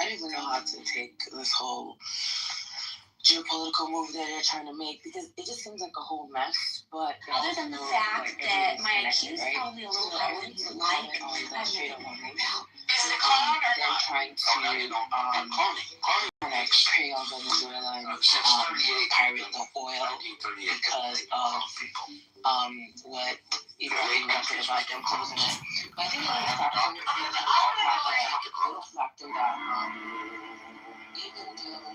don't even know how to take this whole geopolitical move that they're trying to make, because it just seems like a whole mess. But other than the fact that my IQ is probably a little higher than you would like, them trying to prey on Venezuela and pirate the oil because of what Ibrahim mentioned about them closing it. But I think a little factor that even though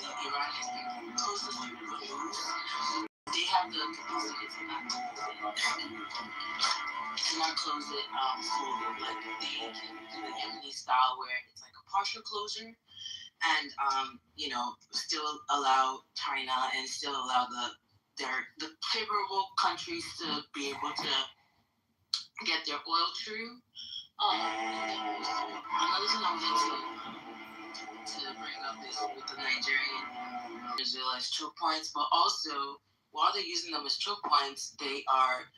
Iran has been closest to the news, they have the capacity to not close it fully. Like they can do the Yemeni style where it's like a partial closure, and still allow China and still allow the favorable countries to be able to get their oil through. Another thing I wanted to bring up is with the Nigerian Venezuela as choke points, but also while they're using them as choke points, they are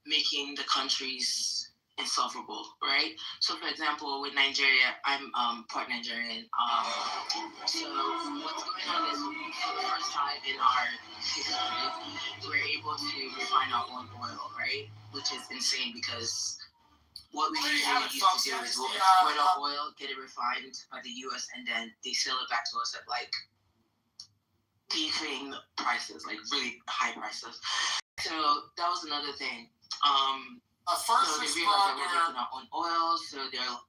making the countries insufferable, right? So, for example, with Nigeria, I'm part Nigerian. So what's going on is, for the first time in our history, we're able to refine our own oil, right? Which is insane, because what we usually used to do is we'll export our oil, get it refined by the U.S., and then they sell it back to us at like beefing prices, like really high prices. So that was another thing. So they realized that we're making our own oil, so they're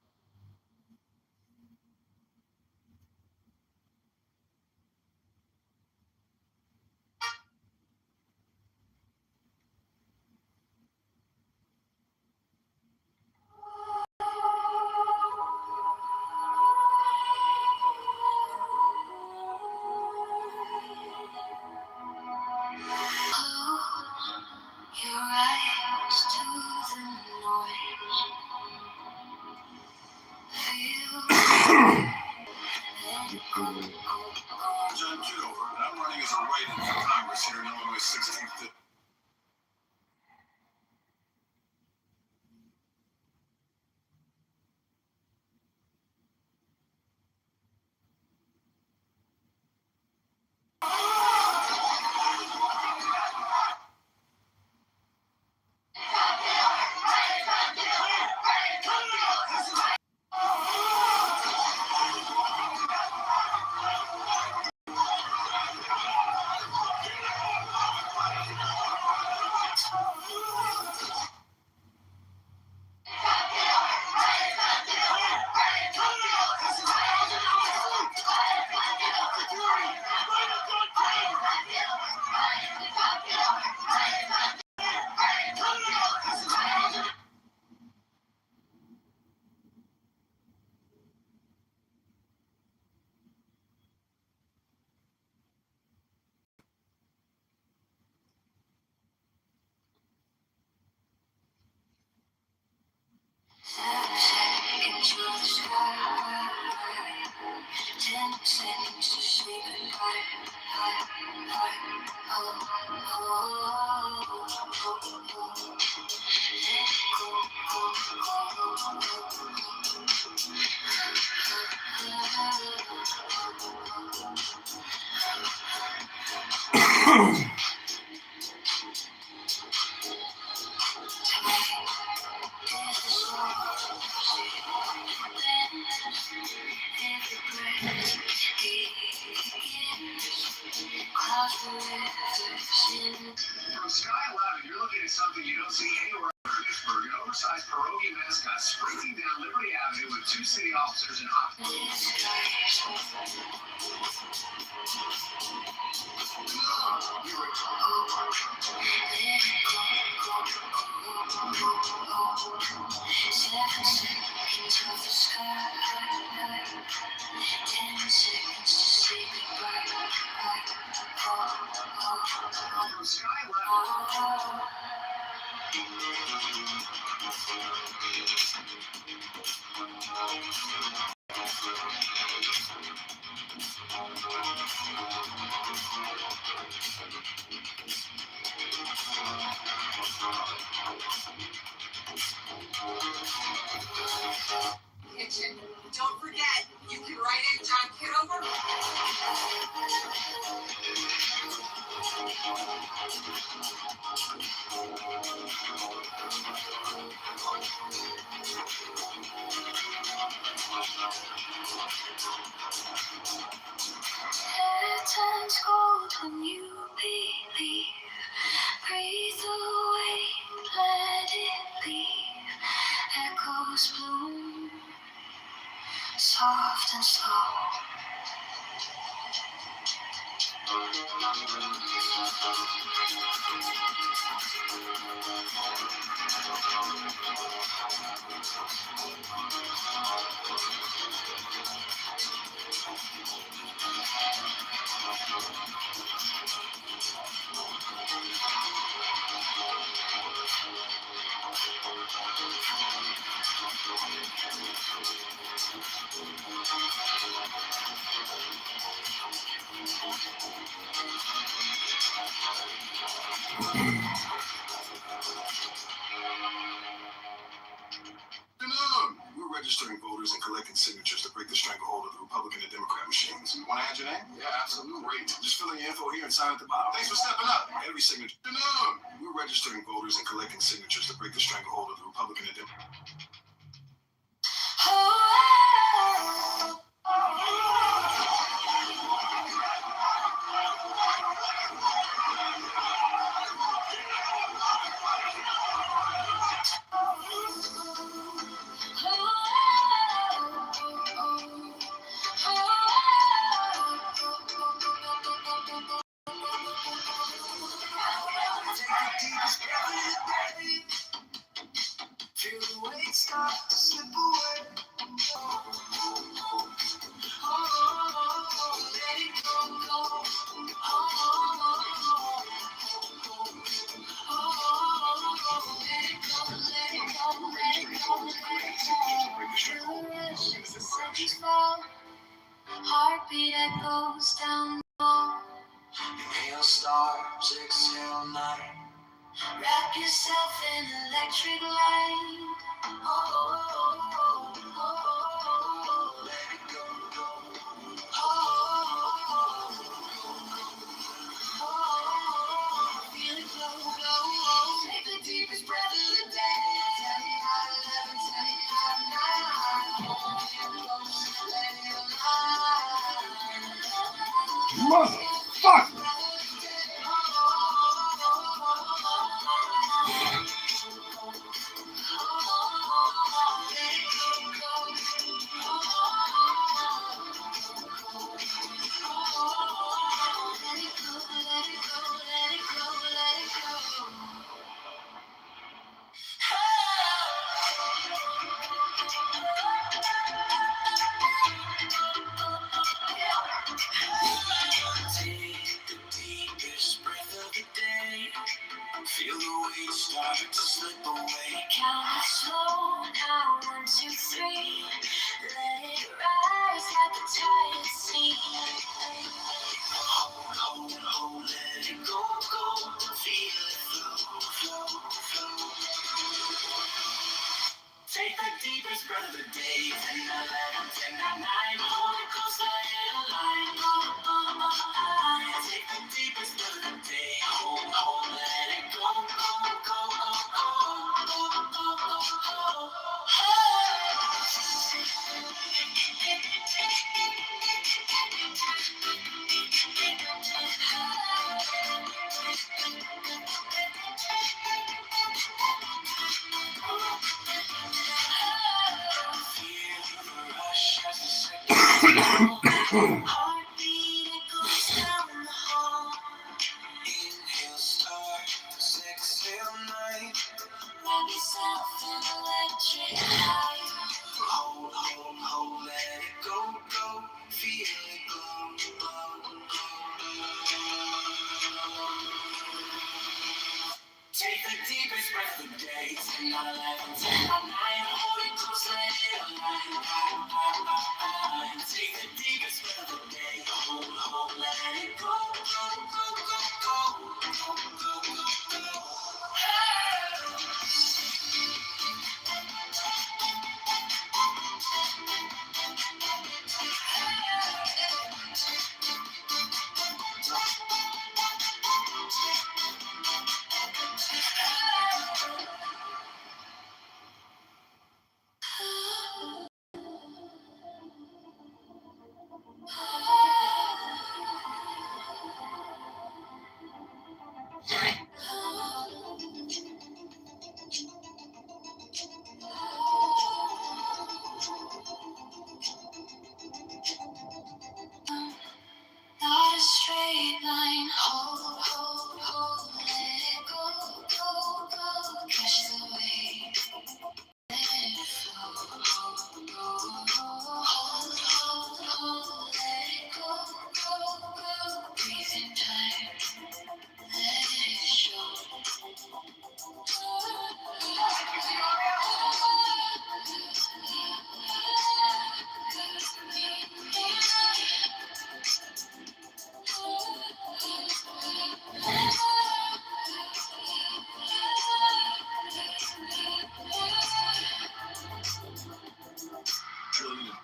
John Kitover, and I'm running as a write-in for Congress here in Illinois 16th. From Sky 11, you're looking at something you don't see anywhere in Pittsburgh. An oversized pierogi mascot sprinting down Liberty Avenue with two city officers in hot. From Sky 11. It turns cold when you believe. Breathe away, let it leave. Echoes bloom, soft and slow. We're registering voters and collecting signatures to break the stranglehold of the Republican and Democrat machines. You want to add your name? Yeah, absolutely. Great. Just fill in your info here and sign at the bottom. Thanks for stepping up. Every signature. We're registering voters and collecting signatures to break the stranglehold of the Republican and Democrat. Feel the weight start to slip away. Let it go, go. Heartbeat echoes down low. Inhale stars, exhale night. Wrap yourself in electric light. Let it go, go. Feel it flow, flow. Take the deepest breath of the day. Tell me how to love and tell me how to not. Feel it flow, let it align. Motherfucker! Take the deepest breath of the day. Feel the weight start to slip away. Count it slow, now 1, 2, 3. Let it rise like a tired sea. Hold, let it go, go. Feel it flow, flow, flow. Take the deepest breath of the day. 10, 11, 10, 9, 9. Hold it close, let it align. Take the deepest breath of the day. Hold, let it go, go, go, Heartbeat echoes down the hall. Inhale stars, exhale night. Wrap yourself in electric light. Hold, let it go, go. Feel it glow, glow, glow. Take the deepest breath of the day. 10, 11, 10, 9. Hold it close, let it align. Take the deepest breath of the day.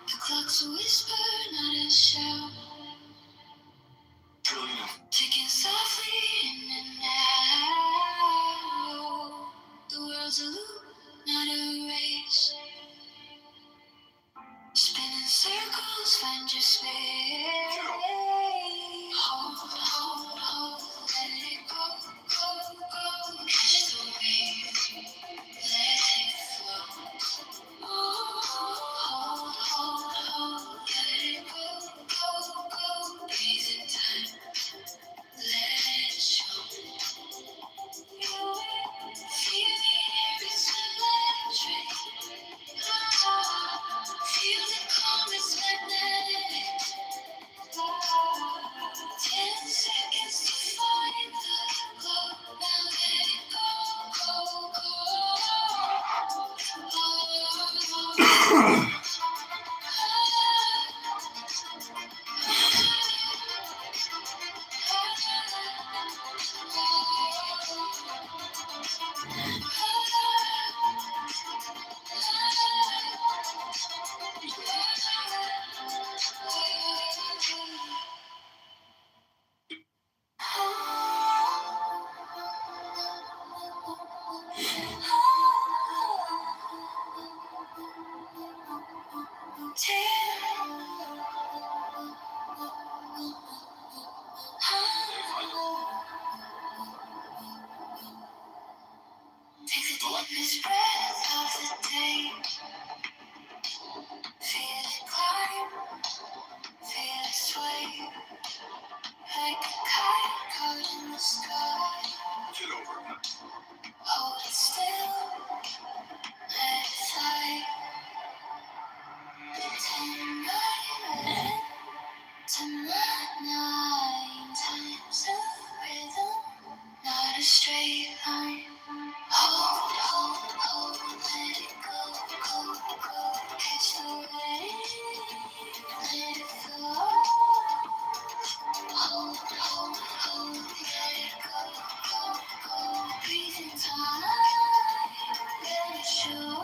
The clock's a whisper, not a shout. Trillion. Ticking softly in and out. The world's a loop, not a race. Spinning circles, find your space. Hold, hold, hold, let it go, go, go. Catch the wave, let it flow. Hold, hold, hold, let it go, go, go. Breathe in time, let it show. Feel the air, it's electric. Feel the calm, it's magnetic. 10 seconds to find the glow. Now let it go, go, Take the deepest breath of the day. Feel it climb, feel it sway. Like a kite caught in the sky. Kitover. Hold it still, let it fly. Tonight, 9 times the rhythm, not a straight line. Hold, hold, hold, let it go, go, go. Catch the wave, let it flow. Hold, hold, hold, let it go, go, go. Breathe in time, let it show.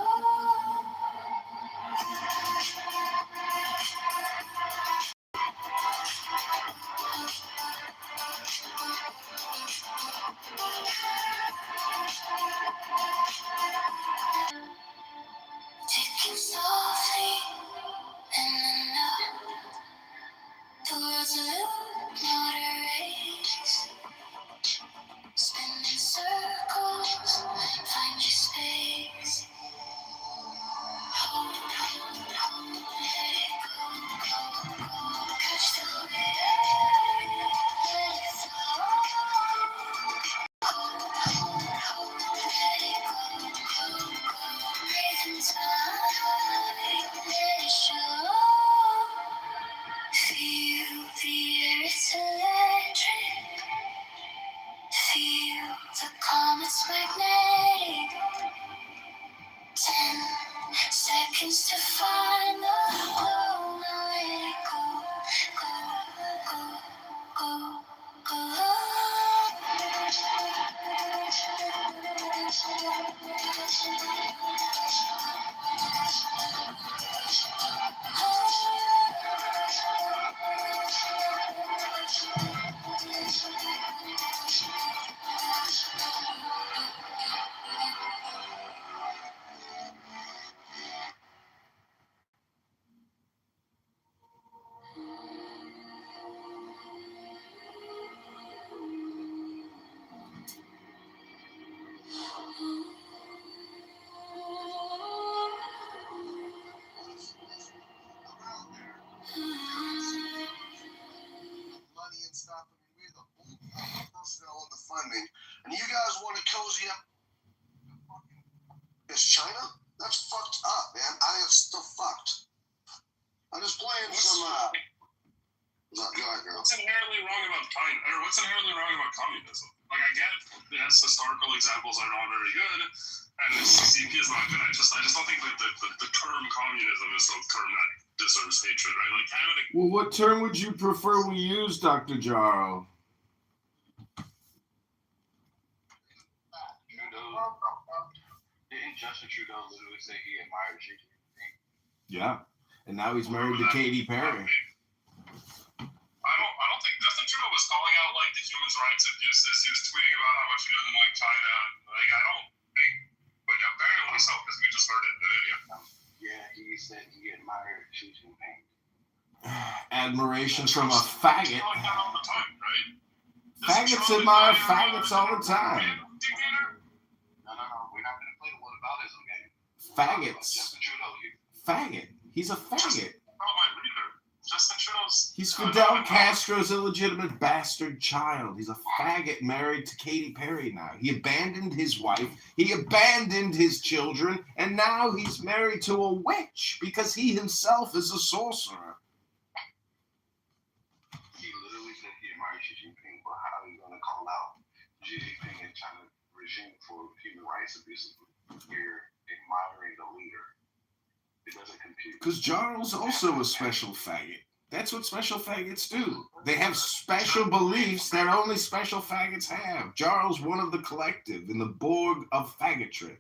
Ticking softly in the night. The world's a loop, not a race. Spinning circles, find your space. Hold, hold, hold, let it go, go, go. Catch the wave, let it flow. Hold, hold, hold, let it go, go, go. Breathe in time, let it show. Feel the air, it's electric. Feel the calm, it's magnetic. 10 seconds to find the flow. Now let it go, go, go, go, money and stuff. I mean, we're the only personnel on the funding, and you guys want to cozy up. It's China? That's fucked up, man. I am still fucked. I'm just playing some. No, go ahead, girl. What's inherently wrong about China? Or what's inherently wrong about communism? Like, I get, yes, historical examples are not very good, and the CCP is not good. I just don't think that the term communism is the term that deserves hatred, right? Like, Canada. Well, what term would you prefer we use, Dr. Jaro? Didn't Justin Trudeau literally say he admires Xi Jinping? Yeah. And now he's married to Katy Perry. I don't think Justin Trudeau was calling out like the human rights abuses. He was tweeting about how much he doesn't like China. Like I don't think, but apparently so because we just heard it in the video. Yeah, he said he admired Xi Jinping. Admiration from a faggot. Like that all the time, right? Faggots admire faggots all the time. No, we're not going to play the whataboutism game. Faggots. Justin Trudeau, Faggot. He's a faggot. Justin Trudeau's. He's Fidel Castro's illegitimate bastard child. He's a faggot married to Katy Perry now. He abandoned his wife. He abandoned his children. And now he's married to a witch because he himself is a sorcerer. He literally said he admired Xi Jinping, but how are you going to call out Xi Jinping and China regime for human rights abuses? You're admiring the leader. It doesn't compute. Because Jarl's also a special faggot. That's what special faggots do. They have special beliefs that only special faggots have. Jarl's one of the collective in the Borg of faggotry.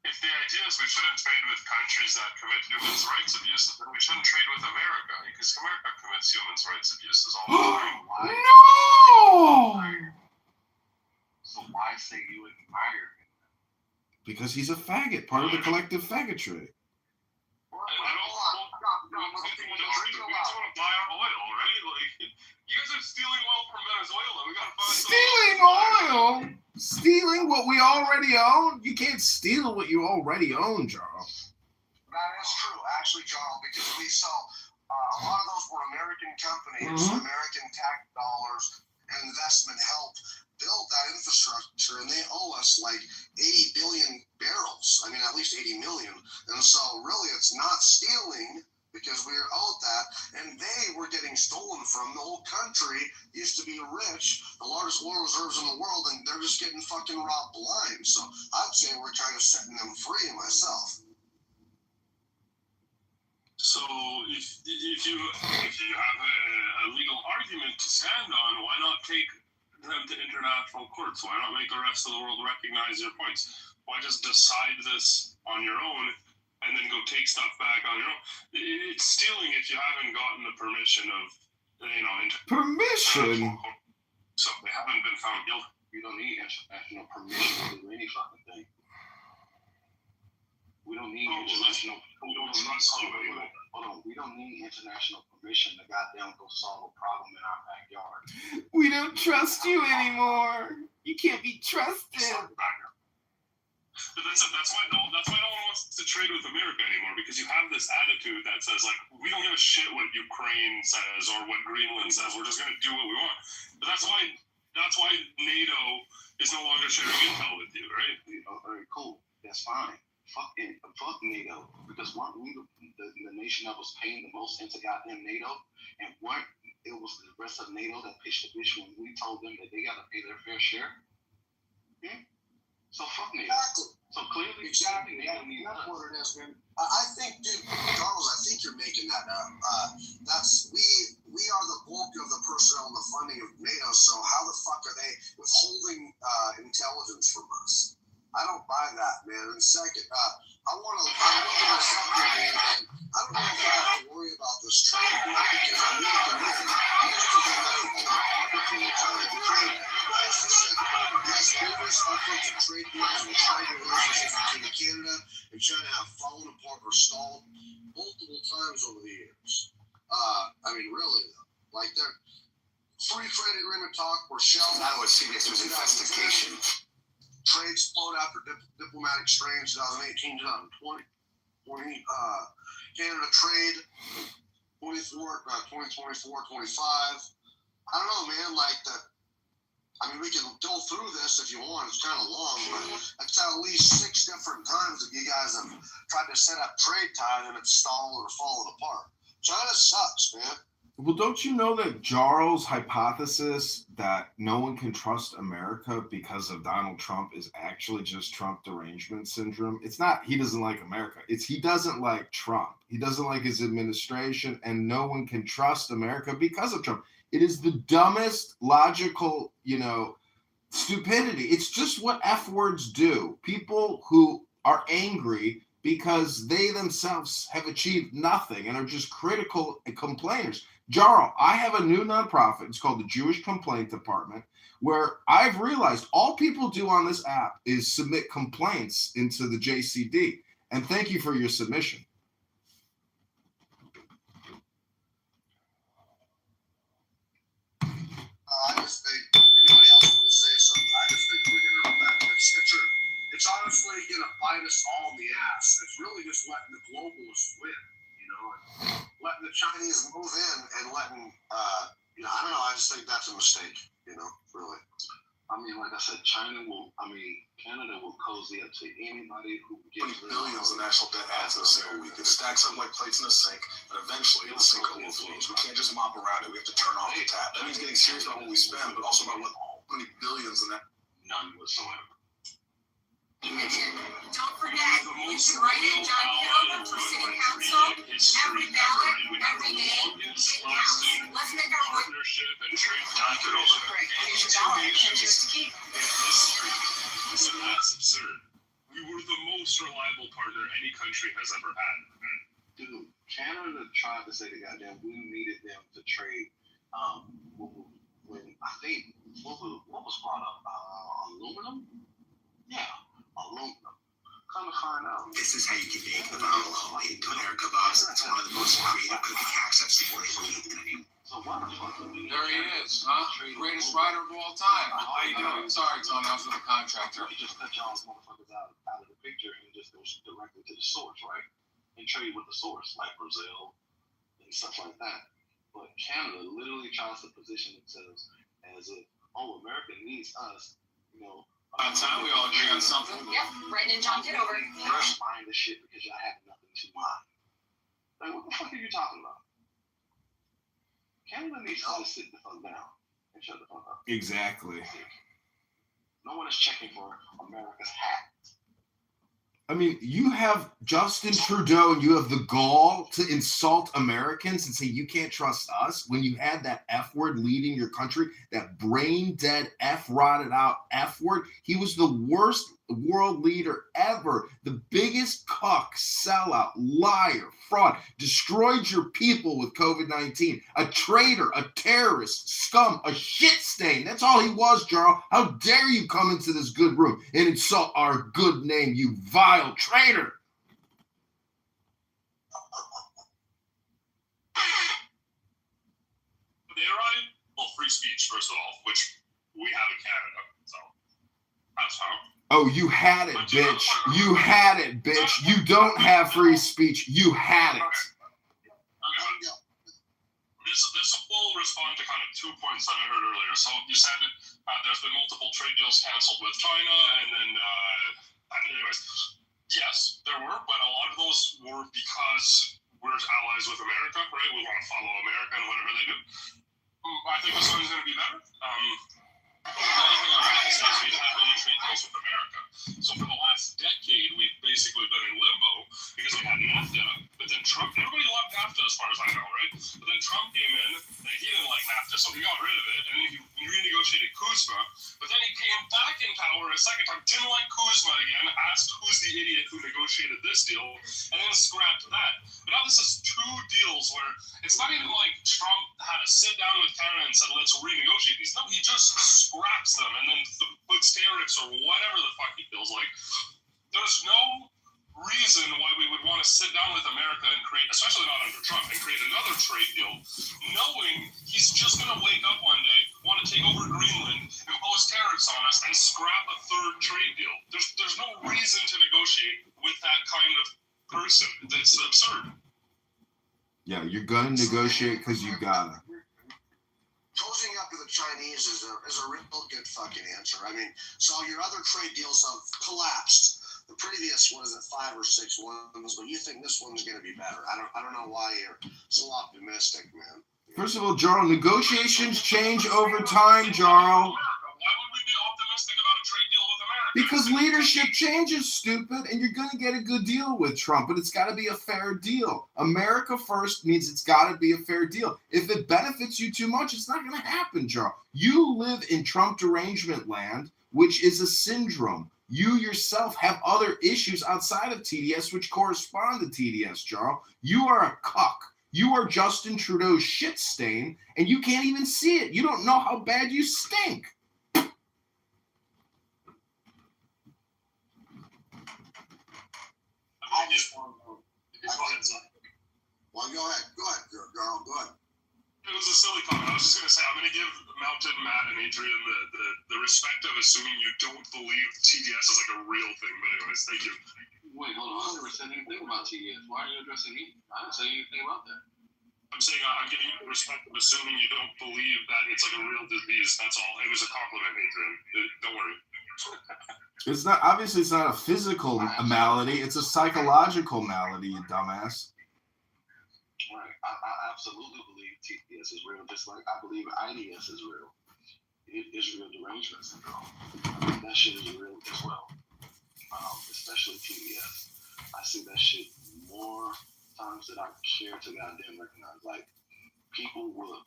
If the idea is we shouldn't trade with countries that commit human rights abuses, then we shouldn't trade with America, because America commits human rights abuses all the time. No! So why say you admire him? Because he's a faggot, part of the collective faggotry. We just want to buy our oil, right? Like, you guys are stealing oil from Venezuela. We gotta find Stealing oil? Stealing what we already own? You can't steal what you already own, Jarl. That is true, actually, Jarl, because we saw a lot of those were American companies, American tax dollars, and investment help build that infrastructure, and they owe us like 80 billion barrels. I mean, at least 80 million. And so really it's not stealing because we are owed that, and they were getting stolen from. The whole country used to be rich, the largest oil reserves in the world, and they're just getting fucking robbed blind. So I'd say we're kind of setting them free myself. So if you have a legal argument to stand on, why not take them to international courts? Why not make the rest of the world recognize your points? Why just decide this on your own and then go take stuff back on your own? It's stealing if you haven't gotten the permission of, Permission? So they haven't been found guilty. We don't need international permission to do any fucking thing. We don't need international. We don't trust you anymore. Hold on, we don't need international permission to goddamn go solve a problem in our backyard. We don't trust you anymore. You can't be trusted. But that's why no one wants to trade with America anymore, because you have this attitude that says, like, we don't give a shit what Ukraine says or what Greenland says. We're just going to do what we want. But that's why NATO is no longer sharing intel with you, right? All right, cool. That's fine. Fuck NATO, because weren't we the nation that was paying the most into goddamn NATO, and it was the rest of NATO that pitched the bitch when we told them that they got to pay their fair share? So fuck NATO. Exactly. So clearly, exactly. NATO needs That's us. what it is, man. I think, dude, Charles, I think you're making that up. We are the bulk of the personnel and the funding of NATO. So how the fuck are they withholding intelligence from us? I don't buy that, man. And second, I want to something, man. I don't know if I have to worry about this trade war because I'm not yes, business efforts and trade deals and trade relationships between Canada and China have fallen apart or stalled multiple times over the years. I mean, really, though. Like, their free trade agreement talk were shelved. I would see this was investigation. Trade explode after diplomatic strains 2018, 2020. Canada trade 2024, 25. I don't know, man. Like I mean, we can go through this if you want. It's kind of long, but that's at least 6 different times that you guys have tried to set up trade ties and it's stalled or fallen apart. China sucks, man. Well, don't you know that Jarl's hypothesis that no one can trust America because of Donald Trump is actually just Trump derangement syndrome? It's not he doesn't like America. It's he doesn't like Trump. He doesn't like his administration, and no one can trust America because of Trump. It is the dumbest logical, stupidity. It's just what F words do. People who are angry because they themselves have achieved nothing and are just critical complainers. Jarl, I have a new nonprofit. It's called the Jewish Complaint Department, where I've realized all people do on this app is submit complaints into the JCD. And thank you for your submission. I just think anybody else want to say something. I just think we're going to go back. It's honestly going to bite us all in the ass. It's really just letting the globalists win, and letting the Chinese move in and letting, I don't know. I just think that's a mistake, really. I mean, like I said, Canada will cozy up to anybody who gets billions of national debt adds in a single week. It stacks up like plates in a sink, and eventually the sink overflows. We can't just mop around it. We have to turn off the tap. That means getting serious about what we spend, but also about how many billions in that. None whatsoever. Don't forget, you can write in John Kitover for City Council. Every ballot, every day, it counts. Let's make our voice. Partnership and trade. John Kitover. Great. Here's your dollar. Here's yours to keep. That's absurd. We were the most reliable partner any country has ever had. Dude, Canada tried to say the goddamn we needed them to trade. When I think what was brought up, aluminum. Yeah, aluminum. Come to find out. This is how you can make the alcohol into America, boss. It's one of the most creative cookie hacks I've seen lately. So why the fuck would we? There he is, huh? Greatest writer of all time. How you doing? Sorry, Tony, I was with a contractor. You just cut y'all's motherfuckers out of the picture and just go directly to the source, right? And trade with the source, like Brazil and stuff like that. But Canada literally tries to position themselves as if, America needs us, About time we all agree on something. Yep, write in John Kitover. Fresh mind this shit because y'all have nothing to mine. Like, what the fuck are you talking about? Canada needs to just sit the fuck down and shut the fuck up. Exactly. No one is checking for America's hat. I mean, you have Justin Trudeau and you have the gall to insult Americans and say you can't trust us when you had that F word leading your country, that brain dead, F rotted out F word. He was the worst world leader ever, the biggest cuck, sellout, liar, fraud, destroyed your people with COVID-19, a traitor, a terrorist, scum, a shit stain. That's all he was, Jarl. How dare you come into this good room and insult our good name, you vile traitor. Free speech, first of all, which we have in Canada, so that's how. Oh, you had it, bitch. You had it, bitch. You don't have free speech. You had it. This will respond to kind of 2 points that I heard earlier. So you said there's been multiple trade deals canceled with China, and then, anyways, yes, there were, but a lot of those were because we're allies with America, right? We want to follow America and whatever they do. I think this one's going to be better. The only thing I have to say is we have any trade deals with America. So for the last decade, we've basically been in limbo because we had NAFTA, but then Trump, everybody loved NAFTA as far as I know, right? But then Trump came in, and he didn't like NAFTA, so he got rid of it, and then he renegotiated Kuzma, but then he came back in power a second time, didn't like Kuzma again, asked who's the idiot who negotiated this deal, and then scrapped that. But now this is two deals where it's not even like Trump had to sit down with Canada and said, let's renegotiate these. No, he just scraps them and then puts tariffs or whatever the fuck he feels like. There's no reason why we would want to sit down with America and create, especially not under Trump, and create another trade deal, knowing he's just going to wake up one day, want to take over Greenland, impose tariffs on us, and scrap a third trade deal. There's no reason to negotiate with that kind of person. It's absurd. Yeah, you're going to negotiate because you got to. Cozying up to the Chinese is a real good fucking answer. I mean, so your other trade deals have collapsed. The previous, 5 or 6 ones, but you think this one's going to be better. I don't know why you're so optimistic, man. First of all, Jarl, negotiations change over time, Jarl. Why would we be optimistic about a trade deal with America? Because leadership changes, stupid, and you're going to get a good deal with Trump, but it's got to be a fair deal. America first means it's got to be a fair deal. If it benefits you too much, it's not going to happen, Jarl. You live in Trump derangement land, which is a syndrome. You yourself have other issues outside of TDS which correspond to TDS, Jarl. You are a cuck. You are Justin Trudeau's shit stain, and you can't even see it. You don't know how bad you stink. I just want to know. Well, go ahead, girl, go ahead. It was a silly comment. I was just going to say, I'm going to give Mountain, Matt, and Adrian the respect of assuming you don't believe TDS is like a real thing. But anyways, thank you. Wait, hold on. I never said anything about TDS. Why are you addressing me? I didn't say anything about that. I'm saying I'm giving you the respect of assuming you don't believe that it's like a real disease. That's all. It was a compliment, Adrian. Don't worry. It's not, obviously it's not a physical malady. It's a psychological malady, you dumbass. Right. I absolutely believe TDS is real, just like I believe IDS is real. Israel derangement syndrome. I think that shit is real as well. Especially TDS. I see that shit more times than I care to goddamn recognize. Like people will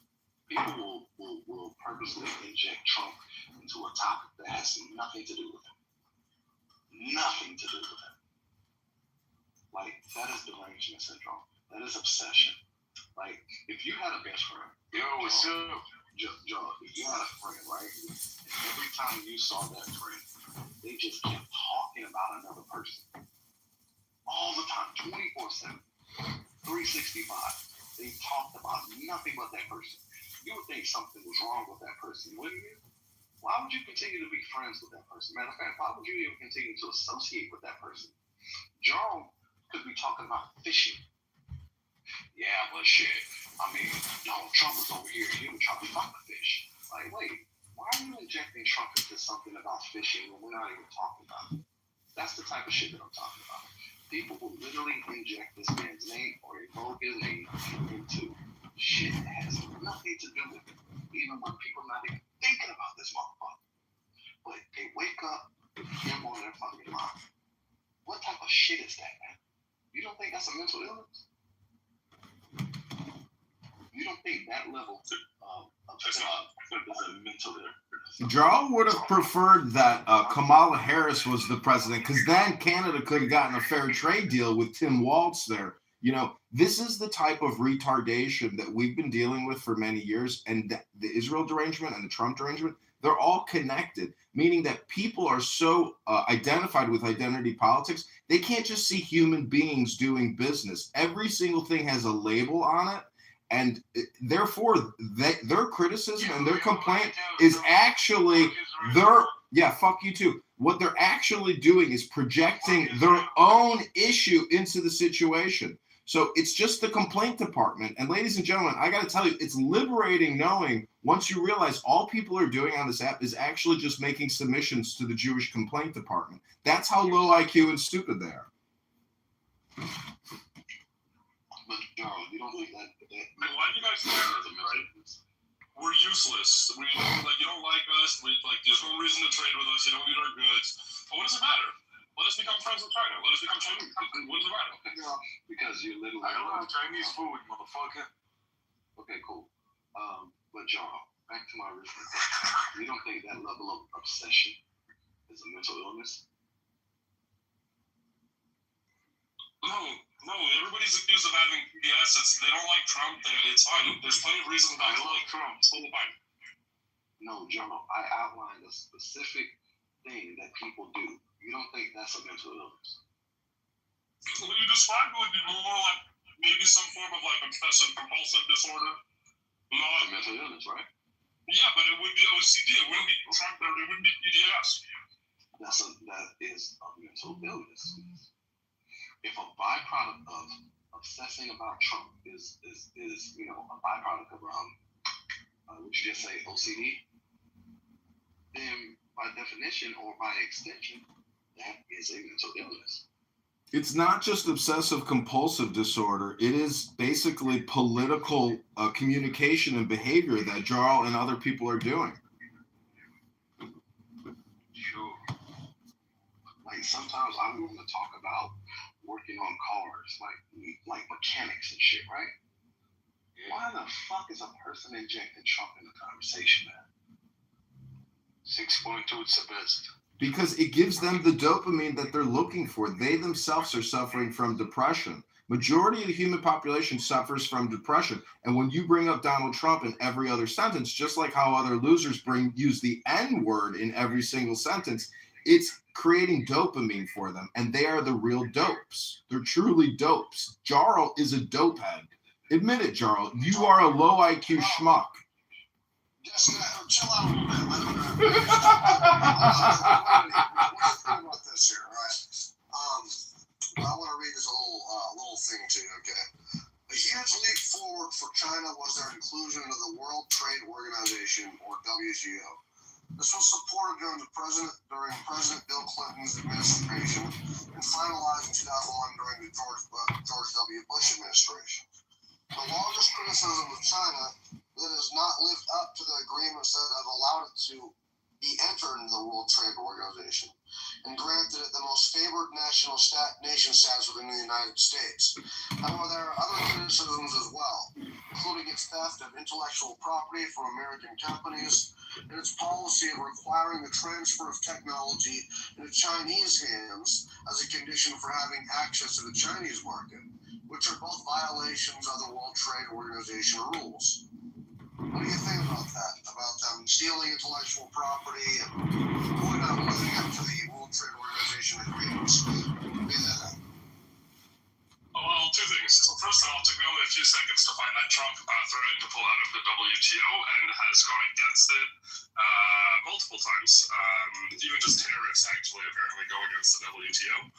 purposely inject Trump into a topic that has nothing to do with him. Nothing to do with him. Like that is derangement syndrome. That is obsession. Like, if you had a best friend, what's up? Joe, if you had a friend, right? Every time you saw that friend, they just kept talking about another person. All the time, 24/7, 365. They talked about nothing but that person. You would think something was wrong with that person, wouldn't you? Why would you continue to be friends with that person? Matter of fact, why would you even continue to associate with that person? Joe could be talking about fishing. Yeah, but shit, I mean, Donald Trump was over here, he was trying to fuck the fish. Like, wait, why are you injecting Trump into something about fishing when we're not even talking about it? That's the type of shit that I'm talking about. People will literally inject this man's name or evoke his name into shit that has nothing to do with it, even when people are not even thinking about this motherfucker. But they wake up with him on their fucking mind. What type of shit is that, man? You don't think that's a mental illness? You don't think that level of is a mental illness? Jarl would have preferred that Kamala Harris was the president, because then Canada could have gotten a fair trade deal with Tim Walz there. You know, this is the type of retardation that we've been dealing with for many years, and the Israel derangement and the Trump derangement, they're all connected, meaning that people are so identified with identity politics, they can't just see human beings doing business. Every single thing has a label on it. And therefore, their criticism and their complaint is actually fuck you too. What they're actually doing is projecting their own issue into the situation. So it's just the complaint department. And ladies and gentlemen, I got to tell you, it's liberating knowing once you realize all people are doing on this app is actually just making submissions to the Jewish complaint department. That's how low IQ and stupid they are. But Charles, you don't think that why do you guys care? Right? We're useless. You don't like us. There's no reason to trade with us. You don't need our goods. But what does it matter? Let us become friends with China. Let us become Chinese. What does it matter? Because you're literally. I don't have Chinese food, motherfucker. Okay, cool. But John, back to my original question. You don't think that level of obsession is a mental illness? No, everybody's accused of having PDS. They don't like Trump. It's fine. There's plenty of reasons not to like Trump. It's totally fine. No, John, I outlined a specific thing that people do. You don't think that's a mental illness? What you described would be more like maybe some form of like obsessive compulsive disorder. Not a mental illness, right? Yeah, but it would be OCD. It wouldn't be Trump. It wouldn't be PDS. That is a mental illness. If a byproduct of obsessing about Trump is a byproduct of would you just say OCD? Then by definition or by extension, that is a mental illness. It's not just obsessive compulsive disorder. It is basically political communication and behavior that Jarl and other people are doing. Sure. Like sometimes I'm going to talk about working on cars, like mechanics and shit, right? Why the fuck is a person injecting Trump in the conversation, man? 6.2, it's the best. because it gives them the dopamine that they're looking for. They themselves are suffering from depression. Majority of the human population suffers from depression. And when you bring up Donald Trump in every other sentence, just like how other losers use the N word in every single sentence, it's creating dopamine for them. And they are the real dopes. They're truly dopes. Jarl is a dope head. Admit it, Jarl. You are a low IQ schmuck. Just chill out a little bit. About this here, right? I want to read this little thing to you, okay? A huge leap forward for China was their inclusion into the World Trade Organization, or WTO. This was supported during President Bill Clinton's administration and finalized in 2001 during the George W. Bush administration. The largest criticism of China that has not lived up to the agreements that have allowed it to be entered into the World Trade Organization and granted it the most favored nation status within the United States. However, there are other criticisms as well, including its theft of intellectual property from American companies and its policy of requiring the transfer of technology into Chinese hands as a condition for having access to the Chinese market, which are both violations of the World Trade Organization rules. What do you think about that? About them stealing intellectual property and living up to the World Trade Organization agreements? Well, two things. So first of all, it took me only a few seconds to find that Trump threatened to pull out of the WTO and has gone against it multiple times. Even just tariffs actually apparently go against the WTO.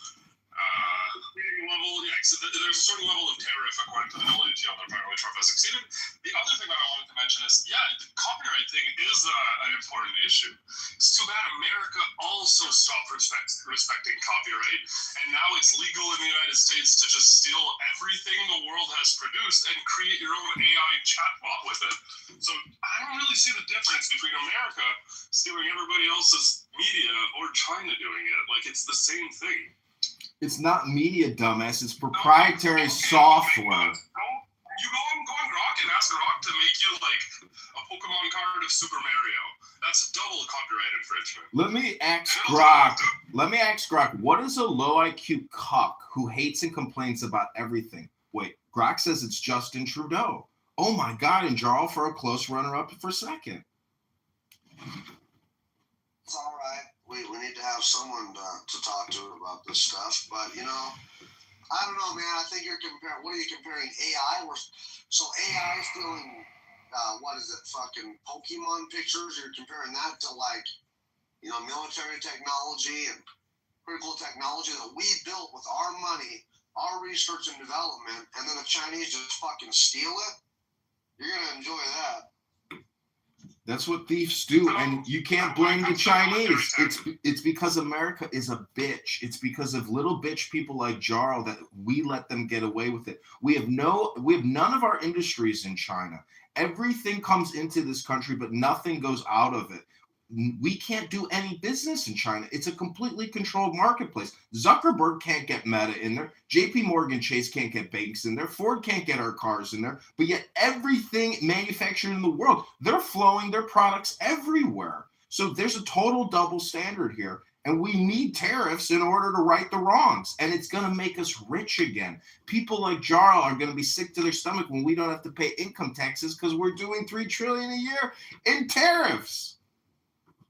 Level, yeah, so there's a certain level of tariff according to the WTO that apparently Trump has exceeded. The other thing that I wanted to mention is, yeah, the copyright thing is an important issue. It's too bad America also stopped respecting copyright, and now it's legal in the United States to just steal everything the world has produced and create your own AI chatbot with it. So I don't really see the difference between America stealing everybody else's media or China doing it. Like, it's the same thing. It's not media, dumbass. It's proprietary software. You go on Grok and ask Grok to make you like a Pokemon card of Super Mario. That's double copyright infringement. Let me ask Grok, what is a low IQ cuck who hates and complains about everything? Wait, Grok says it's Justin Trudeau. Oh my God, and Jarl for a close runner-up for second. It's all right. We need to have someone to talk to about this stuff. But, I don't know, man. I think you're comparing, what are you comparing, AI? So AI is doing, fucking Pokemon pictures? You're comparing that to, military technology and critical technology that we built with our money, our research and development, and then the Chinese just fucking steal it? You're going to enjoy that. That's what thieves do, and you can't blame the Chinese. It's because America is a bitch. It's because of little bitch people like Jarl that we let them get away with it. We have none of our industries in China. Everything comes into this country, but nothing goes out of it. We can't do any business in China. It's a completely controlled marketplace. Zuckerberg can't get Meta in there. JP Morgan Chase can't get banks in there. Ford can't get our cars in there. But yet everything manufactured in the world, they're flowing their products everywhere. So there's a total double standard here. And we need tariffs in order to right the wrongs. And it's going to make us rich again. People like Jarl are going to be sick to their stomach when we don't have to pay income taxes because we're doing $3 trillion a year in tariffs.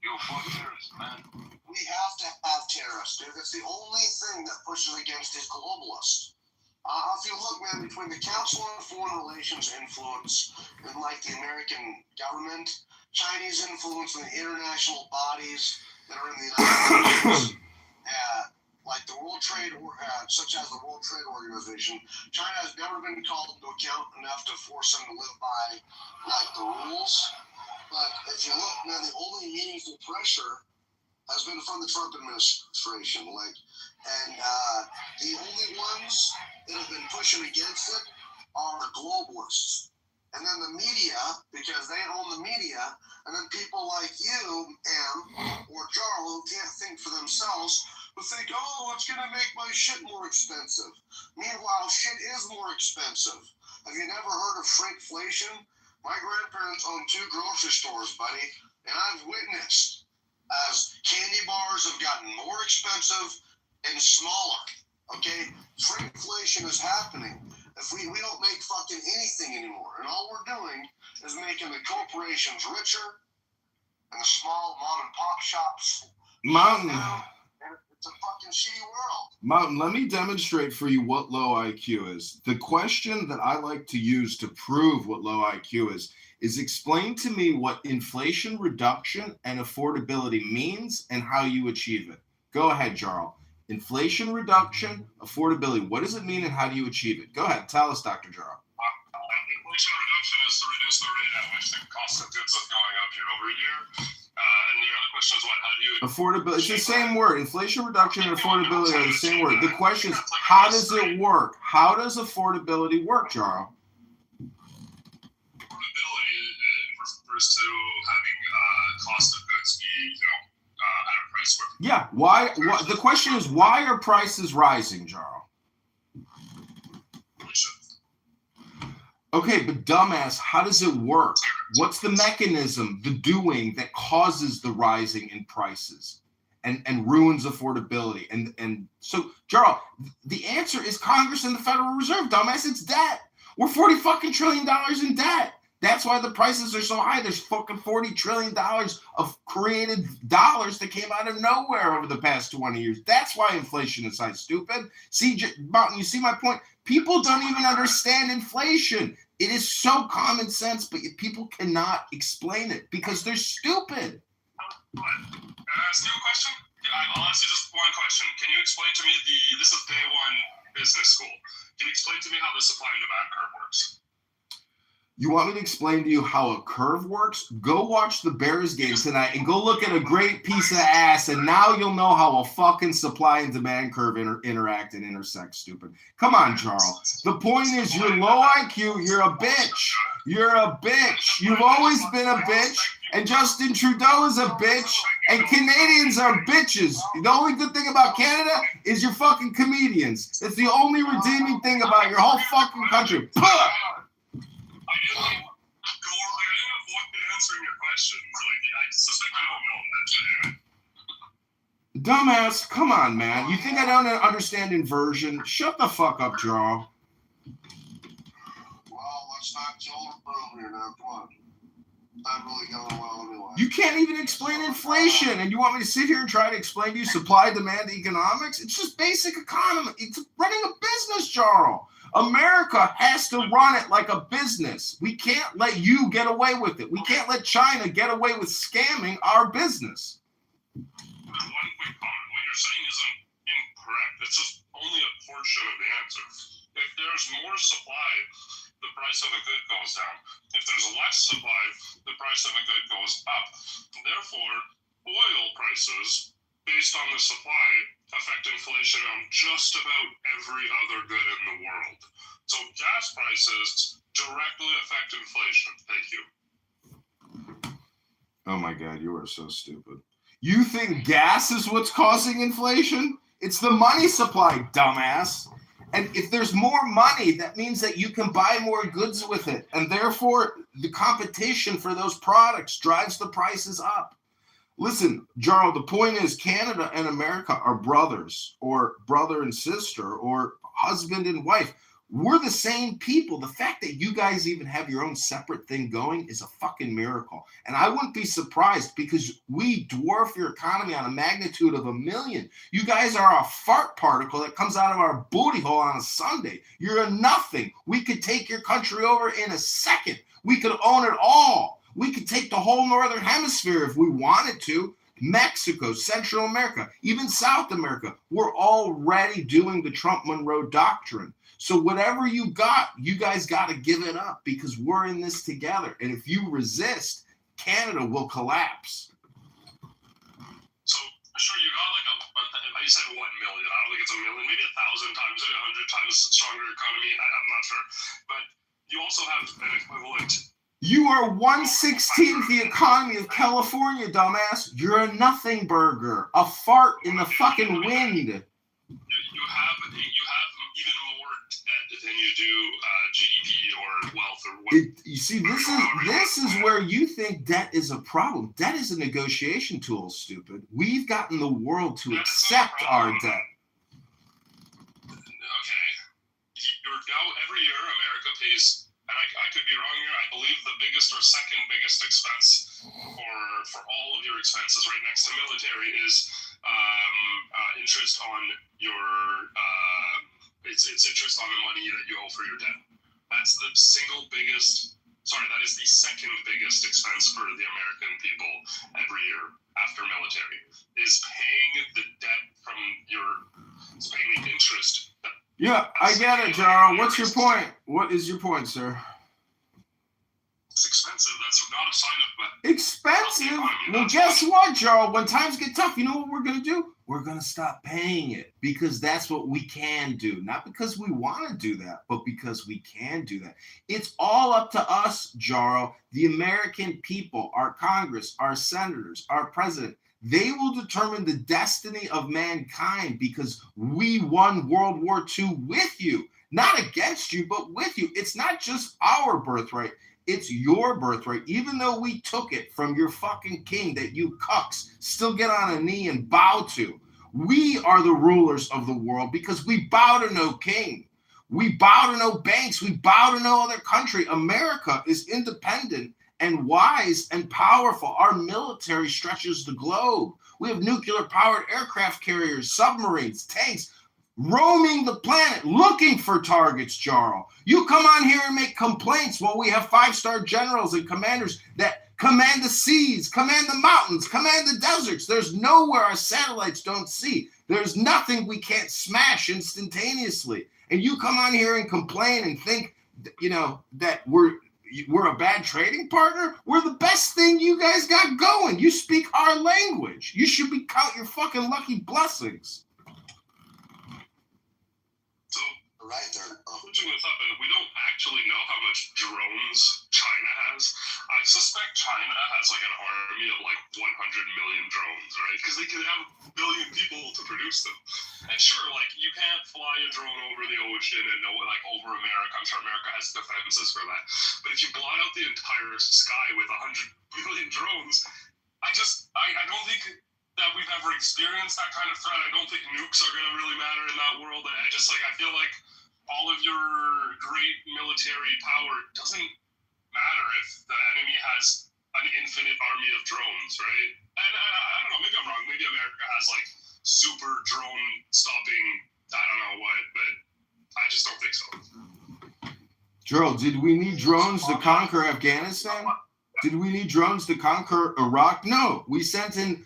Yo, fuck tariffs, man. We have to have tariffs, dude. That's the only thing that pushes against these globalists. If you look, man, between the Council on Foreign Relations influence and, the American government, Chinese influence in the international bodies that are in the United States, the World Trade, such as the World Trade Organization, China has never been called into account enough to force them to live by, the rules. But if you look, man, the only meaningful pressure has been from the Trump administration. The only ones that have been pushing against it are the globalists. And then the media, because they own the media, and then people like you, or Jarl, who can't think for themselves, who think, oh, it's going to make my shit more expensive. Meanwhile, shit is more expensive. Have you never heard of shrinkflation? My grandparents own 2 grocery stores, buddy, and I've witnessed as candy bars have gotten more expensive and smaller. Okay, shrinkflation is happening. If we don't make fucking anything anymore, and all we're doing is making the corporations richer and the small mom and pop shops. Mountain. It's a fucking shitty world. Mountain, let me demonstrate for you what low IQ is. The question that I like to use to prove what low IQ is explain to me what inflation reduction and affordability means and how you achieve it. Go ahead, Jarl. Inflation reduction, affordability. What does it mean and how do you achieve it? Go ahead. Tell us, Dr. Jarl. Inflation reduction is to reduce the rate at which the cost of goods is going up year over year. And the other question is what? How do you... Affordability. It's the same word. Inflation reduction and affordability are the same word. The question is, how does it work? How does affordability work, Jarl? Affordability refers to having cost of goods be, at a price where... Yeah. Why? The question is, why are prices rising, Jarl? Okay, but dumbass, how does it work? What's the mechanism, the doing that causes the rising in prices and ruins affordability? And so, Jarl, the answer is Congress and the Federal Reserve, dumbass. It's debt. We're $40 trillion in debt. That's why the prices are so high. There's fucking $40 trillion of created dollars that came out of nowhere over the past 20 years. That's why inflation is high, stupid. See, Mountain, you see my point? People don't even understand inflation. It is so common sense, but people cannot explain it because they're stupid. Can I ask you a question? I'll ask you just one question. Can you explain to me this is day one business school. Can you explain to me how the supply and demand curve works? You want me to explain to you how a curve works? Go watch the Bears game tonight and go look at a great piece of ass, and now you'll know how a fucking supply and demand curve interact and intersect, stupid. Come on, Charles. The point is you're low IQ, you're a bitch. You're a bitch. You've always been a bitch, and Justin Trudeau is a bitch, and Canadians are bitches. The only good thing about Canada is you're fucking comedians. It's the only redeeming thing about your whole fucking country. Puh! I didn't avoid answering your questions. I suspect I don't know that. Dumbass, come on, man. You think I don't understand inversion? Shut the fuck up, Jarl. Well, let's not kill the room here now. Come on. Not really going well anyway. You can't even explain inflation, and you want me to sit here and try to explain to you supply-demand economics? It's just basic economy. It's running a business, Jarl. America has to run it like a business. We can't let you get away with it. We can't let China get away with scamming our business. One quick comment. What you're saying isn't incorrect. It's just only a portion of the answer. If there's more supply, the price of a good goes down. If there's less supply, the price of a good goes up. Therefore, oil prices, based on the supply, affect inflation on just about every other good in the world. So gas prices directly affect inflation. Thank you. Oh my God, you are so stupid. You think gas is what's causing inflation? It's the money supply, dumbass. And if there's more money, that means that you can buy more goods with it. And therefore, the competition for those products drives the prices up. Listen, Jarl, the point is Canada and America are brothers, or brother and sister, or husband and wife. We're the same people. The fact that you guys even have your own separate thing going is a fucking miracle. And I wouldn't be surprised because we dwarf your economy on a magnitude of 1 million. You guys are a fart particle that comes out of our booty hole on a Sunday. You're a nothing. We could take your country over in a second. We could own it all. We could take the whole Northern Hemisphere if we wanted to. Mexico, Central America, even South America. We're already doing the Trump-Monroe Doctrine. So whatever you got, you guys got to give it up because we're in this together. And if you resist, Canada will collapse. So, sure, you got you said 1 million. I don't think it's 1 million, maybe 1,000 times, maybe 100 times stronger economy. I'm not sure. But you also have an equivalent. You are 1/16th the economy of California, dumbass. You're a nothing burger, a fart in the fucking wind. You have even more debt than you do GDP or wealth or what. You see, this is where you think debt is a problem. Debt is a negotiation tool, stupid. We've gotten the world to accept our debt. Okay. Now every year America pays, and I could be wrong here, I believe the biggest or second biggest expense for all of your expenses right next to military is interest on your it's interest on the money that you owe for your debt. That's the single biggest, that is the second biggest expense for the American people every year after military, is paying the debt from it's paying the interest. Yeah, I get it, Jaro. What's your point? What is your point, sir? It's expensive. That's not a sign of expensive. Well, guess what, Jaro? When times get tough, you know what we're gonna do? We're gonna stop paying it because that's what we can do. Not because we want to do that, but because we can do that. It's all up to us, Jaro. The American people, our Congress, our senators, our president. They will determine the destiny of mankind because we won World War II with you, not against you, but with you. It's not just our birthright. It's your birthright. Even though we took it from your fucking king that you cucks still get on a knee and bow to. We are the rulers of the world because we bow to no king. We bow to no banks. We bow to no other country. America is independent and wise and powerful. Our military stretches the globe. We have nuclear-powered aircraft carriers, submarines, tanks, roaming the planet, looking for targets, Jarl. You come on here and make complaints while we have five-star generals and commanders that command the seas, command the mountains, command the deserts. There's nowhere our satellites don't see. There's nothing we can't smash instantaneously. And you come on here and complain and think, that we're a bad trading partner? We're the best thing you guys got going. You speak our language. You should be count your fucking lucky blessings. So, right there. Switching this up, and we don't actually know how much drones China has. I suspect China has like an army of like 100 million drones, right? Because they could have a billion people to produce them. And sure, like you can't fly a drone over the ocean and like over America. I'm sure America has defenses for that. But if you blot out the entire sky with 100 million drones, I don't think that we've ever experienced that kind of threat. I don't think nukes are going to really matter in that world. I feel like all of your great military power doesn't matter if the enemy has an infinite army of drones, right? And I don't know, maybe I'm wrong. Maybe America has like super drone stopping, I don't know what, but I just don't think so. Gerald, did we need drones to conquer Afghanistan? Did we need drones to conquer Iraq? No. We sent in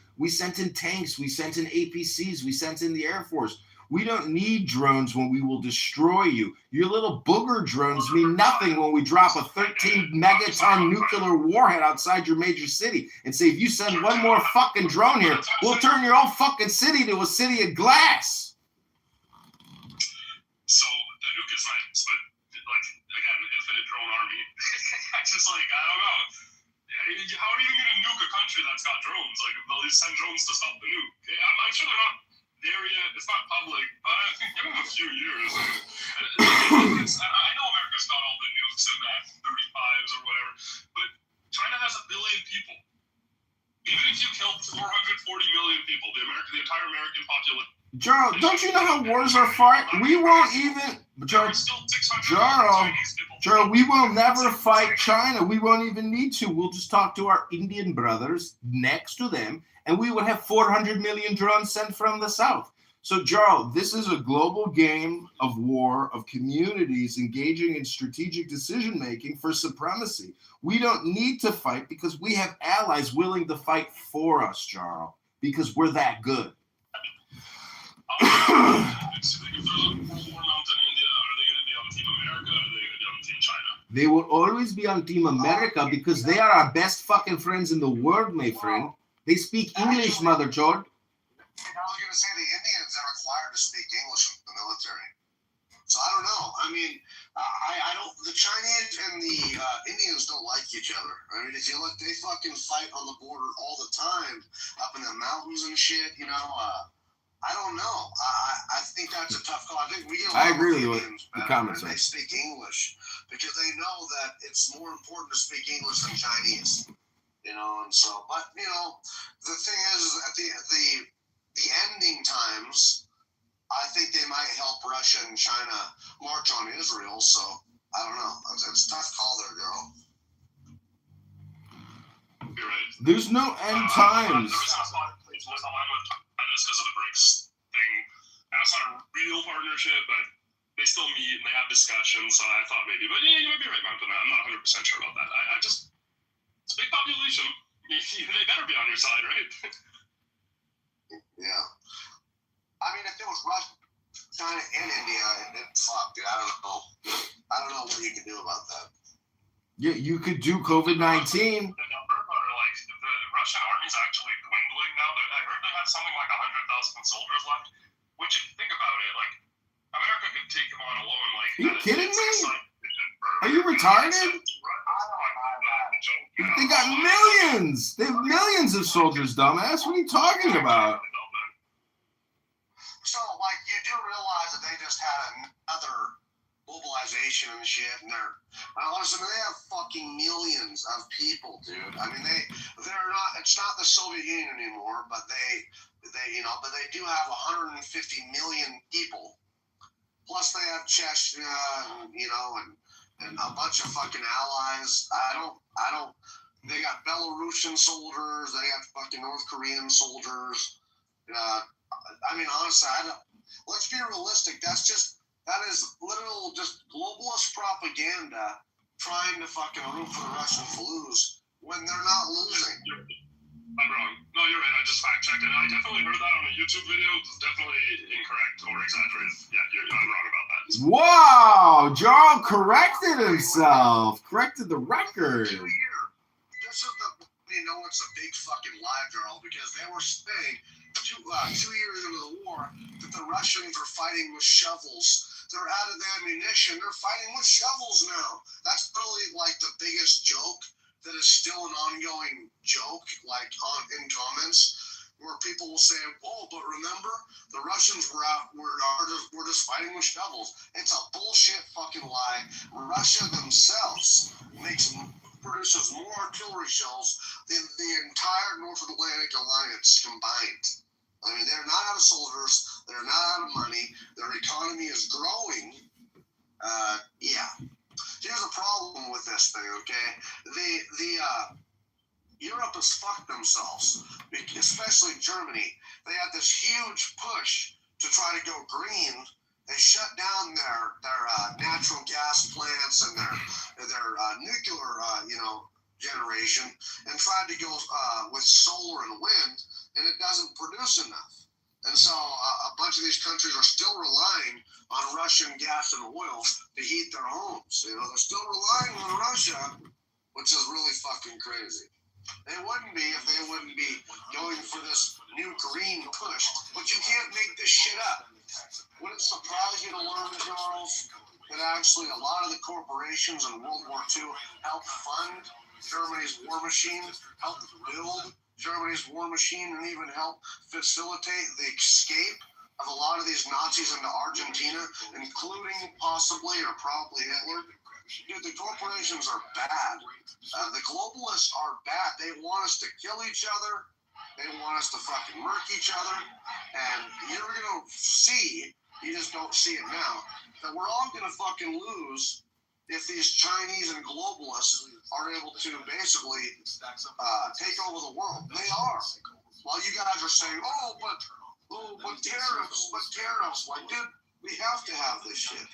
tanks, we sent in APCs, we sent in the Air Force. We don't need drones when we will destroy you. Your little booger drones mean nothing when we drop a 13 megaton nuclear warhead outside your major city and say, if you send one more fucking drone here, we'll turn your whole fucking city to a city of glass. So the nuke is nice, but like, again, infinite drone army. It's just like, I don't know. How are you going to nuke a country that's got drones? Like, they'll send drones to stop the nuke. I'm sure they're not there yet. It's not public, but I think give them a few years. I know America's got all the nukes and F-35s or whatever, but China has 1 billion people. Even if you killed 440 million people, the entire American population. Jarl, don't you know how wars are fought? We won't even, Jarl, we will never fight China. We won't even need to. We'll just talk to our Indian brothers next to them, and we would have 400 million drones sent from the south. So, Jarl, this is a global game of war, of communities engaging in strategic decision-making for supremacy. We don't need to fight because we have allies willing to fight for us, Jarl, because we're that good. If there's a war mountain in India, are they going to be on Team America or are they going to be on Team China? They will always be on Team America because they are our best fucking friends in the world, my friend. They speak English, Mother Chord. I was going to say the Indians are required to speak English in the military. So I don't know. I mean, I don't. The Chinese and the Indians don't like each other. I mean, if you look, they fucking fight on the border all the time, up in the mountains and shit. I don't know. I think that's a tough call. I think we get. I agree with the comments. They speak English because they know that it's more important to speak English than Chinese. You know, and so, but you know, the thing is, at the ending times, I think they might help Russia and China march on Israel. So I don't know. It's a tough call there, girl. You're right. There's no end times. The reason I thought it was aligned with China is because of the BRICS thing. And it's not a real partnership, but they still meet and they have discussions. So I thought maybe, but yeah, you might be right, Mountain. I'm not 100% sure about that. I just, it's a big population. They better be on your side, right? Yeah. I mean, if it was Russia, China, and India, fuck, dude, I don't know what you can do about that. Yeah, you could do COVID-19. The number are like the Russian army's actually dwindling now. I heard they had something like 100,000 soldiers left. Which, if you think about it, like America could take them on alone. Like, are you kidding me? Are you retarded? They got millions. They have millions of soldiers, dumbass. What are you talking about? So, like, you do realize that they just had another globalization and shit, and listen, they have fucking millions of people, dude. I mean, they're not. It's not the Soviet Union anymore, but they do have 150 million people. Plus, they have Chechnya, and a bunch of fucking allies. They got Belarusian soldiers. They got fucking North Korean soldiers. I mean, honestly, let's be realistic. That is literal just globalist propaganda trying to fucking root for the Russians to lose when they're not losing. I'm wrong. No, you're right. I just fact-checked it. I definitely heard that on a YouTube video. It's definitely incorrect or exaggerated. Yeah, I'm wrong about that. Wow, Jarl corrected himself. Corrected the record. This is it's a big fucking lie, Jarl, because they were saying 2 years into the war that the Russians are fighting with shovels. They're out of ammunition. They're fighting with shovels now. That's really like the biggest joke that is still an ongoing joke, like in comments, where people will say, "Oh, but remember, the Russians were just fighting with shovels." It's a bullshit fucking lie. Russia themselves produces more artillery shells than the entire North Atlantic Alliance combined. I mean, they're not out of soldiers. They're not out of money. Their economy is growing. Yeah. Here's a problem with this thing, okay? Europe has fucked themselves, especially Germany. They had this huge push to try to go green. They shut down their natural gas plants and their nuclear generation, and tried to go with solar and wind, and it doesn't produce enough. And so a bunch of these countries are still relying on Russian gas and oil to heat their homes. They're still relying on Russia, which is really fucking crazy. They wouldn't be if they wouldn't be going for this new green push. But you can't make this shit up. Would it surprise you to learn, Charles, that actually a lot of the corporations in World War II helped fund Germany's war machine, helped build Germany's war machine, and even help facilitate the escape of a lot of these Nazis into Argentina, including possibly or probably Hitler? Dude, the corporations are bad. The globalists are bad. They want us to kill each other. They want us to fucking murk each other. And you're going to see, you just don't see it now, that we're all going to fucking lose if these Chinese and globalists are able to basically take over the world. They are. While you guys are saying, but tariffs. Like, dude, we have to have this shit.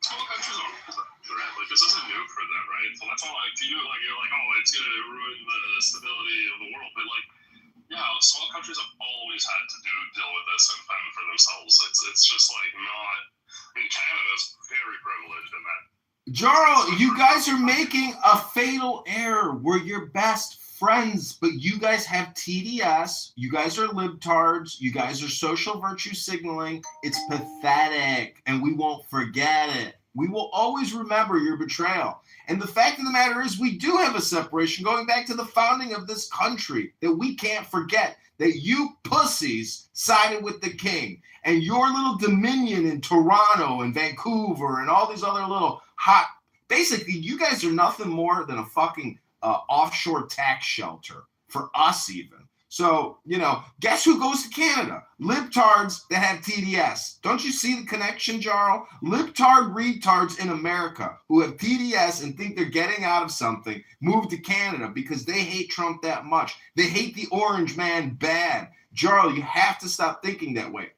Small countries are right? Like, this isn't new for them, right? So that's all like to you, like you're like, oh, it's gonna ruin the stability of the world, but like, yeah, small countries have always had to deal with this and fend for themselves. It's just like not. I mean, Canada's very privileged in that. Jarl, you guys are making a fatal error. We're your best friends, but you guys have TDS. You guys are libtards. You guys are social virtue signaling. It's pathetic, and we won't forget it. We will always remember your betrayal. And the fact of the matter is, we do have a separation going back to the founding of this country that we can't forget. That you pussies sided with the king, and your little dominion in Toronto and Vancouver and all these other little hot. Basically, you guys are nothing more than a fucking offshore tax shelter for us, even. So, guess who goes to Canada? Libtards that have TDS. Don't you see the connection, Jarl? Libtard retards in America who have TDS and think they're getting out of something move to Canada because they hate Trump that much. They hate the orange man bad. Jarl, you have to stop thinking that way.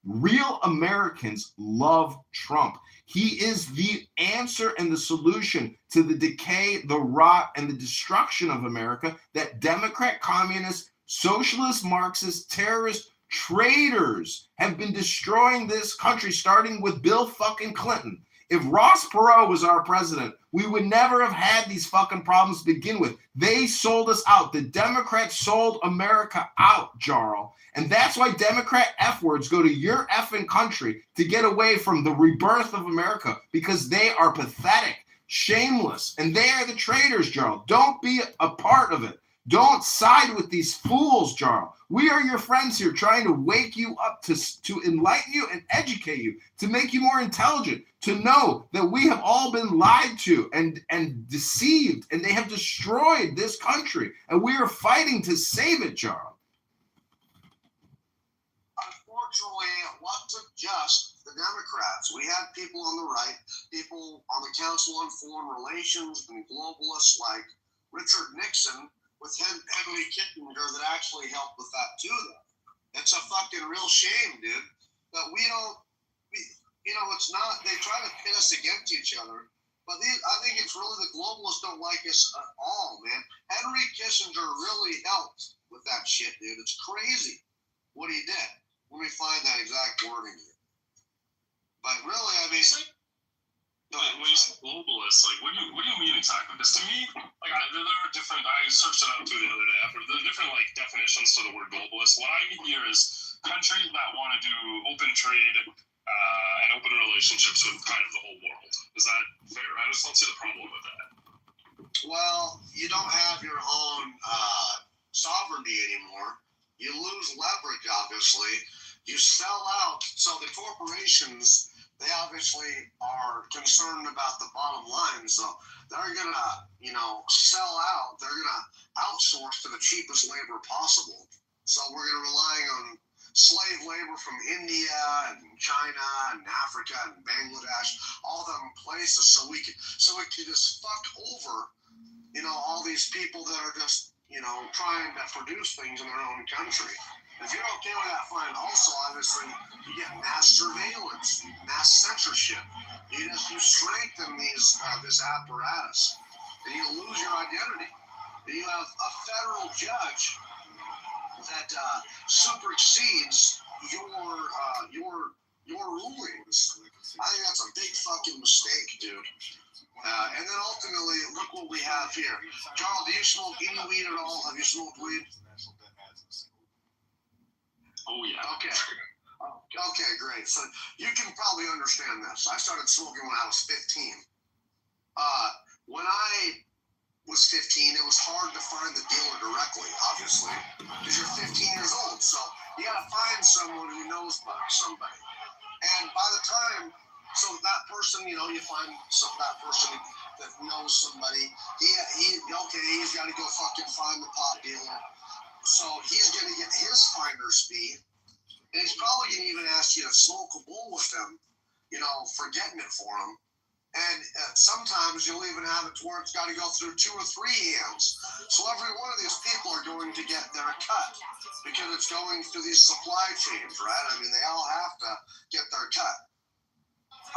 Real Americans love Trump. He is the answer and the solution to the decay, the rot, and the destruction of America that Democrat, communists, socialist, Marxist, terrorist, traitors have been destroying this country, starting with Bill fucking Clinton. If Ross Perot was our president, we would never have had these fucking problems to begin with. They sold us out. The Democrats sold America out, Jarl. And that's why Democrat F-words go to your effing country to get away from the rebirth of America, because they are pathetic, shameless, and they are the traitors, Jarl. Don't be a part of it. Don't side with these fools, Jarl. We are your friends here, trying to wake you up, to enlighten you and educate you, to make you more intelligent, to know that we have all been lied to and deceived, and they have destroyed this country, and we are fighting to save it, Jarl. Unfortunately, it wasn't just the Democrats. We had people on the right, people on the Council on Foreign Relations, and globalists like Richard Nixon, with Henry Kissinger, that actually helped with that too, though. It's a fucking real shame, dude, that it's not, they try to pit us against each other, but I think it's really the globalists don't like us at all, man. Henry Kissinger really helped with that shit, dude. It's crazy what he did. Let me find that exact wording here. But really, I mean... When you say globalists, what do you mean exactly? Because to me, there are different. I searched it up too the other day. There are different definitions to the word globalist. What I hear is countries that want to do open trade and open relationships with kind of the whole world. Is that fair? I just don't see the problem with that. Well, you don't have your own sovereignty anymore. You lose leverage, obviously. You sell out. So the corporations, they obviously are concerned about the bottom line, so they're going to, sell out. They're going to outsource to the cheapest labor possible. So we're going to rely on slave labor from India and China and Africa and Bangladesh, all them places, so we can just fuck over, all these people that are just, trying to produce things in their own country. If you're okay with that, fine. Also, obviously, you get mass surveillance, mass censorship. You strengthen this apparatus, and you lose your identity. And you have a federal judge that supersedes your rulings. I think that's a big fucking mistake, dude. And then ultimately, look what we have here. Charles, do you smoke any weed at all? Have you smoked weed? Oh, yeah. Okay, great. So you can probably understand this. I started smoking when I was 15. When I was 15, it was hard to find the dealer directly, obviously, because you're 15 years old. So you got to find someone who knows about somebody. And by the time, so that person, you find that person that knows somebody, he's got to go fucking find the pot dealer. So he's going to get his finder's fee, and he's probably going to even ask you to smoke a bowl with him, for getting it for him. And sometimes you'll even have it to where it's got to go through 2 or 3 hands. So every one of these people are going to get their cut because it's going through these supply chains, right? I mean, they all have to get their cut.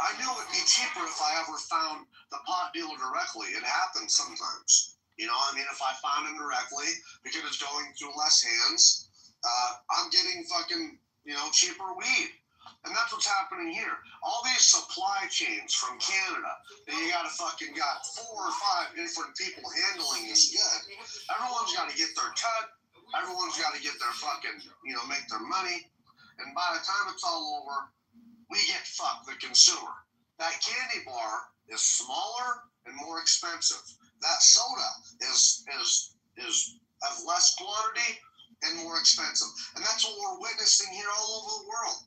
I knew it would be cheaper if I ever found the pot dealer directly. It happens sometimes. If I found him directly, because it's going through less hands, I'm getting fucking, cheaper weed. And that's what's happening here. All these supply chains from Canada, and you got 4 or 5 different people handling this good. Everyone's got to get their cut. Everyone's got to get their fucking, make their money. And by the time it's all over, we get fucked, the consumer. That candy bar is smaller and more expensive. That soda is of less quantity and more expensive. And that's what we're witnessing here all over the world.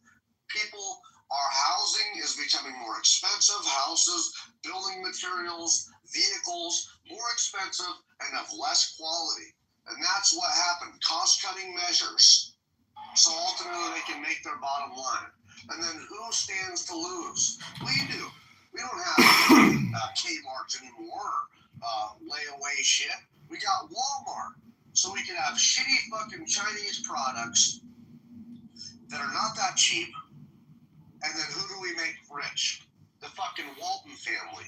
Our housing is becoming more expensive. Houses, building materials, vehicles, more expensive and of less quality. And that's what happened. Cost-cutting measures. So ultimately they can make their bottom line. And then who stands to lose? We do. We don't have Kmart's anymore, layaway shit. We got Walmart. So we can have shitty fucking Chinese products that are not that cheap. And then who do we make rich? The fucking Walton family.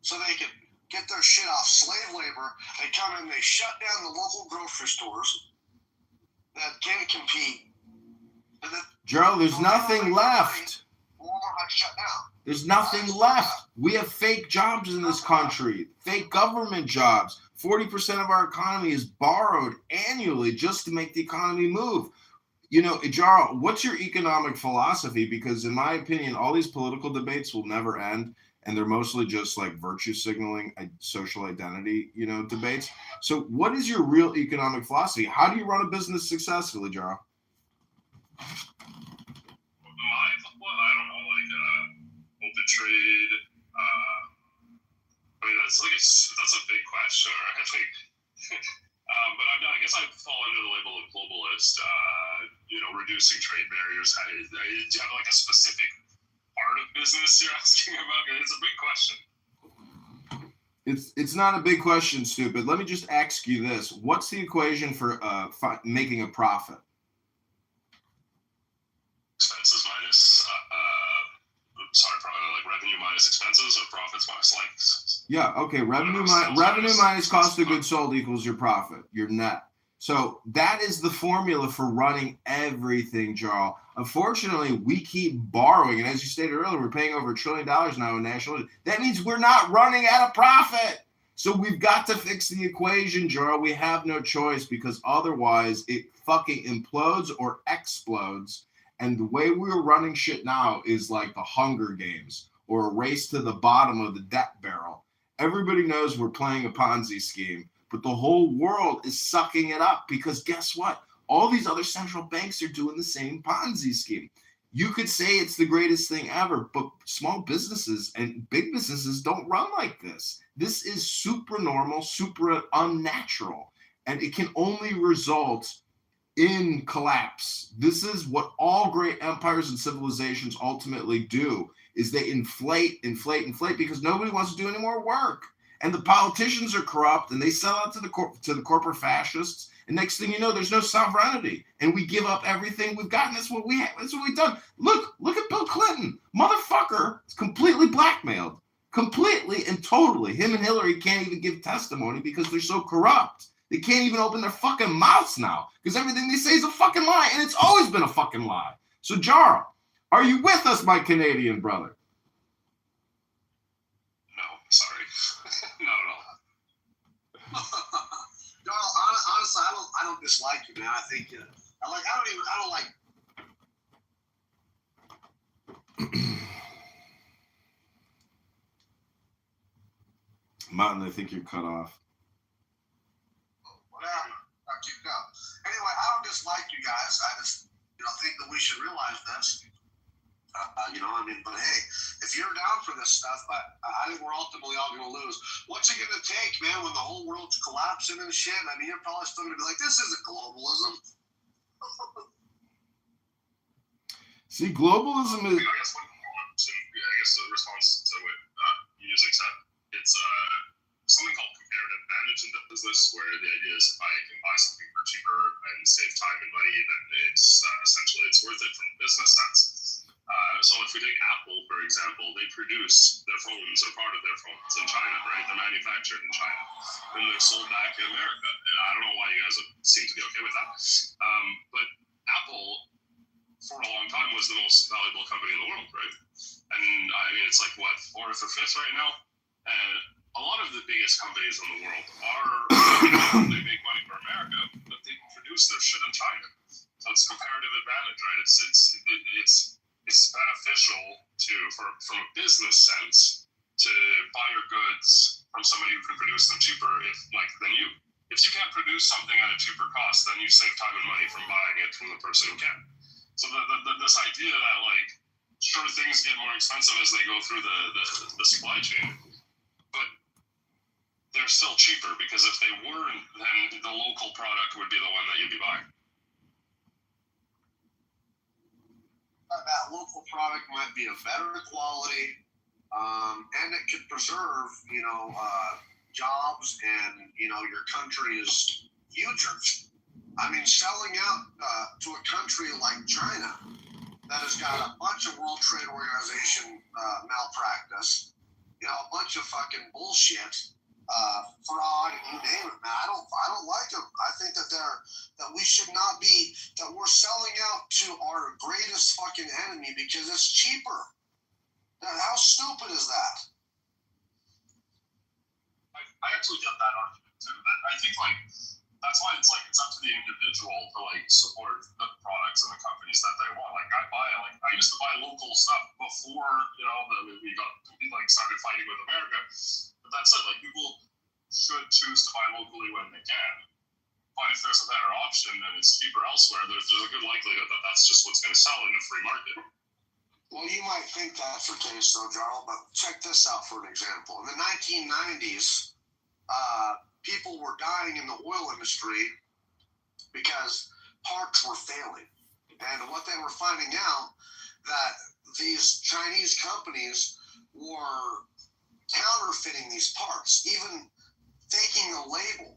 So they can get their shit off slave labor. They come in, they shut down the local grocery stores that can't compete. And then, Joe, there's nothing left. Walmart got shut down. There's nothing left. We have fake jobs in this country, fake government jobs. 40% of our economy is borrowed annually just to make the economy move. You know, Jaro, what's your economic philosophy? Because in my opinion, all these political debates will never end, and they're mostly just like virtue signaling, social identity, debates. So what is your real economic philosophy? How do you run a business successfully, Jaro? Open trade. I mean, that's a big question, right? But I guess I fall under the label of globalist. Reducing trade barriers. Do you have like a specific part of business you're asking about? It's a big question. It's not a big question, stupid. Let me just ask you this: what's the equation for making a profit? Expenses minus revenue minus expenses, or profits minus expenses. Yeah, okay. Revenue minus cost of goods sold equals your profit, your net. So that is the formula for running everything, Jarl. Unfortunately, we keep borrowing, and as you stated earlier, we're paying over $1 trillion now in national debt. That means we're not running at a profit. So we've got to fix the equation, Jarl. We have no choice, because otherwise it fucking implodes or explodes. And the way we're running shit now is like the Hunger Games or a race to the bottom of the debt barrel. Everybody knows we're playing a Ponzi scheme, but the whole world is sucking it up, because guess what? All these other central banks are doing the same Ponzi scheme. You could say it's the greatest thing ever, but small businesses and big businesses don't run like this. This is super normal, super unnatural, and it can only result in collapse. This is what all great empires and civilizations ultimately do, is they inflate, because nobody wants to do any more work. And the politicians are corrupt, and they sell out to the corporate fascists. And next thing you know, there's no sovereignty, and we give up everything we've got. And that's what we've done. Look at Bill Clinton, motherfucker, is completely blackmailed, completely and totally. Him and Hillary can't even give testimony because they're so corrupt. They can't even open their fucking mouths now, because everything they say is a fucking lie, and it's always been a fucking lie. So, Jarl, are you with us, my Canadian brother? No, sorry. Not at all. Jarl, honestly, I don't dislike you, man. I think I don't like. Martin, I think you're cut off. Whatever. I'll keep going. Anyway, I don't dislike you guys. I just, think that we should realize this. But hey, if you're down for this stuff, I think we're ultimately all going to lose. What's it going to take, man, when the whole world's collapsing and shit? I mean, you're probably still going to be like, this isn't globalism. See, globalism is... I guess the response to what music said, it's something called comparative advantage in the business, where the idea is if I can buy something for cheaper and save time and money, then it's essentially it's worth it from a business sense. So if we take Apple, for example, they produce their phones, or part of their phones, in China, right? They're manufactured in China, and they're sold back in America. And I don't know why you guys seem to be okay with that. But Apple, for a long time, was the most valuable company in the world, right? And I mean, it's like, what, 4th or 5th right now? And a lot of the biggest companies in the world they make money for America, but they produce their shit in China. So it's comparative advantage, right? It's it's beneficial from a business sense to buy your goods from somebody who can produce them cheaper than you. If you can't produce something at a cheaper cost, then you save time and money from buying it from the person who can. So this idea that sure, things get more expensive as they go through the supply chain, but they're still cheaper, because if they weren't, then the local product would be the one that you'd be buying. That local product might be of better quality, and it could preserve, jobs and, your country's future. I mean, selling out to a country like China that has got a bunch of World Trade Organization malpractice, a bunch of fucking bullshit, fraud, and you name it, man. I don't like them. I think that we should not be, that we're selling out to our greatest fucking enemy because it's cheaper. How stupid is that? I actually get that argument too. I think that's why it's up to the individual to support the products and the companies that they want. I used to buy local stuff before we started fighting with America. But that's it. People should choose to buy locally when they can. But if there's a better option and it's cheaper elsewhere, there's a good likelihood that that's just what's going to sell in a free market. Well, you might think that's the case, though, Jarl, but check this out for an example. In the 1990s, people were dying in the oil industry because parts were failing. And what they were finding out, that these Chinese companies were counterfeiting these parts, even faking the label.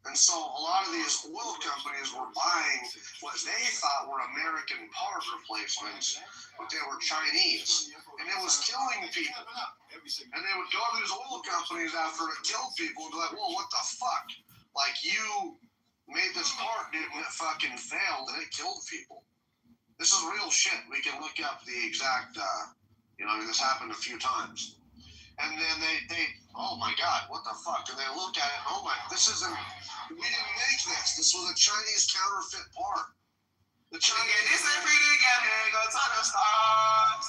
And so a lot of these oil companies were buying what they thought were American part replacements, but they were Chinese. And it was killing people. And they would go to these oil companies after it killed people and be like, whoa, what the fuck? You made this part, dude, and it fucking failed and it killed people. This is real shit. We can look up the exact, this happened a few times. And then they oh my God, what the fuck? And they look at it, oh my, we didn't make this. This was a Chinese counterfeit part. The Chinese. This is pretty together, go to the stars.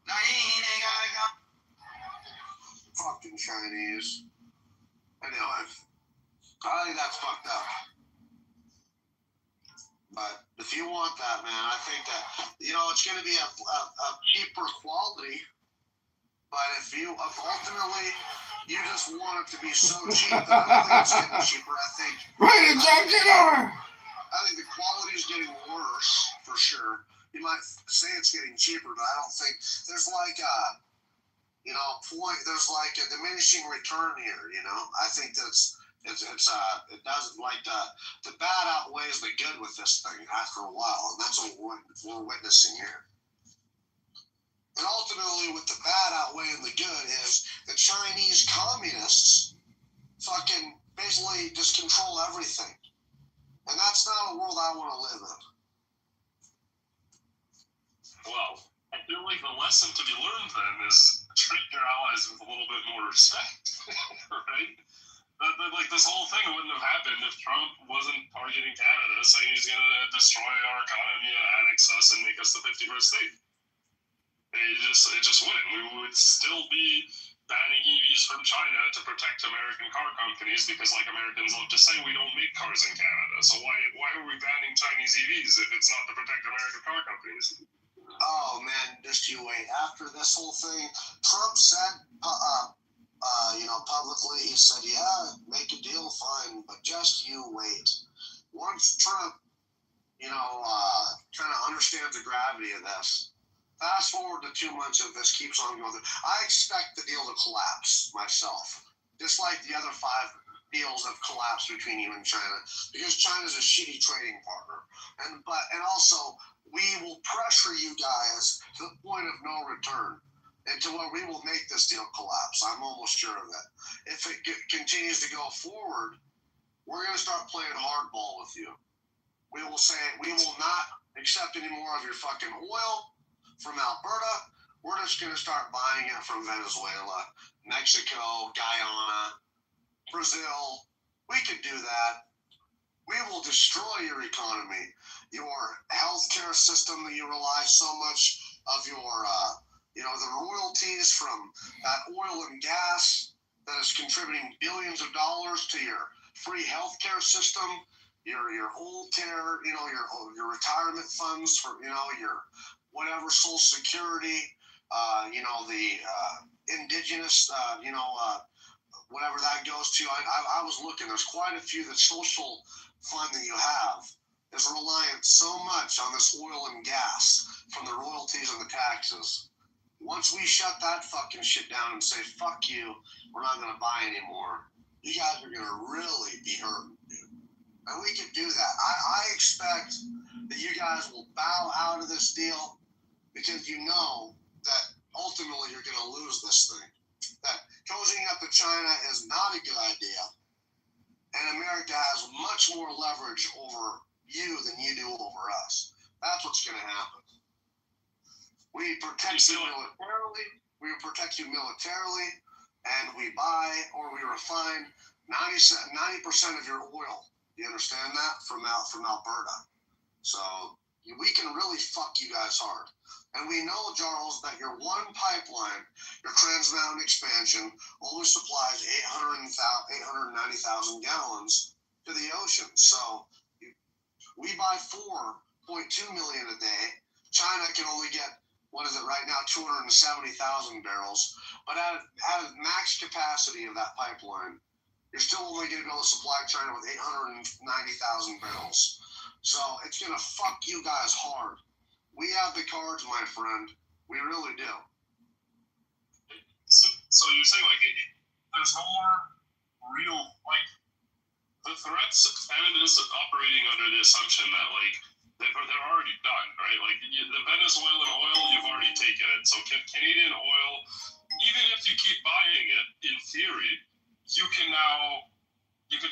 Now you ain't gotta go. Fucking Chinese. Anyway, I think that's fucked up. But if you want that, man, I think that, it's going to be a cheaper quality. But if ultimately you just want it to be so cheap, then I don't think it's getting cheaper. I think the quality is getting worse for sure. You might say it's getting cheaper, but I don't think there's there's a diminishing return here. I think that's it doesn't the bad outweighs the good with this thing after a while, and that's what we're witnessing here. And ultimately, with the bad outweighing the good is the Chinese communists fucking basically just control everything. And that's not a world I want to live in. Well, I feel like the lesson to be learned then is treat your allies with a little bit more respect, right? This whole thing wouldn't have happened if Trump wasn't targeting Canada, saying he's going to destroy our economy and annex us and make us the 51st state. It just wouldn't. We would still be banning EVs from China to protect American car companies because, Americans love to say, we don't make cars in Canada. So why are we banning Chinese EVs if it's not to protect American car companies? Oh, man, just you wait. After this whole thing, Trump said, publicly, he said, yeah, make a deal, fine, but just you wait. Once Trump, kind of understands the gravity of this, fast forward to 2 months of this keeps on going. I expect the deal to collapse myself, just like the other 5 deals have collapsed between you and China, because China's a shitty trading partner. And also, we will pressure you guys to the point of no return, and to where we will make this deal collapse. I'm almost sure of that. If it continues to go forward, we're going to start playing hardball with you. We will say we will not accept any more of your fucking oil from Alberta. We're just going to start buying it from Venezuela, Mexico, Guyana, Brazil. We could do that. We will destroy your economy, your healthcare system that you rely so much of your, the royalties from that oil and gas that is contributing billions of dollars to your free healthcare system, your old care, your retirement funds for, your whatever Social Security, the indigenous, whatever that goes to. I was looking. There's quite a few. The social fund that you have is reliant so much on this oil and gas from the royalties and the taxes. Once we shut that fucking shit down and say, fuck you, we're not going to buy anymore, you guys are going to really be hurt, dude. And we can do that. I expect that you guys will bow out of this deal because you know that ultimately you're going to lose this thing. That cozying up to China is not a good idea. And America has much more leverage over you than you do over us. That's what's going to happen. We protect you militarily, and we buy or we refine 90% of your oil. You understand that? From Alberta. So we can really fuck you guys hard. And we know, Charles, that your one pipeline, your Trans Mountain expansion, only supplies 890,000 gallons to the ocean. So we buy 4.2 million a day. China can only get, what is it right now, 270,000 barrels. But at max capacity of that pipeline, you're still only going to be able to supply China with 890,000 barrels. So it's going to fuck you guys hard. We have the cards, my friend. We really do. So you're saying, there's no more real, the threats, Canada is operating under the assumption that, they're already done, right? The Venezuelan oil, you've already taken it. So Canadian oil, even if you keep buying it, in theory, you can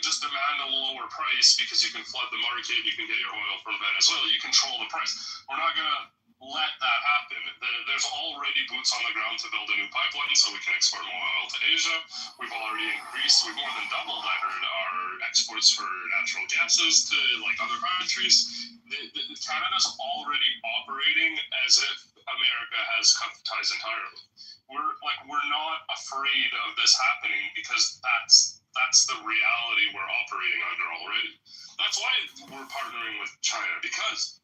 just demand a lower price because you can flood the market, you can get your oil from Venezuela, you control the price. We're not going to let that happen. There's already boots on the ground to build a new pipeline so we can export more oil to Asia. We've already increased, we've more than doubled, I heard, our exports for natural gases to other countries. Canada's already operating as if America has cut the ties entirely. We're not afraid of this happening because that's the reality we're operating under already. That's why we're partnering with China, because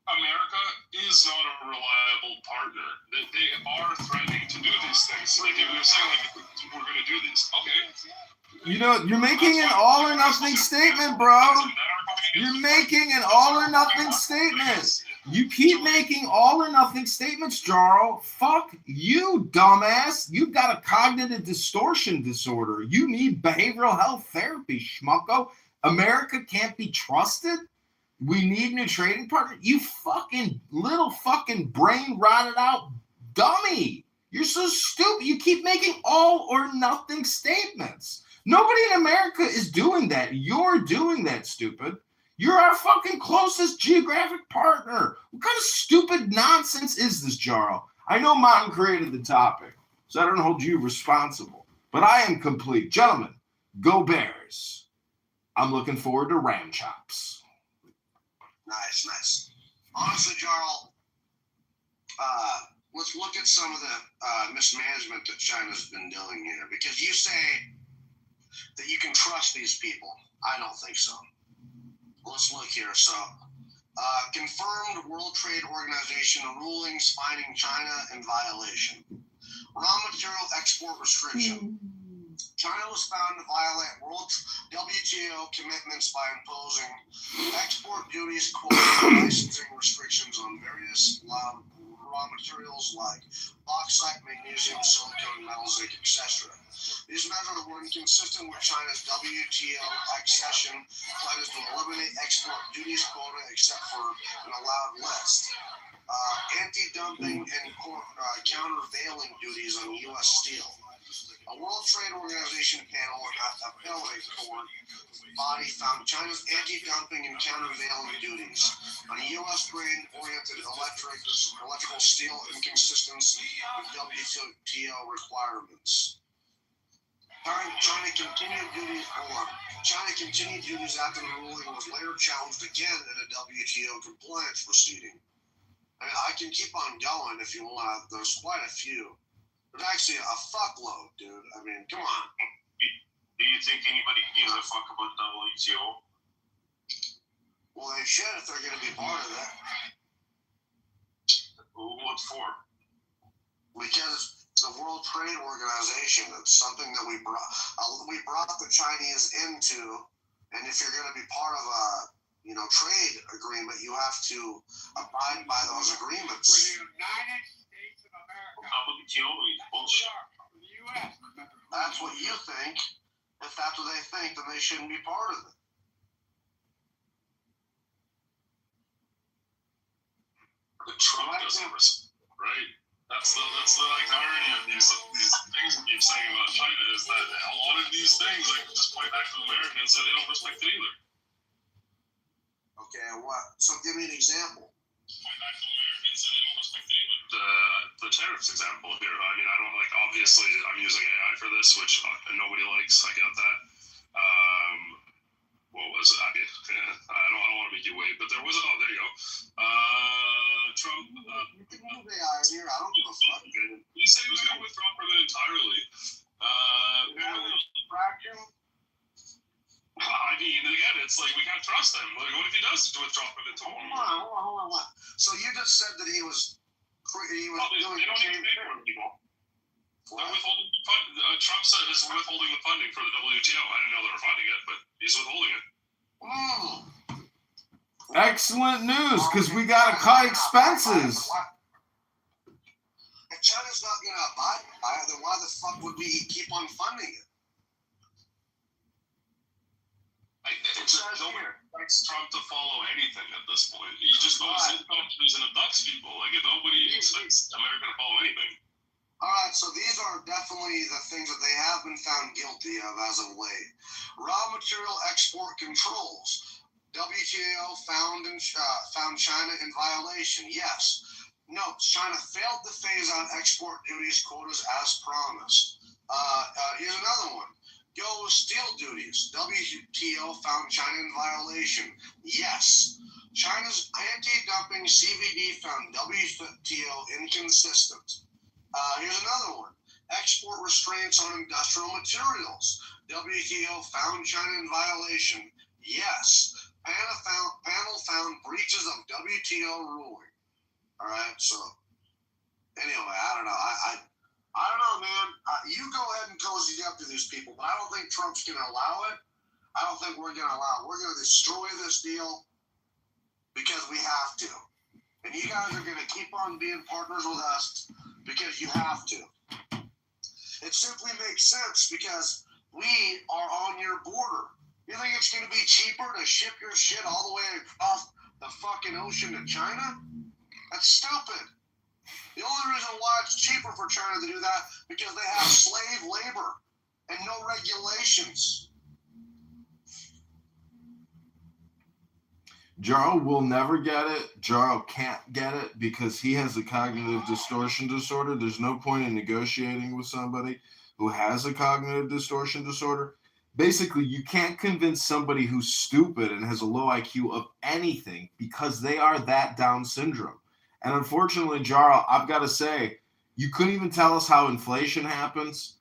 America is not a reliable partner. They are threatening to do these things. They're saying, we're going to do these. Okay. You're making an all or nothing statement, bro. You're making an all or nothing statement. You keep making all or nothing statements, Jarl. Fuck you, dumbass. You've got a cognitive distortion disorder. You need behavioral health therapy, schmucko. America can't be trusted? We need new trading partner? You fucking little fucking brain rotted out dummy. You're so stupid. You keep making all or nothing statements. Nobody in America is doing that. You're doing that, stupid. You're our fucking closest geographic partner. What kind of stupid nonsense is this, Jarl? I know Mountain created the topic, so I don't hold you responsible. But I am complete. Gentlemen, go Bears. I'm looking forward to ram chops. Nice. Honestly, Jarl, let's look at some of the mismanagement that China's been doing here. Because you say that you can trust these people. I don't think so. Let's look here. So, confirmed World Trade Organization rulings finding China in violation. Raw material export restriction. China was found to violate World WTO commitments by imposing export duties, quotas, and licensing restrictions on various raw materials like bauxite, magnesium, silicone, metal, zinc, etc. These measures were inconsistent with China's WTO accession plans to eliminate export duties quota except for an allowed list. Anti-dumping and countervailing duties on U.S. steel. A World Trade Organization panel appellate court body found China's anti-dumping and countervailing duties on U.S. grain-oriented electrical steel inconsistent with WTO requirements. China continued duties after the ruling was later challenged again in a WTO compliance proceeding. I mean, I can keep on going if you want. There's quite a few. There's actually a fuckload, dude. I mean, come on. Do you think anybody gives a fuck about WTO? Well, they should if they're going to be part of it. What for? Because the World Trade Organization, it's something that we brought the Chinese into, and if you're going to be part of a trade agreement, you have to abide by those agreements. For the United States of America. WTO is bullshit. For the U.S. That's what you think. If that's what they think, then they shouldn't be part of it. The Trump doesn't right? That's the irony of these things we keep saying about China is that a lot of these things just point back to the Americans and they don't respect it either. Okay, what? So give me an example. Point back to the Americans and they don't respect it either. The tariffs example here. I mean, I don't obviously I'm using AI for this, which nobody likes. I get that. What was it? I don't want to make you wait, but there was there you go. Trump. You can move AI in here. I don't give a fuck. He said he was going to withdraw from it entirely. Apparently. I mean, again, it's like we can't trust him. Like, what if he does withdraw from it totally? Hold on. So you just said that he was doing. They don't even pay for it, people. They're withholding Trump is withholding the funding for the WTO. I didn't know they were funding it, but he's withholding it. Excellent news, because we got to cut expenses. If China's not going to abide by it, then why the fuck would we keep on funding it? Nobody expects Trump to follow anything at this point. He just goes in countries and abducts people. Like, nobody expects America to follow anything. All right, so these are definitely the things that they have been found guilty of as of late. Raw material export controls. WTO found China in violation. Yes. Note, China failed to phase out export duties quotas as promised. Here's another one. Go with steel duties. WTO found China in violation. Yes. China's anti-dumping CVD found WTO inconsistent. Here's another one. Export restraints on industrial materials. WTO found China in violation. Yes. Panel found breaches of WTO ruling. All right. So anyway, I don't know. I don't know, man. You go ahead and cozy up to these people, but I don't think Trump's going to allow it. I don't think we're going to allow it. We're going to destroy this deal because we have to. And you guys are going to keep on being partners with us because you have to. It simply makes sense because we are on your border. You think it's going to be cheaper to ship your shit all the way across the fucking ocean to China? That's stupid. The only reason why it's cheaper for China to do that because they have slave labor and no regulations. Jarl will never get it. Jarl can't get it because he has a cognitive distortion disorder. There's no point in negotiating with somebody who has a cognitive distortion disorder. Basically, you can't convince somebody who's stupid and has a low IQ of anything because they are that Down syndrome. And unfortunately, Jarl, I've got to say, you couldn't even tell us how inflation happens.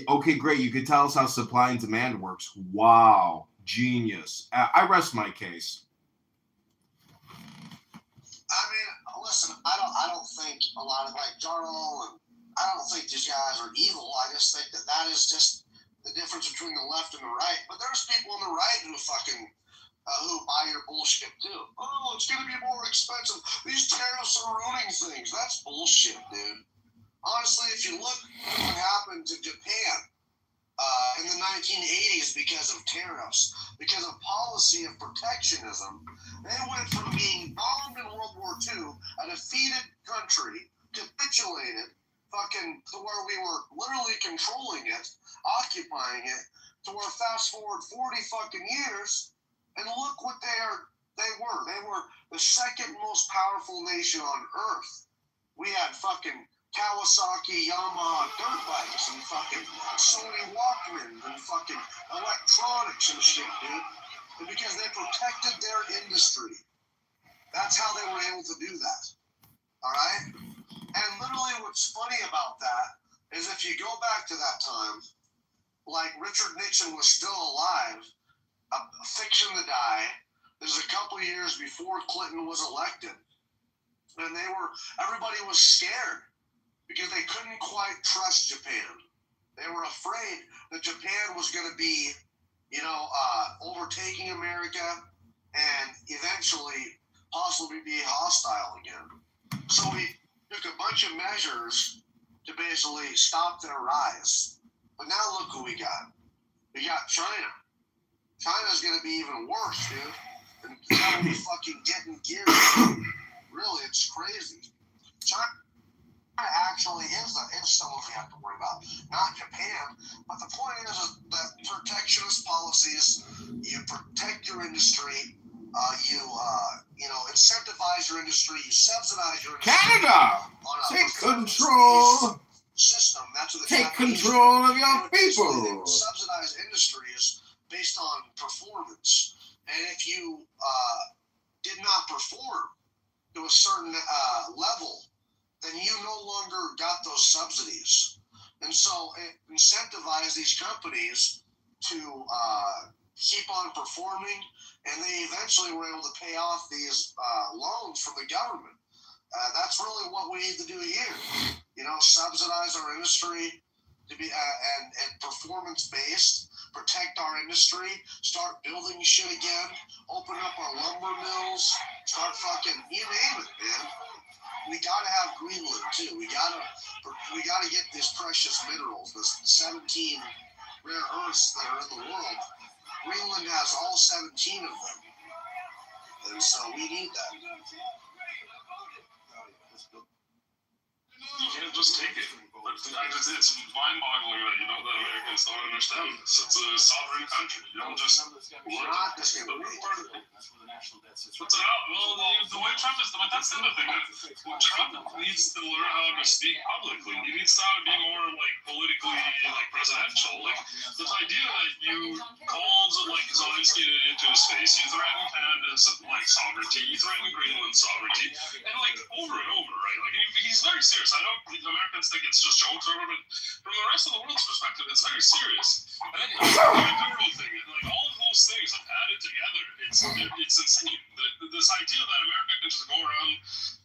Okay, great. You could tell us how supply and demand works. Wow. Genius. I rest my case. I mean, listen, I don't think a lot of Jarl and I don't think these guys are evil. I just think that is just the difference between the left and the right. But there's people on the right who who buy your bullshit too. Oh, it's going to be more expensive. These tariffs are ruining things. That's bullshit, dude. Honestly, if you look at what happened to Japan in the 1980s because of tariffs, because of policy of protectionism, they went from being bombed in World War II, a defeated country, capitulated, to where we were literally controlling it, occupying it, to where fast forward 40 fucking years, and look what they were. They were the second most powerful nation on earth. We had fucking Kawasaki, Yamaha dirt bikes and fucking Sony Walkman and fucking electronics and shit, dude. And because they protected their industry. That's how they were able to do that. All right? And literally what's funny about that is if you go back to that time, like Richard Nixon was still alive, fixing to die. This is a couple of years before Clinton was elected. And everybody was scared because they couldn't quite trust Japan. They were afraid that Japan was going to be, overtaking America and eventually possibly be hostile again. So we took a bunch of measures to basically stop their rise. But now look who we got. We got China. China's going to be even worse, dude. And it's going to be fucking getting geared. Really, it's crazy. China actually is someone we have to worry about. Not Japan. But the point is that protectionist policies, you protect your industry, you incentivize your industry, you subsidize your industry. Canada! Take control! System. That's what Take control of your people! Subsidize industries based on performance. And if you did not perform to a certain level, then you no longer got those subsidies. And so it incentivized these companies to keep on performing, and they eventually were able to pay off these loans from the government. That's really what we need to do here. Subsidize our industry to be and performance-based, protect our industry, start building shit again, open up our lumber mills, start fucking, you name it, man. We gotta have Greenland too. We gotta get these precious minerals, the 17 rare earths that are in the world. Greenland has all 17 of them, and so we need that. You can't just take it. It's mind-boggling that that Americans don't understand this. It's a sovereign country. You don't just We're not just gonna be. What's it out? Well, the way Trump is, but that's the other thing. Trump needs to learn how to speak publicly. He needs to be more politically presidential. This idea that you called Zelensky into his face, you threatened Canada's sovereignty, you threatened Greenland's sovereignty, and over and over, right? He's very serious. I know Americans think it's just jokes or whatever, but from the rest of the world's perspective, it's very serious. And then the Euro thing, all of those things added together, it's insane. This idea that America can just go around,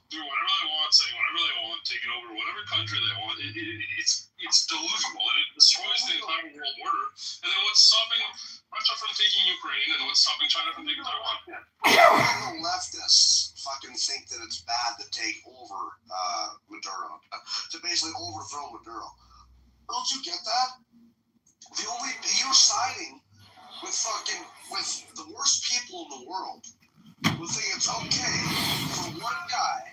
do whatever they want, say whatever they want, take it over whatever country they want, it's delusional, and it destroys the entire world order. And then what's stopping Russia from taking Ukraine, and what's stopping China from taking Taiwan? The leftists fucking think that it's bad to take over Maduro, to basically overthrow Maduro. Don't you get that? You're siding with the worst people in the world who think it's okay for one guy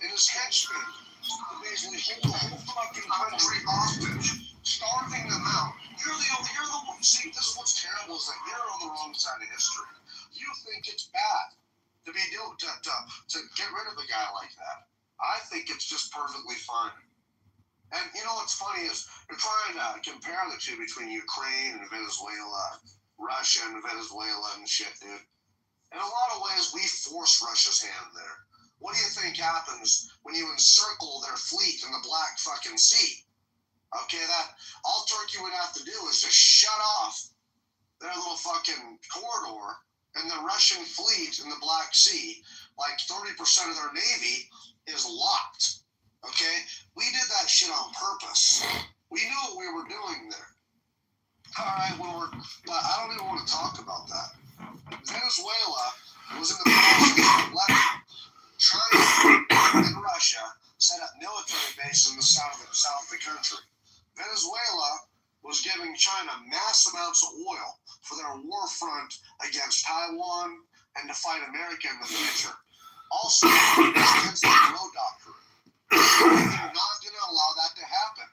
and his henchmen to basically hold the whole fucking country hostage, starving them out. You're the one. See, this is what's terrible is that you're on the wrong side of history. You think it's bad to get rid of a guy like that. I think it's just perfectly fine. And what's funny is they're trying to compare the two between Ukraine and Venezuela, Russia and Venezuela and shit, dude. In a lot of ways, we force Russia's hand there. What do you think happens when you encircle their fleet in the Black fucking Sea? Okay, that all Turkey would have to do is just shut off their little fucking corridor, and the Russian fleet in the Black Sea, 30% of their navy is locked. Okay? We did that shit on purpose. We knew what we were doing there. Alright, but I don't even want to talk about that. Venezuela was in the process of letting China and Russia set up military bases in the south of the country. Venezuela was giving China mass amounts of oil for their war front against Taiwan and to fight America in the future. Also, against the Monroe Doctrine. They're not going to allow that to happen.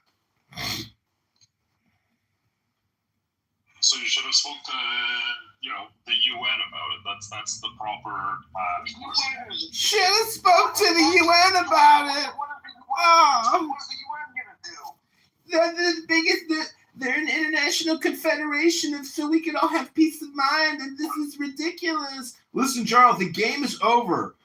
So you should have spoke to, the UN about it. That's the proper course. Should have spoke to the UN about it. Oh. What's the UN gonna do? They're the biggest. They're an international confederation, and so we can all have peace of mind. And this is ridiculous. Listen, Charles, the game is over.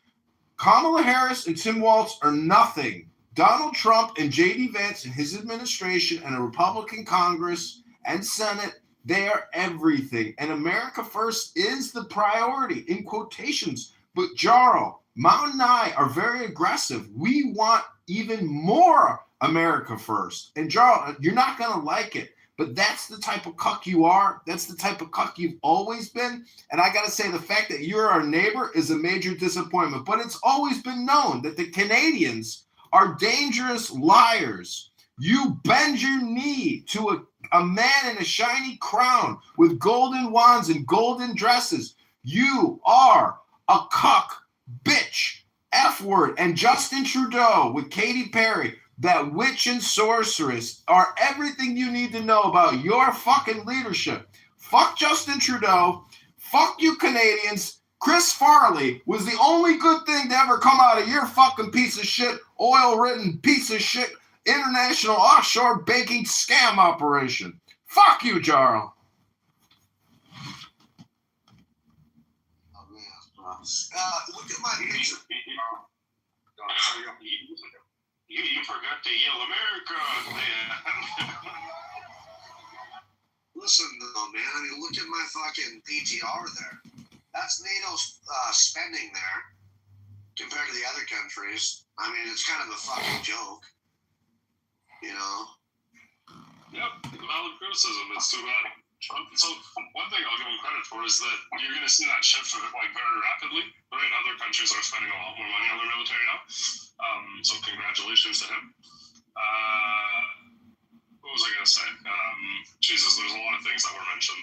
Kamala Harris and Tim Walz are nothing. Donald Trump and J.D. Vance and his administration and a Republican Congress and Senate, they are everything. And America first is the priority, in quotations. But Jarl, Mount and I are very aggressive. We want even more America first. And Jarl, you're not going to like it. But that's the type of cuck you are. That's the type of cuck you've always been. And I got to say, the fact that you're our neighbor is a major disappointment. But it's always been known that the Canadians are dangerous liars. You bend your knee to a man in a shiny crown with golden wands and golden dresses. You are a cuck, bitch, F-word. And Justin Trudeau with Katy Perry, that witch and sorceress, are everything you need to know about your fucking leadership. Fuck Justin Trudeau. Fuck you Canadians. Chris Farley was the only good thing to ever come out of your fucking piece of shit, oil-ridden piece of shit, international offshore banking scam operation. Fuck you, Jarl. Oh, man. Look at my picture. You forgot to yell America, man. Listen, though, man. I mean, look at my fucking PTR there. That's NATO's spending there compared to the other countries. I mean, it's kind of a fucking joke, you know? Yep, valid criticism. It's too bad. So one thing I'll give him credit for is that you're going to see that shift like very rapidly, right? Other countries are spending a lot more money on their military now. So congratulations to him. What was I going to say? Jesus, there's a lot of things that were mentioned.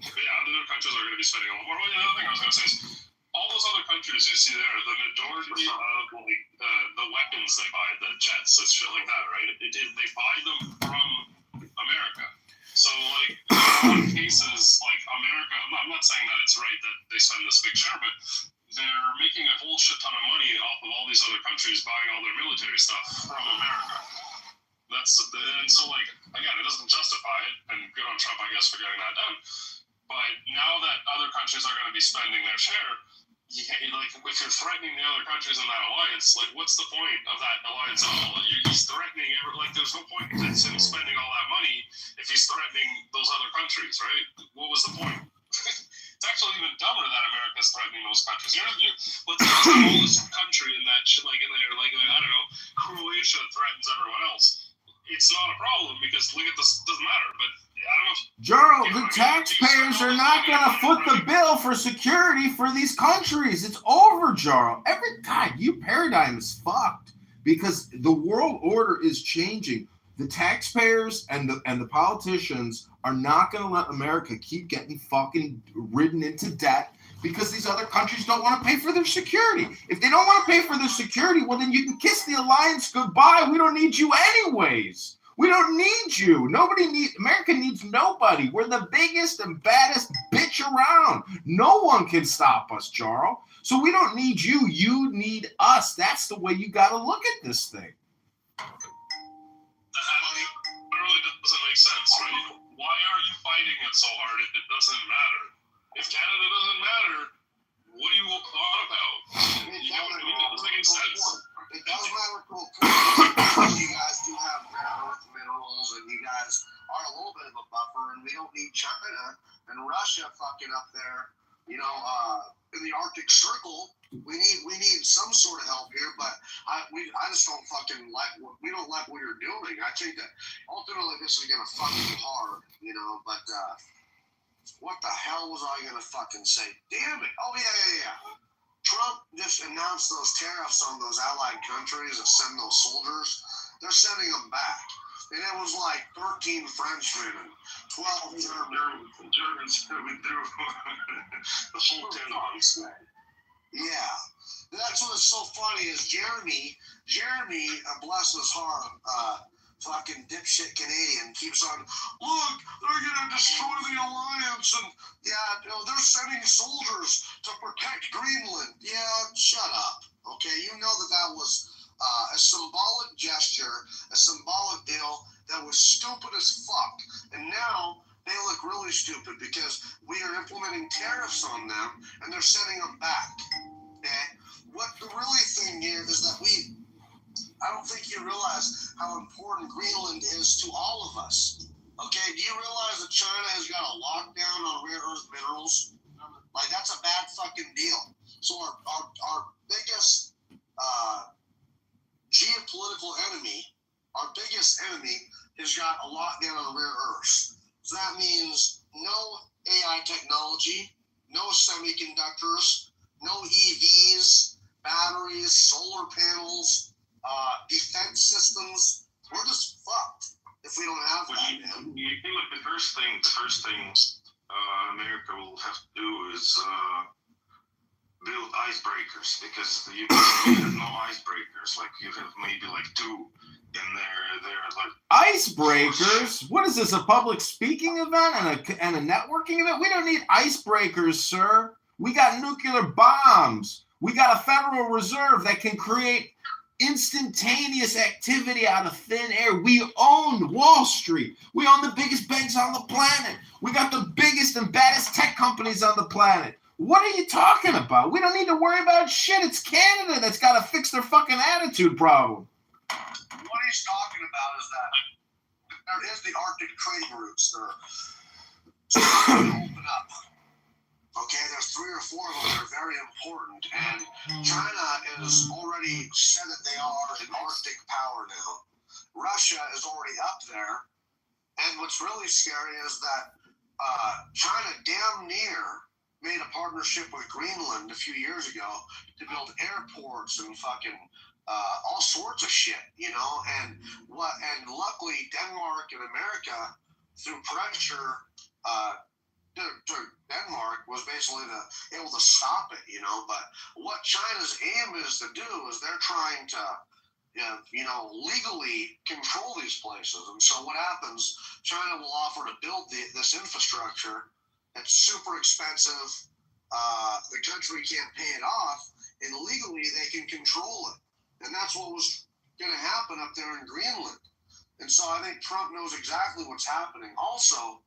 But yeah, other countries are going to be spending a lot more money. The other thing I was going to say is all those other countries you see there, the majority of like the weapons they buy, the jets, and shit like that, right? They buy them from America. So, like, in a lot of cases, like, America, I'm not saying that it's right that they spend this big share, but they're making a whole shit ton of money off of all these other countries buying all their military stuff from America. And so, like, again, it doesn't justify it, and good on Trump, I guess, for getting that done. But now that other countries are going to be spending their share, like, if you're threatening the other countries in that alliance, like, what's the point of that alliance at all? He's threatening, like, there's no point in him spending all that money if he's threatening those other countries, right? What was the point? It's actually even dumber that America's threatening those countries. Let's say there's an oldest country in that shit, like, in there, like, I don't know, Croatia threatens everyone else. It's not a problem because, look at this, doesn't matter, but I don't know if... Jarl, the taxpayers are not going to foot the bill for security for these countries. It's over, Jarl. God, your paradigm is fucked because the world order is changing. The taxpayers and the politicians are not going to let America keep getting fucking ridden into debt because these other countries don't want to pay for their security. If they don't want to pay for their security, well, then you can kiss the alliance goodbye. We don't need you anyways. We don't need you. America needs nobody. We're the biggest and baddest bitch around. No one can stop us, Jarl. So we don't need you. You need us. That's the way you got to look at this thing. It really doesn't make sense, right? Why are you fighting it so hard if it doesn't matter? If Canada doesn't matter, what do you thought about? You know what I mean? It doesn't make sense. It does matter because you guys do have rare earth minerals and you guys are a little bit of a buffer and we don't need China and Russia fucking up there, you know, in the Arctic Circle. We need some sort of help here, but I just don't fucking we don't like what you're doing. I think that ultimately this is gonna fucking be hard, you know, but what the hell was I gonna fucking say? Damn it. Oh yeah. Trump just announced those tariffs on those allied countries that send those soldiers. They're sending them back. And it was like 13 Frenchmen and 12 Germans who withdrew the whole 10 months. Yeah. That's what's so funny is Jeremy, bless his heart, fucking dipshit Canadian keeps on, look, they're gonna destroy the alliance and they're sending soldiers to protect Greenland. Yeah, shut up. Okay, you know that was a symbolic gesture, a symbolic deal that was stupid as fuck. And now they look really stupid because we are implementing tariffs on them and they're sending them back. Okay? What the really thing here is that I don't think you realize how important Greenland is to all of us. Okay, do you realize that China has got a lockdown on rare earth minerals? Like, that's a bad fucking deal. So our biggest geopolitical enemy, our biggest enemy, has got a lockdown on rare earths. So that means no AI technology, no semiconductors, no EVs, batteries, solar panels, defense systems. We're just fucked if we don't have that, man. You think like the first thing America will have to do is build icebreakers, because you have no icebreakers. Like, you have maybe like two, and they're like icebreakers. What is this? A public speaking event and a networking event? We don't need icebreakers, sir. We got nuclear bombs. We got a Federal Reserve that can create instantaneous activity out of thin air. We own Wall Street. We own the biggest banks on the planet. We got the biggest and baddest tech companies on the planet. What are you talking about? We don't need to worry about shit. It's Canada that's got to fix their fucking attitude problem. What he's talking about is that there is the Arctic trading routes. They're starting to open up. Okay, there's 3 or 4 of them that are very important, and China has already said that they are an Arctic power now. Russia is already up there, and what's really scary is that China damn near made a partnership with Greenland a few years ago to build airports and fucking all sorts of shit, you know. And luckily Denmark and America, through pressure, Denmark was basically able to stop it, you know. But what China's aim is to do is they're trying to, legally control these places. And so what happens? China will offer to build this infrastructure. It's super expensive. The country can't pay it off, and legally they can control it. And that's what was going to happen up there in Greenland. And so I think Trump knows exactly what's happening. Also,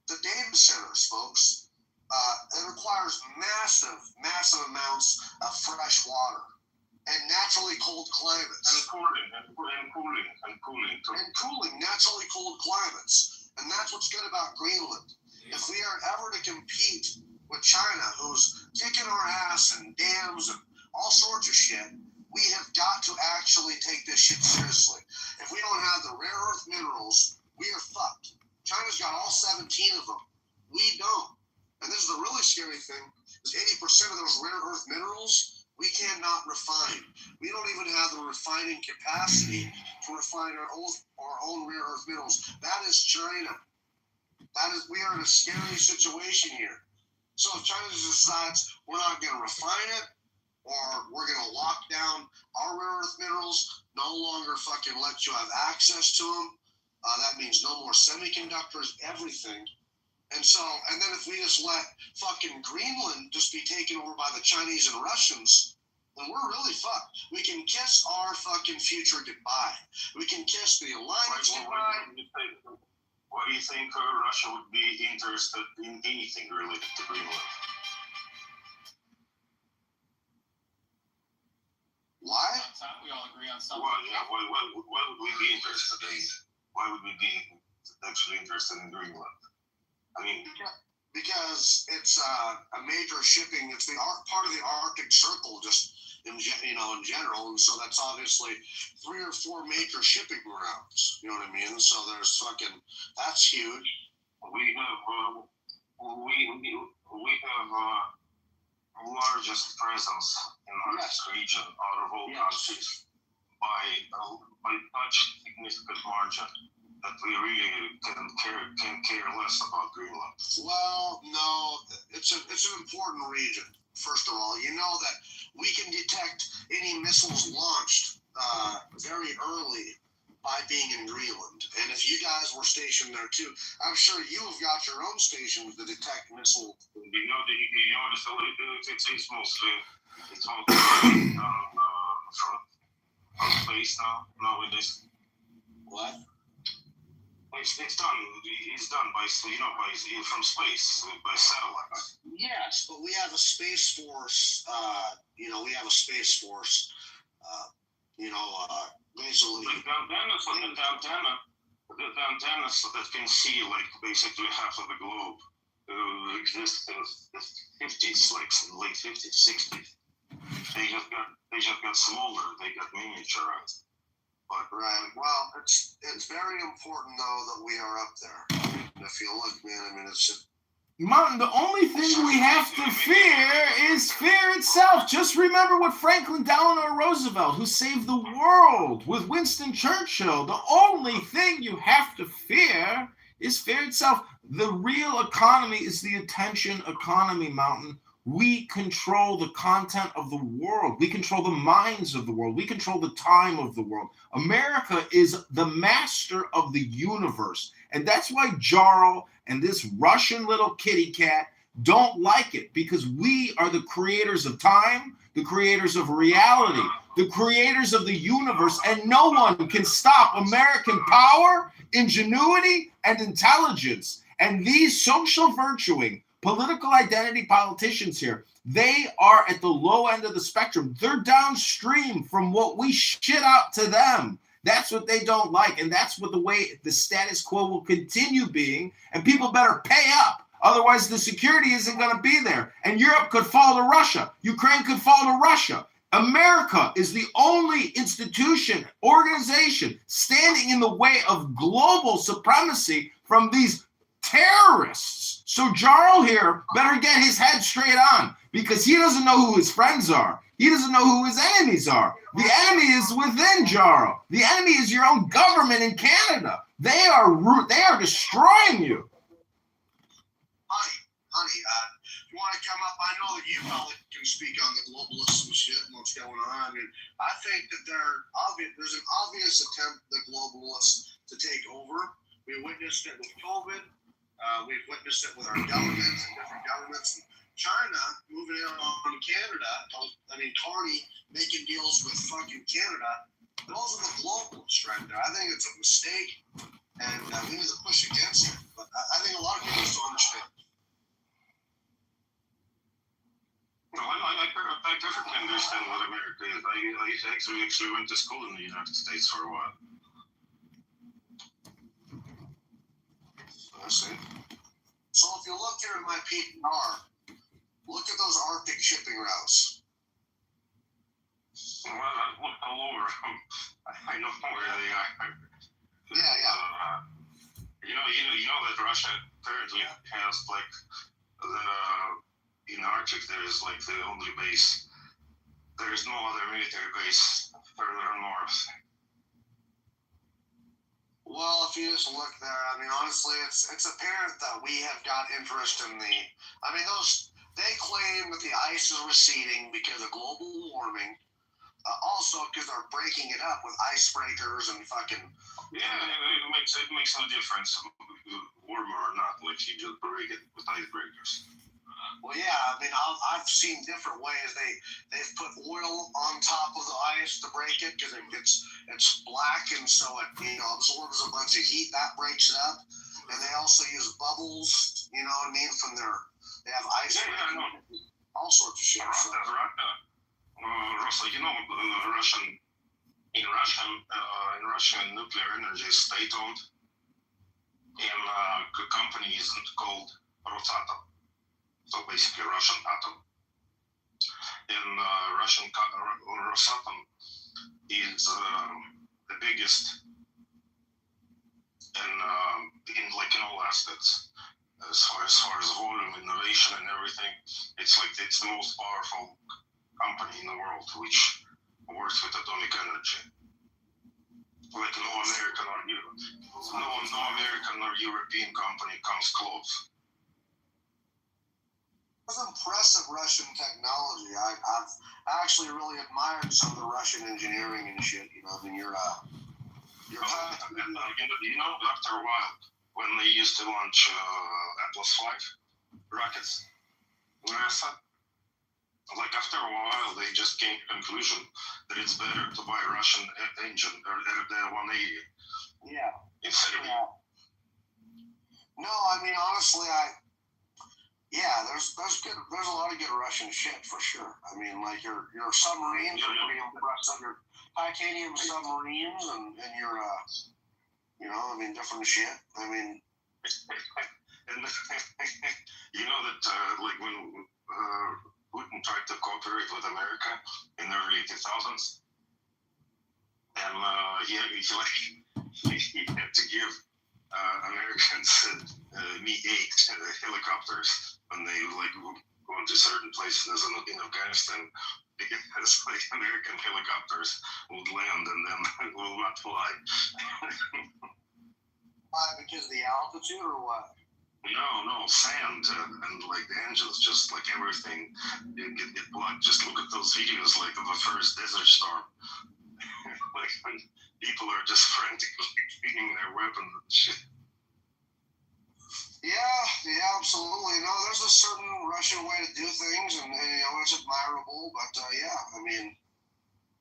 the data centers, folks, it requires massive amounts of fresh water and naturally cold climates. And cooling. Naturally cold climates. And that's what's good about Greenland. If we are ever to compete with China, who's kicking our ass and dams and all sorts of shit, we have got to actually take this shit seriously. If we don't have the rare earth minerals, we are fucked. China's got all 17 of them. We don't. And this is the really scary thing, is 80% of those rare earth minerals we cannot refine. We don't even have the refining capacity to refine our own rare earth minerals. That is China. We are in a scary situation here. So if China decides we're not going to refine it, or we're going to lock down our rare earth minerals, no longer fucking let you have access to them, that means no more semiconductors, everything. And then if we just let fucking Greenland just be taken over by the Chinese and Russians, then we're really fucked. We can kiss our fucking future goodbye. We can kiss the alliance goodbye. Why do you think Russia would be interested in anything related to Greenland? Why? We all agree on something. Why would we be interested in? Why would we be actually interested in Greenland? I mean, because it's a major shipping. It's part of the Arctic Circle, just in general, and so that's obviously 3 or 4 major shipping routes. You know what I mean? So there's that's huge. We have largest presence in our region out of all countries by such significant margin that we really can care less about Greenland. Well, no, it's an important region. First of all, you know that we can detect any missiles launched very early by being in Greenland. And if you guys were stationed there too, I'm sure you have got your own stations to detect missiles. It's mostly front. from space now nowadays. What? It's done. It's done by from space by satellites. Yes, but we have a space force. We have a space force. Basically. Like the antennas that can see like basically half of the globe exist in the 50s, like late 50s, 60s. They just got smaller. They got miniaturized. But right. Well, it's very important though that we are up there. And if you look, man, I mean, it's. Martin, the only thing we have to fear is fear itself. Just remember what Franklin Delano Roosevelt, who saved the world, with Winston Churchill. The only thing you have to fear is fear itself. The real economy is the attention economy, Mountain. We control the content of the world. We control the minds of the world. We control the time of the world. America is the master of the universe. And that's why Jarl and this Russian little kitty cat don't like it, because we are the creators of time, the creators of reality, the creators of the universe, and no one can stop American power, ingenuity, and intelligence. And these social virtuing, political identity politicians here, they are at the low end of the spectrum. They're downstream from what we shit out to them. That's what they don't like, and that's what the way the status quo will continue being, and people better pay up. Otherwise, the security isn't going to be there, and Europe could fall to Russia. Ukraine could fall to Russia. America is the only institution, organization standing in the way of global supremacy from these terrorists. So Jarl here better get his head straight on, because he doesn't know who his friends are. He doesn't know who his enemies are. The enemy is within Jarl. The enemy is your own government in Canada. They are destroying you. Honey, you want to come up? I know that you probably can speak on the globalists and shit and what's going on. I mean, I think that there's an obvious attempt the globalists to take over. We witnessed it with COVID. We've witnessed it with our governments and different governments. China moving in on Canada. I mean, Carney making deals with fucking Canada. Those are the globalists right there. I think it's a mistake, and we need to push against it. But I think a lot of people just don't understand. No, I perfectly understand what America is. I actually went to school in the United States for a while. I see. So if you look here in my PPR, look at those Arctic shipping routes. Well, I looked all over. I know where they are. Yeah. You know that Russia currently has like in Arctic there is like the only base. There is no other military base further north. Well, if you just look there, I mean, honestly, it's apparent that we have got interest in they claim that the ice is receding because of global warming. Also, because they're breaking it up with icebreakers and fucking. Yeah, it makes no difference, warmer or not. Like you just break it with icebreakers. Well, yeah, I mean, I've seen different ways. They've put oil on top of the ice to break it because it's black, and so it absorbs a bunch of heat. That breaks it up, and they also use bubbles. You know what I mean? They have ice. Yeah, all sorts of shit. So. Russian nuclear energy is state-owned, and the company isn't called Rosatom. So basically Russian atom. And Rosatom is the biggest in all aspects. As far as volume, innovation, and everything, it's the most powerful company in the world which works with atomic energy. Like no American or European company comes close. That's impressive Russian technology. I've actually really admired some of the Russian engineering and shit. You know, I mean, you're after a while, when they used to launch Atlas V rockets, NASA, Like after a while, they just came to the conclusion that it's better to buy a Russian engine or the 180 Yeah. instead of No, I mean honestly, there's a lot of good Russian shit for sure. I mean, like your submarines are pretty impressive. Your titanium submarines and your different shit. I mean, and you know that like when Putin tried to cooperate with America in the early 2000s, and he had to give Americans Me-8 helicopters when they like go into certain places in Afghanistan, because like American helicopters would land and then will not fly. why? Because of the altitude or what? No, sand and like the engines, just like everything, get blocked. Just look at those videos like of the first Desert Storm. Like when people are just frantically cleaning their weapons and shit. Yeah, absolutely. No, there's a certain Russian way to do things, and it's admirable. But I mean,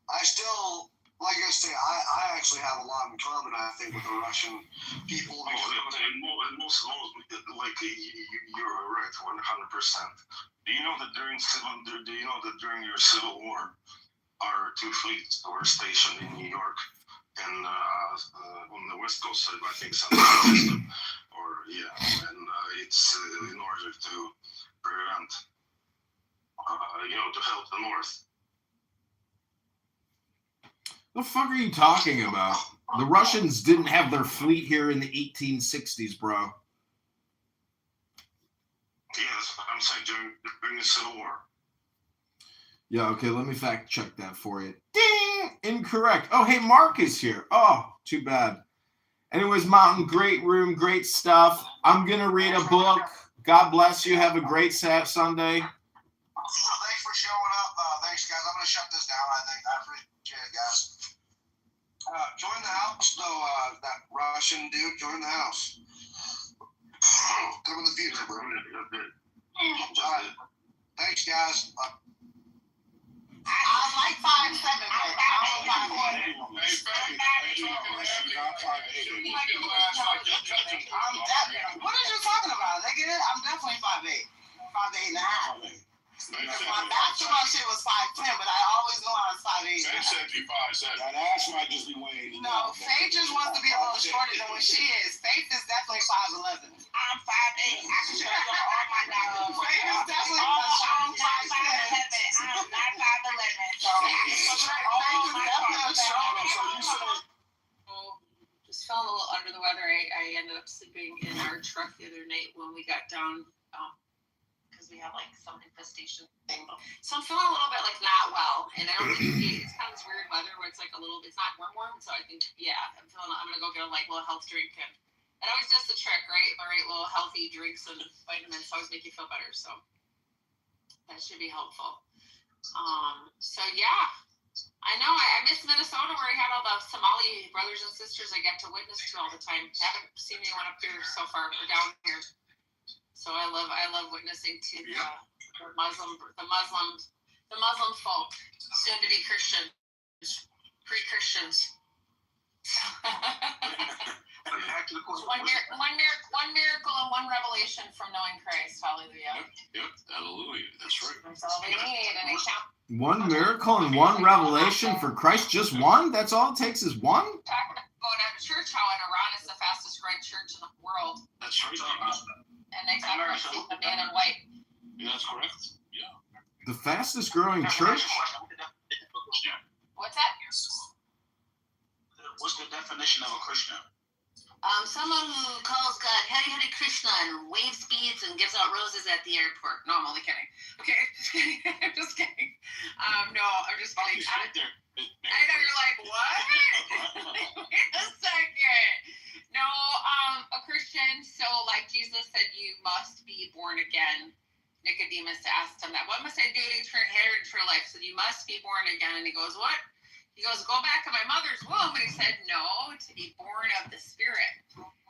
I still, like I say, I actually have a lot in common, I think, with the Russian people. And most like you're right, 100%. Do you know that during your Civil War, our two fleets were stationed in New York and on the West Coast, I think, San Francisco, and it's in order to prevent, to help the North. The fuck are you talking about? The Russians didn't have their fleet here in the 1860s, bro. Yes, I'm saying during the Civil War. Yeah, okay, let me fact check that for you. Ding! Incorrect. Oh, hey, Mark is here. Oh, too bad. Anyways, Mountain, great room, great stuff. I'm going to read a book. God bless you. Have a great Sunday. Thanks for showing up. Thanks, guys. I'm going to shut this down, I think. I appreciate it, guys. Join the house, though, that Russian dude. Join the house. Come in the future, bro. All right. Thanks, guys. I like 5'7", but I don't 5'4". What are you talking about, nigga? I'm definitely 5'8", 5'8 and a half. My basketball shit was 5'10", but I always knew I was 5'8". Faith said you 5'7". That ass might just be weighing. No, Faith just wants to be a little shorter than what she is. Faith is definitely 5'11". I'm 5'8". I can show you all my numbers. Faith is definitely a strong 5'7". I'm not 5'11". So Faith is definitely a strong 5'11". Just felt a little under the weather. I ended up sleeping in our truck the other night when we got down. We have like some infestation thing, so I'm feeling a little bit like not well, and I don't think it's kind of this weird weather where it's like it's not warm, so I think I'm gonna go get a little health drink, and it always does the trick, right? The right little healthy drinks and vitamins always make you feel better, so that should be helpful. So yeah, I know I miss Minnesota where I had all the Somali brothers and sisters I get to witness to all the time. Haven't seen anyone up here so far or down here. So I love witnessing to the Muslim folk, soon to be Christians, pre-Christians. One miracle and one revelation from knowing Christ. Hallelujah. Yep, hallelujah. That's right. That's all they need, and they count. One miracle and one revelation for Christ, just one? That's all it takes is one? Talking about going out to church, how in Iran is the fastest growing church in the world. That's right. And they talk about the man in white. Yeah, that's correct. Yeah. The fastest growing church? What's that? What's the definition of a Christian? Someone who calls God Hare Hare Krishna and waves beads and gives out roses at the airport. No, I'm only kidding. Okay, just kidding. I'm just kidding. No, I'm just kidding. I know you're like, what? Wait a second. No, a Christian. So, like Jesus said, you must be born again. Nicodemus asked him that. What must I do to inherit true life? So you must be born again. And he goes, what? He goes, go back to my mother's womb. And he said, no, to be born of the Spirit.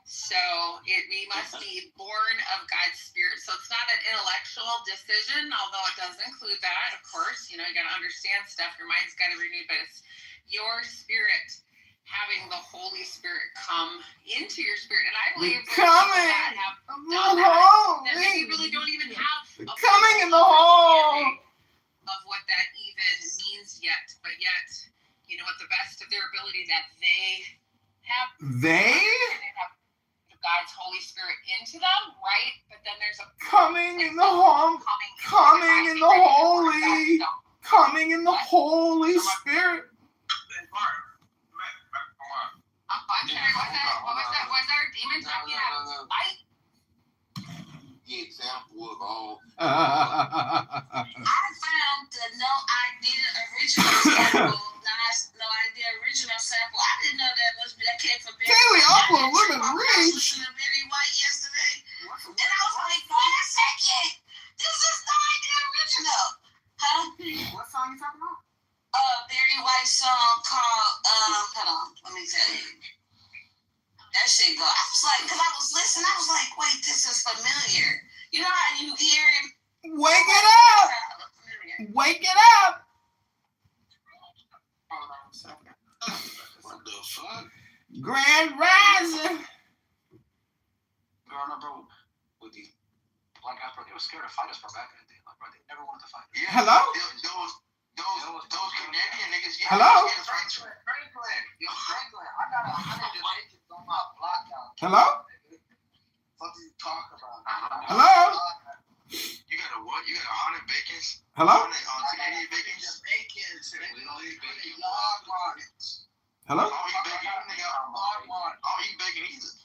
So we must be born of God's Spirit. So it's not not an intellectual decision, although it does include that, of course. You know, you got to understand stuff. Your mind's got to be renewed, but it's your spirit having the Holy Spirit come into your spirit. And I believe there's people that have done that maybe really don't even have coming in the hole of what that even means yet, but yet, you know, at the best of their ability that they have God's Holy Spirit into them, right? But then there's a coming in the home, coming in the holy, coming in the Holy Spirit. I'm sorry, what was that? Was there a demon talking at light? The example of all. I found the No Idea original sample. Original sample. I didn't know that came from Kaylee Upland, women reach. Very white yesterday. And I was like, wait a second. This is No Idea original. Huh? What song you talking about? Very white song called, hold on, let me tell you. That shit go. I was like, because I was listening, I was like, wait, this is familiar. You know how you hear it? Wake it up! Wake it up! What the fuck? Grand Rising! Growing up, bro, with the black guys, bro, they were scared to fight us for back in the day. Like, bro, they never wanted to fight us. Yeah, hello? Those Canadian niggas. Yeah, hello? Franklin. Yo, Franklin, I got 100 Jamaicans on my block now. Hello? What are you talking about? Hello? You got a what? You got 100 bacons? Hello? Canadian bacons? Bacons. Hello? I don't eat bacon. I don't eat bacon either.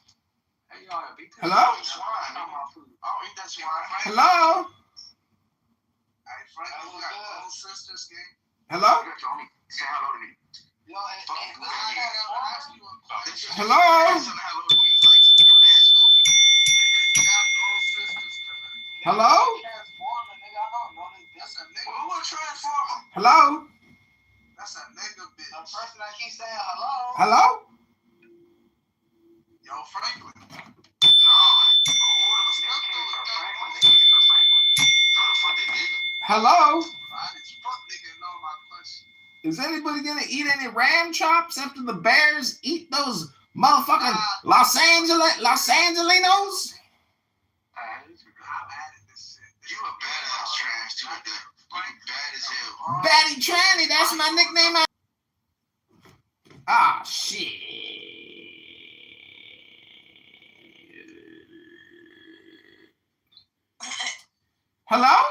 Hello? I don't eat that swine. Hello? Hey, Frank, you got little sisters, gang? Hello? Say hello to me. Yo, hello? Hello? Hello? That's a nigga bitch. The person that keeps saying hello. Hello? Yo, Franklin. Hello? Is anybody gonna eat any ram chops after the Bears eat those motherfucking Los Angelinos? You a badass trash too, bad as hell. Batty Tranny, that's my nickname. Ah, shit. Hello?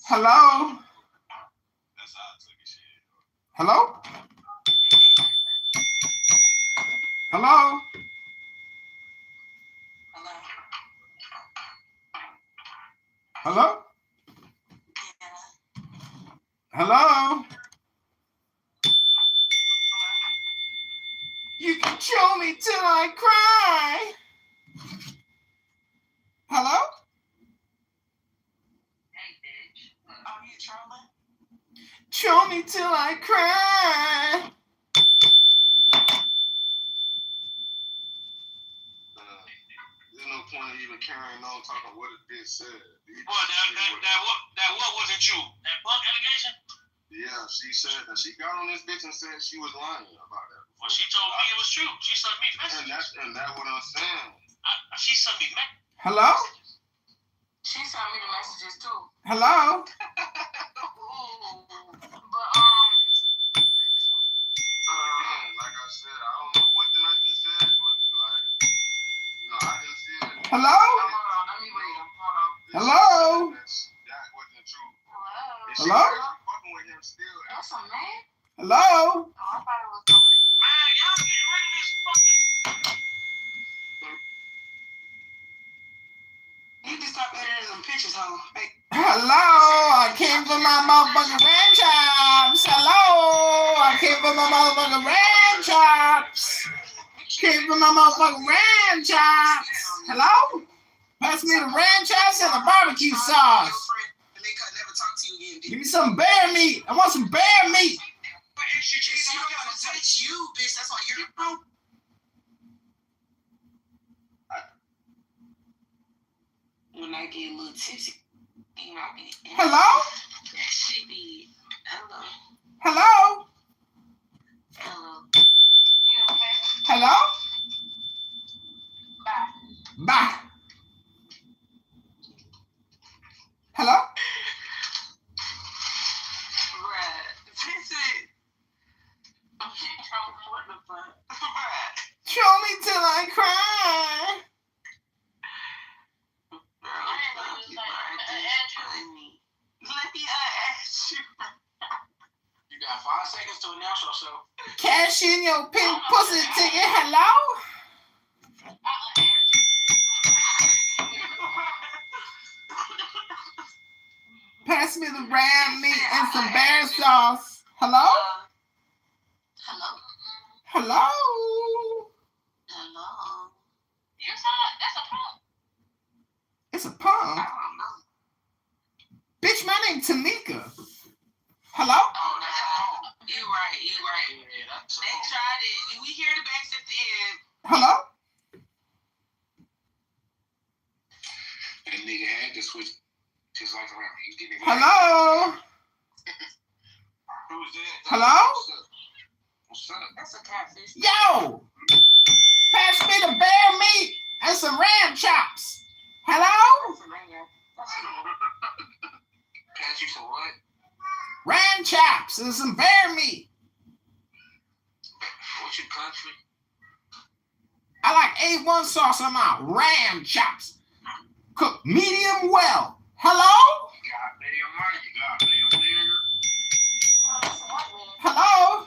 Hello? Hello? Hello? Hello? Hello? You can chill me till I cry. Hello? Hey, bitch. Are you trolling? Chill me till I cry. There's no point in even carrying on talking what it did said. Well, that what wasn't you? That bunk allegation? Yeah, she said that she got on this bitch and said she was lying about that. Well, she told me it was true. She sent me messages. And that's what I'm saying. She sent me messages. Hello? She sent me the messages too. Hello? Like I said, I don't know what the message said, but like, you know, I didn't see it. Hello? Hold on, let me read them. Hello? That wasn't true. Hello? Fucking with him still. That's a man? Hello? Oh, I thought it was somebody. Man, y'all get rid of this fucking. You need to stop editing them pictures, huh? Hey. Hello? I came for my motherfucking ram chops. Hello? I came for my motherfucking ram chops. Came for my motherfucking ram chops. Hello? Pass me the ram chops and the barbecue sauce. Give me some bear meat. I want some bear meat. She don't want to touch you, bitch. That's why you're broke. might get a little tipsy. He might be. Hello? She be. Hello. Hello? Hello. You okay? Hello? Bye. Bye. Hello? Right. This is. What the fuck? Right. Show me till I cry. Let me ask you. You got 5 seconds to announce yourself. Cash in your pink pussy ticket. Hello? Pass me the ram meat and some bear sauce. Hello? Hello. Hello? Hello. You saw it. That's a pump. It's a pump. I don't know. Bitch, my name Tamika. Hello? Oh, that's a phone. You right. Yeah, that's a They phone. tried it. We hear the backs at the end. Hello? That nigga had to switch his life around. He's getting Hello? Who's that? Hello? What's up? That's a catfish. Yo! Pass me the bear meat and some ram chops. Hello? Pass you some what? Ram chops and some bear meat. What's your country? I like A1 sauce on my ram chops. Cooked medium well. Hello? Goddamn right, you goddamn nigga. Hello?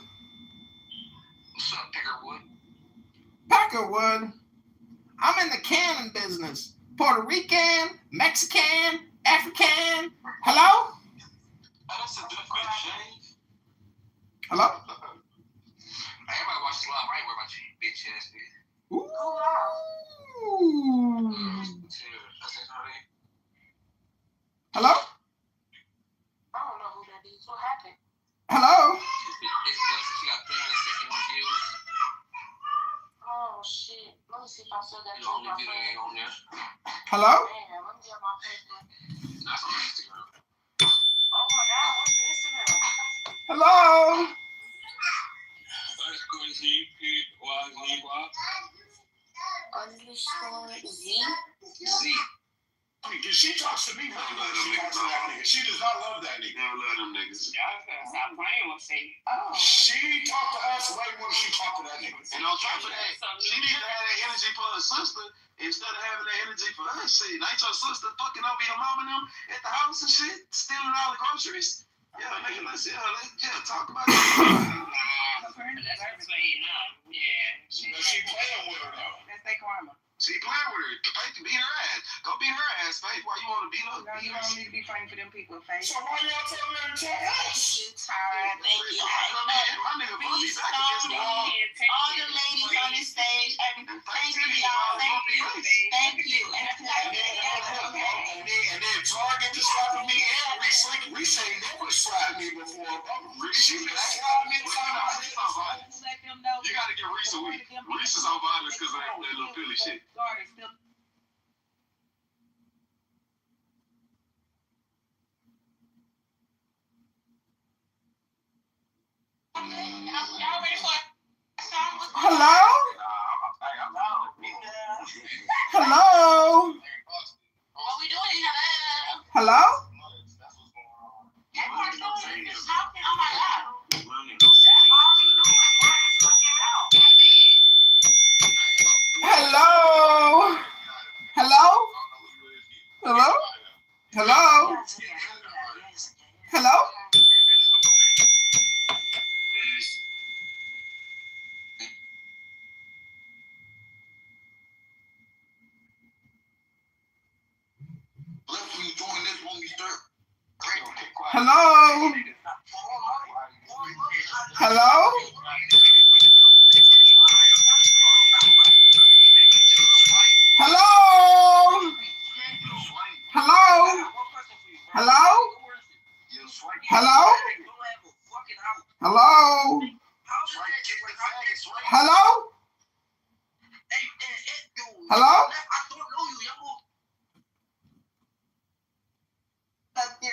What's up, Peckerwood? Peckerwood. I'm in the canning business. Puerto Rican, Mexican, African. Hello? Oh, that's a different shade. Hello? Everybody watches Love right where my bitch ass is. Ooh. Hello? I don't know who that is. What happened? Hello? It's Blessed. She got 361 views. Oh, shit. Let me see if I still got The only my video ain't on there. Hello? Man, let me get my Facebook. That's on Instagram. Oh, my God. What's the Instagram? Hello? _Z. Z. She talks to me more than she talks to that nigga. She does not love that nigga. Never love them niggas. Y'all gotta stop playing with me. Oh. She talked to us way more than she talked to that nigga. And on top of that, she needs to have that energy for her sister instead of having that energy for us. See, ain't your sister fucking over your mom and them at the house and shit, stealing all the groceries? Yeah, nigga, let's talk about that. That's playing now. Yeah. She playing with her though. That's their karma. She playing with her. Faith to beat her ass. Go beat her ass, Faith. Why you want to beat her? You don't need to be fighting for them people, Faith. So why y'all telling her to tell us? Tired. Thank you. My nigga Booty back against the wall. All the ladies on this stage, thank you, y'all. Thank you. Thank you. And then Target just slapped me and Reese ain't never slapped me before. She been slapping me time. Let them know. You gotta get Reese a week. Reese is on violence because of that little Philly shit. God is still. Y'all ready for a song? Hello? Hello? What we doing here? Hello? Everyone's doing is talking. Oh my God. Hello? Hello? Hello? Hello? Hello? Hello? Hello? Hello? Hello? Hello? Hello? Hello? Hello? Hello?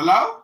Hello?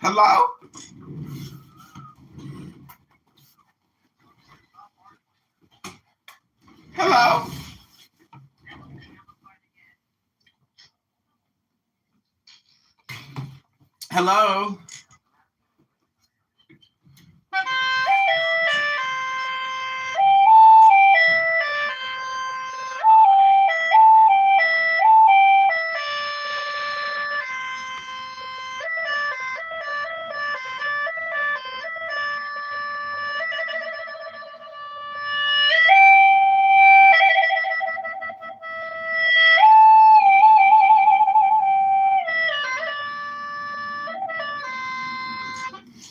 Hello? Hello? Hello?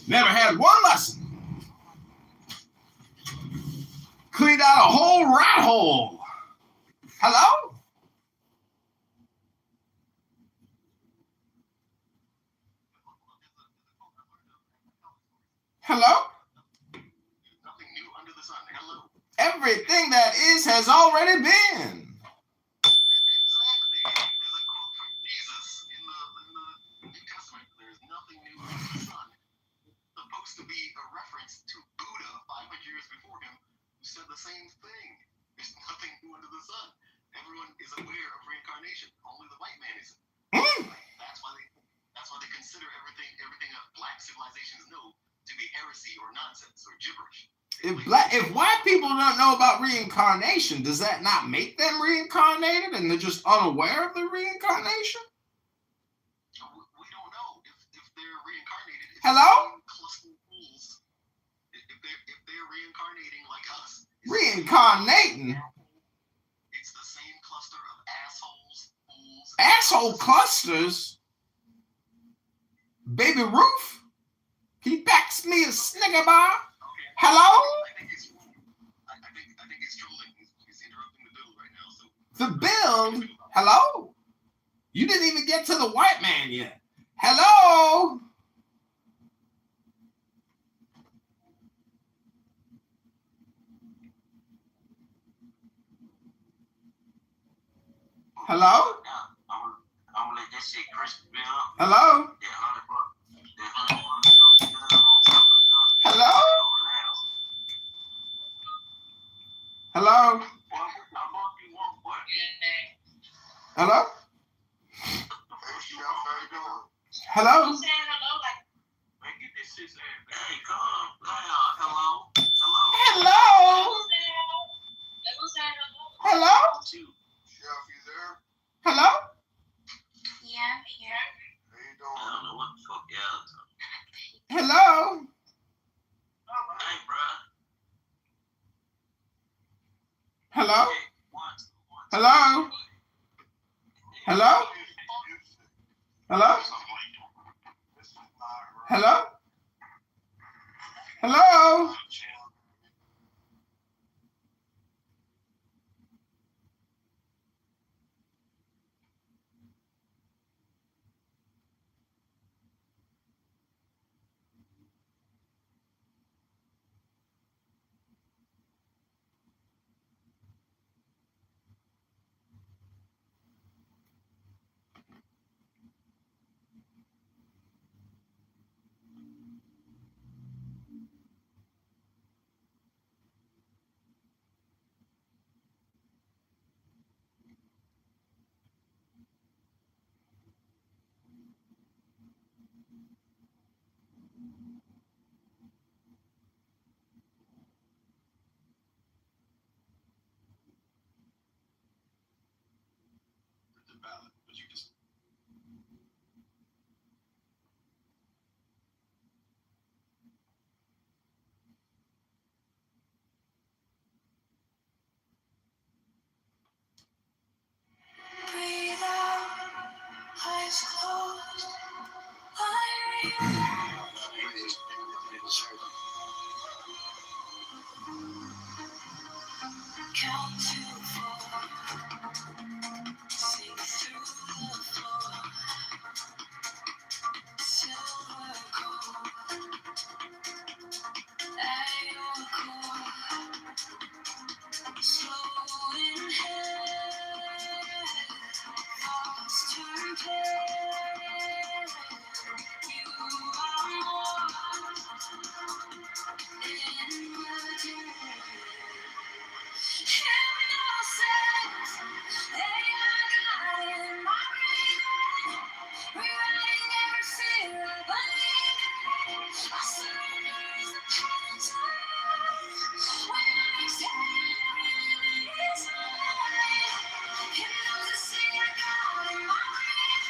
Never had one lesson. Cleaned out a whole rat hole. Hello? Hello? Nothing new under the sun. Hello. Everything that is has already been. Exactly. There's a quote from Jesus in the New Testament. There's nothing new under the sun. Supposed to be a reference to Buddha 500 years before him, who said the same thing. There's nothing new under the sun. Everyone is aware of reincarnation. Only the white man isn't. That's why they consider everything black civilizations know to be heresy or nonsense or gibberish. If white people don't know about reincarnation, does that not make them reincarnated and they're just unaware of the reincarnation? We don't know if they're reincarnated. Hello? If they're reincarnating like us. Reincarnating? It's the same cluster of assholes, fools. Asshole clusters? Baby Ruth? He backs me a Snicker bar? Hello? I think he's trolling. He's interrupting the build right now. So. The build? Hello? You didn't even get to the white man yet. Hello? Hello? I'm gonna let that shit crisp me up. Hello? Hello? Hello? Hello? Hello? Hello? Hello? Chef, you there? Hello? Yeah, I'm here. How you doing? I don't know what the fuck y'all. Hello? Hey, bro. Hello? Hello? Hello? Hello? Hello? Hello? ballot, but you just. Breathe out, eyes closed. Count to 4. Sink through the floor. Silver gold at your core. Slow inhale. Thoughts turn pale. You are more in the day. Hypnosis, AI got in my brain, rewriting every fear I believe. I surrender is the pattern. When I exhale, every limit is mine. Hypnosis, AI got in my brain.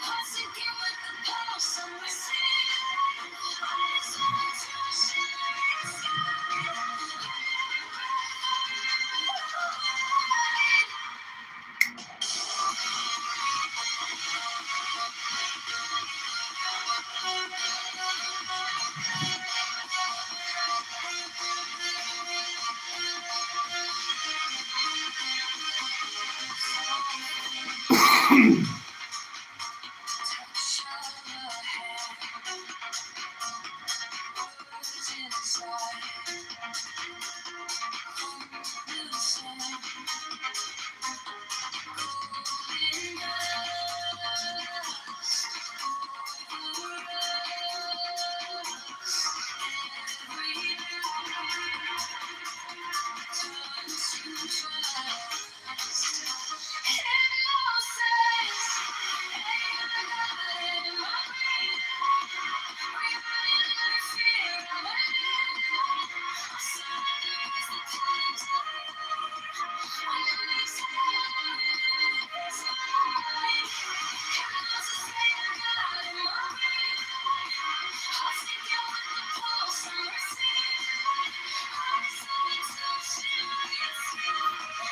Once again with the pulse, I'm receiving. Eyes open to a shimmering sky.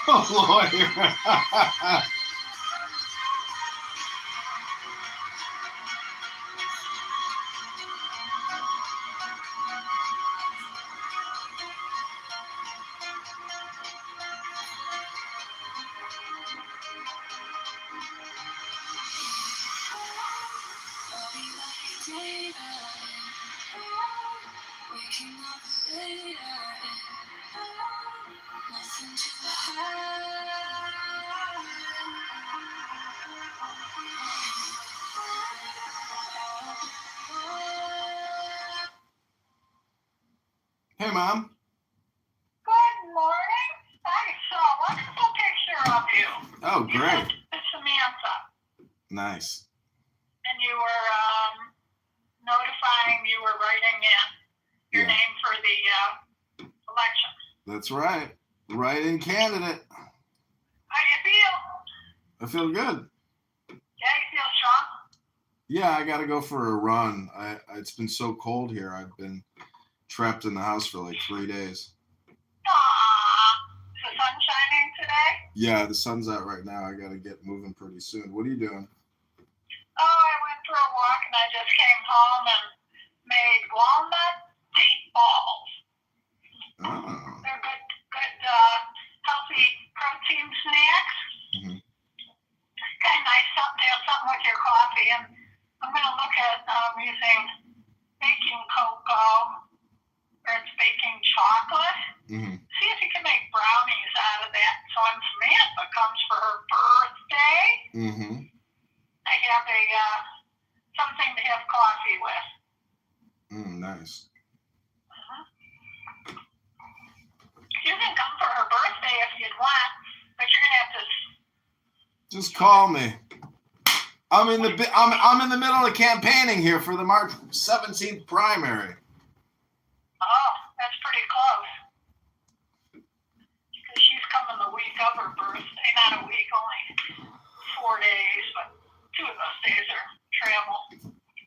Oh, Lord. Waking up later, nothing to hide. Hey, Mom. Good morning. I saw a wonderful picture of you. Oh, You great. sent Samantha, Nice. and you were notifying you were writing in your Yeah. name for the election. That's right. Write-in candidate. How do you feel? I feel good. Yeah, you feel strong? Yeah, I got to go for a run. It's been so cold here. I've been trapped in the house for like 3 days. Aww. Is the sun shining today? Yeah, the sun's out right now. I got to get moving pretty soon. What are you doing? Oh, I went for a walk and I just came home and made walnut date balls. Oh. They're good, healthy protein snacks. Mhm. Kind of nice something to have something with your coffee. And I'm going to look at using baking cocoa or it's baking chocolate. Mhm. See if you can make brownies out of that. So when Samantha comes for her birthday, Mhm. I have something to have coffee with. Nice. You can come for her birthday if you'd want, but you're gonna have to. Just call me. I'm in the middle of campaigning here for the March 17th primary. Oh, that's pretty close. Because she's coming the week of her birthday, not a week, only 4 days, but 2 of those days are travel.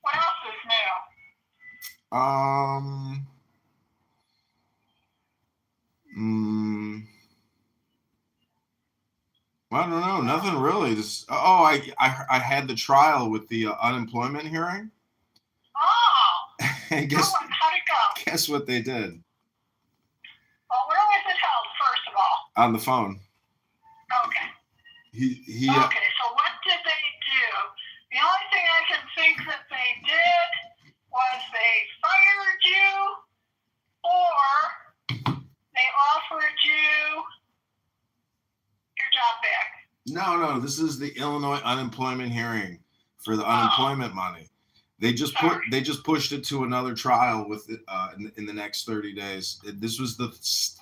What else is new? I don't know. Nothing really. Just, I had the trial with the unemployment hearing. Oh. And How'd it go? guess what they did? Well, where was it held, first of all? On the phone. Okay. He. Okay, so what did they do? The only thing I can think that they did was they fired you or they offered you your job back. No. This is the Illinois unemployment hearing for the unemployment money. They just pushed it to another trial with in the next 30 days. This was the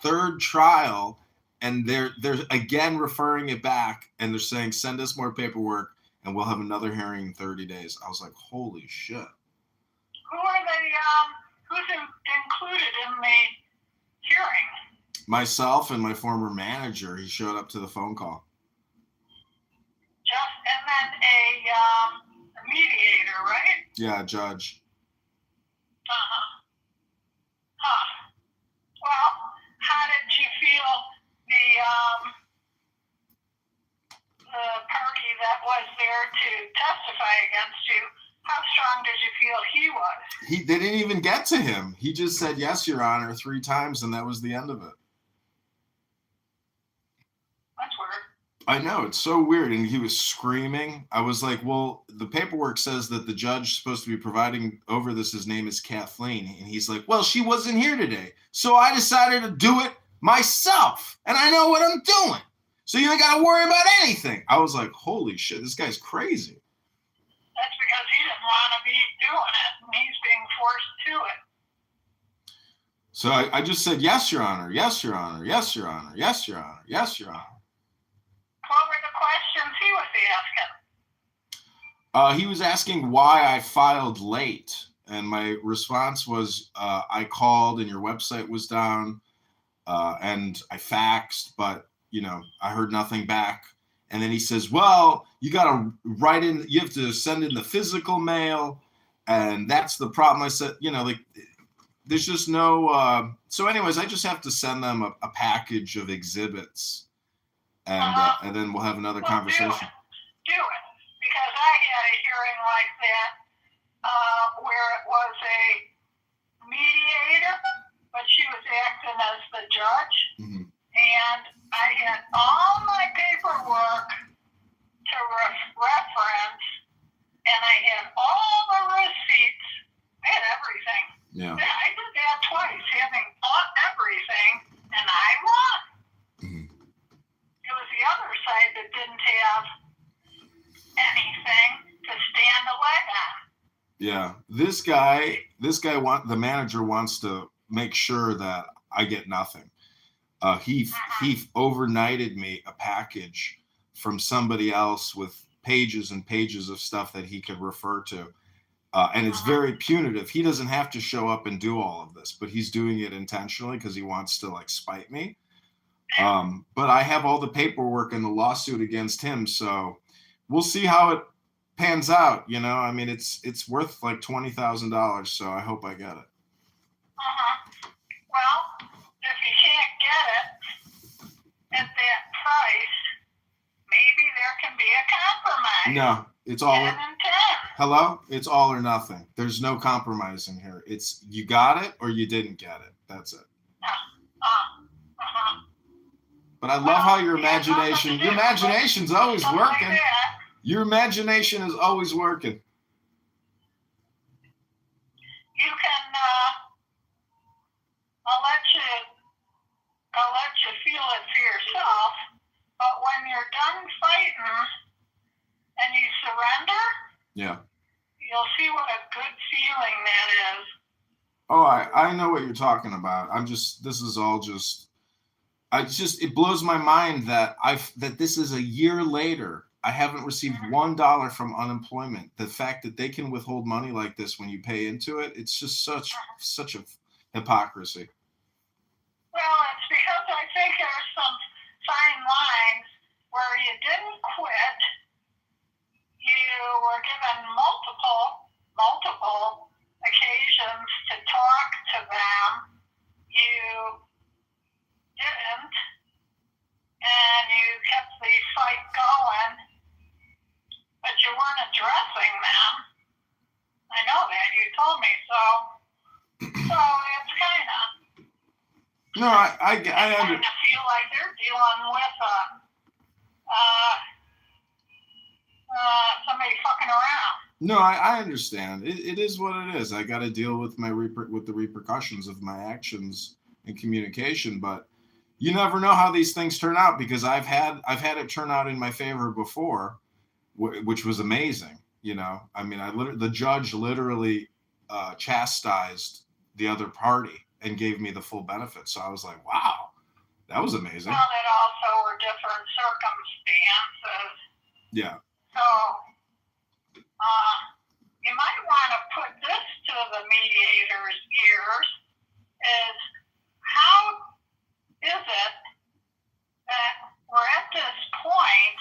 third trial, and they're again referring it back, and they're saying send us more paperwork, and we'll have another hearing in 30 days. I was like, holy shit. Who are they? Who's included in the hearing? Myself and my former manager. He showed up to the phone call. And then a mediator, right? Yeah, a judge. Well, how did you feel the party that was there to testify against you? How strong did you feel he was? They didn't even get to him. He just said, yes, Your Honor, 3 times, and that was the end of it. That's weird. I know, it's so weird. And he was screaming. I was like, well, the paperwork says that the judge is supposed to be presiding over this. His name is Kathleen. And he's like, well, she wasn't here today. So I decided to do it myself. And I know what I'm doing. So you ain't got to worry about anything. I was like, holy shit, this guy's crazy. That's because he didn't want to be doing it. And he's being forced to it. So I just said, yes, Your Honor. Yes, Your Honor. Yes, Your Honor. Yes, Your Honor. Yes, Your Honor. What were the questions he was asking? He was asking why I filed late. And my response was, I called and your website was down. And I faxed, but, I heard nothing back. And then he says, well, you got to you have to send in the physical mail. And that's the problem. I said, there's just no. So anyways, I just have to send them a package of exhibits. And then we'll have another conversation. Do it. Because I had a hearing like that where it was a mediator, but she was acting as the judge. Mm-hmm. And I had all my paperwork to reference, and I had all the receipts. I had everything. Yeah, I did that twice, having bought everything, and I won. Mm-hmm. It was the other side that didn't have anything to stand a leg on. Yeah, the manager wants to make sure that I get nothing. He overnighted me a package from somebody else with pages and pages of stuff that he could refer to. And it's very punitive. He doesn't have to show up and do all of this, but he's doing it intentionally because he wants to spite me. But I have all the paperwork in the lawsuit against him, so we'll see how it pans out. I mean, it's worth like $20,000, so I hope I get it. Well, if you can't get it at that price, maybe there can be a compromise. No, it's all. 10 and 10. Hello? It's all or nothing. There's no compromising here. It's you got it or you didn't get it. That's it. But I love how your imagination's always working. Your imagination is always working. You can, I'll let you feel it for yourself, but when you're done fighting and you surrender, yeah, you'll see what a good feeling that is. Oh, I know what you're talking about. It blows my mind that this is a year later. I haven't received $1 from unemployment. The fact that they can withhold money like this when you pay into it, it's just such a hypocrisy. Well, it's because I think there's some fine lines where you didn't quit you were given multiple occasions to talk to them. You didn't, and you kept the fight going, but you weren't addressing them. I know that. You told me so. So it's kind of... No, I kind of feel like they're dealing with somebody fucking around. No, I understand. It is what it is. I got to deal with with the repercussions of my actions and communication. But you never know how these things turn out, because I've had it turn out in my favor before, which was amazing. You know, I mean, the judge literally chastised the other party and gave me the full benefit. So I was like, wow, that was amazing. Well, it also were different circumstances. Yeah. So you might want to put this to the mediator's ears, is how is it that we're at this point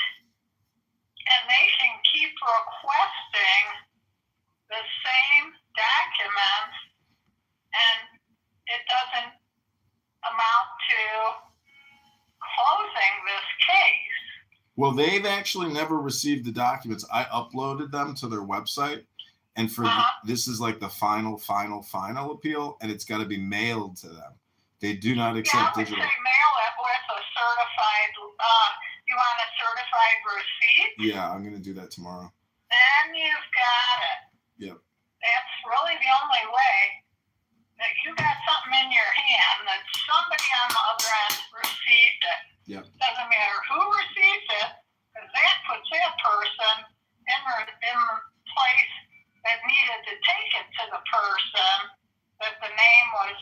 and they can keep requesting the same documents and it doesn't amount to closing this case? Well, they've actually never received the documents. I uploaded them to their website, and for this is like the final appeal, and it's got to be mailed to them. They do not accept digital. I would say mail it with a certified, you want a certified receipt? Yeah, I'm going to do that tomorrow. Then you've got it. Yep. That's really the only way that you got something in your hand that somebody on the other end received it. Yep. Doesn't matter who receives it, because that puts that person in place that needed to take it to the person that the name was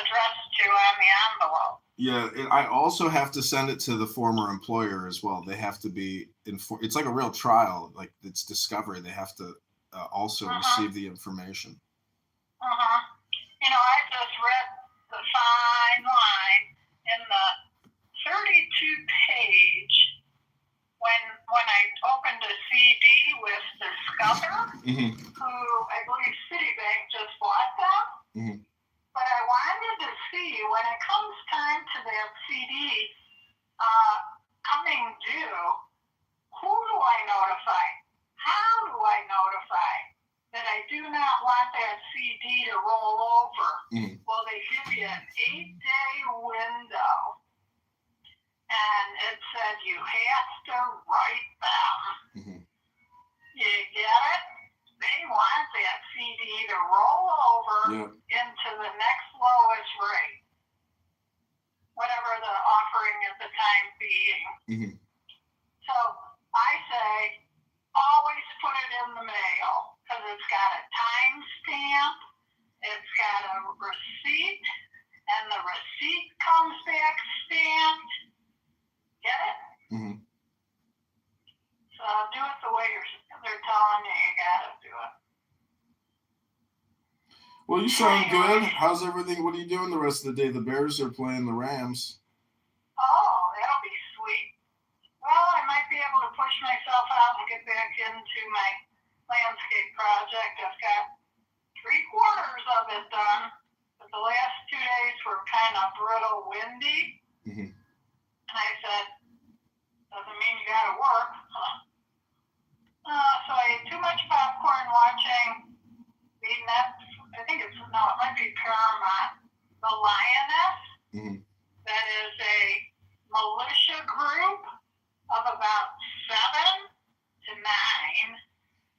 addressed to on the envelope. Yeah, I also have to send it to the former employer as well. They have to be it's like a real trial, like it's discovery. They have to also receive the information. You know, I just read the fine line in the 32-page when I opened a CD with Discover, who I believe Citibank just bought them. But I wanted to see, when it comes time to that CD coming due, who do I notify? How do I notify that I do not want that CD to roll over? Well, they give you an 8-day window. And it said you have to write them. You get it? They want that CD to roll over into the next lowest rate, whatever the offering at the time being. So I say, always put it in the mail, because it's got a timestamp, it's got a receipt, and the receipt comes back stamped. Get it? So do it the way they're telling you gotta do it. Well, you sound good. How's everything? What are you doing the rest of the day? The Bears are playing the Rams. Oh, that'll be sweet. Well, I might be able to push myself out and get back into my landscape project. I've got 3/4 of it done, but the last 2 days were kind of brittle, windy. And I said, doesn't mean you gotta work, huh? So I ate too much popcorn watching the it might be Paramount, The Lioness. That is a militia group of about 7 to 9,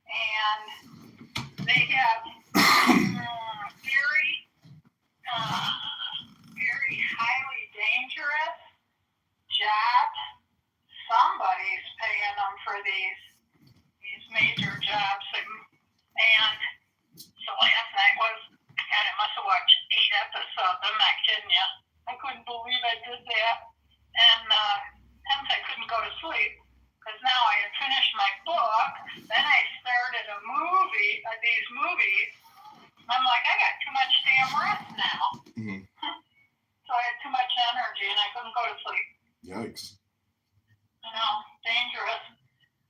and they have very highly dangerous jobs. Somebody's paying them for these major jobs, and so last night I must have watched 8 episodes. I'm not kidding you. I couldn't believe I did that, and hence I couldn't go to sleep, because now I had finished my book. Then I started these movies. I'm like, I got too much damn rest now. So I had too much energy, and I couldn't go to sleep. Yikes. You know, dangerous.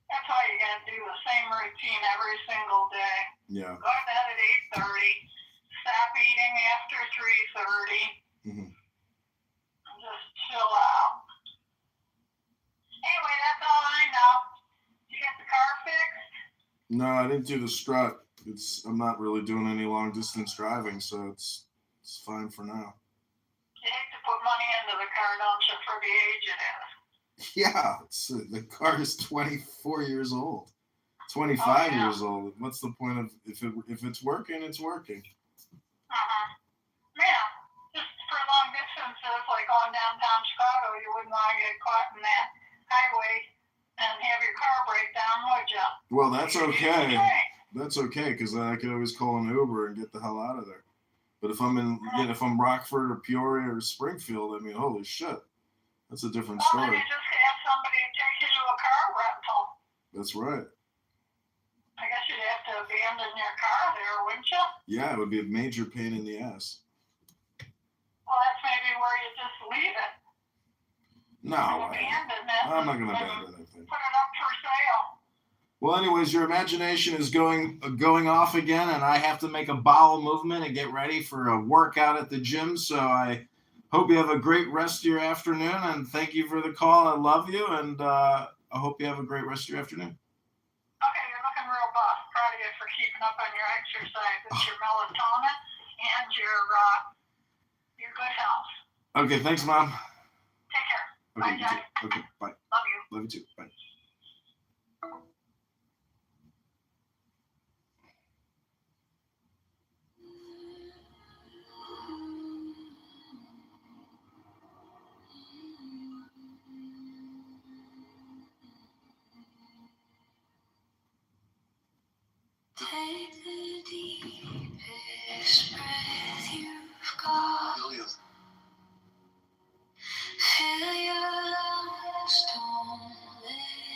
That's why you got to do the same routine every single day. Yeah. Go to bed at 8:30. Stop eating after 3:30. Mm-hmm. And just chill out. Anyway, that's all I know. You get the car fixed? No, I didn't do the strut. I'm not really doing any long distance driving, so it's fine for now. You hate to put money into the car, don't you, for the age it is? Yeah, the car is 24 years old. 25 years old. What's the point of if it's working, it's working. Yeah, just for long distances, like going downtown Chicago, you wouldn't want to get caught in that highway and have your car break down, would you? Well, that's okay. That's okay, because then I could always call an Uber and get the hell out of there. But if I'm if I'm Rockford or Peoria or Springfield, I mean, holy shit, that's a different story. Well, then you just have somebody take you to a car rental. That's right. I guess you'd have to abandon your car there, wouldn't you? Yeah, it would be a major pain in the ass. Well, that's maybe where you just leave it. No, I'm not going to abandon anything. Put it up for sale. Well, anyways, your imagination is going off again, and I have to make a bowel movement and get ready for a workout at the gym. So I hope you have a great rest of your afternoon, and thank you for the call. I love you, and I hope you have a great rest of your afternoon. Okay, you're looking real buff. Proud of you for keeping up on your exercise. It's your melatonin and your good health. Okay, thanks, Mom. Take care. Okay, Bye, Jack. Okay, bye. Love you. Love you too. Bye. Take the deepest breath you've got. Fill your lungs, don't let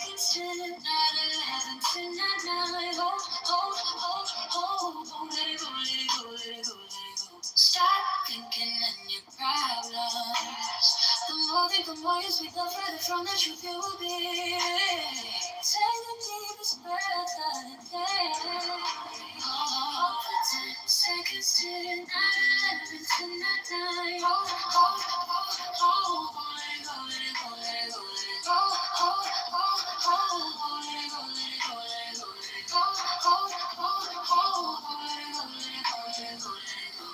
10, 9, 11 to 9. Let it go, let it go, let it go, let it go. Stop thinking on your problems. The more think, the more you speak, the further from the truth you will be. Take the deepest breath of the day. Hold for 10 seconds to 9, 11 to 9. Hold, let it go, let it go, let it go, let it go. Hold, let it go, let it go, let it go, let it go. Hold, let it go, let it go, let it go, let it go.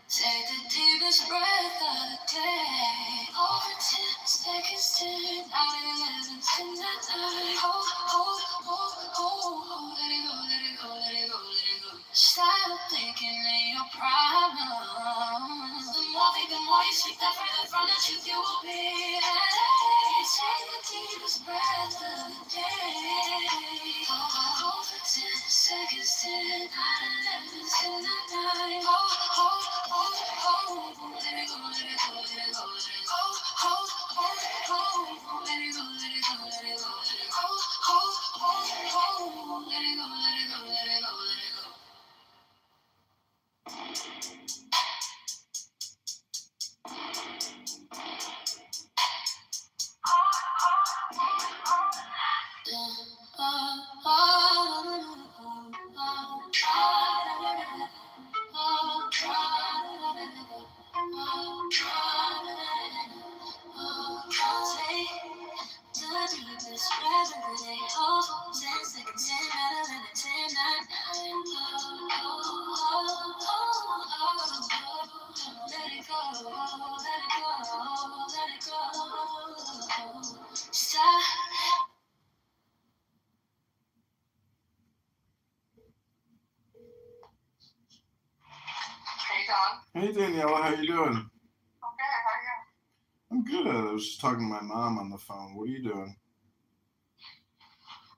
Take the deepest breath of the day. Over 10 seconds to 9, 11 to 9. Hold, let it go, let it go, let it go, let it go. Stop thinking ain't your problem. The more think, the more you speak, the further from the truth you will be. Take the deepest breath of the day. Hold for 10 seconds to 9, 11 to 9. Let it go, let it go, let it go, let it go. Let it go, let it go, let it go, let it go. Let it go, let it go, let it go, let it go. Stop. Hey, Don. Hey Daniela, how you doing? Okay, how are you? I'm good. I was just talking to my mom on the phone. What are you doing?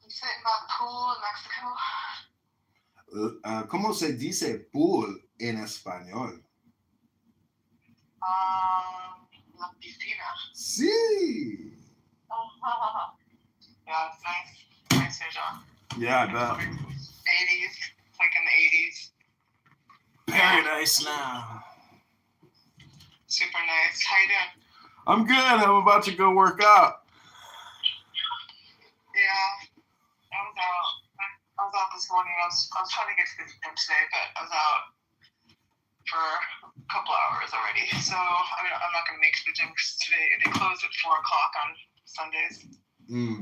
You sitting by the pool in Mexico? ¿Cómo se dice pool en español? La piscina. Sí. Yeah, it's nice. Nice here, John. Yeah, I bet. 80s, like in the 80s. Paradise now. Super nice. How you doing? I'm good. I'm about to go work out. Yeah, I was out this morning. I was trying to get to the gym today, but I was out for a couple hours already. So I mean, I'm not gonna make it to the gym today. They close at 4 o'clock on Sundays. Yeah.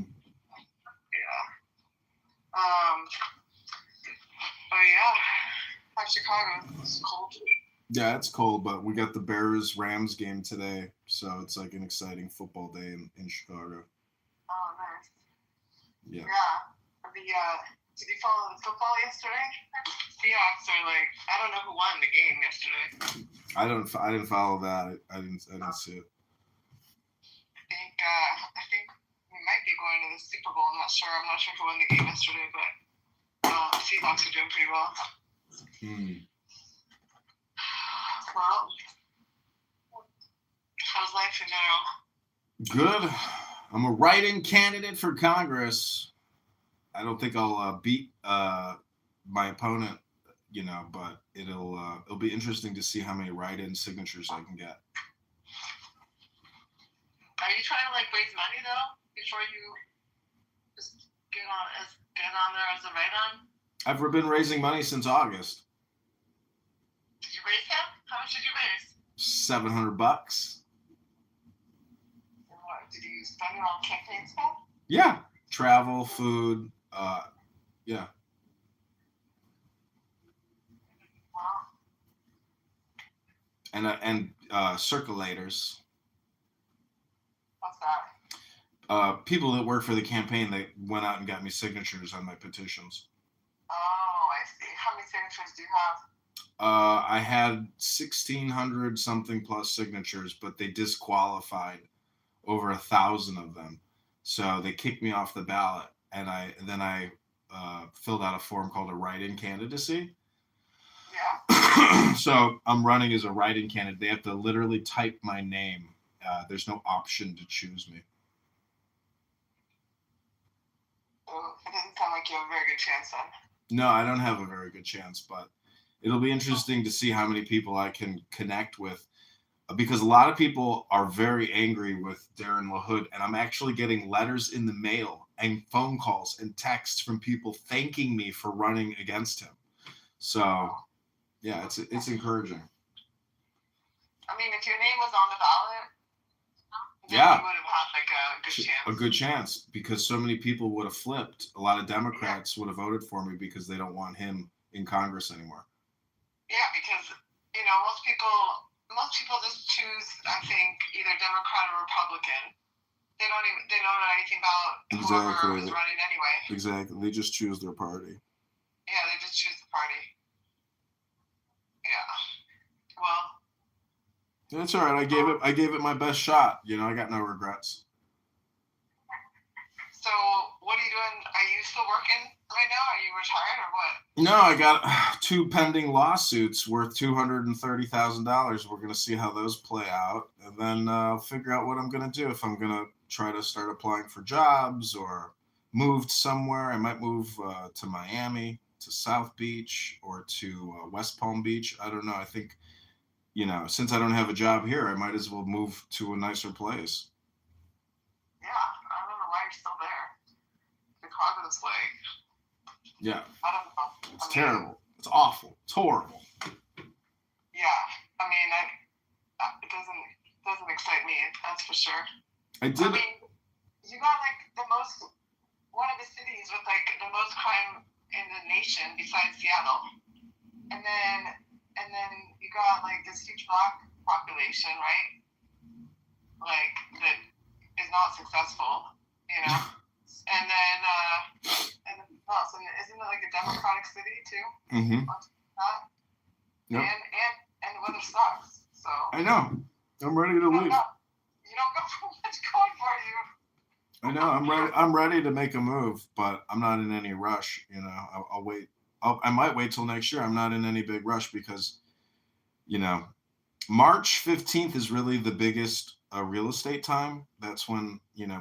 But yeah, how's Chicago? It's cold. Yeah, it's cold, but we got the Bears-Rams game today, so it's like an exciting football day in Chicago. Oh, nice. Yeah. Did you follow the football yesterday? Seahawks are like, I don't know who won the game yesterday. I didn't follow that. I didn't see it. I think we might be going to the Super Bowl. I'm not sure who won the game yesterday, but Seahawks are doing pretty well. Well, how's life in general? Good. I'm a write-in candidate for Congress. I don't think I'll beat my opponent, but it'll be interesting to see how many write-in signatures I can get. Are you trying to raise money though before you just get on there as a write-on? I've been raising money since August. Did you raise that? How much did you raise? $700. What, did you spend it on campaign stuff? Yeah, travel, food. Yeah. Wow. And circulators. What's that? People that work for the campaign, they went out and got me signatures on my petitions. Oh, I see. How many signatures do you have? I had 1,600 something plus signatures, but they disqualified over 1,000 of them. So they kicked me off the ballot, and then I filled out a form called a write-in candidacy. Yeah. So I'm running as a write-in candidate. They have to literally type my name. There's no option to choose me. like you have a very good chance then. No, I don't have a very good chance, but it'll be interesting to see how many people I can connect with, because a lot of people are very angry with Darren LaHood, and I'm actually getting letters in the mail and phone calls and texts from people thanking me for running against him. So, yeah, it's encouraging. I mean, if your name was on the ballot, then Yeah. you would have had like a good chance. A good chance, because so many people would have flipped. A lot of Democrats would have voted for me because they don't want him in Congress anymore. Yeah, because most people just choose, I think, either Democrat or Republican. They don't know anything about whoever is running anyway. Exactly. They just choose their party. Yeah, they just choose the party. Yeah. Well. That's all right. I gave it my best shot. I got no regrets. So what are you doing? Are you still working right now? Are you retired or what? No, I got 2 pending lawsuits worth $230,000. We're gonna see how those play out, and then figure out what I'm gonna do. If I'm gonna try to start applying for jobs or move somewhere. I might move to Miami, to South Beach, or to West Palm Beach. I don't know. I think, since I don't have a job here, I might as well move to a nicer place. Yeah, I don't know why you're still there. Chicago's like. Yeah. I don't know. It's terrible. It's awful. It's horrible. Yeah, I mean, it doesn't excite me. That's for sure. I did. I mean, you got like one of the cities with like the most crime in the nation besides Seattle, and then you got like this huge black population, right? Like that is not successful, and then so isn't it like a democratic city too? Mm-hmm. Yep. And the weather sucks. So I know. I'm ready to leave. You don't got much going for you. I know. I'm ready to make a move, but I'm not in any rush. I'll wait. I might wait till next year. I'm not in any big rush because, March 15th is really the biggest real estate time. That's when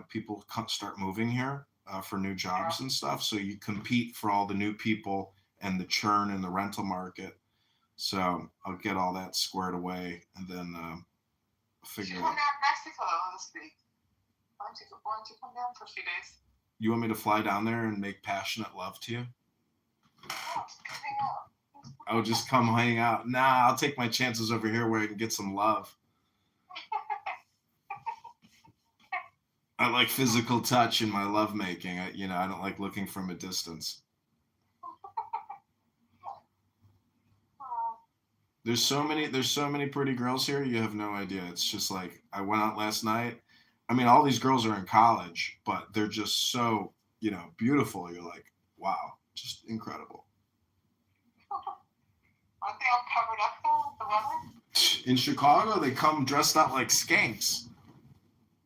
people start moving here for new jobs and stuff. So you compete for all the new people and the churn in the rental market. So I'll get all that squared away and then figure out. Come down to Mexico this week. Why don't you come down for a few days? You want me to fly down there and make passionate love to you? No, just come hang out. I'll just come hang out. Nah, I'll take my chances over here where I can get some love. I like physical touch in my lovemaking. I don't like looking from a distance. There's so many pretty girls here. You have no idea. It's just like I went out last night. I mean, all these girls are in college, but they're just so, beautiful. You're like, wow, just incredible. Aren't they all covered up though with the weather? In Chicago, they come dressed out like skanks.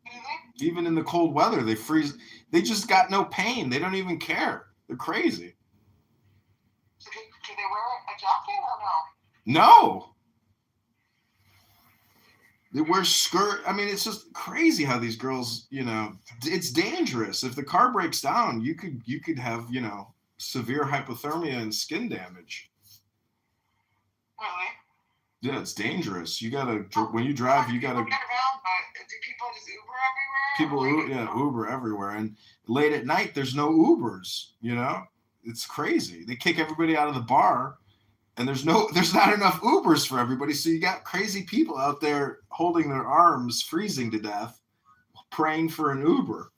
Mm-hmm. Even in the cold weather, they freeze. They just got no pain. They don't even care. They're crazy. Do they wear a jacket or no? No. They wear skirt. I mean, it's just crazy how these girls, it's dangerous. If the car breaks down, you could have, severe hypothermia and skin damage. Really? Yeah, it's dangerous. You gotta, when you drive, you gotta. Get around, but do people just Uber everywhere? Uber everywhere. And late at night, there's no Ubers, It's crazy. They kick everybody out of the bar. And there's not enough Ubers for everybody, so you got crazy people out there holding their arms, freezing to death, praying for an Uber.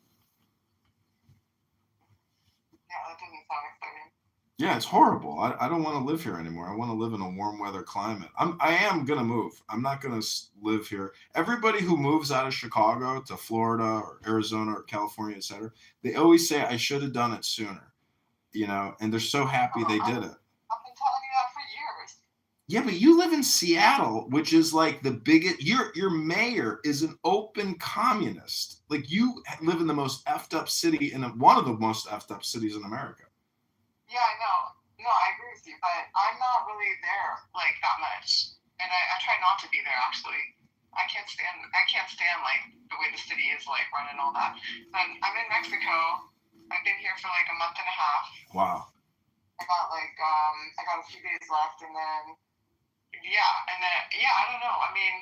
Yeah, that doesn't sound exciting. Yeah, it's horrible. I don't want to live here anymore. I want to live in a warm weather climate. I am gonna move. I'm not gonna live here. Everybody who moves out of Chicago to Florida or Arizona or California, etc., they always say I should have done it sooner. And they're so happy they did it. I've been telling you that for years. Yeah, but you live in Seattle, which is like the biggest. Your mayor is an open communist. Like you live in the most effed up city one of the most effed up cities in America. Yeah, I know. No, I agree with you, but I'm not really there like that much, and I try not to be there actually. I can't stand like the way the city is like running all that. But I'm in Mexico. I've been here for like a month and a half. Wow. I got a few days left, and then I don't know. I mean,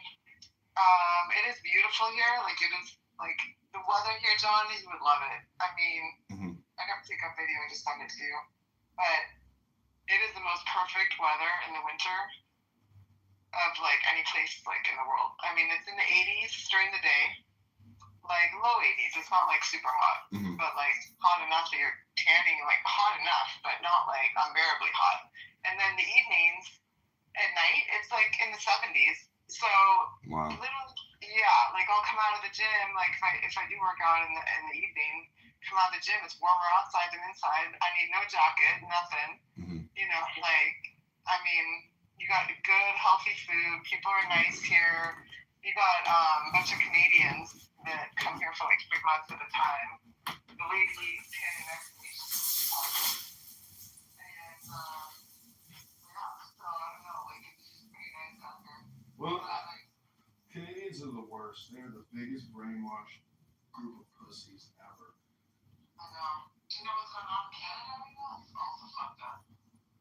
it is beautiful here. Like it is like the weather here, John. You would love it. I mean, I gotta take a video and just send it to you. But it is the most perfect weather in the winter of like any place like in the world. I mean, it's in the 80s during the day, like low 80s. It's not like super hot, but like hot enough that you're tanning, like hot enough, but not like unbearably hot. And then the evenings at night, it's like in the 70s. So literally, yeah, like I'll come out of the gym, like if I do work out in the evening, come out of the gym, it's warmer outside than inside. I need no jacket, nothing. You know, like I mean, you got good healthy food. People are nice here. You got a bunch of Canadians that come here for like 3 months at a time. The lady standing next to me, she's awesome. And so I don't know, like it's pretty nice out here. Well, Canadians are the worst. They're the biggest brainwashed group of pussies ever. I know. Do you know what's going on in Canada right now? It's also fucked up.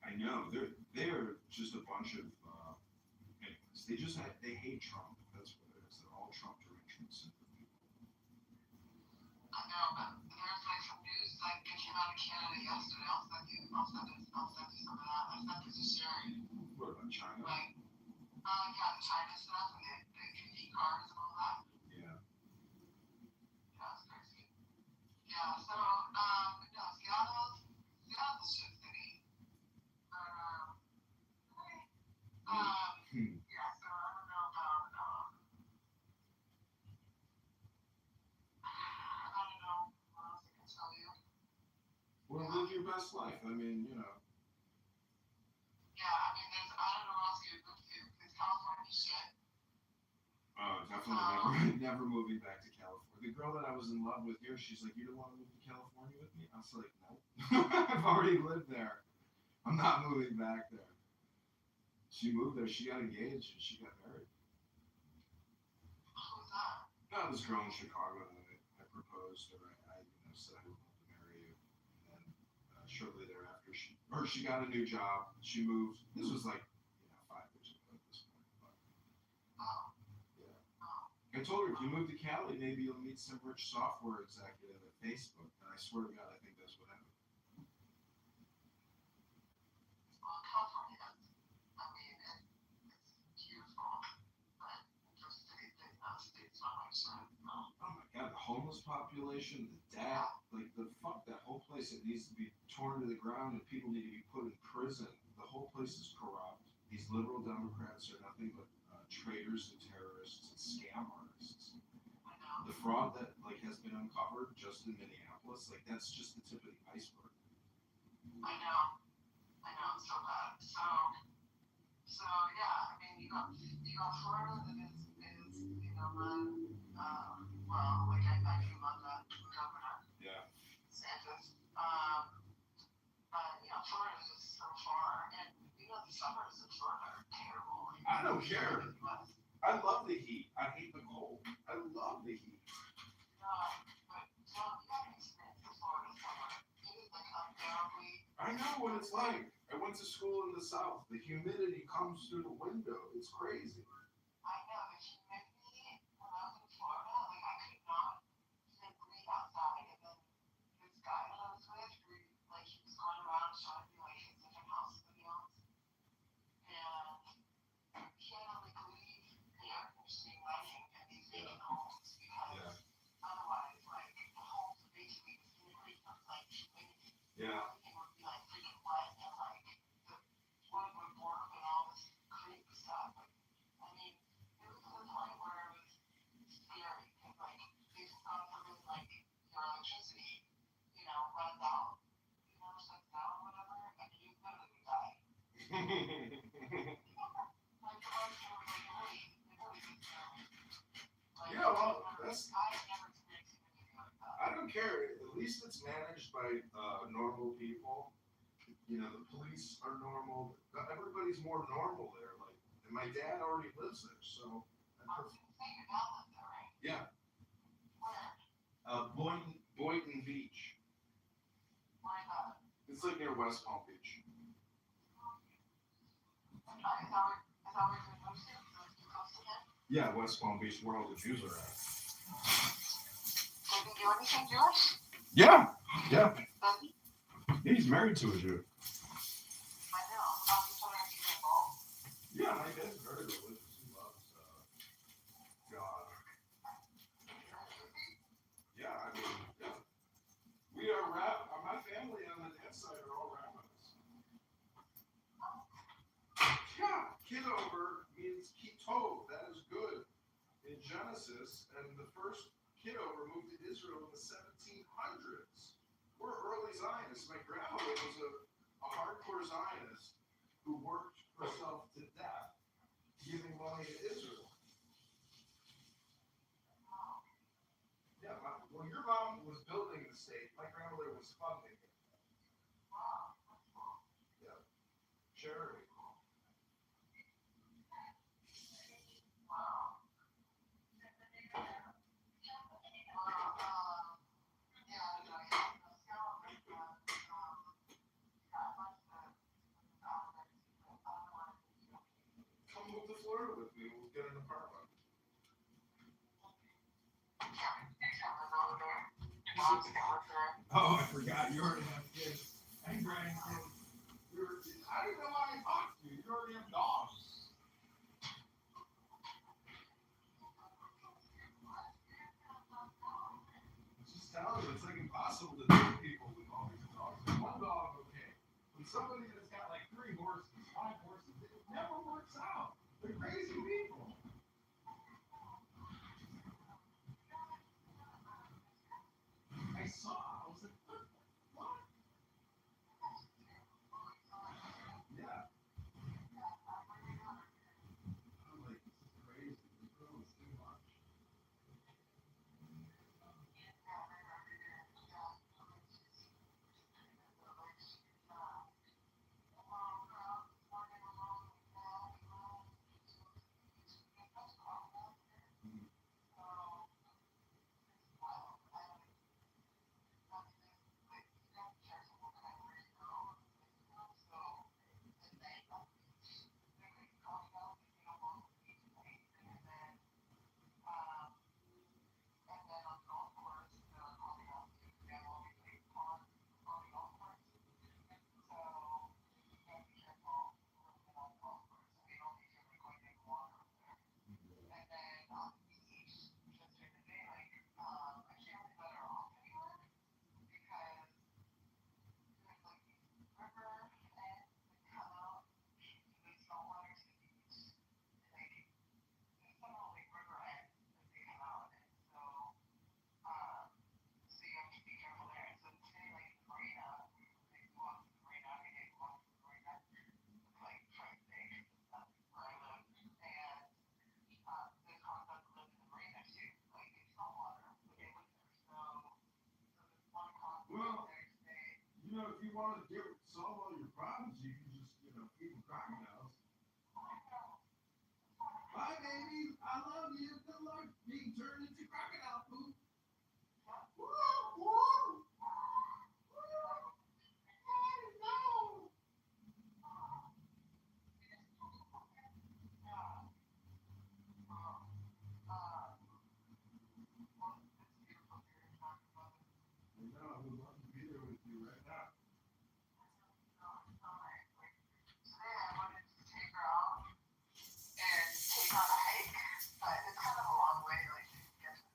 I know. They're just a bunch of anyways. They hate Trump. That's what it is. They're all Trump derangements. I know, but there's like some news that came out of Canada yesterday. I'll send you some of that. I sent it to Sherry. What about China? Like, yeah, the China stuff and the community cards and all that. Yeah. Yeah, it's crazy. Yeah, so, no, Seattle's a shit city. Yeah, so I don't know about, I don't know what else I can tell you. Well, live your best life. I mean, you know. Yeah, I mean, I don't know what else you would move to, because California shit. Definitely never moving back to California. The girl that I was in love with here, she's like, you don't want to move to California with me? I was like, no. I've already lived there. I'm not moving back there. She moved there, she got engaged, and she got married. Who was that? No, this girl in Chicago that I proposed, or I said I would love to marry you. And then shortly thereafter, she got a new job. She moved. This was like 5 years ago at this point. But, yeah. I told her, if you move to Cali, maybe you'll meet some rich software executive at Facebook. And I swear to God, I think that's what happened. Well, California, I mean, it's beautiful, but the state's not much fun. Oh my God, the homeless population, the debt, like that whole place, it needs to be torn to the ground and people need to be put in prison. The whole place is corrupt. These liberal Democrats are nothing but traitors and terrorists and scam artists. The fraud that has been uncovered just in Minneapolis, that's just the tip of the iceberg. I know, it's so bad. So yeah, I mean, you got Florida that is run, well, like I do love that governor. Yeah. DeSantis. But Florida's just so far, and the summers in Florida are terrible. I don't care. I love the heat. I hate the cold. I love the heat. No, but John, you haven't experienced the Florida summer. It is like unbearably. I know what it's like. I went to school in the South. The humidity comes through the window. It's crazy. I know the humidity when I was in Florida, I could not even breathe outside. And then this guy that I was with, he was going around showing me his different house videos, and he had to leave the air conditioning running in these vacant homes because otherwise, the homes would basically disintegrate from humidity. Yeah. Everything would be freaking wet, and the wood would warp and all this creep stuff. I mean, it was to the point where it was scary because they just thought something your electricity, runs out, shuts down or whatever, and you literally would die. The lights were really good scary. Yeah, well, that's. I've never experienced anything like that. I don't care. At least it's managed by normal people. The police are normal. Everybody's more normal there. And my dad already lives there, so. I was going to say your dad lives there, right? Yeah. Where? Boynton Beach. Where is that? It's like near West Palm Beach. Yeah, West Palm Beach, where all the Jews are at. Did he do anything Jewish? Yeah. He's married to a Jew. I know. I'm just wondering if he's involved. Yeah, my dad's very religious. He loves God. Yeah, I mean, yeah. We are my family on the dad's side are all rabbis. Yeah, Kitover means Kitover. That is good in Genesis, and the first Kitover moved to Israel in the 1700s. We're early Zionists. My grandmother was a hardcore Zionist who worked herself to death giving money to Israel. Yeah, when your mom was building the state, my grandmother was funding it. Yeah, charity. Come move to Florida with me. We'll get an apartment. Oh, I forgot. You already have kids and grandkids. I don't know why I talked to you. You already have dogs. Just tell you, it's like impossible to do people with all these dogs. One dog, okay. But somebody that's got like 3 horses, 5 horses, it never works out. They're crazy people. I saw. I was like, what? Yeah. I'm like, this is crazy. This girl is too much. Well, if you want to solve all your problems, you can just, feed them crocodiles. Bye, baby. I love you. Good luck being turned into crocodile poop. I would love to be there with you right now. Today I wanted to take her out and take on a hike, but it's kind of a long way, like, to get to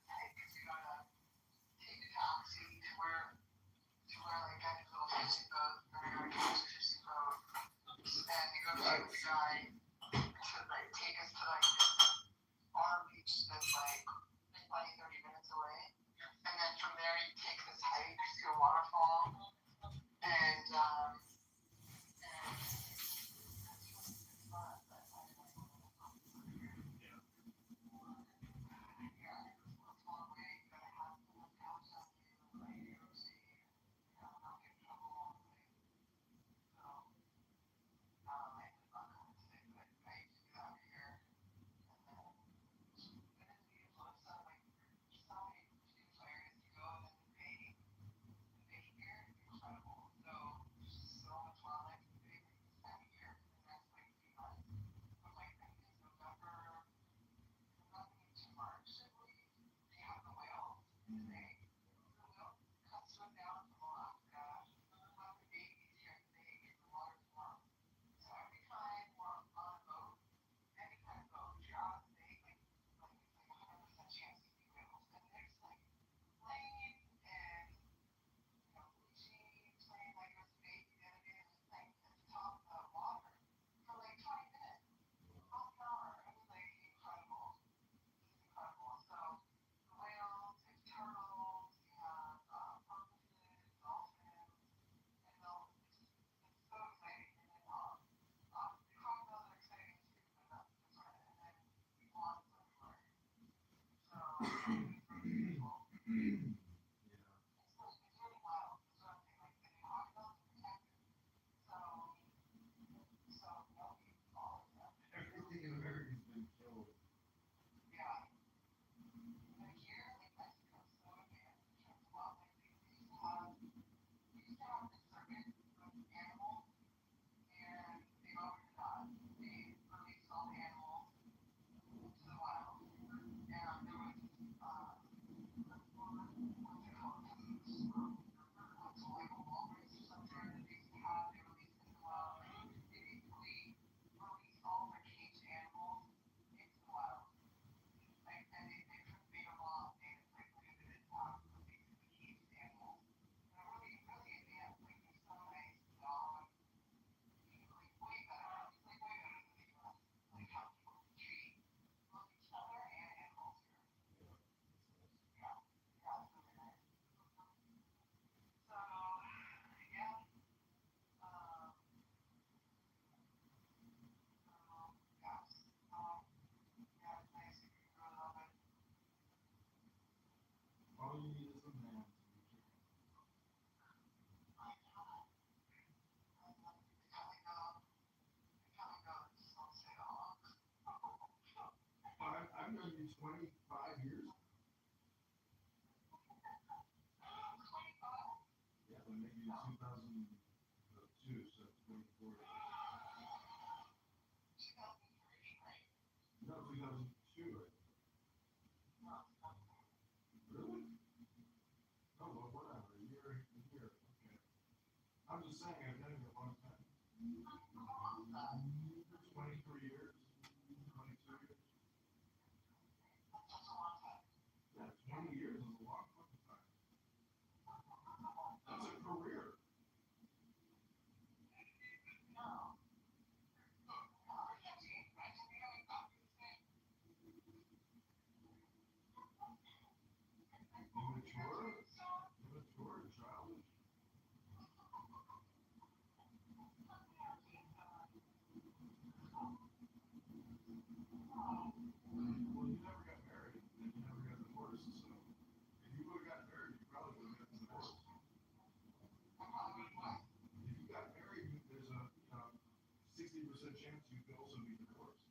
25 years. Yeah, but maybe in 2002, so 24. No, 2002. Really? Oh, well, whatever. A year. Okay. I'm just saying, I've been here a long time. 23 years. 22 years. Yeah, 20 years is a long fucking time. That's a career. Immature, childish. Well, you never got married, and you never got divorced, so if you would have got married, you probably would have gotten divorced. If you got married, there's a 60% chance you could also be divorced.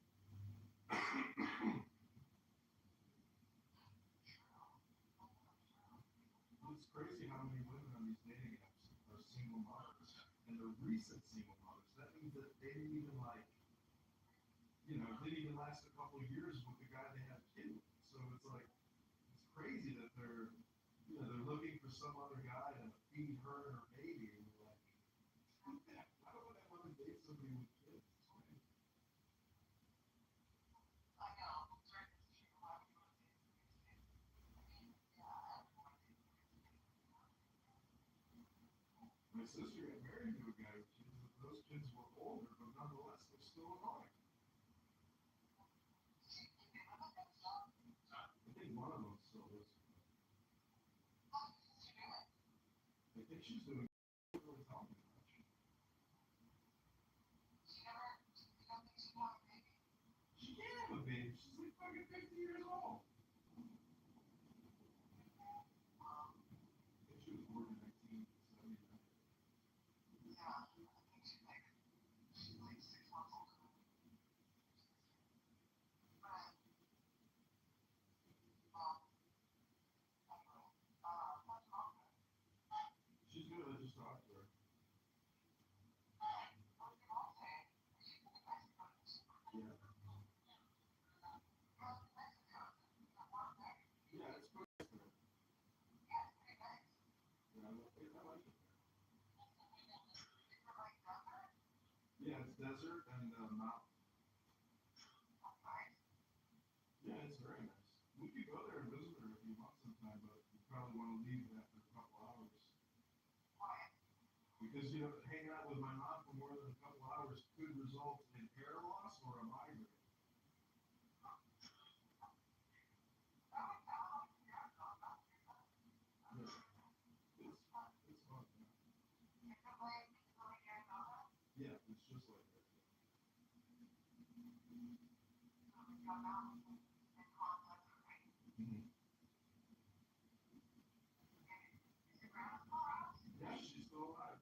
It's crazy how many women on these dating apps are single mothers, and they're recent single mothers. That means that they didn't even didn't even last a couple of years with the guy they had a kid with. So it's like, it's crazy that they're looking for some other guy to feed her and her baby. And you're like, I don't want to want to date somebody with kids. It's crazy. My sister got married to a guy with kids, but those kids were older, but nonetheless, they're still annoying. I think one of them still is. I think she's doing really talking much. She can't have a baby. She's like fucking 50 years old. I think she was born in 1979. She's good. I just talked to her. Yeah. Yeah, it's good. Yeah, I like it. Yeah, it's desert and mountain. Yeah, it's very nice. We could go there and visit her if you want sometime, but you probably want to leave after a couple hours. Because hanging out with my mom for more than a couple hours could result in hair loss or a migraine. Yeah, it's fun. Yeah, it's just like that. Mhm. Yeah, she's still alive.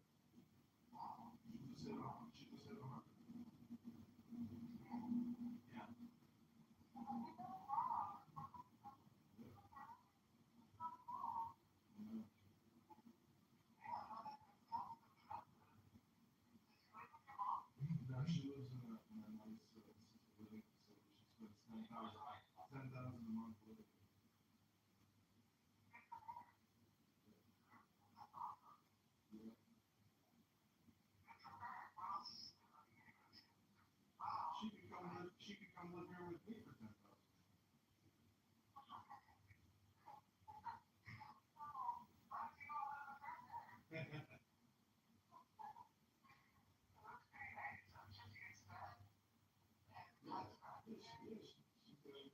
She just hit 100. Yeah. Yeah. No, she lives in a nice assisted living facility. She spends 10,000 a month living. Yeah. She could come live here with me for 10,000. Yeah, she is. She's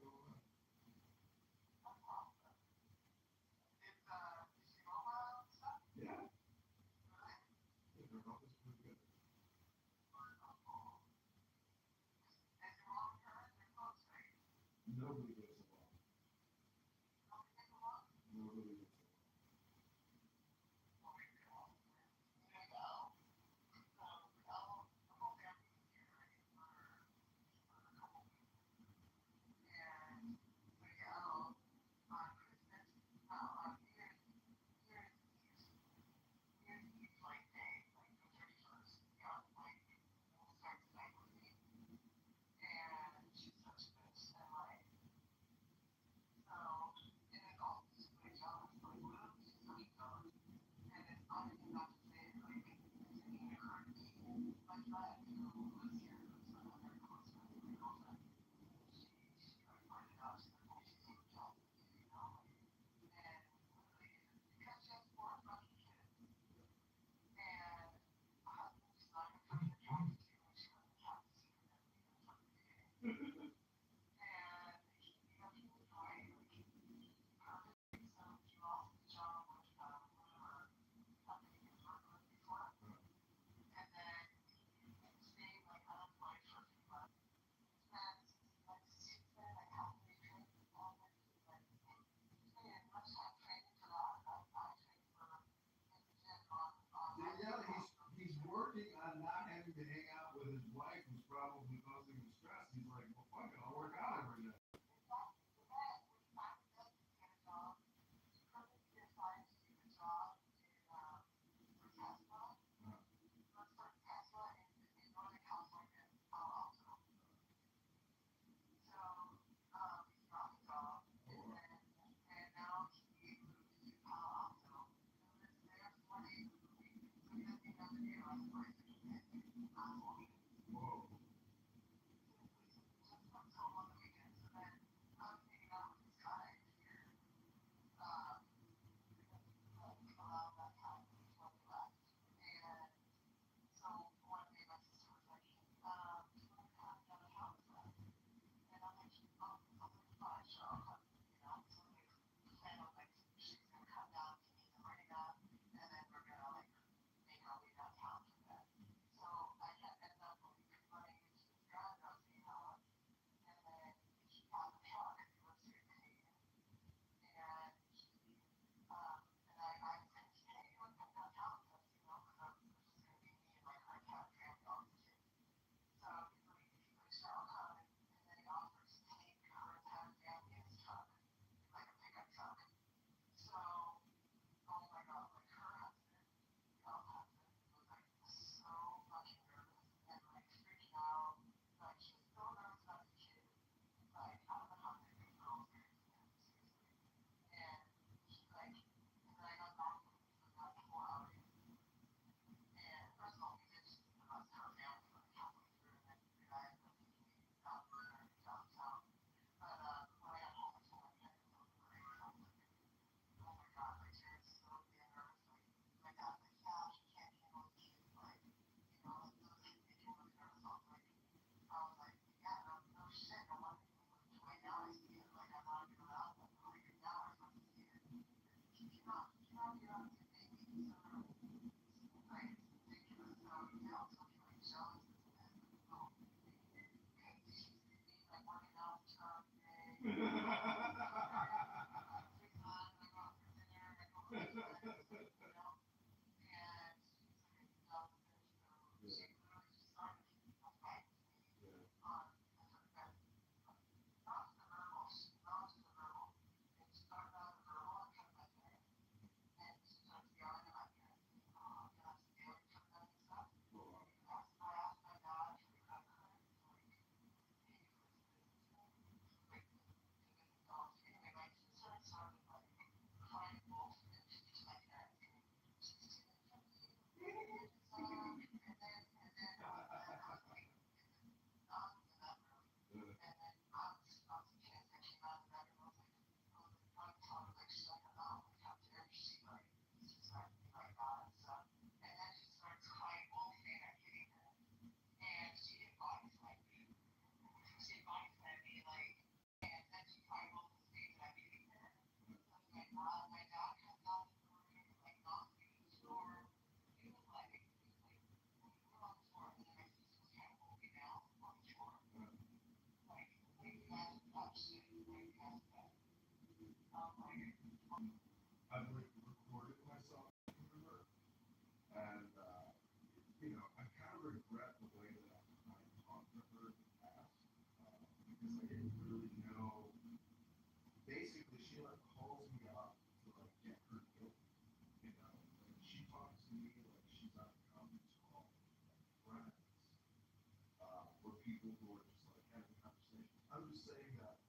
people are just like having conversations. I'm just saying that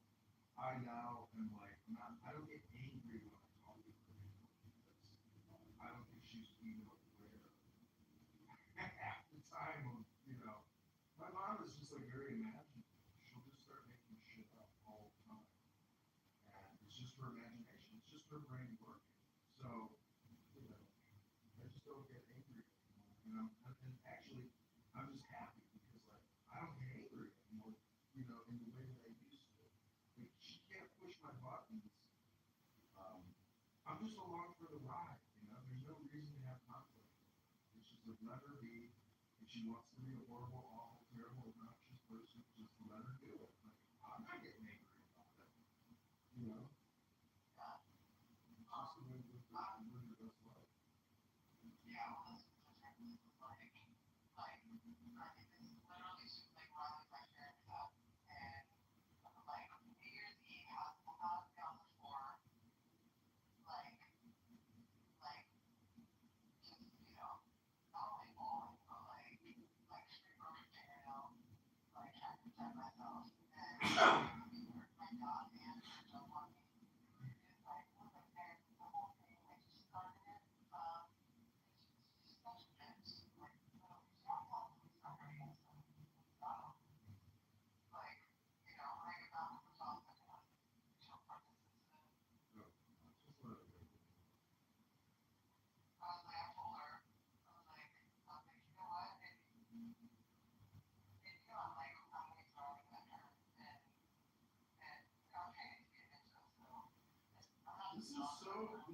I now am like not. I don't get angry when I talk to her anymore because I don't think she's even aware half the time of My mom is just like very imaginative. She'll just start making shit up all the time, and it's just her imagination. It's just her brain working. So I just don't get angry anymore. And actually, I'm just happy because like I don't get angry anymore. In the way that I used to. Like she can't push my buttons. Um, I'm just along for the ride. There's no reason to have conflict. It's just like let her be. If she wants to be a horrible, awful, terrible, obnoxious person, just let her do it. Like I'm not getting angry about it. It's just the way to live your best life. Just let her do it.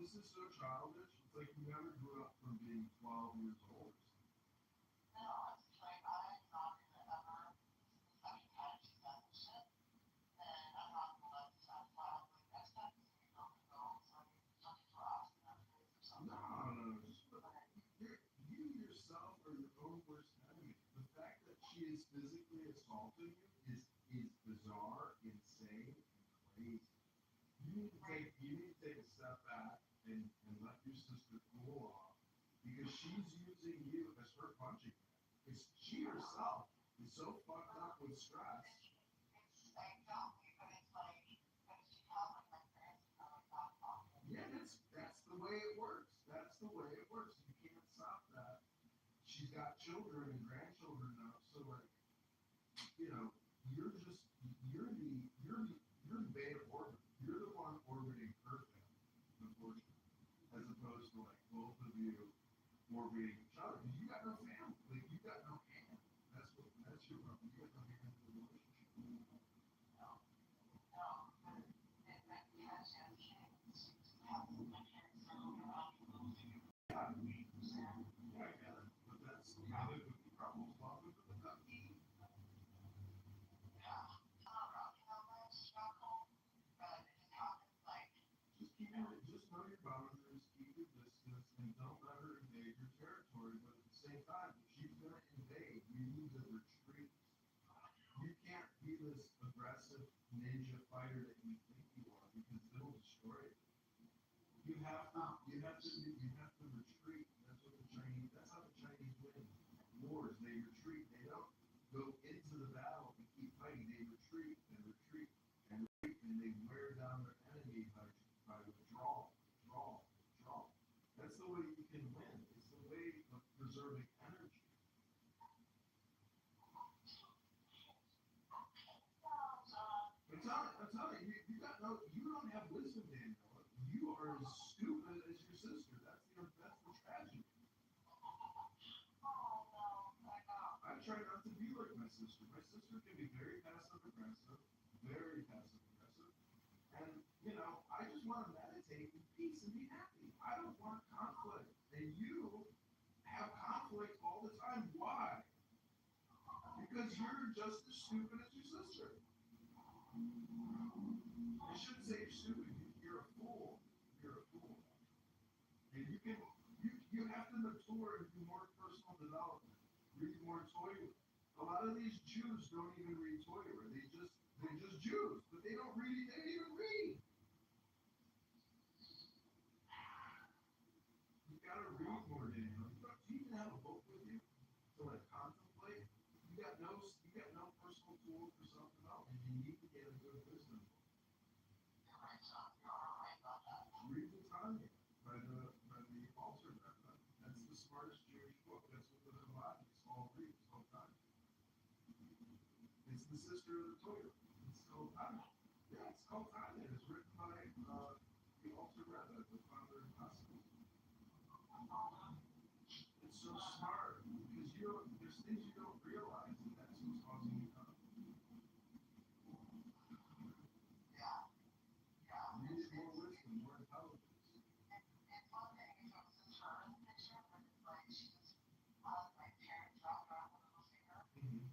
This is so childish. It's like you never grew up from being 12 years old. No. You yourself are your own worst enemy. The fact that she is physically assaulting you is bizarre, insane, and crazy. You need to take a step back and let your sister cool off because she's using you as her punching bag. Because she herself is so fucked up with stress. Yeah, that's the way it works. That's the way it works. You can't stop that. She's got children and grandchildren now, so like you're just you're the beta orbit. You're the one orbiting her family, unfortunately, as opposed to like both of you orbiting each other. Because you got no family, like you got no hand. That's your problem. You got no hand in the relationship. Yeah, I get it, but that's the problem's welcome to the Dutch. Just know your boundaries, keep your distance, and don't let her invade your territory. But at the same time, if she's going to invade, you need to retreat. You can't be this aggressive ninja fighter that you think you are because it'll destroy you. You have to retreat. That's what the Chinese. That's how the Chinese win wars. They retreat. They don't go into the battle and keep fighting. They retreat and retreat and retreat, and they wear down their enemy by withdrawal, withdrawal, withdrawal. That's the way you can win. It's the way of preserving energy. I'm telling you, you don't have wisdom, Daniel. You are as stupid as your sister. That's the tragedy. I try not to be like my sister. My sister can be very passive aggressive, very passive aggressive. And I just want to meditate in peace and be happy. I don't want conflict. And you have conflict all the time. Why? Because you're just as stupid as your sister. I shouldn't say you're stupid. You're a fool. You're a fool. And you have to mature and do more personal development. Read more Toilet. A lot of these Jews don't even read Toilet. They're just Jews, but they don't read. They don't even read. You gotta read more, Daniel. Do you even have a book with you to like contemplate? You got no personal tools Read the Tanya by the altar Rebbe. That's the smartest Jewish book. That's what the Chabadis all read. It's called Tanya. It's the sister of the Torah. It's called Tanya. Yeah, it's called Tanya. It's written by the altar Rebbe, the father of Hasid. It's so smart because there's things you don't realize, and that's what's causing you harm. You need more wisdom, more intelligence. Mhm.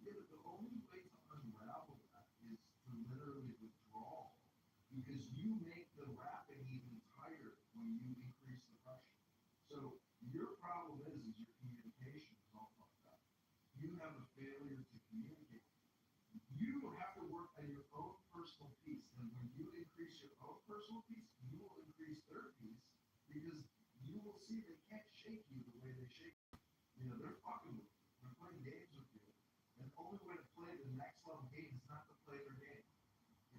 Yeah, but the only way to unravel that is to literally withdraw, because you make the wrapping even tighter when you increase the pressure. So your problem is your communication is all fucked up. You have a failure to communicate. You have to work on your own personal piece, and when you increase your own personal piece, you will increase their piece, because you will see they can't shake you the way they shake you. You know, they're fucking with you. They're playing games with you. And the only way to play the next level game is not to play their game.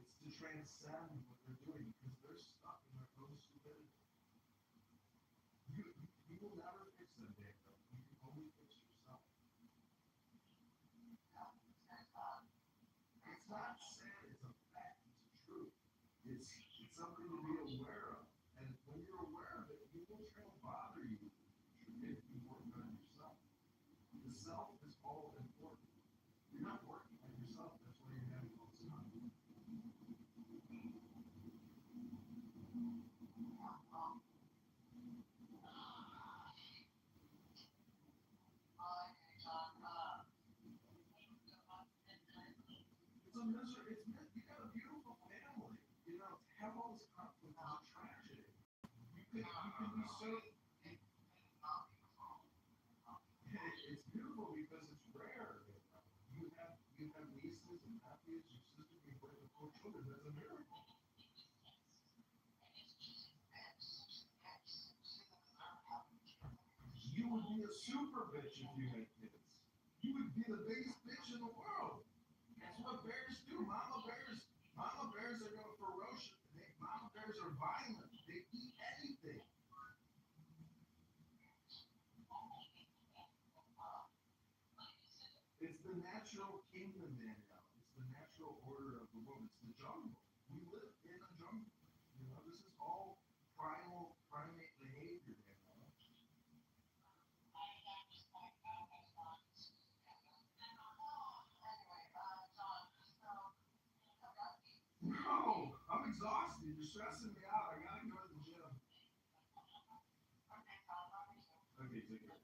It's to transcend what they're doing, because they're stuck in their own stupidity. You will never fix them, Daniel. You can only fix yourself. It's not sad, it's a fact, it's a truth. It's something to be aware of. And when you're aware of it, it will try to bother you if you work on yourself. The self is all important. You're not working on yourself, that's why you're having all this conflict. It's a misery. You got a beautiful family. You know, to have all this conflict is a tragedy. You could be so. It's beautiful because it's rare. You have nieces and nephews. Your sister can bring the 4 children. That's a miracle. You would be a super bitch if you had kids. You would be the biggest bitch in the world. That's what bears do. Mama bears are ferocious. Mama bears are violent. They eat anything. It's the natural kingdom, Danielle. It's the natural order of the world. It's the jungle. We live in a jungle. You know, this is all primate behavior, Danielle. No, I'm exhausted. You're stressing me out. I gotta go to the gym. Okay, take care.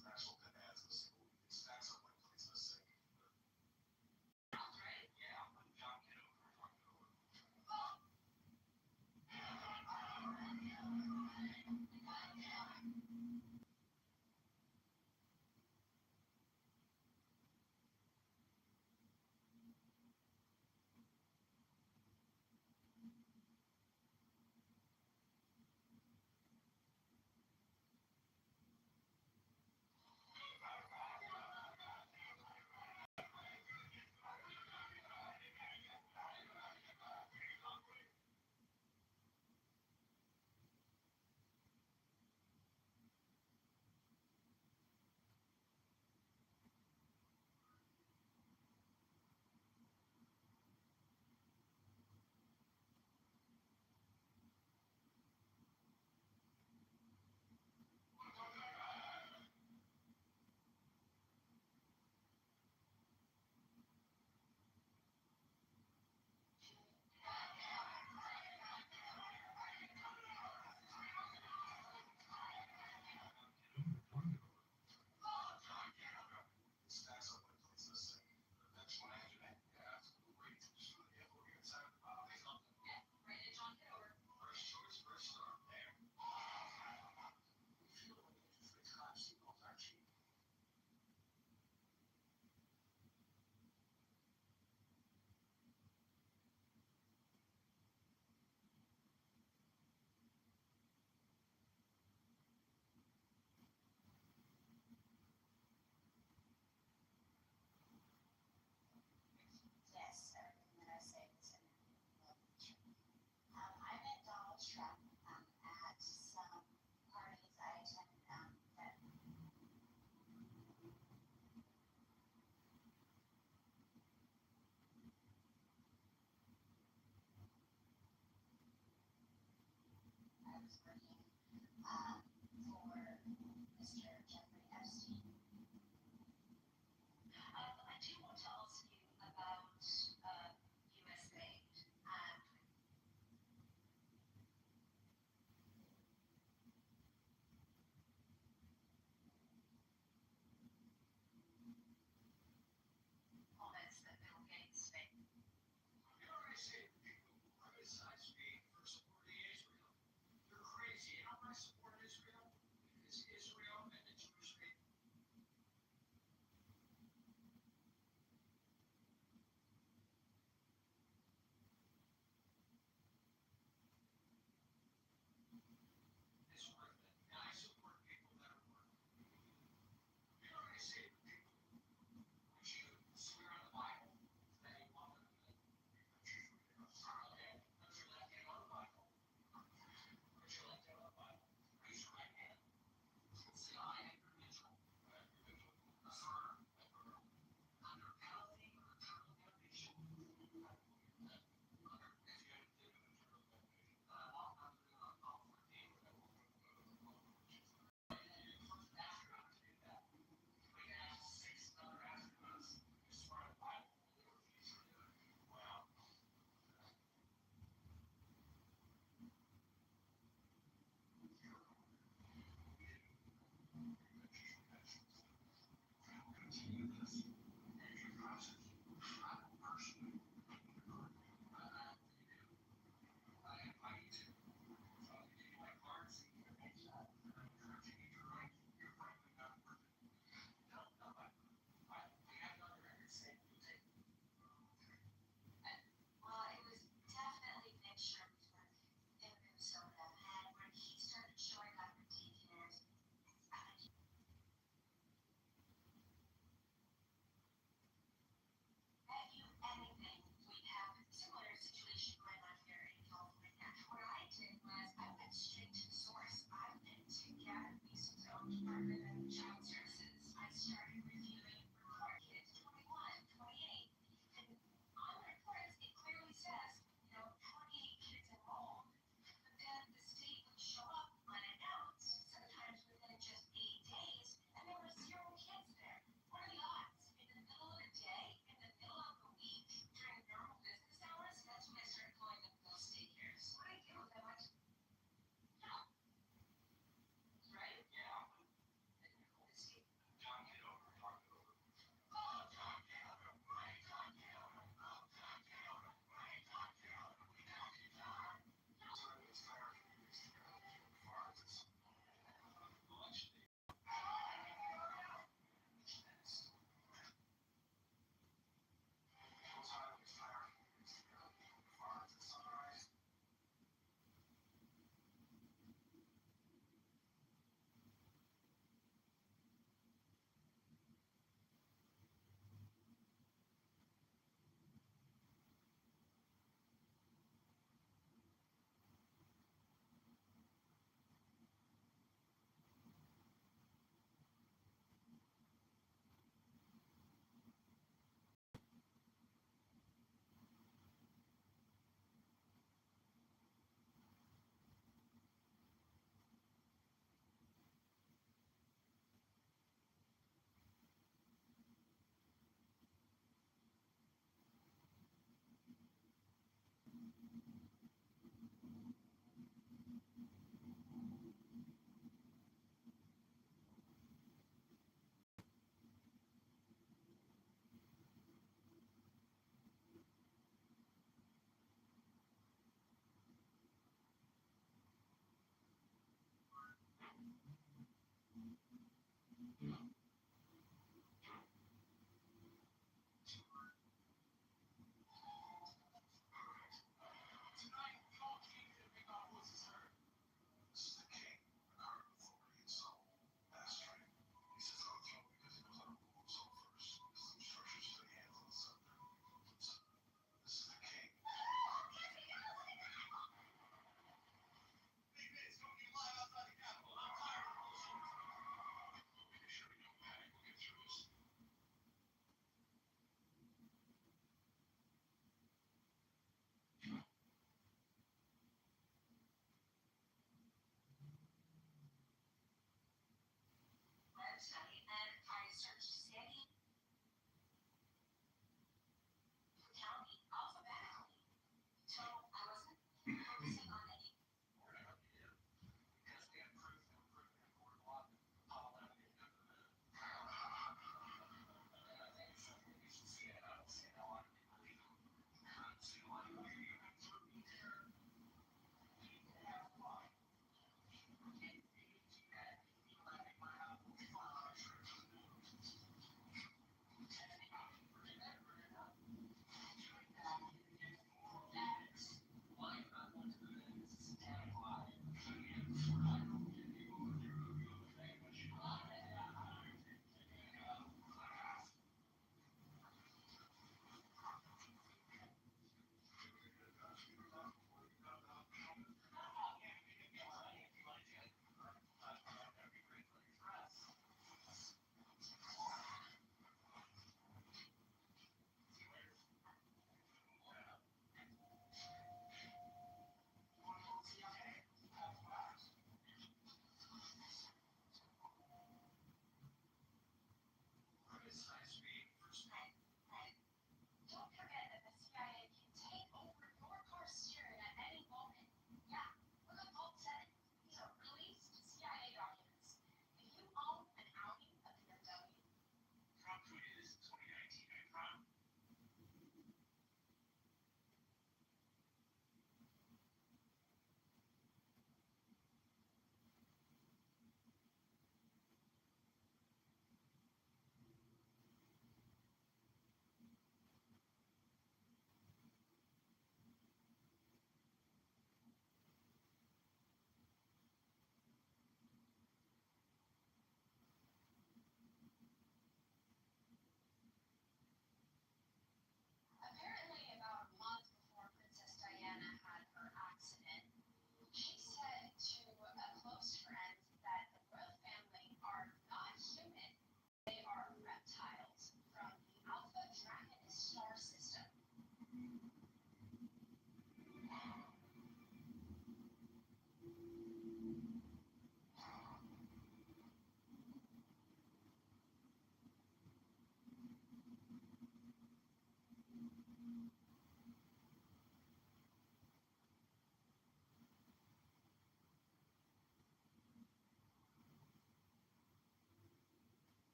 national debt adds a single week. It stacks up like plates in a sink.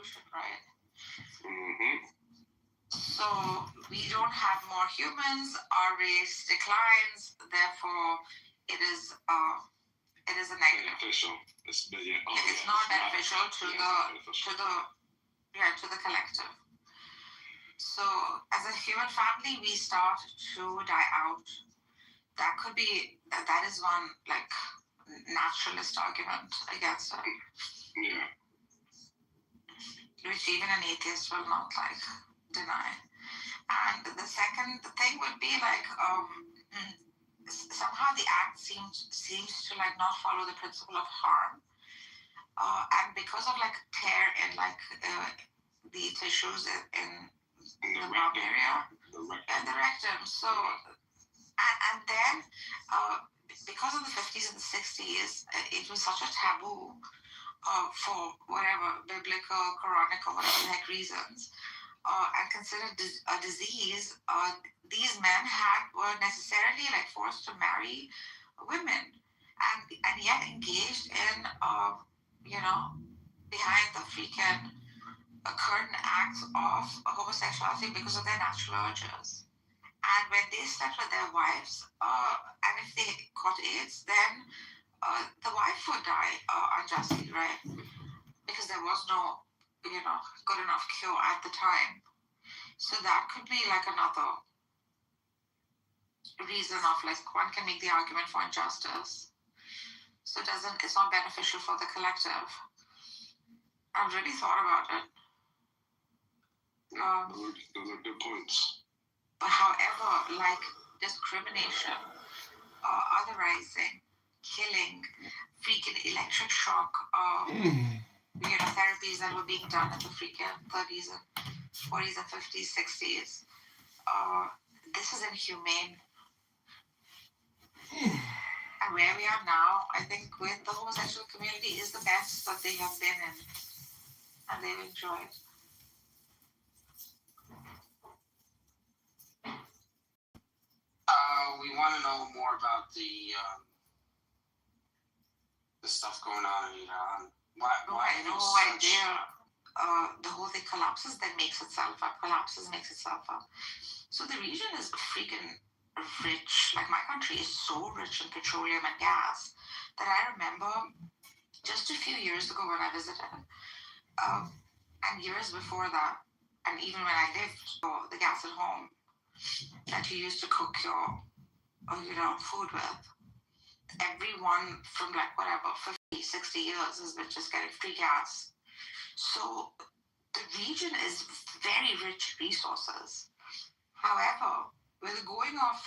evolution, right? Mm-hmm. So we don't have more humans, our race declines, therefore it is a negative. Beneficial. It's not beneficial to the collective. So as a human family, we start to die out. That is one like naturalist argument against it. Yeah. Which even an atheist will not like deny. And the second thing would be like somehow the act seems to like not follow the principle of harm, and because of like tear in like the tissues in the bum area and the rectum. So and then because of the 50s and the 60s, it was such a taboo for whatever biblical, Quranic, or whatever the heck reasons, and considered a disease. These men were necessarily like forced to marry women, and yet engaged in behind the freaking curtain acts of homosexuality because of their natural urges. And when they slept with their wives, and if they caught AIDS, then the wife would die unjustly, right? Because there was no, good enough cure at the time. So that could be like another reason of like one can make the argument for injustice. So it's not beneficial for the collective. I've really thought about it. Those are good points. But however, like discrimination, otherizing, killing, freaking electric shock, therapies that were being done in the freaking 30s and 40s and 50s, 60s. This is inhumane. And where we are now, I think with the homosexual community is the best that they have been in. And they've enjoyed. We want to know more about the stuff going on in Iran. Why no idea. The whole thing collapses, then makes itself up. Collapses, makes itself up. So the region is freaking rich. Like my country is so rich in petroleum and gas that I remember just a few years ago when I visited, and years before that, and even when I lived for the gas at home that you used to cook your food with, everyone from like whatever 50, 60 years has been just getting free gas. So the region is very rich in resources. However, with the going of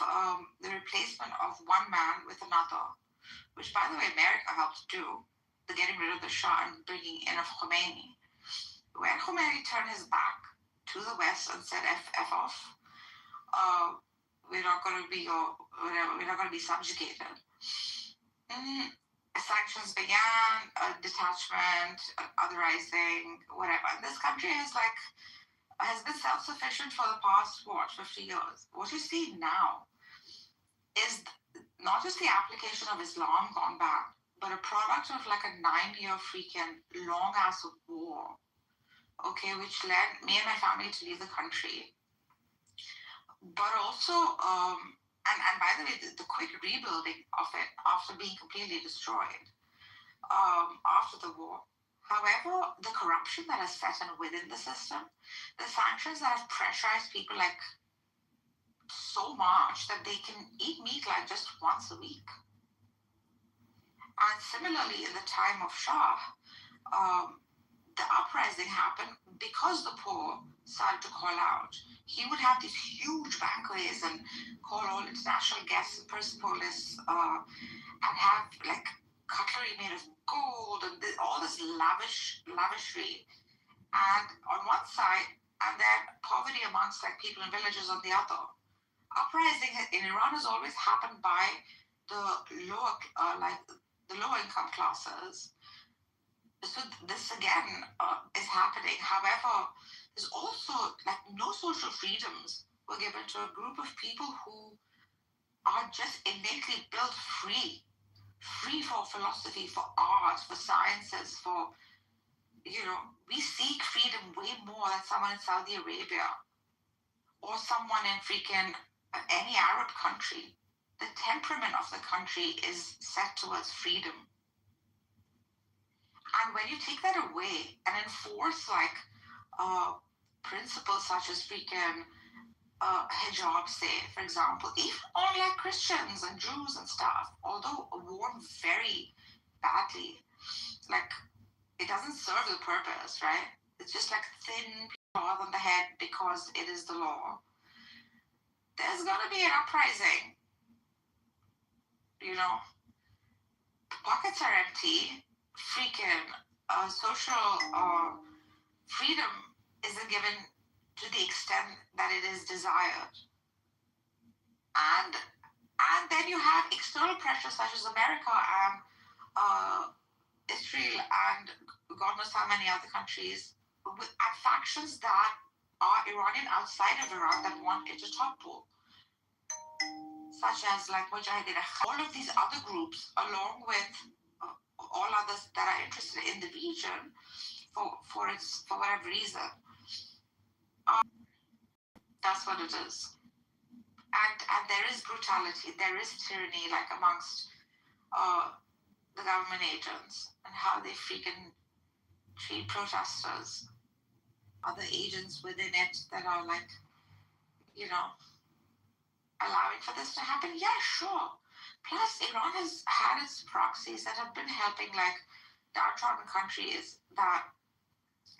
the replacement of one man with another, which by the way America helped do, the getting rid of the Shah and bringing in of Khomeini, when Khomeini turned his back to the West and said F off, we're not going to be we're not going to be subjugated. Sanctions began, detachment, otherizing, whatever. And this country has been self-sufficient for the past 50 years. What you see now is not just the application of Islam gone back, but a product of like a 9-year freaking long ass war. Okay, which led me and my family to leave the country. But also, and by the way, the quick rebuilding of it after being completely destroyed after the war. However, the corruption that has set in within the system, the sanctions that have pressurized people like so much that they can eat meat like just once a week. And similarly, in the time of Shah, the uprising happened because the poor started to call out. He would have these huge banquets and call all international guests and Persepolis and have like cutlery made of gold and all this lavishry. And on one side, and then poverty amongst like people in villages on the other. Uprising in Iran has always happened by the lower income classes. So this again is happening. However, there's also like no social freedoms were given to a group of people who are just innately built free for philosophy, for art, for sciences, for we seek freedom way more than someone in Saudi Arabia or someone in freaking any Arab country. The temperament of the country is set towards freedom. And when you take that away and enforce principles such as freaking hijab, say, for example, even on like Christians and Jews and stuff, although worn very badly, like it doesn't serve the purpose, right? It's just like thin cloth on the head because it is the law. There's gonna be an uprising. Pockets are empty. Freaking social freedom isn't given to the extent that it is desired. And then you have external pressures such as America and Israel and God knows how many other countries and factions that are Iranian outside of Iran that want it to topple, such as like Mujahideen. All of these other groups, along with all others that are interested in the region for whatever reason. That's what it is. And there is brutality, there is tyranny, like amongst the government agents and how they freaking treat protesters, other agents within it that are like, allowing for this to happen. Yeah, sure. Plus, Iran has had its proxies that have been helping like downtrodden countries that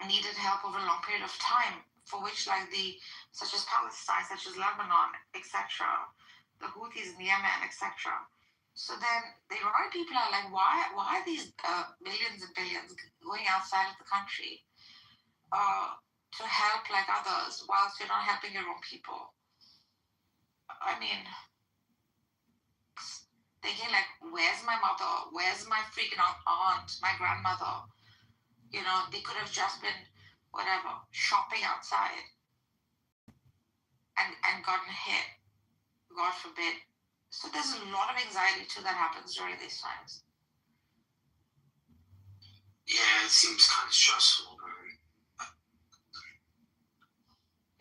needed help over a long period of time, for which like such as Palestine, such as Lebanon, etc., the Houthis in Yemen, etc. So then the Iranian people are like, why are these millions and billions going outside of the country to help like others whilst you're not helping your own people? I mean, thinking like, where's my mother? Where's my freaking aunt, my grandmother? They could have just been, whatever, shopping outside and gotten hit, God forbid. So there's a lot of anxiety too that happens during these times. Yeah, it seems kind of stressful, man.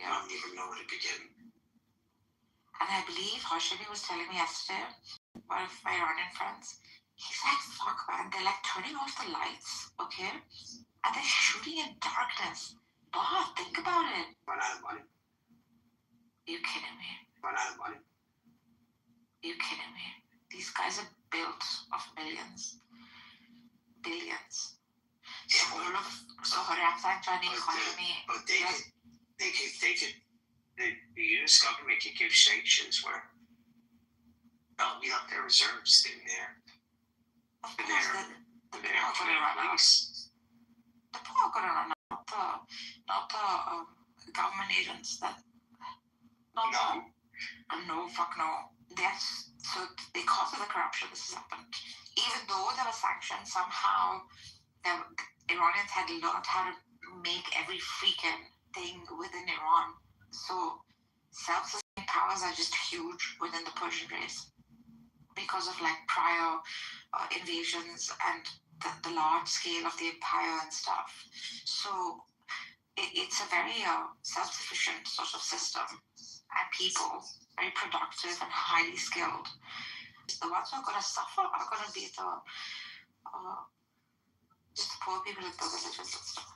Yeah. I don't even know where to begin. And I believe Hashemi was telling me yesterday, one of my Iranian friends, he's like, fuck, man, they're like turning off the lights, okay? And they're shooting in darkness. Bob, think about it. Run out of money. You kidding me? Run out of money. You kidding me? These guys are built of millions. Billions. Yeah, All of Rafsanjani, Khatami. But they could, the US government could give sanctions where they'll beat up their reserves in there. Of course, the poor are going to run out. The poor are going to run out. Not the government agents that. No, fuck no. So because of the corruption, this has happened. Even though there were sanctions, somehow the Iranians had learned how to make every freaking thing within Iran. So self-sustaining powers are just huge within the Persian race because of like prior invasions and the large scale of the empire and stuff. So it's a very self-sufficient sort of system, and people very productive and highly skilled. The ones who are going to suffer are going to be just the poor people in the villages and stuff.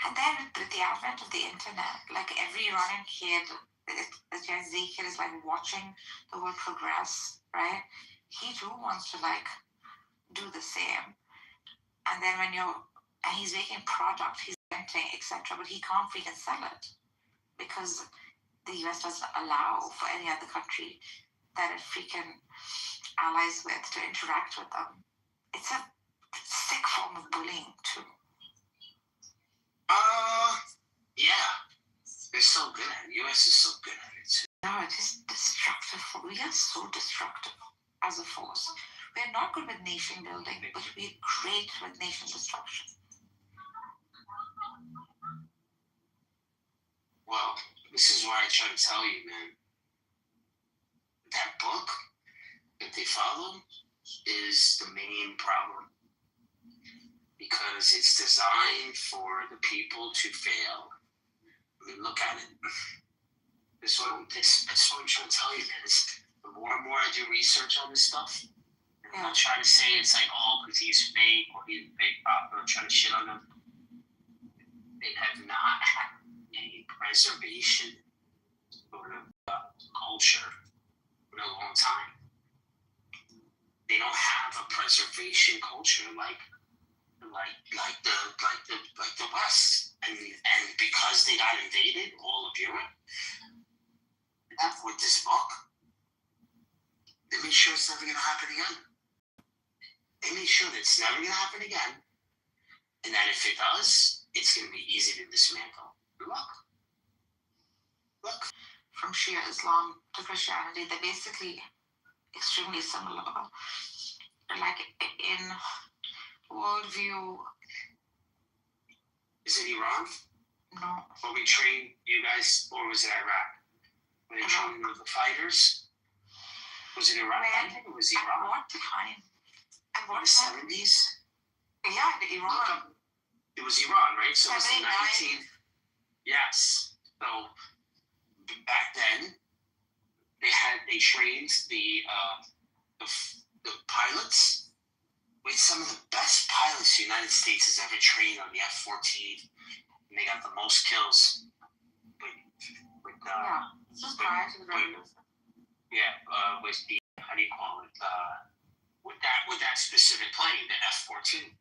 And then with the advent of the internet, like every Iranian kid, the Gen Z kid is like watching the world progress, right? He too wants to like do the same. And then and he's making product, he's renting, etc., but he can't freaking sell it because the US doesn't allow for any other country that it freaking allies with to interact with them. It's a sick form of bullying too. Yeah. They're so good at it. US is so good at it too. No, it's just destructive. We are so destructive as a force. We are not good with nation building, but we're great with nation destruction. Well, this is why I try to tell you, man. That book that they follow is the main problem. because it's designed for the people to fail. I mean, look at it. That's what I'm trying to tell you, man. The more and more I do research on this stuff, and I'm not trying to say it's like, oh, because he's fake or he's a fake pop, or trying to shit on them. They have not had a preservation sort of culture for a long time. They don't have a preservation culture like the West, and because they got invaded, all of Europe, with this book, they made sure it's never going to happen again. They made sure that it's never going to happen again, and that if it does, it's going to be easy to dismantle. Look. From Shia Islam to Christianity, they're basically extremely similar. Like in worldview. Is it Iran? No. Or we trained you guys, or was it Iraq? Were they training the fighters? Was it Iraq? I think it was Iran. At what time? At what time? The 70s? Yeah, Iran. It was Iran, right? So it was the 79. 19th. Yes. So back then, they trained the pilots with some of the best pilots the United States has ever trained on the F-14, and they got the most kills with just prior to the revolution. With the how do you call it? With that specific plane, the F-14.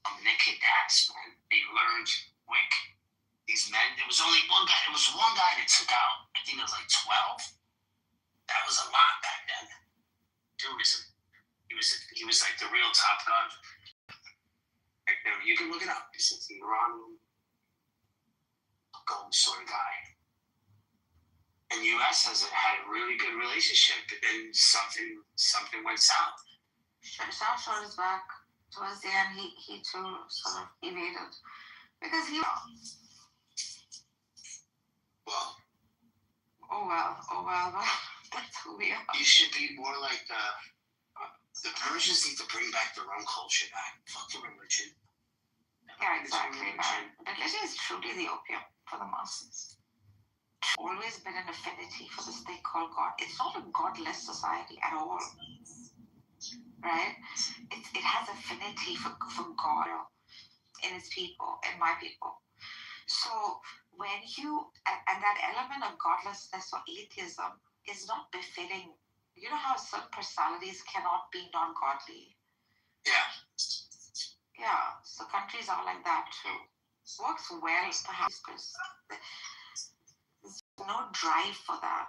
And they kicked ass, man. They learned quick. These men. There was only one guy. There was one guy that took out. I think it was like 12. That was a lot back then. Dude, he was like the real Top Gun. Like, you can look it up. He's an Iranian gold sort of guy. And U.S. had a really good relationship, but then something went south. South showed his back towards the end. He too sort of evaded because he. Well. Oh well. That's who we are. You should be more like the Persians need to bring back their own culture back. Fuck the religion. Yeah, exactly. Religion is truly the opium for the masses. Always been an affinity for this thing called God. It's not a godless society at all, right? It has affinity for God in its people, in my people. So when you and that element of godlessness or atheism is not befitting. You know how certain personalities cannot be non-godly. Yeah. So countries are like that too. Works well perhaps because there's no drive for that.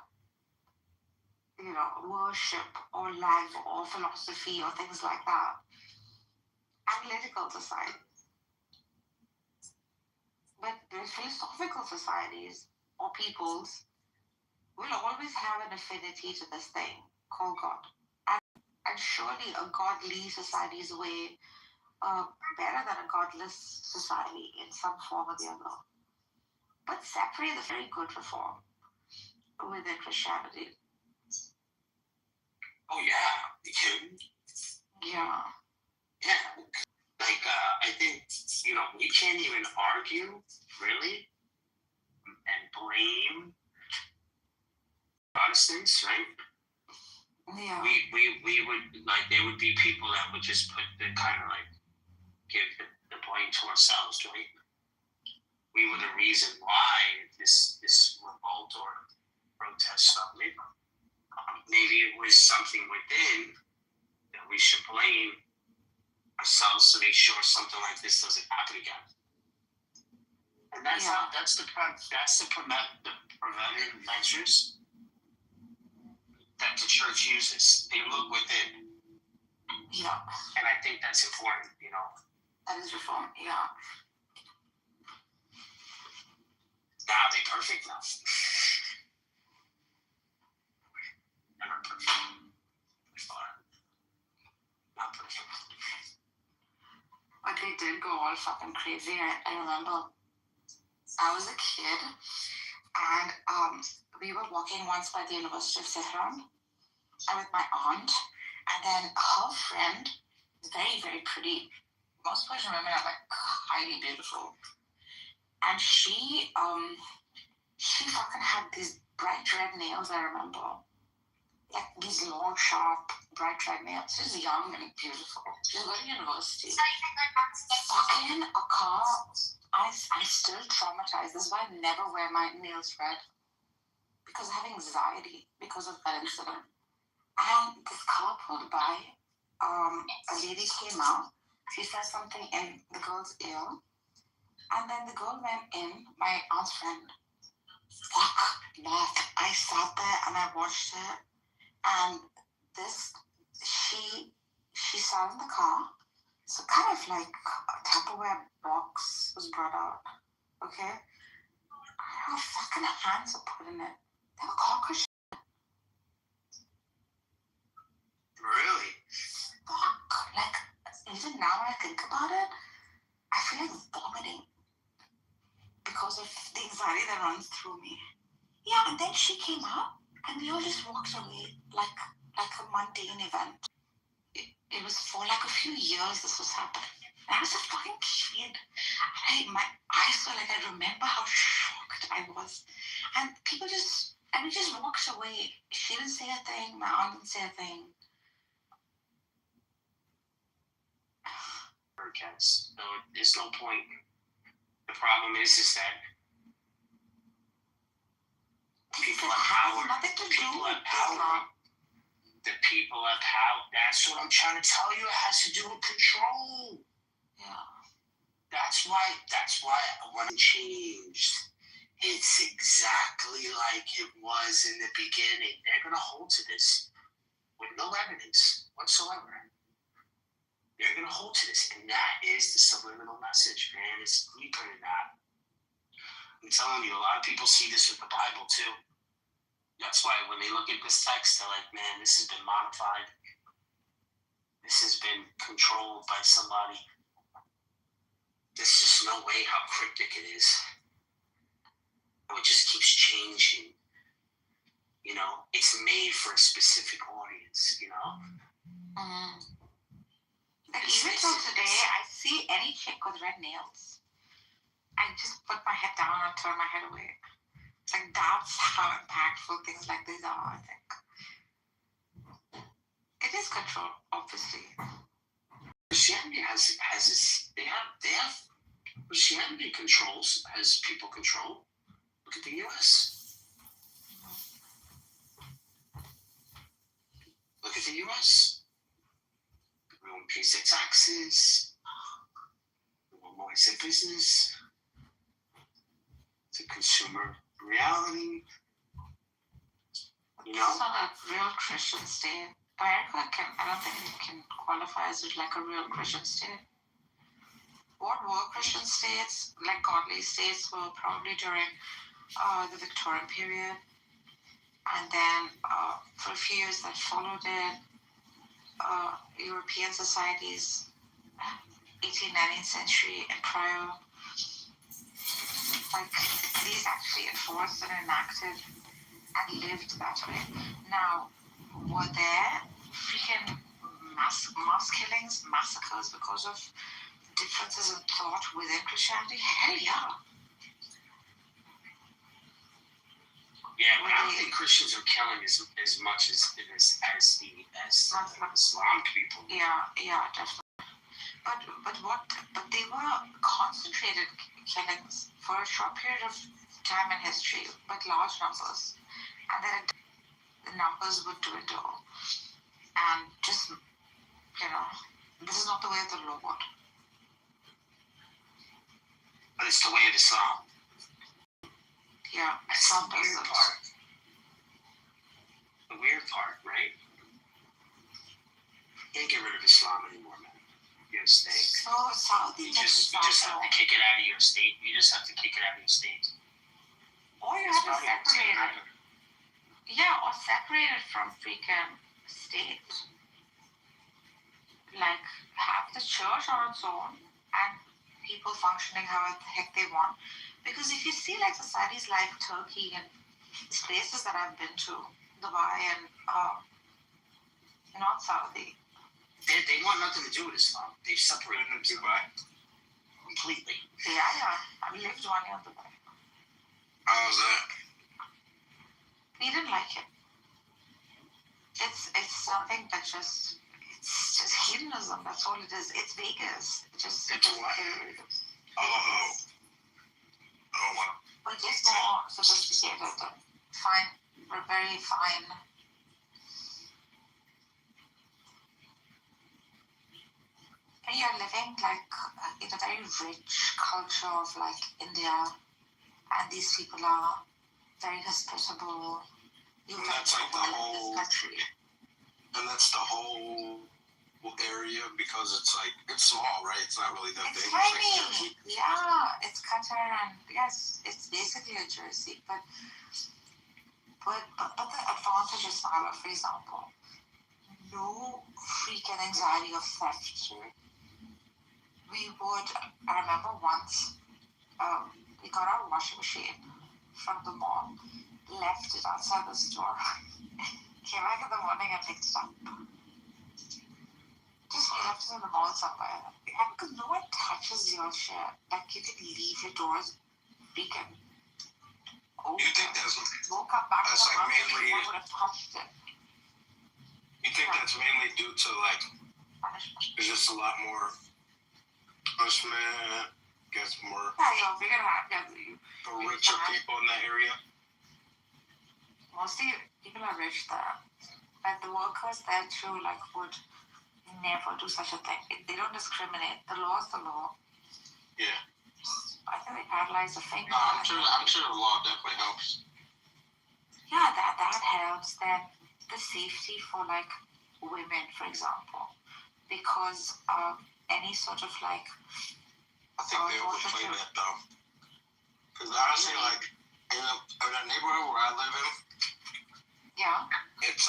Worship or love or philosophy or things like that. Analytical society. But the philosophical societies or peoples will always have an affinity to this thing called God. And surely a godly society is way better than a godless society in some form or the other. But separate is very good reform within Christianity. Oh, yeah. You kidding? Yeah. Yeah. Like, I think, we can't even argue, really, and blame Protestants, right? Yeah. We would, like, there would be people that would just put the kind of, like, give the blame to ourselves, right? We were the reason why this revolt or protest started. Maybe it was something within that we should blame ourselves to make sure something like this doesn't happen again. And that's the preventive measures that the church uses. They look within. Yeah. And I think that's important, That is reform, yeah. Now, are they perfect? No. Never perfect. Not perfect. But they did go all fucking crazy. I remember I was a kid and we were walking once by the University of Tehran and with my aunt, and then her friend, very, very pretty most Persian women are like highly beautiful. And she fucking had these bright red nails, I remember. Like these long, sharp, bright red nails. She's young and beautiful. She's going to university. Fucking a car. I'm still traumatized. This is why I never wear my nails red. Because I have anxiety because of that incident. And this car pulled by. A lady came out. She said something in the girl's ear. And then the girl went in, my aunt's friend. Fuck, Beth. I sat there and I watched it. And she sat in the car. So kind of like a Tupperware box was brought out. Okay? Her fucking hands were put in it. They were cockroaches. Really? Fuck. Like, even now when I think about it, I feel like vomiting. Because of the anxiety that runs through me. Yeah, and then she came out and we all just walked away like a mundane event. It was for like a few years this was happening. I was a fucking kid. My eyes were like, I remember how shocked I was. And we just walked away. She didn't say a thing, my aunt didn't say a thing. Cats. No, there's no point. The problem is that people have power. Nothing to do People with have power. The people have power. That's what I'm trying to tell you. It has to do with control. Yeah. That's why when it changed, it's exactly like it was in the beginning. They're gonna hold to this with no evidence whatsoever. They're gonna hold to this, and that is the subliminal message, man. It's deeper than that. I'm telling you, a lot of people see this with the Bible too. That's why when they look at this text, they're like, man, this has been modified. This has been controlled by somebody. There's just no way how cryptic it is. It just keeps changing. You know, it's made for a specific audience, you know? Like even till today, I see any chick with red nails, I just put my head down and turn my head away. Like that's how impactful things like these are, I think. It is control, obviously. Christianity has this. They have Christianity has people control. Look at the U.S. Look at the U.S. Everyone pays their taxes. Everyone minds their business. It's a consumer reality. You know? It's not a real Christian state. America I don't think it can qualify as like a real Christian state. What were Christian states, like godly states, were probably during the Victorian period. And then for a few years that followed it, European societies, 18th, 19th century and prior, like these actually enforced and enacted and lived that way. Now, were there freaking mass killings, massacres because of differences in thought within Christianity? Hell yeah. Yeah, but I don't think Christians are killing as much as the Islam people. Yeah, definitely. But they were concentrated killings for a short period of time in history, but large numbers, and then the numbers would dwindle, and just this is not the way of the Lord. But it's the way of Islam. Yeah, that's the weird part. The weird part, right? You can't get rid of Islam anymore, man. You gotta stay. So Saudi you just have to kick it out of your state. You just have to kick it out of your state. Or you have to separate it. Yeah, or separate it from freaking state. Like have the church on its own and people functioning however the heck they want. Because if you see like societies like Turkey and these places that I've been to, Dubai and not Saudi, They want nothing to do with Islam. They've separated them completely. Yeah, I lived 1 year in Dubai. How was that? We didn't like it. It's something that it's just hedonism. That's all it is. It's Vegas. It's what? Oh, wow. But just more sophisticated and fine. We're very fine. And you're living like in a very rich culture of like India, and these people are very hospitable. You And that's like the in whole- this country. And that's the whole area because it's small, right? It's not really that It's big. tiny. Yeah, it's Qatar, and yes, it's basically a Jersey. But the advantage is now, for example, no freaking anxiety of theft. I remember once, we got our washing machine from the mall, left it outside the store, came back in the morning and picked it up. Just left it in the mall somewhere. Yeah, because no one touches your shit. Like, you can leave your doors freaking open. You think that's Woke up back that's in the like morning, mainly- no one would have touched it. you think that's mainly due to like Punishment. there's just a lot more punishment, gets more Yeah, we're gonna have for richer people in that area? mostly people are rich there, but the workers there too, like, would never do such a thing. They don't discriminate. The law is the law. Yeah. I think they paralyze the finger. No, I'm sure the law definitely helps. Yeah, that helps. Then the safety for like women, for example, because any sort of like I think they overplay that though. Because honestly, like in a neighborhood where I live in, yeah. it's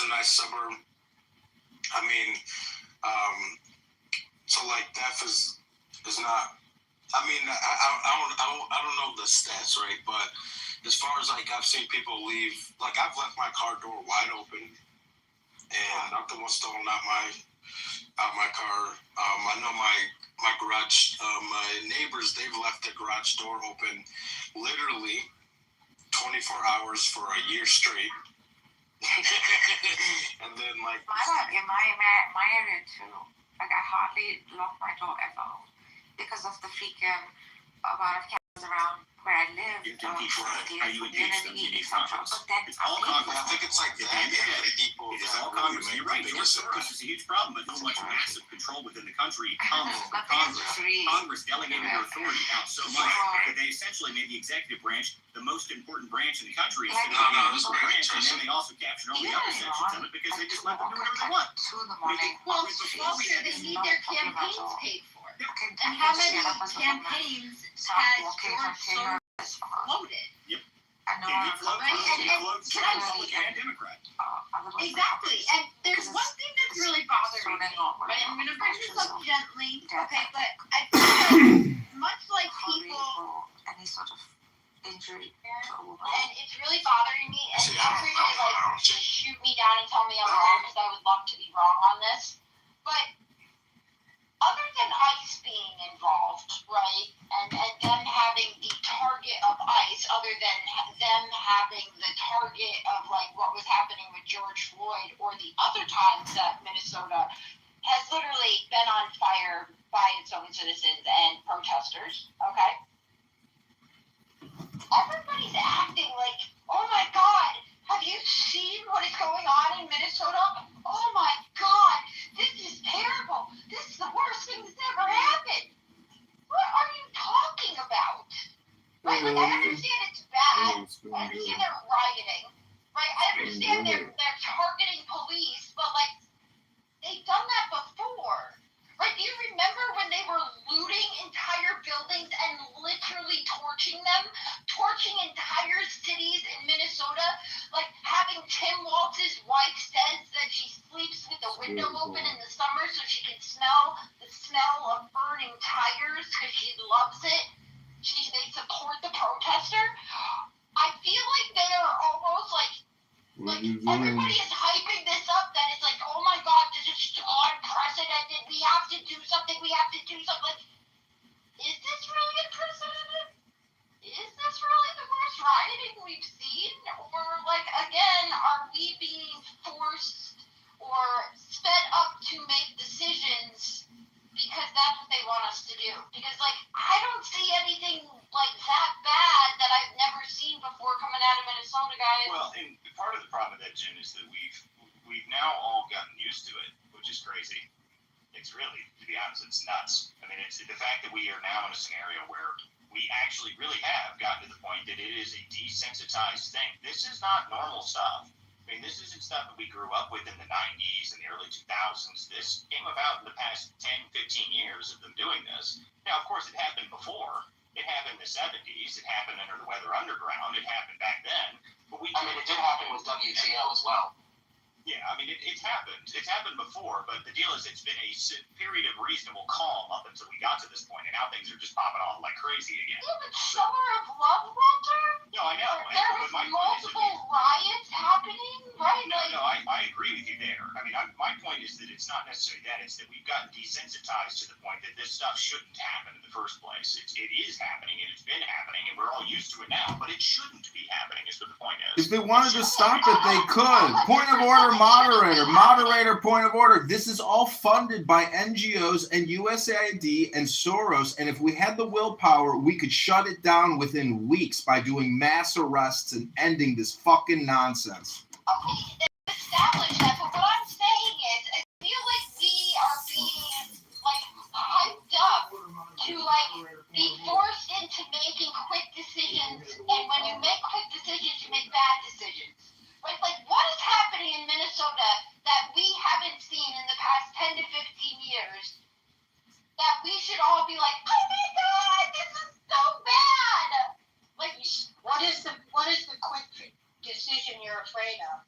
a nice suburb. I mean, so like theft is not. I mean, I don't know the stats, right? But as far as like I've seen people leave, like I've left my car door wide open, and nothing was stolen out my car. I know my garage, my neighbors, they've left the garage door open, literally 24 hours for a year straight. And then like In my area too. Like, I hardly lock my door ever because of the freaking amount of cameras around where I live. You can keep right. Are you engaged in community, etc. But then It's all Congress. I think it's like At the that. end of the day, People it's that all really Congress. make You're right. the George biggest Soros is a huge problem, but so much massive control within the country comes from Nothing is Congress. free. Congress delegated their authority out so much that they essentially made the executive branch the most important branch in the country. Yeah, Instead of being a legal branch, and then they also captured all the other Yeah, sections of it because they just let them do whatever they want. 2 in the morning. Well, Before we so had they this need their campaigns paid for. And And how many campaigns has George Soros floated? I know. And he floats Right, and floats can I- Republican and Democrat. Exactly. And there's one thing that's really bothering me. Right? I'm going to bring this up gently, okay? But I feel like much like people, Any sort of injury to a woman. and it's really bothering me. And See, feel free to like shoot me down and tell me I'm wrong because I would love to be wrong on this. But other than ICE being involved, right, and them having the target of ICE, other than them having the target of like what was happening with George Floyd, or the other times that Minnesota has literally been on fire by its own citizens and protesters, okay? Everybody's acting like, oh my God, have you seen what is going on in Minnesota? Oh my God, this is terrible. This is the worst thing that's ever happened. What are you talking about? Right? Like, I understand it's bad. I understand they're rioting. Right? I understand they're targeting police, but like, they've done that before. Right? Do you remember when they were looting entire buildings and literally torching them? Torching entire cities in Minnesota? Like, having Tim Walz's wife says that she sleeps with the window open in the summer so she can smell the smell of burning tires because she loves it. They support the protester. I feel like they are almost like everybody is hyping this up that it's like, oh my God, have to do something. We have to do something. Like, is this really unprecedented? Is this really the worst rioting we've seen? Or, like, again, are we being forced or sped up to make decisions because that's what they want us to do? Because, like, I don't see anything, like, that bad that I've never seen before coming out of Minnesota, guys. Well, and part of the problem with that, Jim, is that we've now all gotten used to it, which is crazy. It's really, to be honest, it's nuts. I mean, it's the fact that we are now in a scenario where we actually really have gotten to the point that it is a desensitized thing. This is not normal stuff. I mean, this isn't stuff that we grew up with in the 90s and the early 2000s. This came about in the past 10, 15 years of them doing this. Now, of course, it happened before. It happened in the 70s. It happened under the Weather Underground. It happened back then. But it did happen with WTO as well. Yeah, I mean, it's happened. It's happened before, but the deal is it's been a period of reasonable calm up until we got to this point, and now things are just popping off like crazy again. Yeah, but Summer of Love, Walter? No, I know. There was multiple riots happening, right? No, I agree with you there. I mean, my point is that it's not necessarily that. It's that we've gotten desensitized to the point that this stuff shouldn't happen in the first place. It is happening, and it's been happening, and we're all used to it now, but it shouldn't be happening is what the point is. If they wanted to stop it, they could. Point of order, moderator, point of order. This is all funded by NGOs and USAID and Soros, and if we had the willpower, we could shut it down within weeks by doing mass arrests and ending this fucking nonsense. Okay, establish that, but what I'm saying is, I feel like we are being, like, hyped up to, like, be forced into making quick decisions, and when you make quick decisions, you make bad decisions. Right? Like, what is happening in Minnesota that we haven't seen in the past 10 to 15 years that we should all be like, oh my God, this is so bad? Like, what is the quick decision you're afraid of?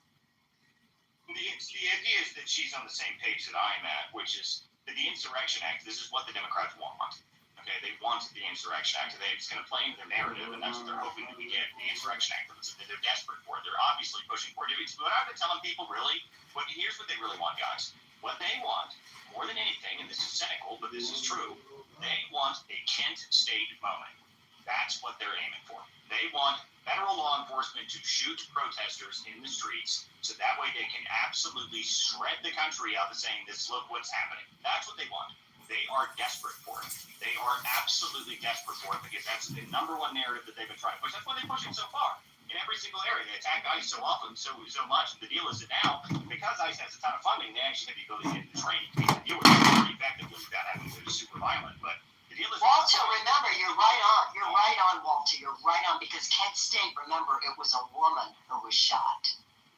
The idea is that she's on the same page that I'm at, which is that the Insurrection Act, this is what the Democrats want. Okay, they want the Insurrection Act. It's going to play into their narrative, and that's what they're hoping that we get, the Insurrection Act. They're desperate for it. They're obviously pushing for it. But I've been telling people, really, here's what they really want, guys. What they want, more than anything, and this is cynical, but this is true, they want a Kent State moment. That's what they're aiming for. They want federal law enforcement to shoot protesters in the streets, so that way they can absolutely shred the country out of saying, look what's happening. That's what they want. They are desperate for it. They are absolutely desperate for it because that's the number one narrative that they've been trying to push. That's what they're pushing so far. In every single area, they attack ICE so often, so much. The deal is that now, because ICE has a ton of funding, they actually have the ability to get the training to deal with it pretty effectively without having to go super violent. But the deal is, Walter, remember, you're right on. You're right on, Walter. You're right on because Kent State, remember, it was a woman who was shot.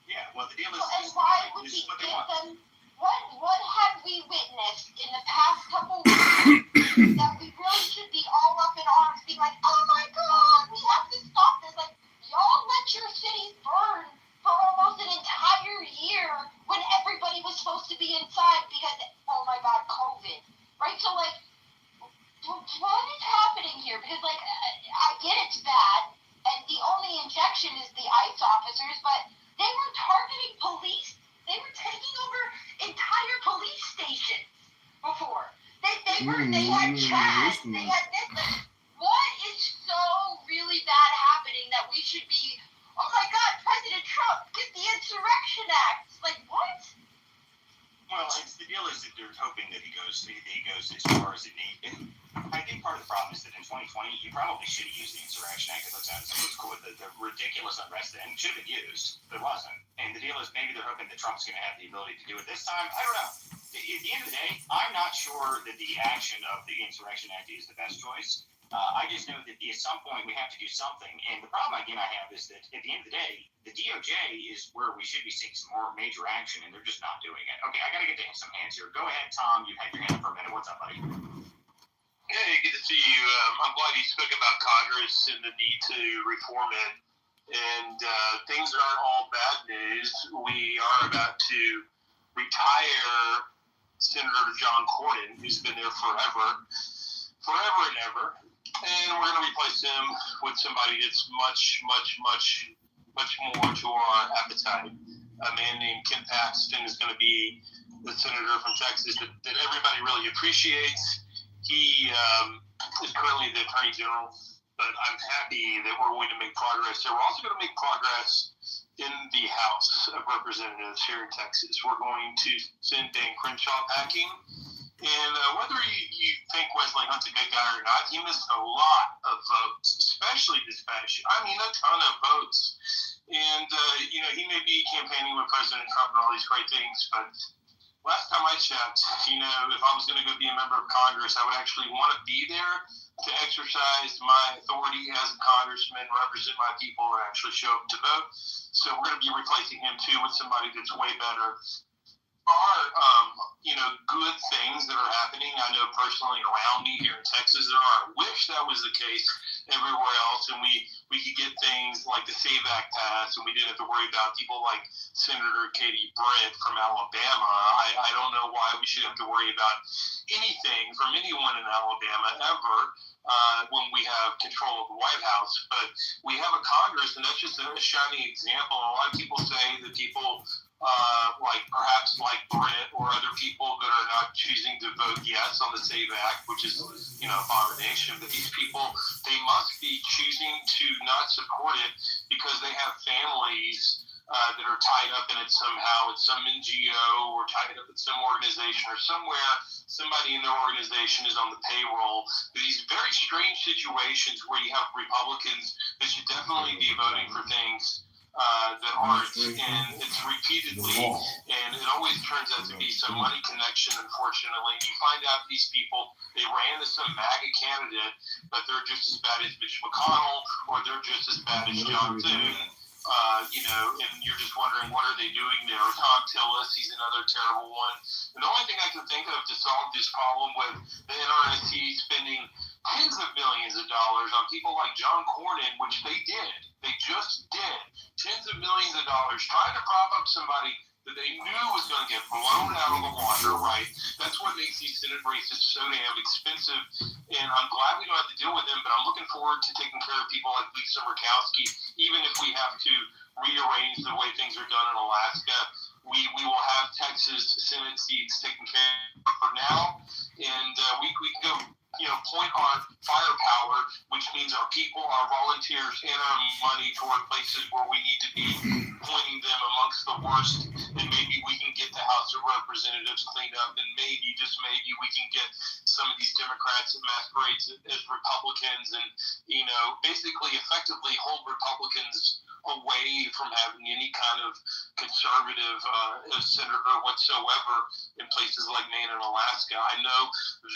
Yeah, well, the deal is, and why would we give them? What have we witnessed in the past couple weeks that we really should be all up in arms, being like, oh my God, we have to stop this. Like, y'all let your cities burn for almost an entire year when everybody was supposed to be inside because, oh my God, COVID. Right? So, like, what is happening here? Because, like, I get it's bad, and the only injection is the ICE officers, but they were targeting police. They were taking over entire police stations before. They had Chad. They had this. Like, what is so really bad happening that we should be, oh my God, President Trump, get the Insurrection Act. Like, what? Well, the deal is that they're hoping that he goes as far as it needs. I think part of the problem is that in 2020, you probably should have used the Insurrection Act. It sounds cool. The ridiculous unrest then should have been used, but it wasn't. And the deal is maybe they're hoping that Trump's going to have the ability to do it this time. I don't know. At the end of the day, I'm not sure that the action of the Insurrection Act is the best choice. I just know that at some point we have to do something. And the problem, again, I have is that at the end of the day, the DOJ is where we should be seeing some more major action, and they're just not doing it. Okay, I got to get to some hands here. Go ahead, Tom. You've had your hand up for a minute. What's up, buddy? Hey, good to see you. I'm glad you spoke about Congress and the need to reform it. And things aren't all bad news. We are about to retire Senator John Cornyn, who's been there forever and ever. And we're going to replace him with somebody that's much more to our appetite. A man named Ken Paxton is going to be the senator from Texas that everybody really appreciates. He is currently the Attorney General, but I'm happy that we're going to make progress. So we're also going to make progress in the House of Representatives here in Texas. We're going to send Dan Crenshaw packing. And whether you think Wesley Hunt's a good guy or not, he missed a lot of votes, especially this past year. I mean, a ton of votes. And, he may be campaigning with President Trump and all these great things, but last time I checked, if I was going to go be a member of Congress, I would actually want to be there to exercise my authority as a congressman, represent my people, and actually show up to vote. So we're going to be replacing him, too, with somebody that's way better. Are good things that are happening. I know personally around me here in Texas there are. I wish that was the case everywhere else, and we could get things like the SAVE Act passed, and we didn't have to worry about people like Senator Katie Britt from Alabama. I don't know why we should have to worry about anything from anyone in Alabama ever when we have control of the White House. But we have a Congress, and that's just a shining example. A lot of people say that people perhaps like Britt or other people that are not choosing to vote yes on the SAVE Act, which is, abomination. But these people, they must be choosing to not support it because they have families that are tied up in it somehow. It's some NGO or tied up at some organization or somewhere. Somebody in their organization is on the payroll. These very strange situations where you have Republicans that should definitely be voting for things that aren't, and it's repeatedly, and it always turns out to be some money connection, unfortunately. You find out these people, they ran as some MAGA candidate, but they're just as bad as Mitch McConnell, or they're just as bad as John Thune, and you're just wondering, what are they doing there? Tom Tillis, he's another terrible one. And the only thing I can think of to solve this problem with the NRSC spending tens of millions of dollars on people like John Cornyn, which they did. They just did. Tens of millions of dollars trying to prop up somebody that they knew was going to get blown out of the water, right? That's what makes these Senate races so damn expensive. And I'm glad we don't have to deal with them, but I'm looking forward to taking care of people like Lisa Murkowski, even if we have to rearrange the way things are done in Alaska. We will have Texas Senate seats taken care of for now, and we can go point our firepower, which means our people, our volunteers, and our money toward places where we need to be pointing them amongst the worst, and maybe we can get the House of Representatives cleaned up, and maybe, just maybe, we can get some of these Democrats that masquerade as Republicans and, basically effectively hold Republicans away from having any kind of conservative senator whatsoever in places like Maine and Alaska. I know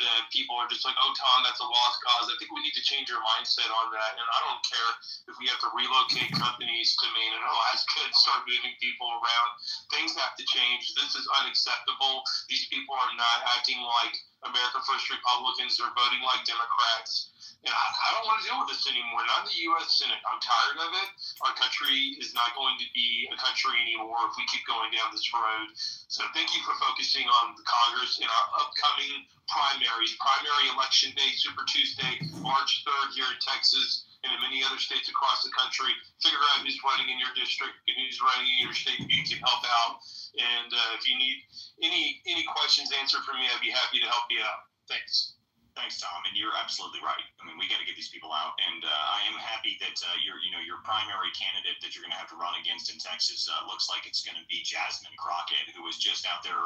that people are just like, oh, Tom, that's a lost cause. I think we need to change our mindset on that. And I don't care if we have to relocate companies to Maine and Alaska and start moving people around. Things have to change. This is unacceptable. These people are not acting like America First Republicans. They're voting like Democrats. And I don't want to deal with this anymore. Not in the U.S. Senate. I'm tired of it. Our country is not going to be a country anymore if we keep going down this road. So thank you for focusing on the Congress in our upcoming primaries. Primary election day, Super Tuesday, March 3rd here in Texas and in many other states across the country. Figure out who's running in your district and who's running in your state. You can help out. And if you need any questions answered from me, I'd be happy to help you out. Thanks. Thanks, Tom, and you're absolutely right. I mean, we got to get these people out, and I am happy that your primary candidate that you're going to have to run against in Texas looks like it's going to be Jasmine Crockett, who was just out there.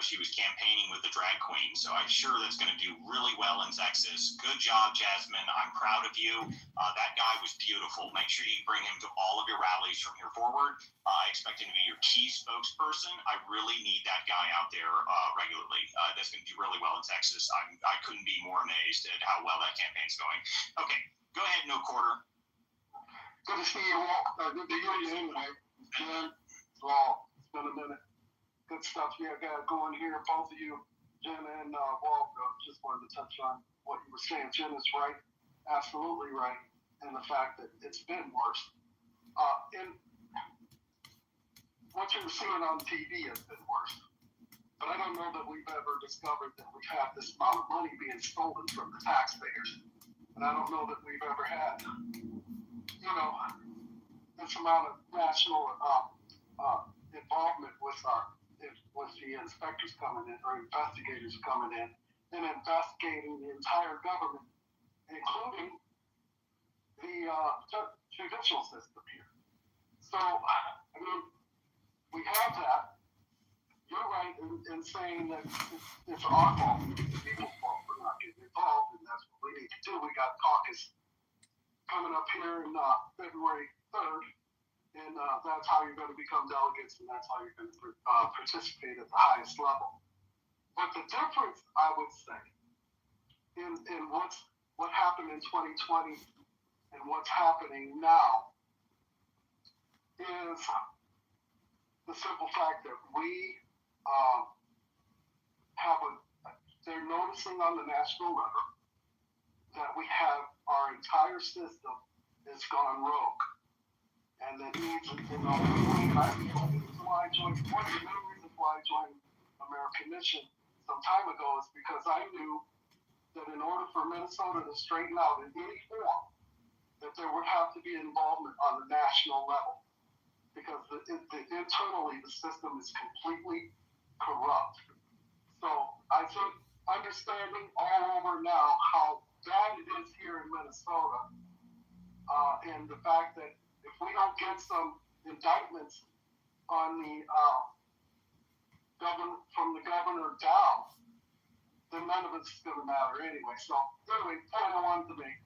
She was campaigning with the drag queen, so I'm sure that's going to do really well in Texas. Good job, Jasmine. I'm proud of you. That guy was beautiful. Make sure you bring him to all of your rallies from here forward. I expect him to be your key spokesperson. I really need that guy out there regularly. That's going to do really well in Texas. I couldn't be more amazed at how well that campaign's going. Okay, go ahead, No Quarter. Good to see you all. Good to hear you anyway. Jen, Walt, it's been a minute. Good stuff you got going here, both of you, Jen and Walt. Just wanted to touch on what you were saying. Jen is right, absolutely right, and the fact that it's been worse. And what you're seeing on TV has been worse. But I don't know that we've ever discovered that we've had this amount of money being stolen from the taxpayers. And I don't know that we've ever had, this amount of national involvement with our with the inspectors coming in or investigators coming in and investigating the entire government, including the judicial system here. So, I mean, we have that. You're right in saying that it's our fault, it's people's fault for not getting involved, and that's what we need to do. We got caucus coming up here in February 3rd, and that's how you're going to become delegates, and that's how you're going to participate at the highest level. But the difference, I would say, in what happened in 2020 and what's happening now is the simple fact that we they're noticing on the national level that we have our entire system has gone rogue. And that needs, one of the main reasons why I joined American Mission some time ago is because I knew that in order for Minnesota to straighten out in any form, that there would have to be involvement on the national level. Because internally the system is completely corrupt. So I think understanding all over now how bad it is here in Minnesota, and the fact that if we don't get some indictments on the from the governor down, then none of it's going to matter anyway. So anyway, point I wanted to make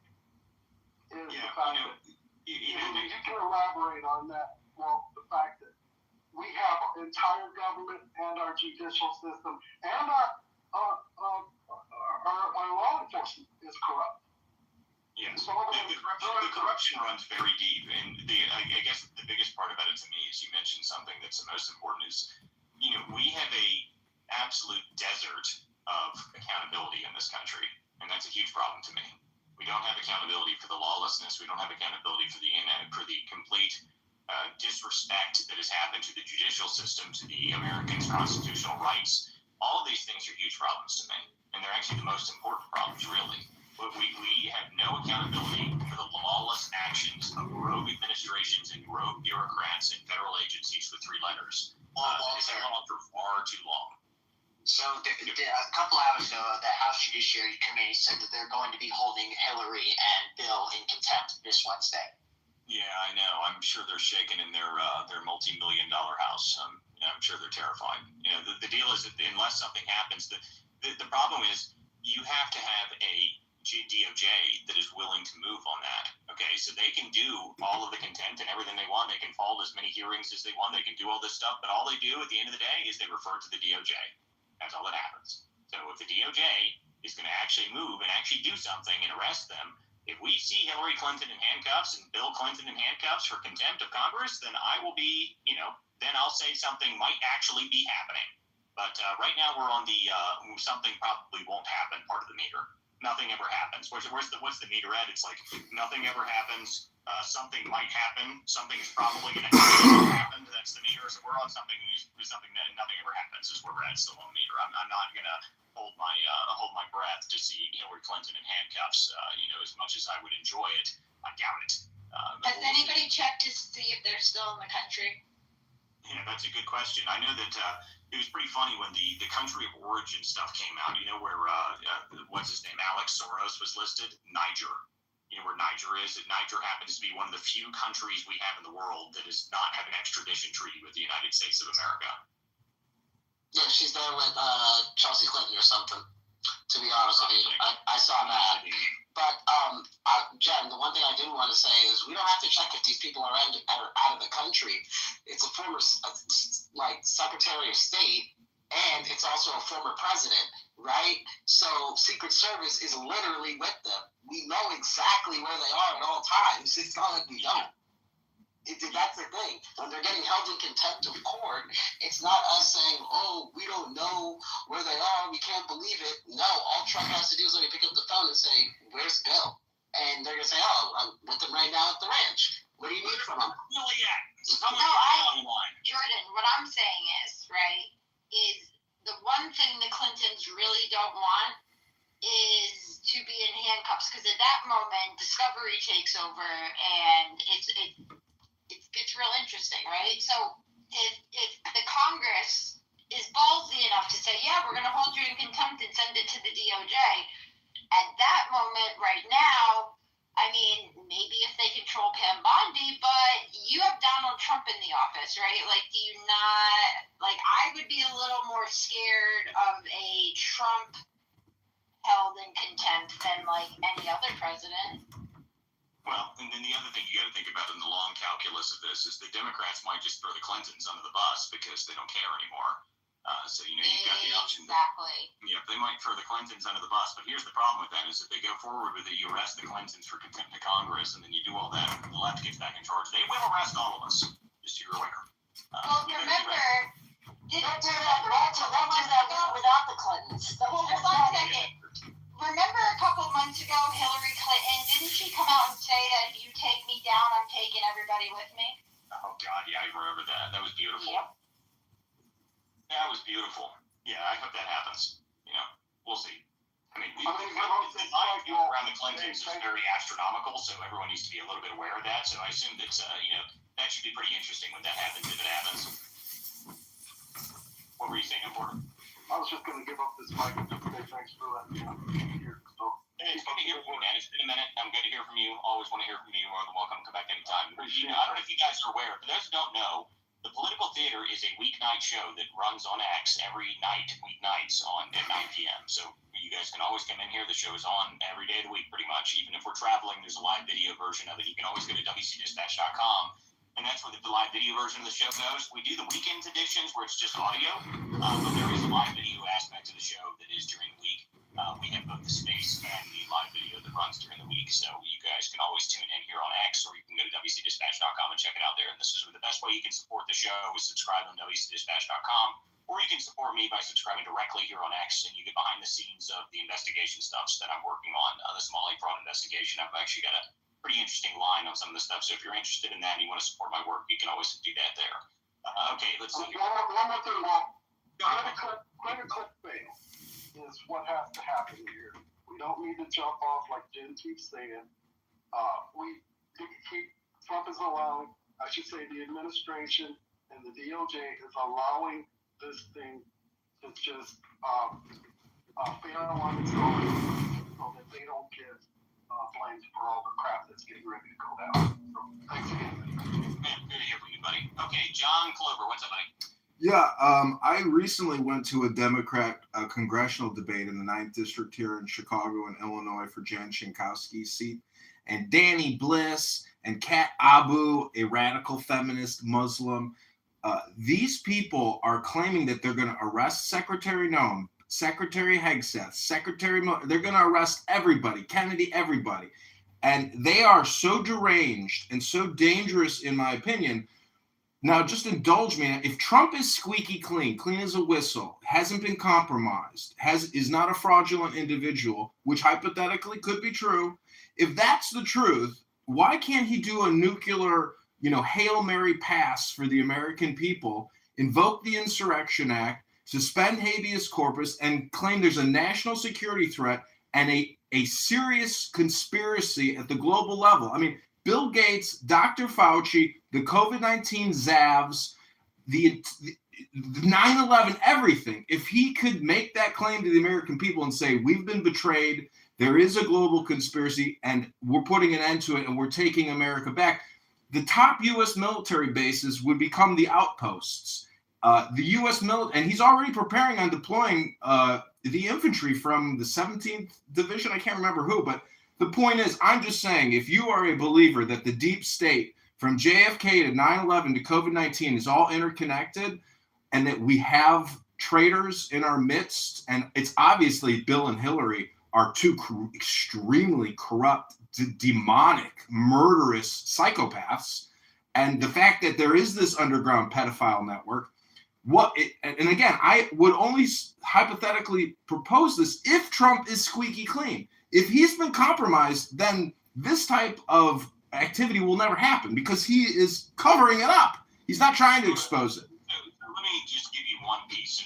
is the fact that you can elaborate on that. Well, the fact that we have our entire government and our judicial system and our law enforcement is corrupt. Yes, the corruption runs very deep, and I guess the biggest part about it to me is you mentioned something that's the most important is, we have a absolute desert of accountability in this country, and that's a huge problem to me. We don't have accountability for the lawlessness. We don't have accountability for the complete disrespect that has happened to the judicial system, to the Americans' constitutional rights. All of these things are huge problems to me, and they're actually the most important problems, really. But we have no accountability for the lawless actions of rogue administrations and rogue bureaucrats and federal agencies with three letters. It's gone on for far too long. So a couple hours ago, the House Judiciary Committee said that they're going to be holding Hillary and Bill in contempt this Wednesday. Yeah, I know. I'm sure they're shaking in their multi-million-dollar house. I'm sure they're terrified. The deal is that unless something happens, the problem is you have to have a DOJ that is willing to move on that. Okay, so they can do all of the contempt and everything they want. They can hold as many hearings as they want. They can do all this stuff, but all they do at the end of the day is they refer to the DOJ. That's all that happens. So if the DOJ is going to actually move and actually do something and arrest them, if we see Hillary Clinton in handcuffs and Bill Clinton in handcuffs for contempt of Congress, then I will be, then I'll say something might actually be happening. But right now we're on the something probably won't happen part of the meter. Nothing ever happens. What's the meter at? It's like nothing ever happens. Something might happen. Something is probably going to happen. That's the meter. So we're on something that nothing ever happens. Is where we're at still on the meter. I'm not going to hold my breath to see Hillary Clinton in handcuffs. As much as I would enjoy it, I doubt it. Has anybody checked to see if they're still in the country? Yeah, that's a good question. I know that it was pretty funny when the country of origin stuff came out. Where what's his name, Alex Soros was listed? Niger. Where Niger is? Niger happens to be one of the few countries we have in the world that does not have an extradition treaty with the United States of America. Yeah, she's there with Chelsea Clinton or something, to be honest with you. I saw that. But, Jen, the one thing I did want to say is we don't have to check if these people are out of the country. It's a former, Secretary of State, and it's also a former president, right? So Secret Service is literally with them. We know exactly where they are at all times. It's not like we don't. That's the thing. When they're getting held in contempt of court, it's not us saying, oh, we don't know where they are, we can't believe it. No, all Trump has to do is let me pick up the phone and say, where's Bill? And they're going to say, oh, I'm with them right now at the ranch. What do you need from them? Really, Jordan, what I'm saying is the one thing the Clintons really don't want is to be in handcuffs, because at that moment, discovery takes over, and it gets real interesting, right? So if the Congress is ballsy enough to say, yeah, we're going to hold you in contempt and send it to the DOJ. At that moment, right now, I mean, maybe if they control Pam Bondi, but you have Donald Trump in the office, right? Like, do you not, like, I would be a little more scared of a Trump held in contempt than, like, any other president. Well, and then the other thing you got to think about in the long calculus of this is the Democrats might just throw the Clintons under the bus because they don't care anymore. So, you know, you've got the option. Exactly. Yeah, they might throw the Clintons under the bus, but here's the problem with that is if they go forward with it, you arrest the Clintons for contempt of Congress, and then you do all that, and the left gets back in charge. They will arrest all of us, just so you're aware. Well, remember, Don't do that without the Clintons. hold on a second. Remember a couple months ago, Hillary Clinton, didn't she come out and say that if you take me down, I'm taking everybody with me? Oh, God, yeah, I remember that. That was beautiful. Yep. That was beautiful. Yeah, I hope that happens. You know, we'll see. I mean, the around the Clintons is very astronomical, so everyone needs to be a little bit aware of that. So I assume that, you know, that should be pretty interesting when that happens, if it happens. What were you saying, Porter? I was just going to give up this mic and just say thanks for letting me here. So. Hey, it's good to hear from you, man. It's been a minute. I'm good to hear from you. Always want to hear from you. You're more than welcome to come back anytime. You know, I don't know if you guys are aware, but those who don't know, the Political Theater is a weeknight show that runs on X every night, weeknights at 9 p.m. So you guys can always come in here. The show is on every day of the week pretty much. Even if we're traveling, there's a live video version of it. You can always go to WCDispatch.com, and that's where the live video version of the show goes. We do the weekend editions where it's just audio, but there is a live video aspect to the show that is during the week. We have both the space and the live video that runs during the week, so you guys can always tune in here on X, or you can go to WCDispatch.com and check it out there. And this is the best way you can support the show is subscribe on WCDispatch.com, or you can support me by subscribing directly here on X, and you get behind the scenes of the investigation stuff that I'm working on, the Somali fraud investigation. I've actually got a pretty interesting line on some of the stuff, so if you're interested in that and you want to support my work, you can always do that there. Okay, let's see here. One more thing, Walt. Critical fail is what has to happen here. We don't need to jump off like Jen keeps saying. Trump is allowing, I should say the administration and the DOJ is allowing this thing to just fail on its own so that they don't get blamed for all the crap that's getting ready to go down. So thanks again. Man, good to hear from you, buddy. Okay, John Clover, what's up, buddy? Yeah, I recently went to a Democrat congressional debate in the 9th District here in Chicago and Illinois for Jan Shinkowski's seat. And Danny Bliss and Kat Abu, a radical feminist Muslim, these people are claiming that they're going to arrest Secretary Noem, Secretary Hegseth, they're going to arrest everybody, Kennedy, everybody. And they are so deranged and so dangerous, in my opinion. Now, just indulge me. If Trump is squeaky clean as a whistle, hasn't been compromised, is not a fraudulent individual, which hypothetically could be true, if that's the truth, why can't he do a nuclear, Hail Mary pass for the American people, invoke the Insurrection Act, suspend habeas corpus, and claim there's a national security threat and a serious conspiracy at the global level? I mean, Bill Gates, Dr. Fauci, the COVID-19 ZAVs, the 9/11, everything. If he could make that claim to the American people and say, we've been betrayed, there is a global conspiracy, and we're putting an end to it, and we're taking America back, the top U.S. military bases would become the outposts. The U.S. military, and he's already preparing on deploying the infantry from the 17th Division. I can't remember who, but the point is, I'm just saying, if you are a believer that the deep state from JFK to 9/11 to COVID-19 is all interconnected and that we have traitors in our midst, and it's obviously Bill and Hillary are two extremely corrupt, demonic, murderous psychopaths, and the fact that there is this underground pedophile network, and again, I would only hypothetically propose this if Trump is squeaky clean. If he's been compromised, then this type of activity will never happen because he is covering it up. He's not trying to expose it. Let me just give you one piece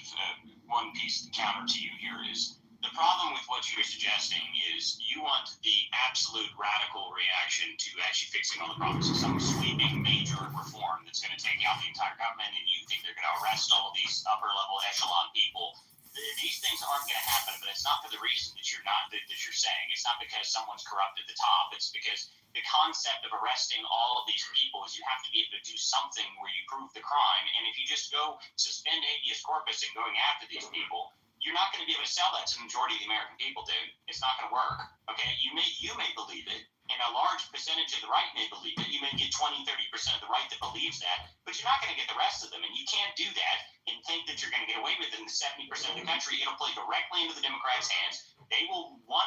to counter to you here is The problem with what you're suggesting is you want the absolute radical reaction to actually fixing all the problems. So some sweeping major reform that's going to take out the entire government, and you think they're going to arrest all of these upper-level echelon people. These things aren't going to happen, but it's not for the reason that you're saying. It's not because someone's corrupt at the top. It's because the concept of arresting all of these people is you have to be able to do something where you prove the crime. And if you just go suspend habeas corpus and going after these people, you're not going to be able to sell that to the majority of the American people, dude. It's not going to work. Okay, you may believe it, and a large percentage of the right may believe it. You may get 20-30% of the right that believes that, but you're not going to get the rest of them. And you can't do that and think that you're going to get away with it in the 70% of the country. It'll play directly into the Democrats' hands. They will 100%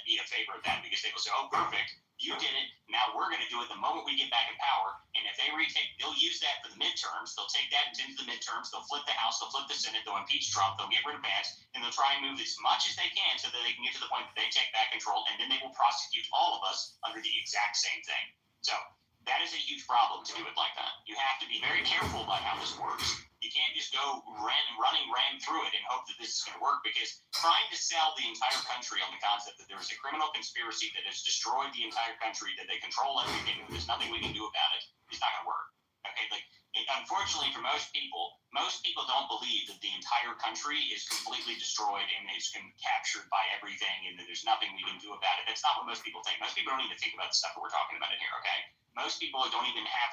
be in favor of that because they will say, "Oh, perfect. You did it. Now we're going to do it the moment we get back in power." And if they they'll use that for the midterms. They'll take that into the midterms. They'll flip the House. They'll flip the Senate. They'll impeach Trump. They'll get rid of Vance. And they'll try and move as much as they can so that they can get to the point that they take back control. And then they will prosecute all of us under the exact same thing. So that is a huge problem to do it like that. You have to be very careful about how this works. You can't just go ram through it and hope that this is going to work, because trying to sell the entire country on the concept that there is a criminal conspiracy that has destroyed the entire country, that they control everything, and there's nothing we can do about it, is not going to work. Okay, unfortunately for most people don't believe that the entire country is completely destroyed and is captured by everything, and that there's nothing we can do about it. That's not what most people think. Most people don't even think about the stuff that we're talking about in here. Okay, most people don't even have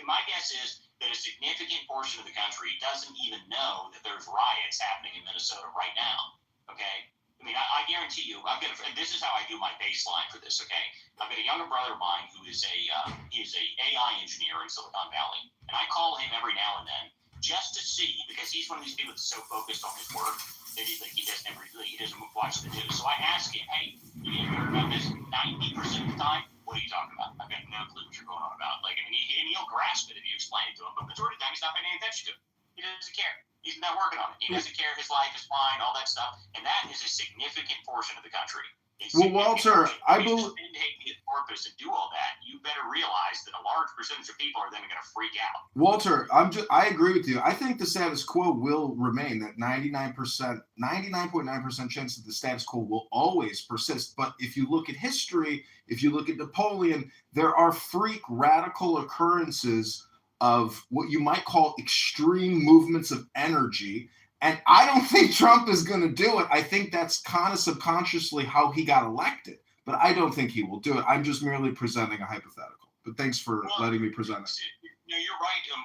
my guess is that a significant portion of the country doesn't even know that there's riots happening in Minnesota right now. Okay, I mean, I guarantee you, this is how I do my baseline for this. Okay, I've got a younger brother of mine who is a AI engineer in Silicon Valley, and I call him every now and then just to see, because he's one of these people that's so focused on his work that he doesn't watch the news. So I ask him, "Hey, you heard about this 90% of the time? What are you talking about? I've got no clue what you're going on about." He'll grasp it if you explain it to him, but the majority of the time he's not paying any attention to it. He doesn't care. He's not working on it. He doesn't care. His life is fine, all that stuff. And that is a significant portion of the country. Well, Walter, I believe corpus and do all that, you better realize that a large percentage of people are then going to freak out. Walter, I agree with you. I think the status quo will remain. That 99.9% chance that the status quo will always persist. But if you look at history, if you look at Napoleon, there are freak radical occurrences of what you might call extreme movements of energy. And I don't think Trump is going to do it. I think that's kind of subconsciously how he got elected. But I don't think he will do it. I'm just merely presenting a hypothetical. But thanks for letting me present it. No, you're right on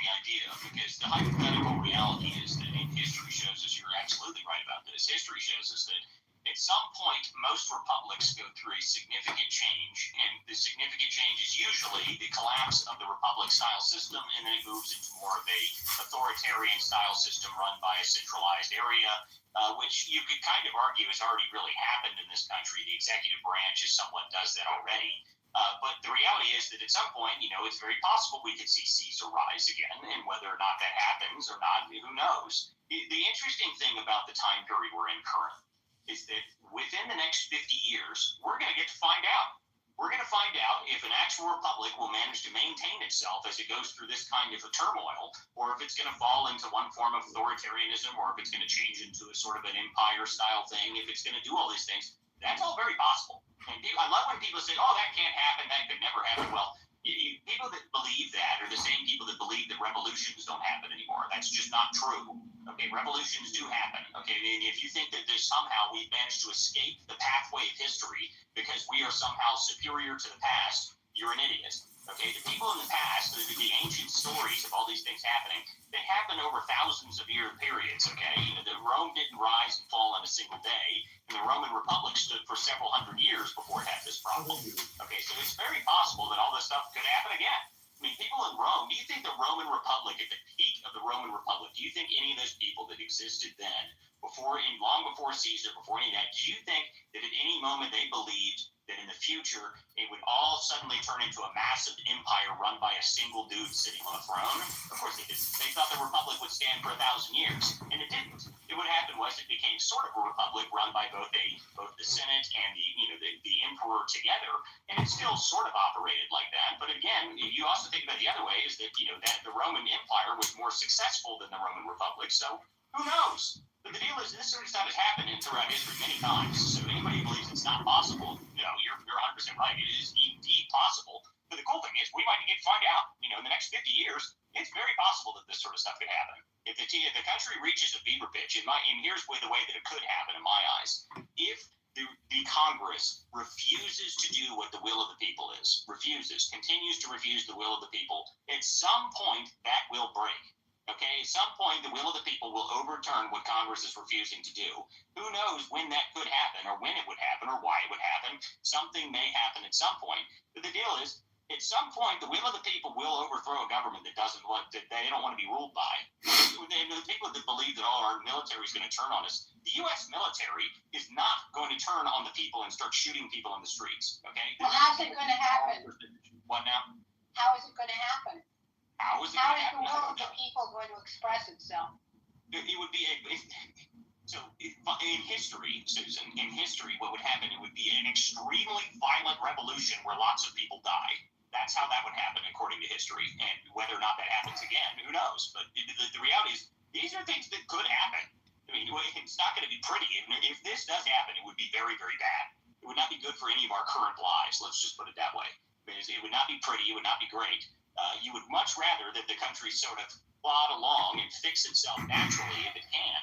the idea, because the hypothetical reality is that history shows us you're absolutely right about this. History shows us that at some point, most republics go through a significant change, and the significant change is usually the collapse of the republic-style system, and then it moves into more of a authoritarian-style system run by a centralized area, which you could kind of argue has already really happened in this country. The executive branch somewhat does that already. But the reality is that at some point, it's very possible we could see Caesar rise again, and whether or not that happens or not, who knows? The interesting thing about the time period we're in currently is that within the next 50 years, we're going to get to find out. We're going to find out if an actual republic will manage to maintain itself as it goes through this kind of a turmoil, or if it's going to fall into one form of authoritarianism, or if it's going to change into a sort of an empire-style thing, if it's going to do all these things. That's all very possible. And I love when people say, "Oh, that can't happen, that could never happen." Well, people that believe that are the same people that believe that revolutions don't happen anymore. That's just not true. Okay, revolutions do happen. Okay, and if you think that somehow we've managed to escape the pathway of history because we are somehow superior to the past, you're an idiot. Okay, the people in the past, the ancient stories of all these things happening, they happen over thousands of year periods. Okay, the Rome didn't rise and fall in a single day, and the Roman Republic stood for several hundred years before it had this problem. Okay, so it's very possible that all this stuff could happen again. I mean, people in Rome, do you think the Roman Republic, at the peak of the Roman Republic, do you think any of those people that existed then, long before Caesar, before any of that, do you think that at any moment they believed that in the future it would all suddenly turn into a massive empire run by a single dude sitting on a throne? Of course they didn't. They thought the republic would stand for 1,000 years, and it didn't. And what happened was it became sort of a republic run by both the Senate and the emperor together, and it still sort of operated like that. But again, you also think about it the other way, is that that the Roman Empire was more successful than the Roman Republic. So who knows? But the deal is, this sort of stuff has happened throughout history many times. So anybody who believes it's not possible, you're 100% right. It is indeed possible. But the cool thing is, we might find out, in the next 50 years, it's very possible that this sort of stuff could happen. If the country reaches a fever pitch, and here's the way that it could happen in my eyes, if the Congress refuses to do what the will of the people is, continues to refuse the will of the people, at some point that will break. Okay, at some point the will of the people will overturn what Congress is refusing to do. Who knows when that could happen, or when it would happen, or why it would happen. Something may happen at some point. But the deal is, at some point, the will of the people will overthrow a government that they don't want to be ruled by. The people that believe that our military is going to turn on us, the U.S. military is not going to turn on the people and start shooting people in the streets. Okay? Well, how's it going to happen? What now? How is it going to happen? How is the will of the people going to express itself? It would be in history, Susan, what would happen? It would be an extremely violent revolution where lots of people die. That's how that would happen, according to history. And whether or not that happens again, who knows? But the reality is, these are things that could happen. I mean, it's not going to be pretty. If this does happen, it would be very, very bad. It would not be good for any of our current lives. Let's just put it that way. Because it would not be pretty. It would not be great. You would much rather that the country sort of plod along and fix itself naturally if it can,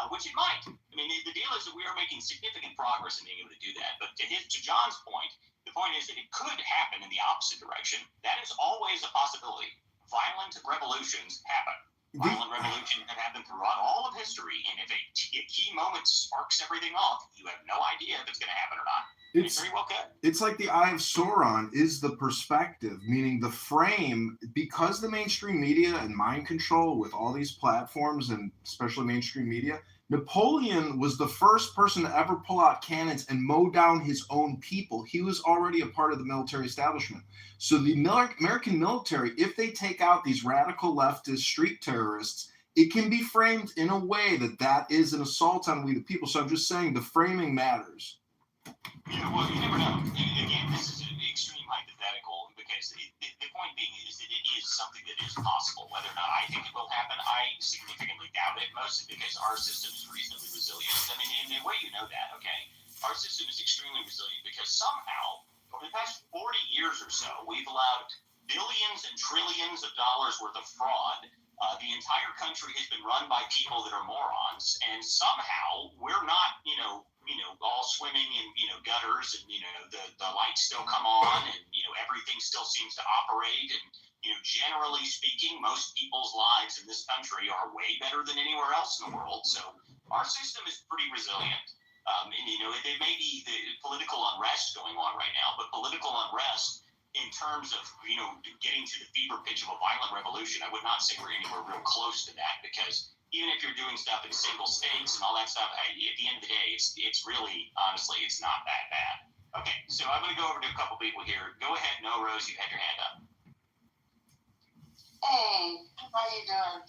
which it might. I mean, the deal is that we are making significant progress in being able to do that. But to John's point, the point is that it could happen in the opposite direction. That is always a possibility. Violent revolutions happen. Violent revolutions have happened throughout all of history, and if a key moment sparks everything off, you have no idea if it's going to happen or not. It's very well good. It's like the Eye of Sauron is the perspective, meaning the frame, because the mainstream media and mind control with all these platforms and especially mainstream media, Napoleon was the first person to ever pull out cannons and mow down his own people. He was already a part of the military establishment. So the American military, if they take out these radical leftist street terrorists, it can be framed in a way that is an assault on we the people. So I'm just saying the framing matters. Well, you never know. Again, this is an extreme hypothetical because the point being is that it is something that is possible. Whether or not I think it will happen, I significantly doubt it, mostly because our system is reasonably resilient. I mean, in a way you know that, okay? Our system is extremely resilient because somehow, over the past 40 years or so, we've allowed billions and trillions of dollars worth of fraud. The entire country has been run by people that are morons, and somehow we're not, all swimming in, gutters, and, the lights still come on, and, everything still seems to operate, and, generally speaking, most people's lives in this country are way better than anywhere else in the world. So our system is pretty resilient. There may be the political unrest going on right now, but political unrest in terms of, getting to the fever pitch of a violent revolution, I would not say we're anywhere real close to that, because even if you're doing stuff in single states and all that stuff, at the end of the day, it's really, honestly, it's not that bad. Okay, so I'm going to go over to a couple people here. Go ahead, No Rose, you had your hand up. Hey, how you doing?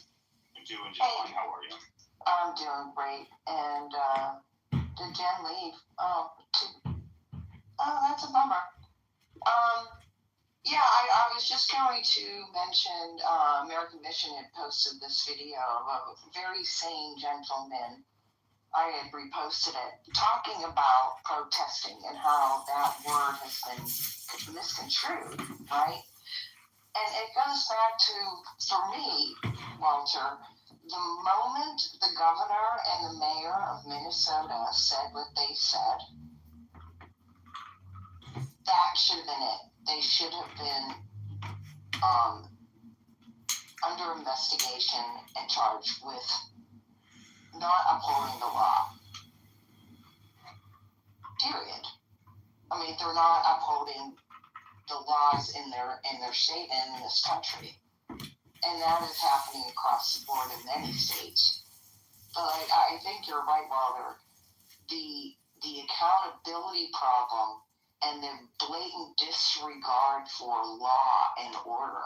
I'm doing just fine. How are you? I'm doing great. And did Jen leave? Oh, that's a bummer. Yeah, I was just going to mention American Mission had posted this video of a very sane gentleman. I had reposted it, talking about protesting and how that word has been misconstrued, right? And it goes back to, for me, Walter, the moment the governor and the mayor of Minnesota said what they said, that should have been it. They should have been under investigation and charged with not upholding the law. Period. I mean, they're not upholding the laws in their state and in this country. And that is happening across the board in many states. But I think you're right, Walter. The accountability problem and the blatant disregard for law and order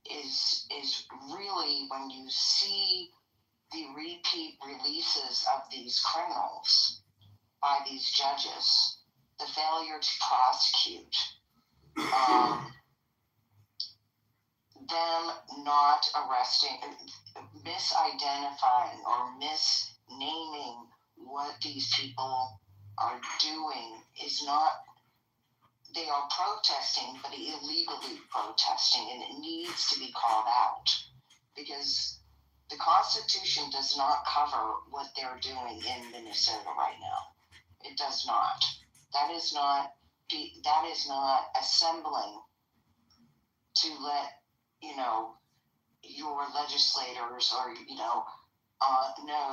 is really, when you see the repeat releases of these criminals by these judges, the failure to prosecute, them not arresting, misidentifying or misnaming what these people are doing is not, they are protesting, but illegally protesting, and it needs to be called out because the Constitution does not cover what they're doing in Minnesota right now. It does not. That is not assembling to let, your legislators or, know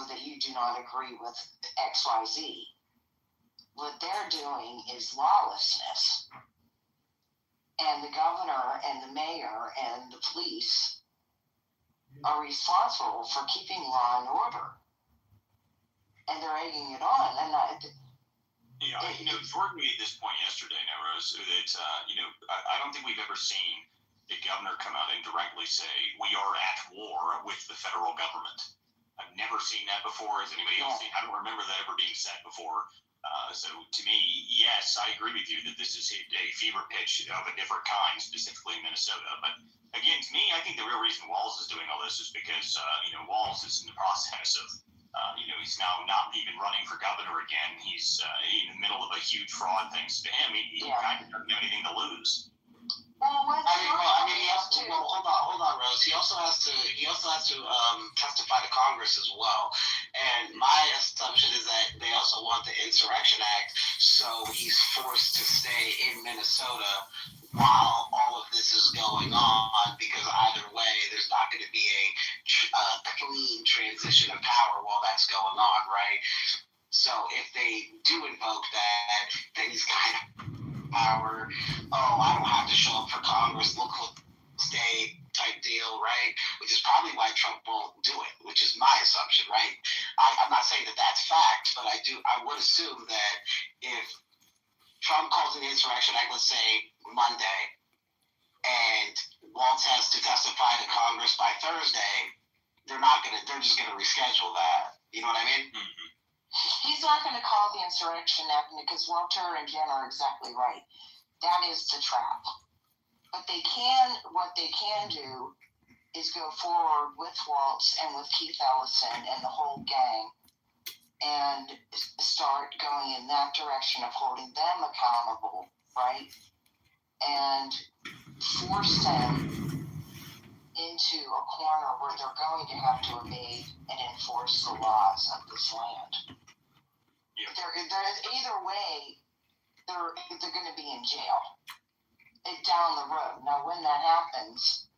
that you do not agree with XYZ. What they're doing is lawlessness. And the governor and the mayor and the police are responsible for keeping law and order. And they're egging it on. And Jordan made this point yesterday, Rose, that, I don't think we've ever seen the governor come out and directly say, we are at war with the federal government. I've never seen that before. Has anybody else seen? I don't remember that ever being said before. So to me, yes, I agree with you that this is a fever pitch of a different kind, specifically in Minnesota. But again, to me, I think the real reason Walz is doing all this is because, Walz is in the process of, he's now not even running for governor again. He's in the middle of a huge fraud, thanks to him. He kind of doesn't have anything to lose. Well, hold on, Rose. He also has to testify to Congress as well. And my assumption is that they also want the Insurrection Act, so he's forced to stay in Minnesota while all of this is going on, because either way, there's not going to be a clean transition of power while that's going on, right? So if they do invoke that, then he's kind of power. Oh, I don't have to show up for Congress. Look what stay type deal, right? Which is probably why Trump won't do it, which is my assumption, right? I'm not saying that that's fact, but I would assume that if Trump calls an Insurrection Act, let's say Monday, and Walz has to testify to Congress by Thursday, they're just gonna reschedule that. You know what I mean? Mm-hmm. He's not going to call the Insurrection Act because Walter and Jen are exactly right. That is the trap. But what they can do is go forward with Waltz and with Keith Ellison and the whole gang and start going in that direction of holding them accountable, right? And force them into a corner where they're going to have to obey and enforce the laws of this land. Either way, they're going to be in jail down the road. Now, when that happens,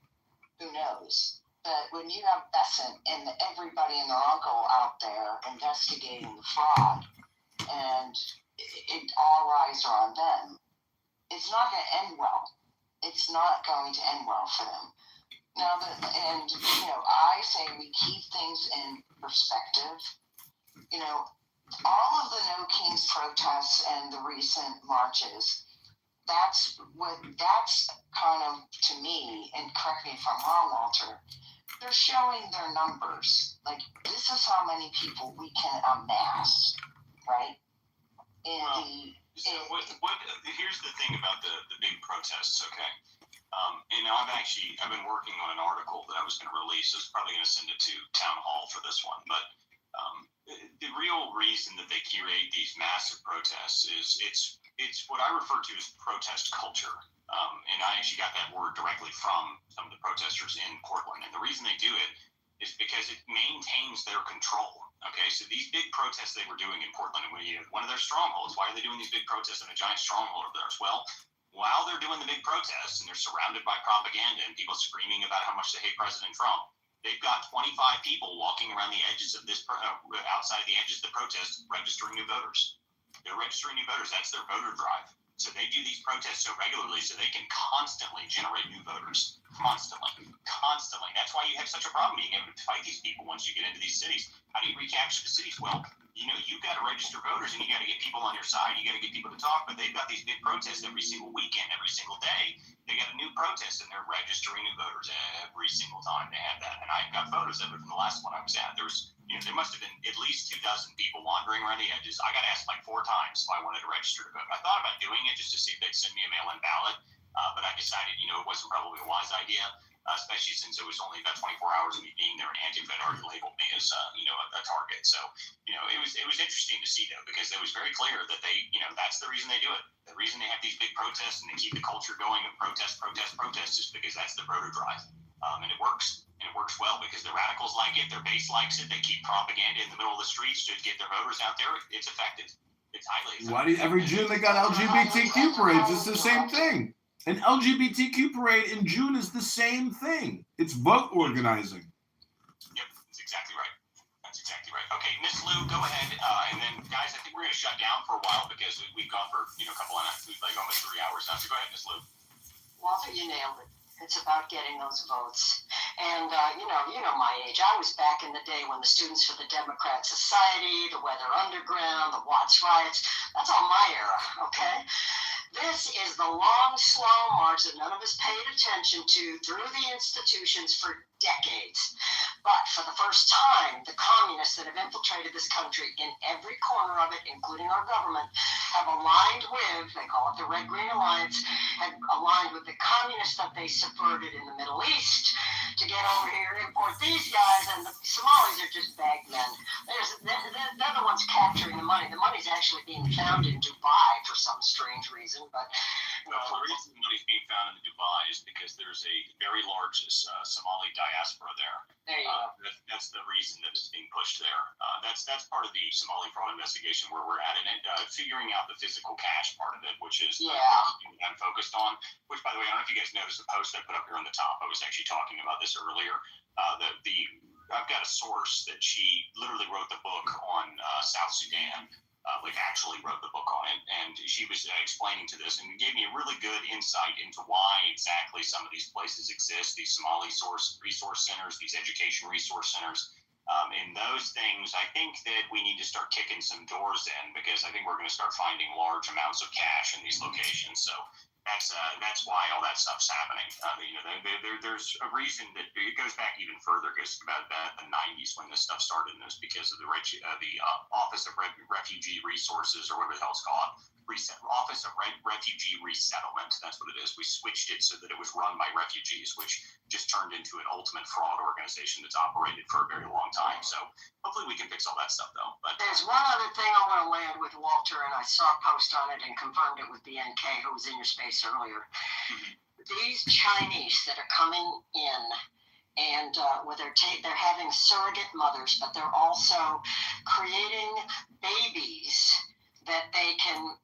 who knows? But when you have Besant and everybody and their uncle out there investigating the fraud, and all eyes are on them, it's not going to end well. It's not going to end well for them. Now, I say we keep things in perspective. All of the No Kings protests and the recent marches, that's kind of, to me, and correct me if I'm wrong, Walter, they're showing their numbers. Like, this is how many people we can amass, right? Here's the thing about the big protests, okay? And I've been working on an article that I was going to release. I was probably going to send it to Town Hall for this one, but the real reason that they curate these massive protests is it's what I refer to as protest culture. And I actually got that word directly from some of the protesters in Portland. And the reason they do it is because it maintains their control. Okay, so these big protests they were doing in Portland, one of their strongholds. Why are they doing these big protests in a giant stronghold of theirs? Well, while they're doing the big protests and they're surrounded by propaganda and people screaming about how much they hate President Trump, they've got 25 people walking around the edges of this, outside of the edges of the protest, registering new voters. They're registering new voters. That's their voter drive. So they do these protests so regularly so they can constantly generate new voters. Constantly. That's why you have such a problem being able to fight these people once you get into these cities. How do you recapture the cities? Well, you've got to register voters and you got to get people on your side. You got to get people to talk. But they've got these big protests every single weekend, every single day. They got a new protest and they're registering new voters every single time they have that. And I've got photos of it from the last one I was at. There must have been at least 2,000 people wandering around the edges. I got asked like 4 times if I wanted to register to vote. I thought about doing it just to see if they'd send me a mail-in ballot. But I decided, it wasn't probably a wise idea. especially since it was only about 24 hours of me being there, and Antifa had already labeled me as a target. So it was interesting to see, though, because it was very clear that they that's the reason they do it. The reason they have these big protests and they keep the culture going of protest is because that's the voter drive, and it works. And it works well because the radicals like it, their base likes it. They keep propaganda in the middle of the streets to get their voters out there. It's effective. It's highly effective. Why do every June they got LGBTQ parades? It's the same thing. An LGBTQ parade in June is the same thing. It's vote organizing. Yep, that's exactly right. Okay, Miss Lou, go ahead. And then, guys, I think we're going to shut down for a while because we've gone for a couple of almost 3 hours now. So go ahead, Miss Lou. Walter, you nailed it. It's about getting those votes. And, you know my age. I was back in the day when the Students for the Democrat Society, the Weather Underground, the Watts riots, that's all my era, okay? This is the long, slow march that none of us paid attention to through the institutions for decades. But for the first time, the communists that have infiltrated this country in every corner of it, including our government, have aligned with, they call it the Red-Green Alliance, have aligned with the communists that they subverted in the Middle East to get over here and import these guys, and the Somalis are just bag men. They're the ones capturing the money. The money's actually being found in Dubai for some strange reason, but... Well, the reason the money's being found in Dubai is because there's a very large Somali diaspora there. There you go. That's the reason that it's being pushed there. That's part of the Somali fraud investigation where we're at, and figuring out the physical cash part of it, which is the thing that I'm focused on. Which, by the way, I don't know if you guys noticed the post I put up here on the top. I was actually talking about this earlier. I've got a source that she literally wrote the book on South Sudan. Actually wrote the book on it, and she was explaining to this and gave me a really good insight into why exactly some of these places exist, these Somali resource centers, these education resource centers. In those things, I think that we need to start kicking some doors in because I think we're going to start finding large amounts of cash in these locations. So that's why all that stuff's happening. There's a reason that it goes back even further. It goes about the 90s when this stuff started, and it was because of the Office of Refugee Resources, or whatever the hell it's called. Office of Refugee Resettlement. That's what it is. We switched it so that it was run by refugees, which just turned into an ultimate fraud organization that's operated for a very long time. So hopefully we can fix all that stuff, though. But there's one other thing I want to land with, Walter, and I saw a post on it and confirmed it with BNK, who was in your space earlier. Mm-hmm. These Chinese that are coming in, and where they're having surrogate mothers, but they're also creating babies that they can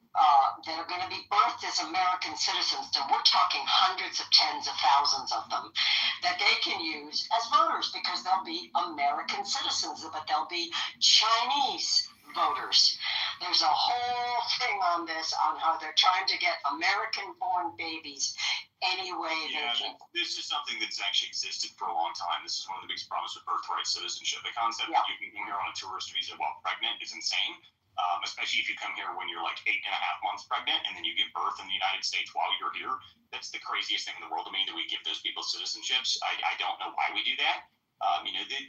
that are going to be birthed as American citizens, and we're talking hundreds of tens of thousands of them, that they can use as voters because they'll be American citizens, but they'll be Chinese voters. There's a whole thing on this, on how they're trying to get American-born babies any way they can. This is something that's actually existed for a long time. This is one of the biggest problems with birthright citizenship. The concept that you can come here on a tourist visa while pregnant is insane. Especially if you come here when you're like 8.5 months pregnant and then you give birth in the United States while you're here. That's the craziest thing in the world to me, that we give those people citizenships. I don't know why we do that.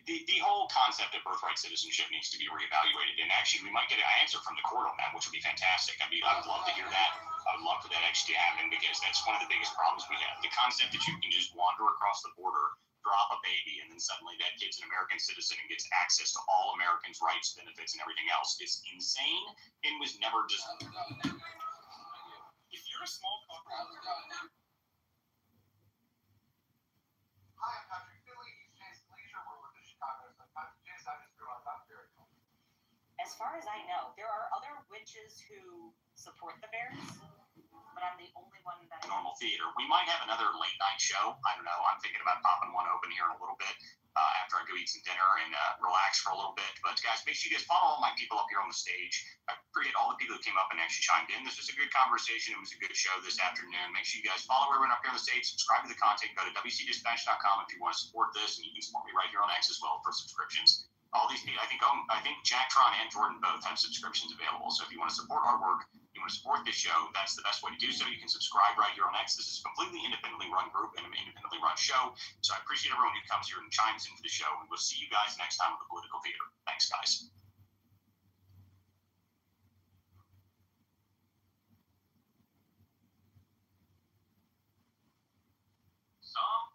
The whole concept of birthright citizenship needs to be reevaluated. And actually, we might get an answer from the court on that, which would be fantastic. I would love to hear that. I would love for that actually to happen, because that's one of the biggest problems we have. The concept that you can just wander across the border, drop a baby, and then suddenly that kid's an American citizen and gets access to all Americans' rights, benefits, and everything else is insane and was never just... If you're a small company... Hi, I'm Patrick Philly, East Chase Leisure. We're with the Chicago Sun-Times. I just realized I'm very cool. As far as I know, there are other witches who support the Bears, but I'm the only one that... Normal theater. We might have another late night show. I don't know. I'm thinking about popping one open here in a little bit after I go eat some dinner and relax for a little bit. But guys, make sure you guys follow all my people up here on the stage. I appreciate all the people who came up and actually chimed in. This was a good conversation. It was a good show this afternoon. Make sure you guys follow everyone up here on the stage. Subscribe to the content. Go to WCDispatch.com if you want to support this, and you can support me right here on X as well for subscriptions. All these people, I think Jack Tron and Jordan both have subscriptions available. So if you want to support our work, you want to support this show, that's the best way to do so. You can subscribe right here on X. This is a completely independently run group and an independently run show. So I appreciate everyone who comes here and chimes in for the show. And we'll see you guys next time with the Political Theater. Thanks, guys. Some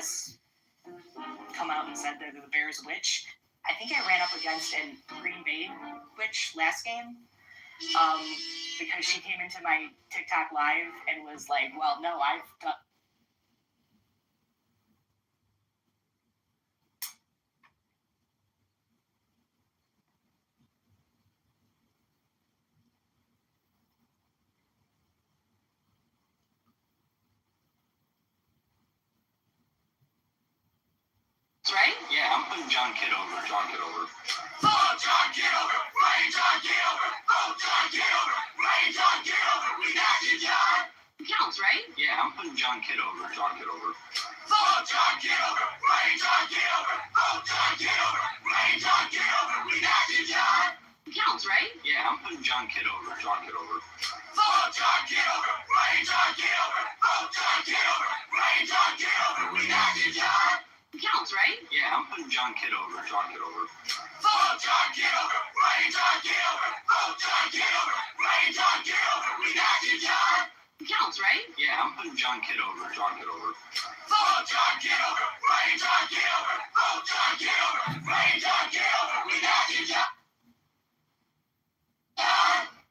has come out and said that the Bears witch. I think I ran up against a Green Bay witch last game because she came into my TikTok live and was like, well, no, I've done. Right? Yeah, I'm putting John Kitover. Fuck John Kitover! Rain John Kitover! Vote John Kitover! Rain John Kitover! We got you, John! Counts, right? Yeah, I'm putting John Kitover. Fuck John Kitover! Rain John Kitover! Vote John Kitover! Rain John Kitover! We got you, John! Counts, right? Yeah, I'm putting John Kitover. Fuck John Kitover! Rain John Kitover! Vote John Kitover! Rain John Kitover! We got you, John! Counts, right? Yeah, I'm putting John Kitover. Fuck John Kitover! Rain John Kitover! Vote John Kitover! Rain John Kitover! We got you, John! Counts, right? Yeah, I'm putting John Kitover. Fuck John Kitover! Rain John Kitover! Vote John Kitover! Rain John Kitover! We got you, John!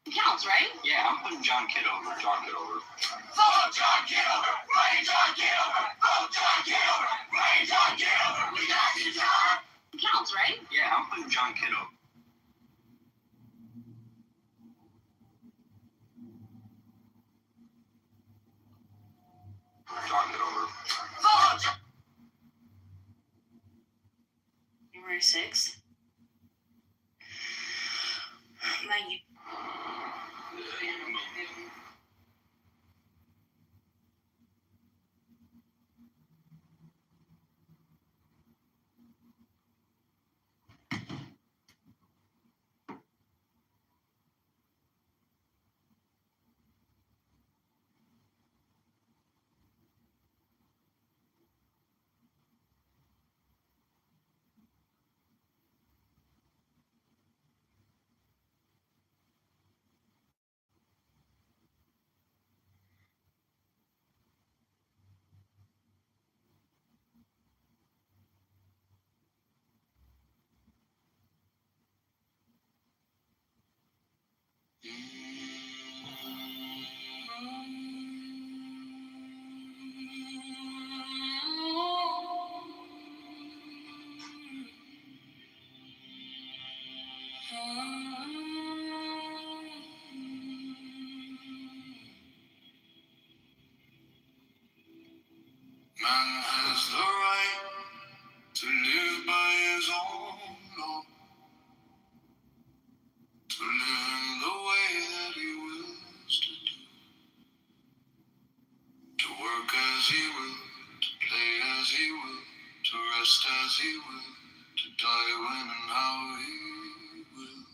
Counts, right? Yeah, I'm putting John Kitover. Fuck John Kitover! Rain John Kitover! Vote John Kitover! Rain John Kitover! We got you, John! Counts, right? Yeah, I'm putting John Kitover. Fuck John! January 6th. My Man has the right to live by his own law, to live in the way that he wills to do, to work as he will, to play as he will, to rest as he will, to die when and how he will.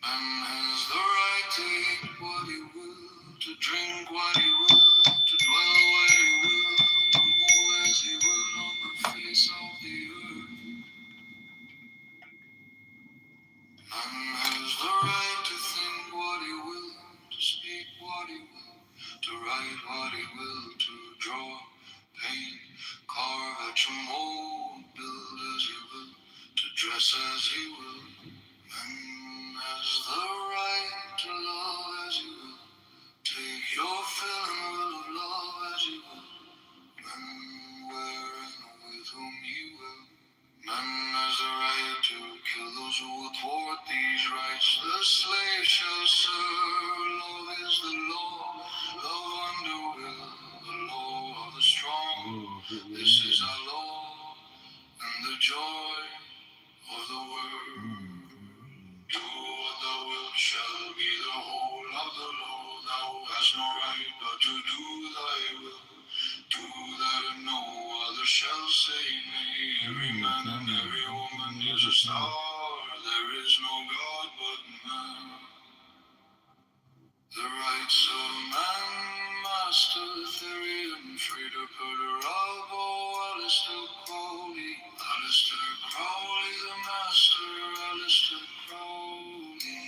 Man has the right to eat what he will, to drink what he will, to dwell where he will, to move as he will on the face of the earth. Man has the right to think what he will, to speak what he will, to write what he will, to draw, paint, carve at your mold, build as he will, to dress as he will. Man has the right to love as he will, take your fill and will of love as he will, when, where, and with whom he will. Man has the right to kill those who will thwart these rights. The slave shall serve. Love is the law. Love under will. The law of the strong. This is our law and the joy of the world. Do what thou wilt shall be the whole of the law. Thou hast no right but to do thy will. Do that and no other shall say nay. Every man and every woman is a star. There is no God but man. The rights of man, Master Therian, Freda Perderabo, Alistair Crowley, the Master, Alistair Crowley.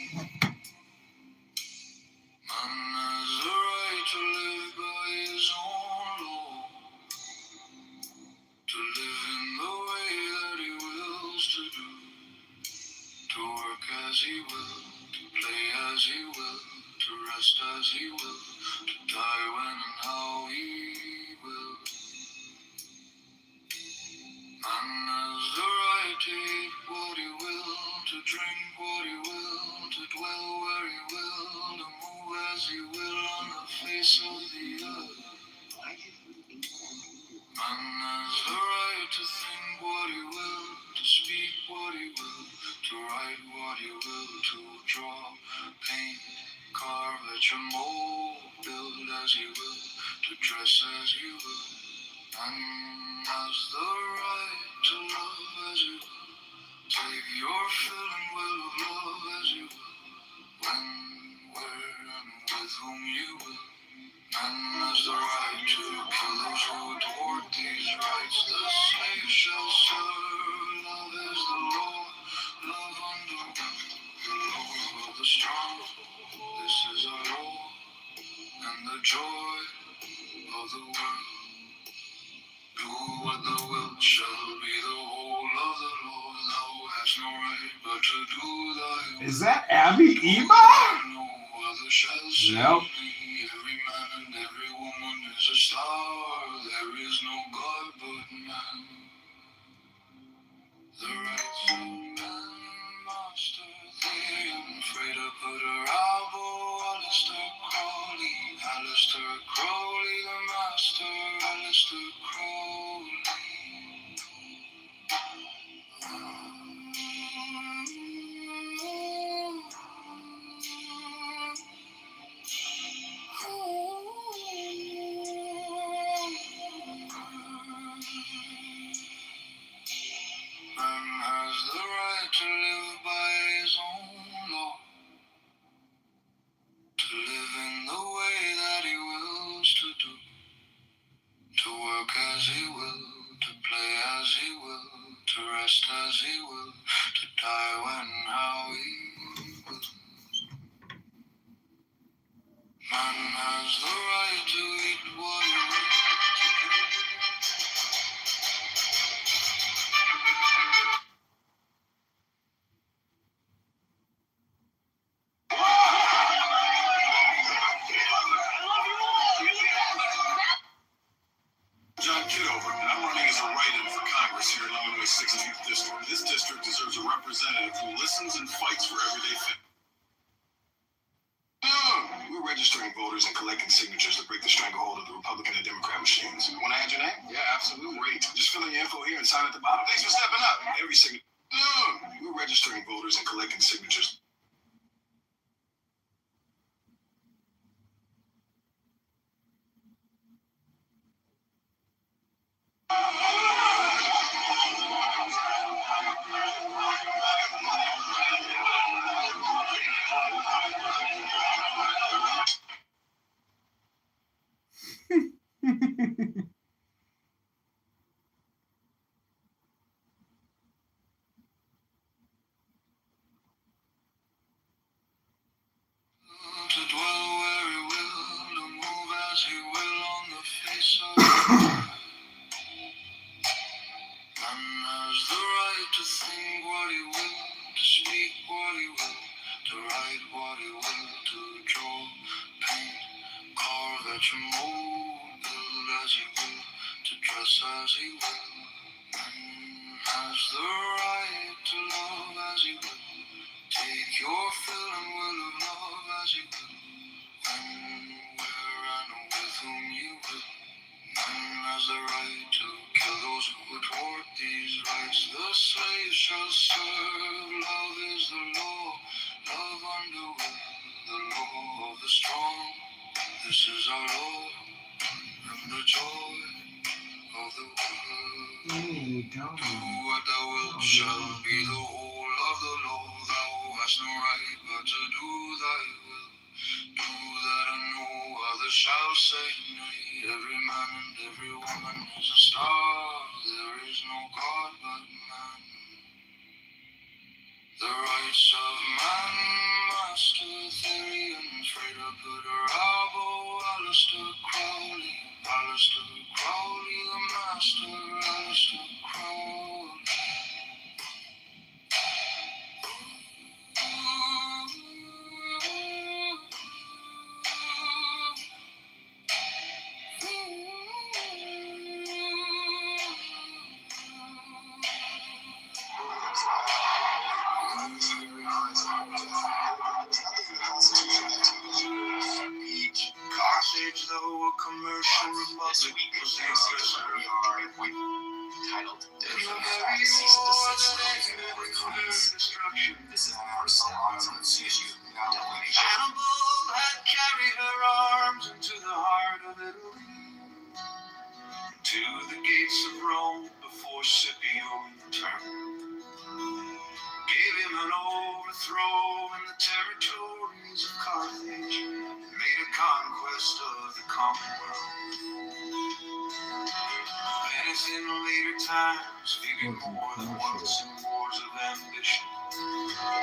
Man has the right to live by his own law, to live in the way that he wills to do, to work as he will, to play as he will, to rest as he will, to die when and how he will. Man has the right to eat what he will, to drink what he will, to dwell where he will, to move as he will on the face of the earth. Man has the right to think what he will, to speak what he will, to write what he will, to draw, paint, carve, etch a mold, build as he will, to dress as he will. Man has the right to love as he will, take your fill and will of love as you will, when, where, and with whom you will. Man has the right to kill those who thwart these rights. The slave shall serve. Love is the law. Love under the law of the strong. This is our law, and the joy of the world. Do what thou wilt shall be the whole of the law. Thou hast no right but to do thy will. Is that Abby Eba? No other shall save Nope. me. Every man and every woman is a star. There is no God but man. The rights of man, master thee. I'm afraid to put her elbow. Alistair Crowley, Alistair Crowley, the master. Alistair Crowley. Man has the right to live by his own law, to live in the way that he wills to do, to work as he will, to play as he will, to rest as he will, to die when and how he will. Man has the right to eat what he will, to drink. John Kitover, and I'm running as a write-in for Congress here in Illinois' 16th District. This district deserves a representative who listens and fights for everyday families. We're registering voters and collecting signatures to break the stranglehold of the Republican and Democrat machines. Want to add your name? Yeah, absolutely. Great. Just fill in your info here and sign at the bottom. Thanks for stepping up. Every signature. We're registering voters and collecting signatures. To dwell where he will, to move as he will on the face of the earth. Man has the right to think what he will, to speak what he will, to write what he will, to draw, paint, carve, etch a mold, build as he will, to dress as he will. Man has the right to love as he will, take your fill and will of love as he will, when, where, and with whom you will. Man has the right to kill those who thwart these rights. The slave shall serve. Love is the law. Love under will. The law of the strong. This is our law. And the joy of the world. Do what thou wilt shall be the whole of the law. Thou hast no right but to do thy will. Do that and no other shall say nay. Every man and every woman is a star. There is no God but man. The rights of man, master theory, and afraid to put her elbow. Alistair Crowley, the master. Alistair age, though a commercial republic was the aggressor. Titled In the very war that ended in her destruction, This is our son's issue. Hannibal had carried her arms into the heart of Italy, to the gates of Rome before Scipio returned. Gave him an overthrow in the territories of Carthage, made a conquest of the Commonwealth. Venice in later times figured more than once in wars of ambition,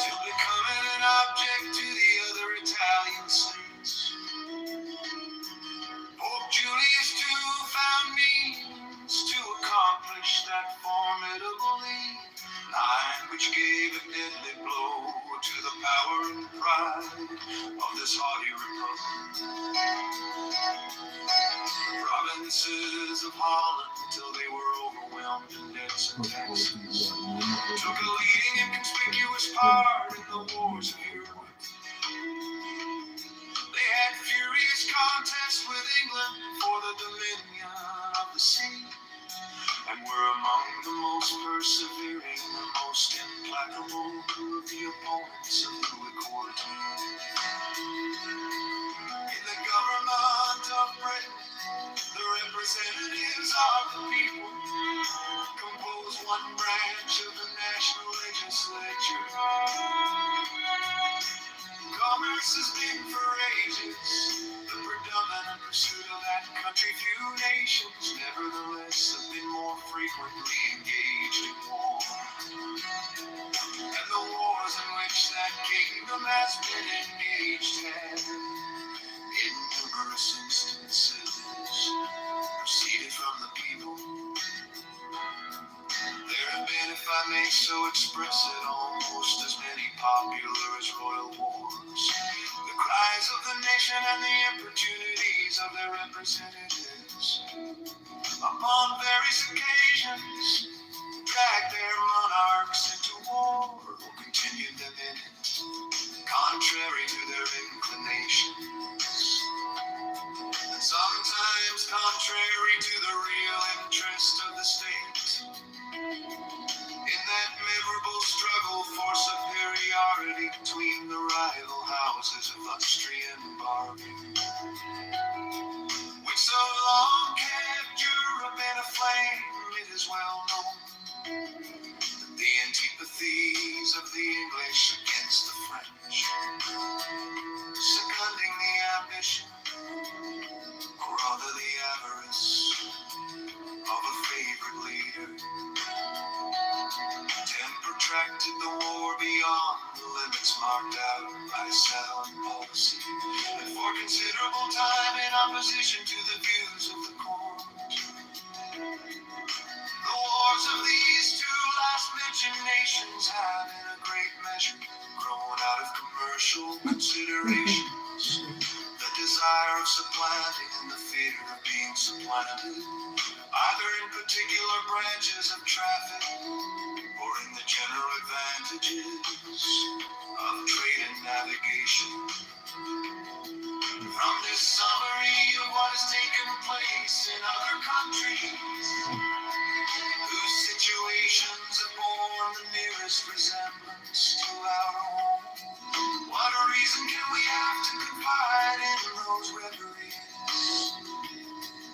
till becoming an object to the other Italian states. Pope Julius II found means to accomplish that formidable lead, line which gave a deadly blow to the power and pride of this haughty republic. Provinces of Holland, till they were overwhelmed in debts and taxes, took a leading and conspicuous part in the wars of Europe. They had furious contests with England for the dominion of the sea, and were among the most persevering and most implacable of the opponents of Louis XIV. In the government of Britain, the representatives of the people compose one branch of the national legislature. Commerce has been for ages the predominant pursuit of that country. Few nations, nevertheless, have been more frequently engaged in war. And the wars in which that kingdom has been engaged have, in numerous instances, proceeded from the people. There have been, if I may so express it, almost as many popular as royal wars. The cries of the nation and the importunities of their representatives, upon various occasions, dragged their monarchs into war, or continued them in it, contrary to their inclinations, and sometimes contrary to the real interest of the state. In that memorable struggle for superiority between the rival houses of Austrian bargain, which so long kept Europe in a flame, it is well known that the antipathies of the English against the French, seconding the ambition, or rather the avarice, of a favorite leader, protracted the war beyond the limits marked out by sound policy, and for considerable time in opposition to the views of the court. The wars of these two last-mentioned nations have, in a great measure, grown out of commercial considerations, the desire of supplanting and the fear of being supplanted, either in particular branches of traffic or in the general advantages of trade and navigation. From this summary of what has taken place in other countries, whose situations have borne the nearest resemblance to our own, what reason can we have to confide in those reveries,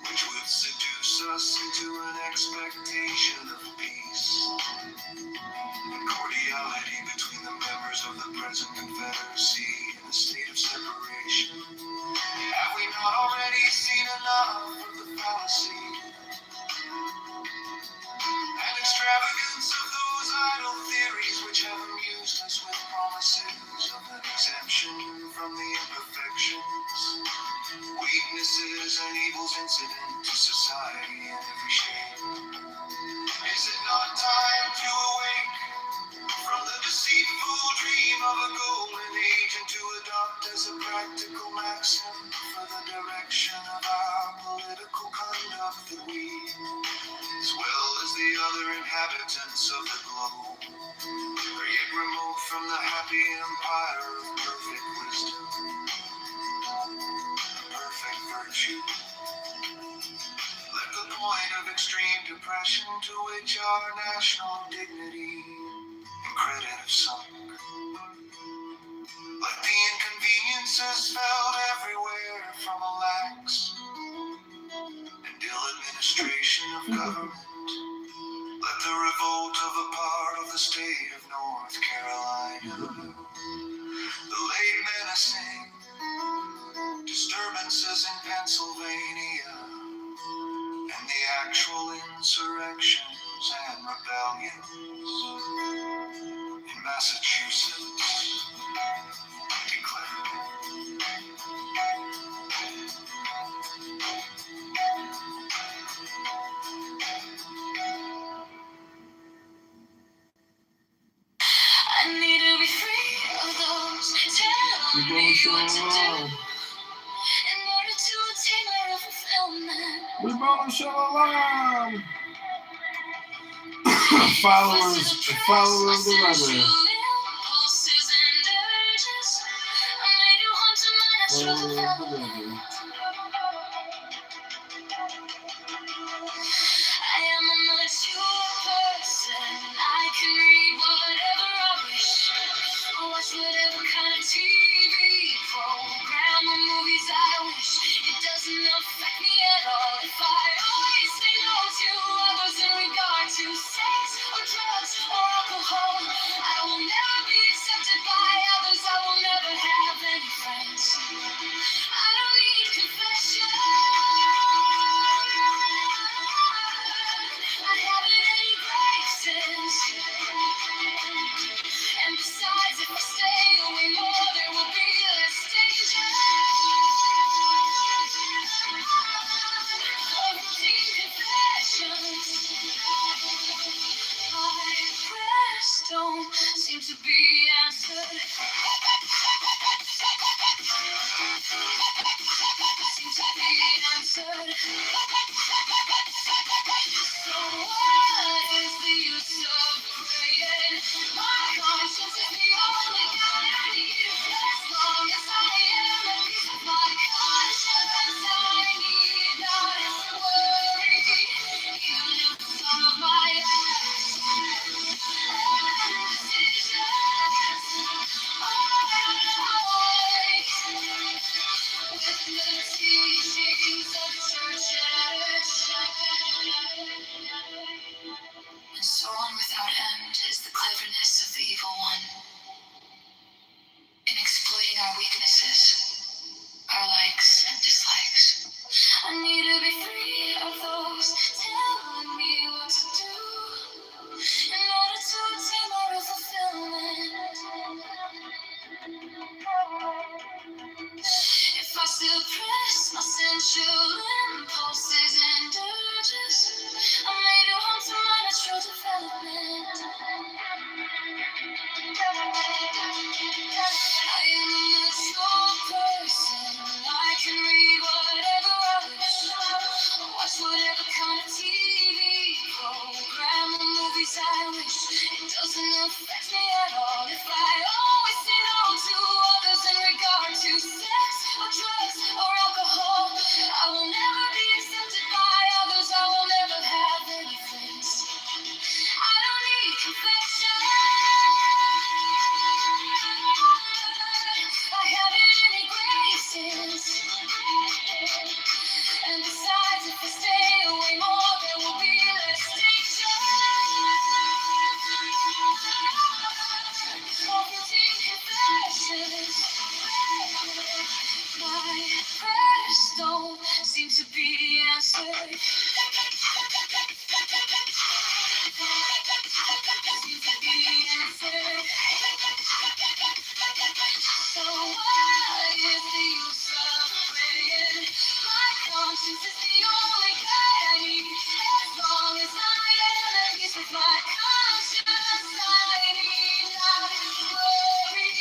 which would seduce us into an expectation of peace and cordiality between the members of the present Confederacy in a state of separation? Have we not already seen enough of the fallacy and extravagance of those idle theories which have amused us with promises of an exemption from the imperfections, weaknesses, and evils incident to society in every shape? Is it not time to awake from the deceitful dream of a golden age and to adopt as a practical maxim for the direction of our political conduct that we, as well as the other inhabitants of the globe, are yet remote from the happy empire of perfect wisdom, perfect virtue. Left the point of extreme depression to which our national dignity and credit have sunk. Like the inconveniences felt everywhere from a lax and ill administration of government. Let the revolt of a part of the state of North Carolina, the late menacing disturbances in Pennsylvania, and the actual insurrections and rebellions in Massachusetts declared. I need to be free of those telling me what to do in order to attain my fulfillment. We gonna show alarm. Followers of the weather. I am a mature person. I can read whatever I wish. Watch whatever kind of TV program or movies I wish. It doesn't affect me at all if I always say no to others in regard to sex or drugs or alcohol. I will never be accepted by others. I will never have any friends. I don't need confession. I haven't any graces. And besides, if I stay away more, there will be less danger. Of routine confessions. My prayers don't seem to be answered. Seem to be answered. So what is the use of praying? My conscience is the only guide I need. As long as I am at peace with my conscience, I need not worry. Even if some of my acts and decisions are alike with the teachings of church and so on without end is the cleverness of the evil one in exploiting our weaknesses, our likes and dislikes. I need to be free of those telling me what to do in order to attain my real fulfillment. If I suppress my sensual impulses and urges, I may do harm to my natural development. I am a mature person. I can read whatever I wish. Watch whatever kind of TV program or movies I wish. It doesn't affect me at all if I always say no to others in regard to sex or drugs or alcohol. I will never be accepted by others. I will never have any friends. I don't need confession. I haven't any graces. And besides, if I stay away more, there will be less danger. Of routine confessions. My prayers don't seem to be answered. Seem to be answered. So what is the use of praying? My conscience is the only guide I need. As long as I am at peace with my conscience, I need not worry.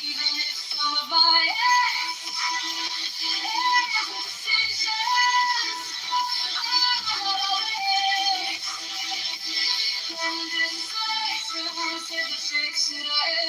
Even if some of my acts and decisions are alike. And this life removes the tricks that I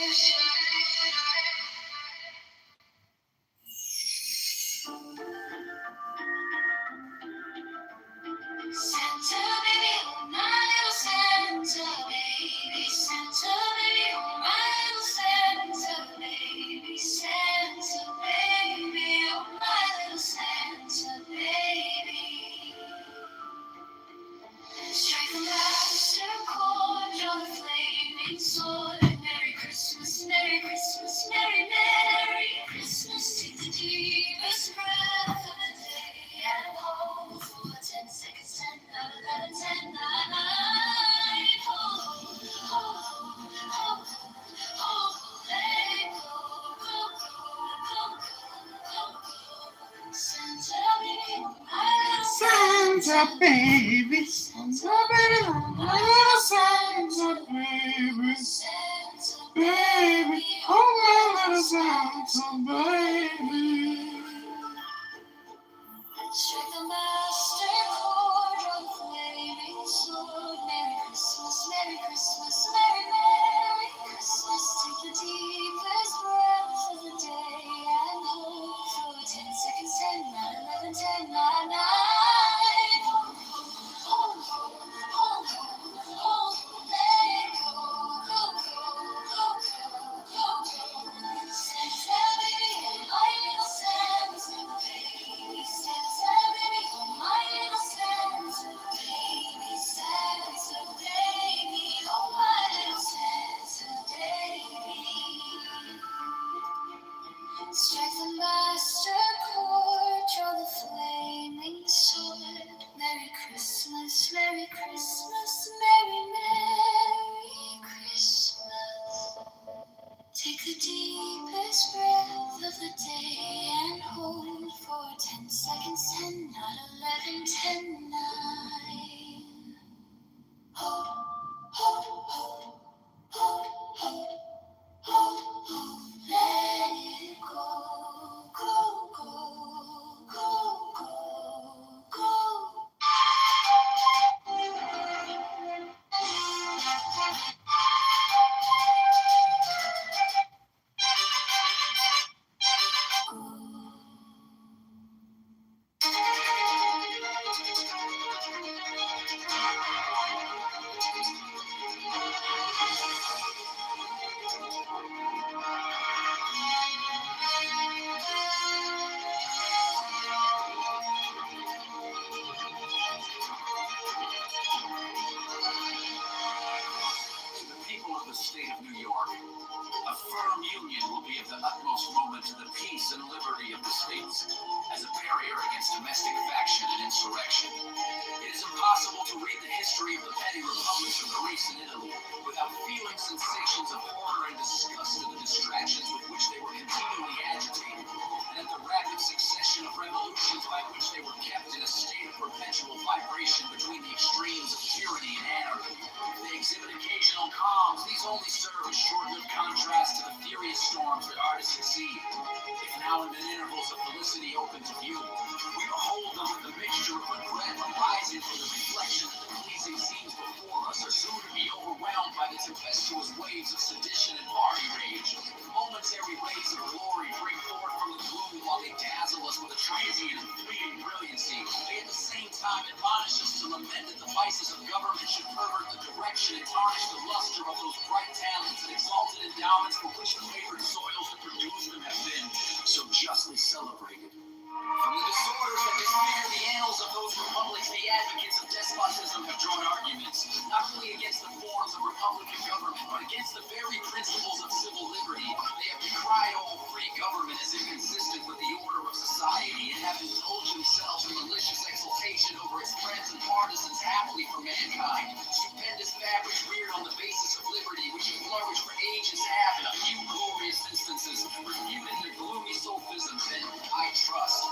Santa baby, Santa baby, little Santa baby, baby, oh my little Santa baby. Strike the master chord on the flaming sword. Merry Christmas, Merry Christmas, Merry, Merry Christmas. Take the deepest breath of the day and hold for 10 seconds, 10, 9, 11, 10, 9, 9. Hold, hold, hold, hold, let it go, go, go, go, go, go, go. Santa baby, oh my little Santa baby, Santa baby, oh my little Santa baby, Santa baby, oh my little Santa baby. Strike the master chord, draw the flaming sword. Merry Christmas, Merry Christmas, Merry, Merry Christmas. Take the deepest breath of the day and hold for 10 seconds, 10, not 11, 10, 9. Hold, hold, hold, hold, hold, hold, hold, let it go, go, go, go, go, go. To the people of the state of New York, a firm union will be of the utmost moment to the peace and liberty of the states as a barrier against domestic faction and insurrection. It is impossible to read the history of the petty republics of Greece and Italy without feeling sensations of horror and disgust at the distractions with which they were continually agitated, and at the rapid succession of revolutions by which they were kept in a state of perpetual vibration between the extremes of tyranny and anarchy. They exhibit occasional calms. These only serve as short-lived contrast to the furious storms that are to succeed. If now and then intervals of felicity open to view, we behold them with the mixture of regret arising from the reflection that the pleasing scenes before us are soon to be overwhelmed by the tempestuous waves of sedition and party rage. Momentary rays of glory break forth from the gloom while they dazzle us with a transient and fleeting brilliancy. They at the same time admonish us to lament that the vices of government should pervert the direction and tarnish the luster of those bright talents and exalted endowments for which the favored soils that produce them have been so justly celebrated. From the disorders that disfigure the annals of those republics, the advocates of despotism have drawn arguments, not only against the forms of republican government, but against the very principles of civil liberty. They have decried all free government as inconsistent with the order of society, and have indulged themselves in malicious exultation over its friends and partisans happily for mankind. Stupendous fabrics reared on the basis of liberty, which have flourished for ages, have, in a few glorious instances, refuted the gloomy sophisms that I trust.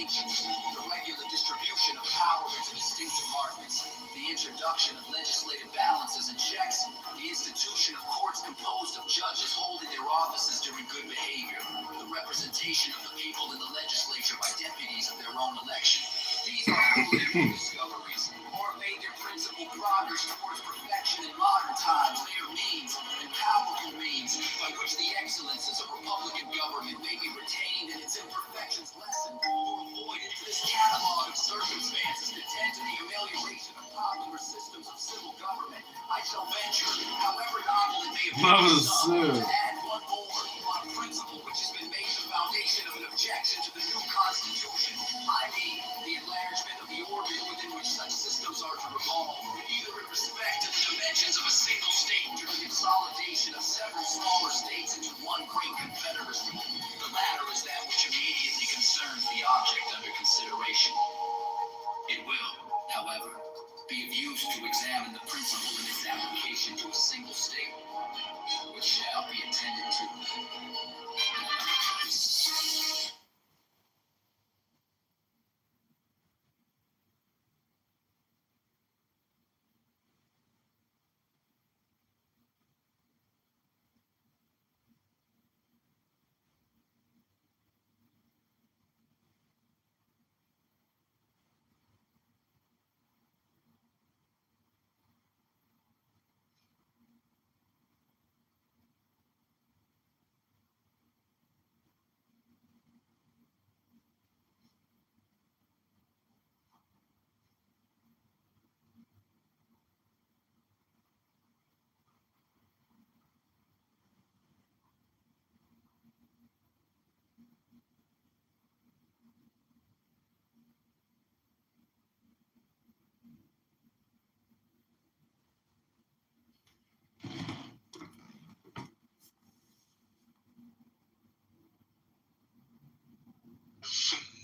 nations, the regular distribution of power into distinct departments, the introduction of legislative balances and checks, the institution of courts composed of judges holding their offices during good behavior, the representation of the people in the legislature by deputies of their own election. These are political discoveries, or made their principal progress towards perfection in modern times mere means and powerful means by which the excellences of Republican government may be retained and its imperfections lessened or avoided. This catalog of circumstances that tend to the amelioration of popular systems of civil government, I shall venture, however novel it may appear to some, to add one more on principle which has been made the foundation of an objection to the new Constitution. I mean, the enlargement of the orbit within which such systems are to revolve, either in respect to the dimensions of a single state or the consolidation of several smaller states into one great confederacy. The latter is that which immediately concerns the object under consideration. It will, however, be of use to examine the principle in its application to a single state, which shall be attended to.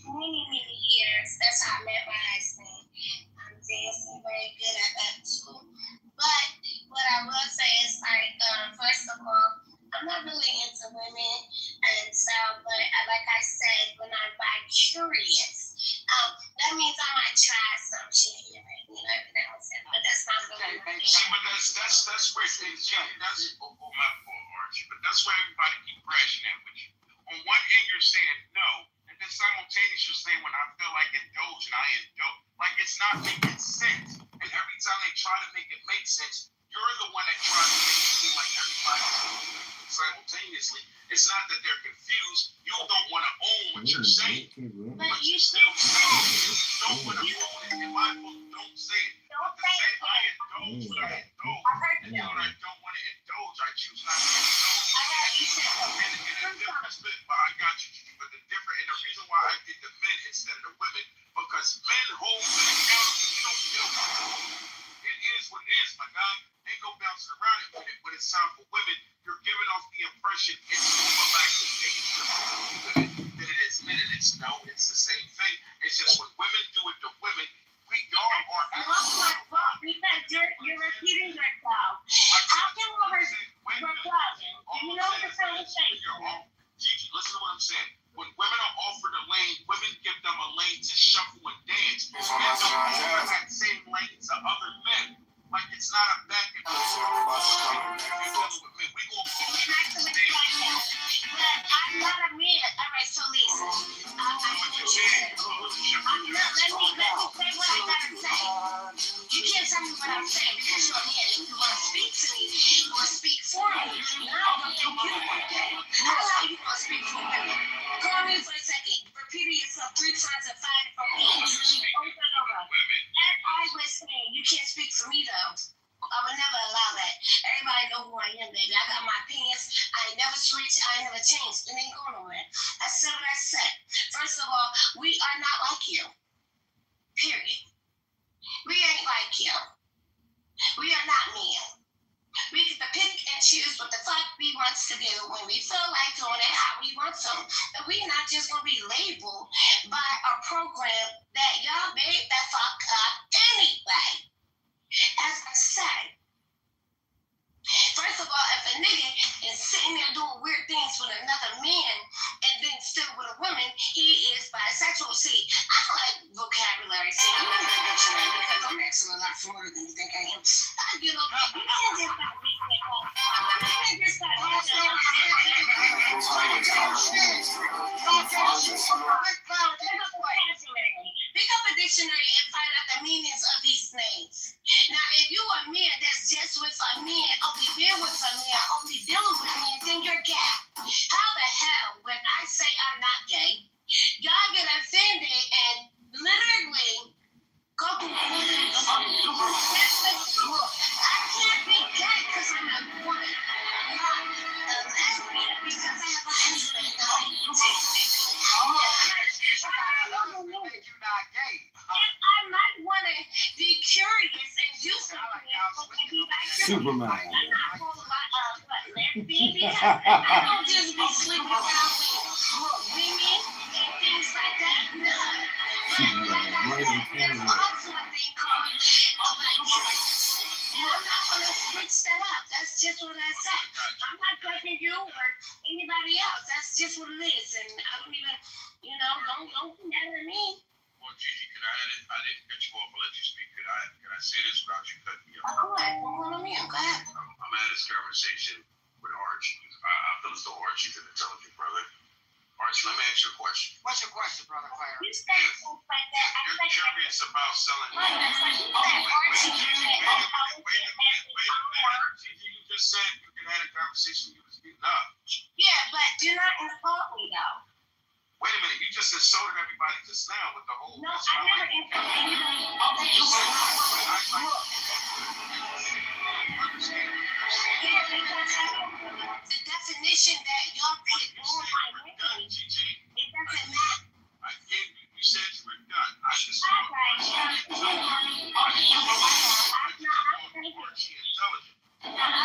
Many years. That's how I met my husband. I'm dancing very good at that too. But what I will say is first of all, I'm not really into women, and so, but like I said, when I'm bi-curious, that means I might try some shit, you know, every now and then, but that's not really. See, but that's where things change. That's my fault, Archie. But that's where everybody keep crashing at with you. On one end, you're saying no, and then simultaneously you're saying when I feel like indulge and I indulge, like it's not making sense. And every time they try to make it make sense, you're the one that tries to make it seem like everybody's simultaneously. It's not that they're confused. You don't want to own what you're saying, but you still say it. You don't want to own it. And my book don't say it. But to say I indulge when I indulge, and then when I don't want to indulge, I choose not to indulge. But I got you. But the difference, and the reason why I did the men instead of the women, because men hold men accountable. You don't feel it is what it is, my guy. Ain't go bouncing around it with it. When it's time for women, you're giving off the impression it's more relaxed than it is men. And it's no, it's the same thing. It's just when women do it to women, we are because you're repeating yourself. How can we you know what the same thing? Gigi, listen to what I'm saying. When women are offered a lane, women give them a lane to shuffle and dance. Men don't offer that same lane to other men. Like it's not a back and forth. We go I'm not a man. All right, so listen. Let me say what I gotta say. You can't tell me what I'm saying because you're a man. If you want to speak to me, you want to speak for me. And I don't think you want that. How are you going to speak for me? Come on in for a second. Repeat yourself 3 times and find it from me. As I was saying, you can't speak for me though. I would never allow that. Everybody know who I am, baby. I got my opinions. I ain't never switched. I ain't never changed. It ain't going nowhere. I said what I said. First of all, we are not like you. Period. We ain't like you. We are not men. We get to pick and choose what the fuck we want to do when we feel like doing it, how we want to. But we're not just going to be labeled by a program that y'all made that fuck up anyway. As I said, first of all, if a nigga is sitting there doing weird things with another man and then still with a woman, he is bisexual. Homosexual, see, I like vocabulary. See, I'm not a dictionary because I'm actually a lot smarter than you think I am. You know, you can't just stop reading it all. You can't just stop Pick up a dictionary and find out the meanings of these things. Now, if you are a man that's just with a man, only been with a man, only dealing with men, then you're gay. How the hell, when I say I'm not gay, y'all get offended and literally go through I can't be gay because I'm a woman. I'm not a lesbian because I have a husband. You're not gay. I might want to be curious and do something. Superman. I'm not going to lesbian because I don't just be sleeping around with women and things like that. No. There's also a thing called I'm not going to switch that up. That's just what I said. I'm not judging you or anybody else. That's just what it is. And I don't even, don't be mad at me. Well, Gigi, I didn't cut you off. I'll let you speak. Can I say this without you cutting me off? Go ahead. Go ahead. I'm at this conversation with Archie. I feel as though Archie's an intelligent brother. Archie, let me ask you a question. What's your question, brother Claire? You say things like that. You're curious about selling. Wait a minute. Gigi, you just said you could have a conversation when you was beating up. Yeah, but do not insult me, though. Wait a minute, you just insulted everybody just now with the whole. No, I never insulted anybody. The definition that y'all put on my name, it doesn't matter. I gave you said you were done. I just I'll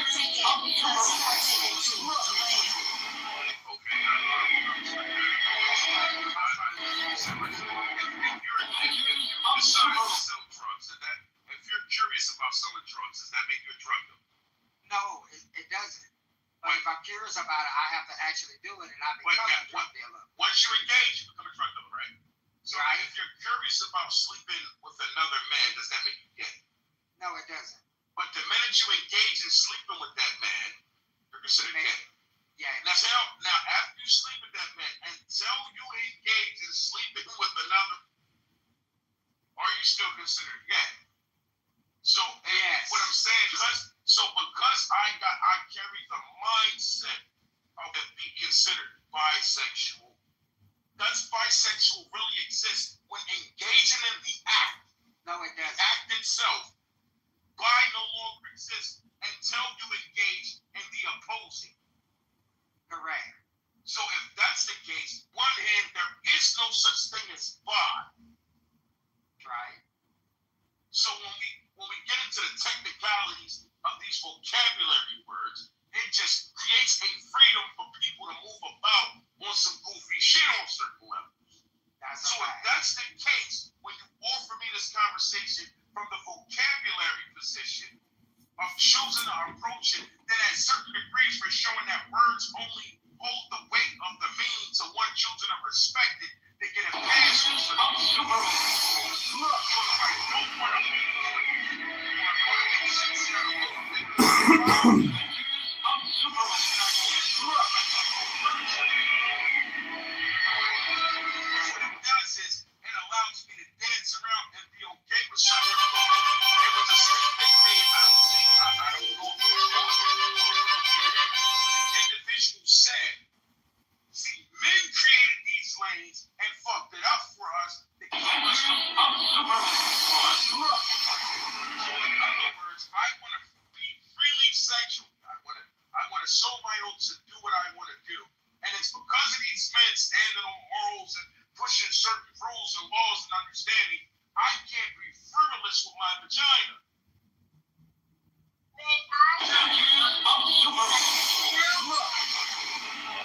take it because I'll take it too. If you're curious about selling drugs, does that make you a drug dealer? No, it doesn't. But if I'm curious about it, I have to actually do it, and I become a drug dealer. Once you engage, you become a drug dealer, right? So if you're curious about sleeping with another man, does that make you gay? No, it doesn't. But the minute you engage in sleeping with that man, you're considered gay. Yeah. Now, after you sleep with that man, until you engage in sleeping with another, are you still considered gay? So, what I'm saying is, because I carry the mindset of it being considered bisexual, does bisexual really exist when engaging in the act? No, it doesn't. The act itself, bi no longer exists until you engage in the opposing. Correct. So if that's the case, one hand, there is no such thing as bi. Right. So when we get into the technicalities of these vocabulary words, it just creates a freedom for people to move about on some goofy shit on certain levels. So if that's the case, when you offer me this conversation from the vocabulary position of choosing to approach it, then at certain degrees we're showing that words only hold the weight of the meaning to one choosing to respect it, they get a pass.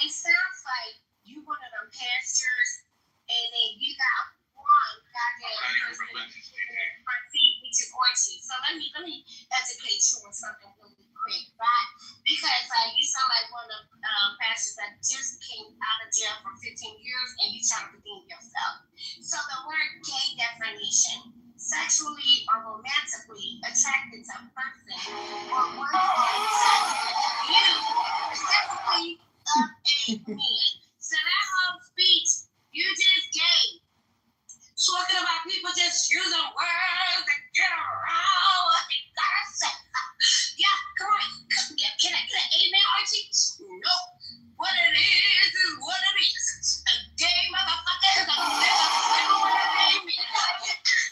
It sounds like you one of them pastors, and then you got one goddamn person in the front seat, which is Orchie. So let me educate you on something really quick, right? Because you sound like one of the pastors that just came out of jail for 15 years, and you trying to redeem yourself. orientation, sexually or romantically attracted to a person or worse, you specifically of a man. So that whole speech you just gave, talking about people just using words to get around. Yeah, come on. Can I get an amen, Archie? No. What it is what it is. A gay motherfucker is a nigga sleeping with a gay man.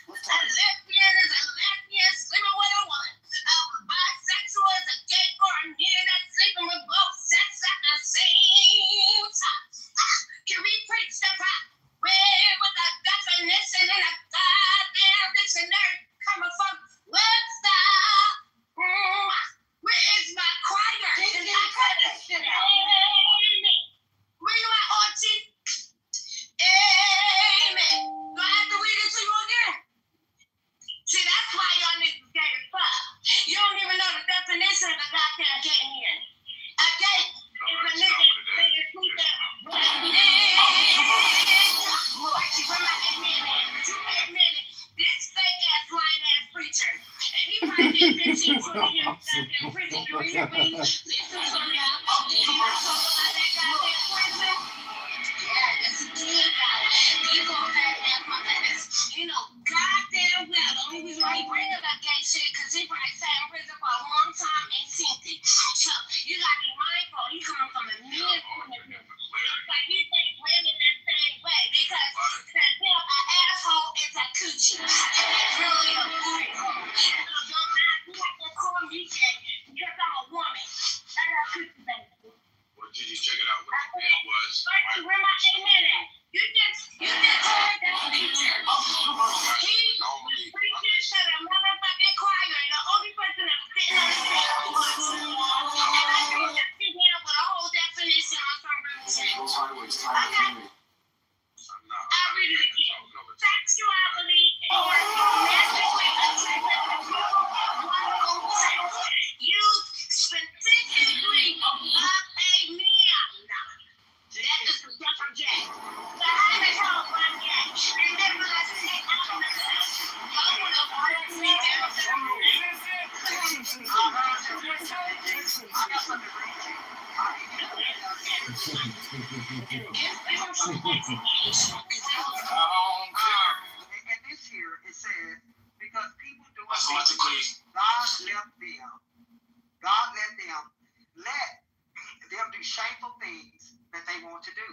A lesbian is a lesbian sleeping with a woman. A bisexual is a gay or a man that's sleeping with both sexes at the same time. Can we preach the proper way with a definition in a goddamn dictionary coming from Webster? Where is my choir? Is my choir? Amen. Where you at, Archie? Amen. Do I have to read it to you again? See, that's why y'all niggas gay as fuck. You don't even know the definition of a goddamn gay man. A gay is a nigga that is sleeping with a Archie, where my amen at? You amen it. This fake ass, lying ass preacher. And he probably did 15, 20 years goddamn preaching. You read me? Listen to me. Did he not talk about that goddamn prison? Yeah, yes, he did. He's gonna pass that motherfuckers. You know, goddamn well, the only reason why he bring up that gay shit, because he probably sat in prison for a long time and seen it. So, you gotta be mindful. You coming from a man point of view. Like, you think women that same way, because an asshole is a coochie. And that's really a booty hole. So, don't not you have to call me gay because I'm a woman. That's a coochie, baby. Well, Gigi, check it out. What you did was. Archie, where my amen at? You just heard that preacher. He was preaching to the motherfucking choir, and the only person that was sitting on the stage was. And I think that sit down with a whole definition on some real shit. Okay. I'll read it again. Sexuality or romantically attracted to people of one sex. Used specifically of a man. That is the different gay. So how the hell one gay? And then when I say I'm a I want to argue me down. And this here, it says, because people do it, God let them do shameful things that they want to do.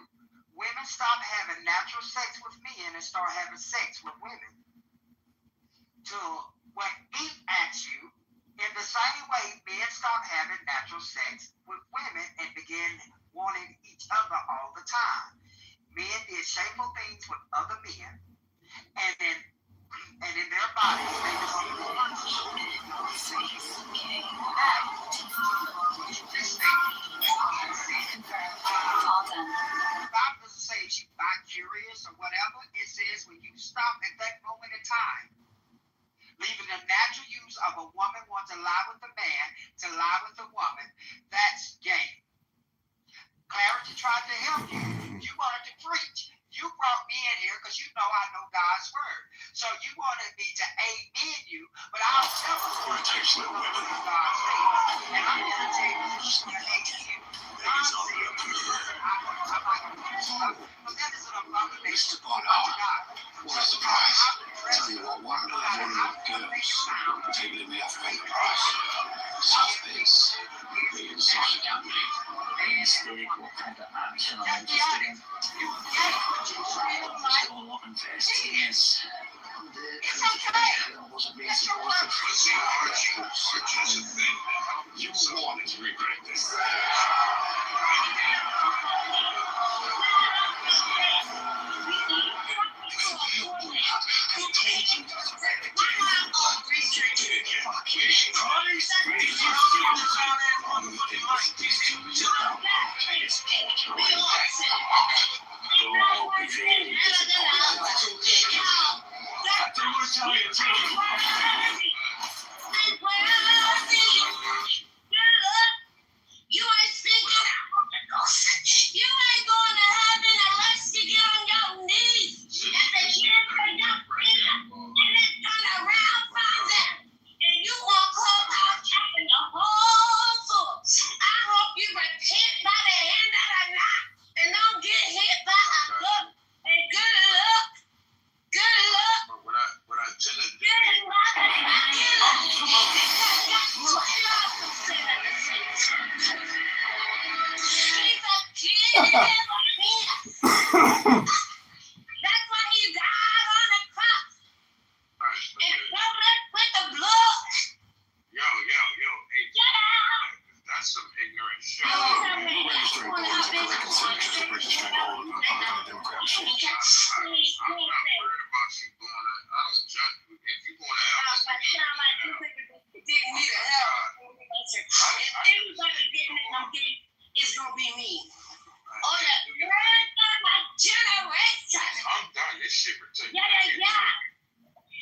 Women stop having natural sex with men and start having sex with women. To what Eve asks you, in the same way, men stop having natural sex with women and begin wanting each other all the time. Men did shameful things with other men, and in their bodies they the Bible doesn't say if you're not curious or whatever. It says when you stop at that moment in time, leaving the natural use of a woman wants to lie with a man to lie with a woman, that's gay. Clarity tried to help you. You wanted to preach. You brought me in here because you know I know God's word. So you wanted me to amen you, but I'll tell the story to you what God says. And I'm going to tell you this is going to amen you. God says, but that is an abomination to God. What a surprise. I'll tell you what, one of the girls taking me off paying the price. South Face, being social company. Mistake, what kind of action I'm interested in. All investing is wasn't being supported. Such a thing. You wanted to regret this. You ain't speaking. You ain't going to heaven unless you get on your knees. And the kids are your freedom. And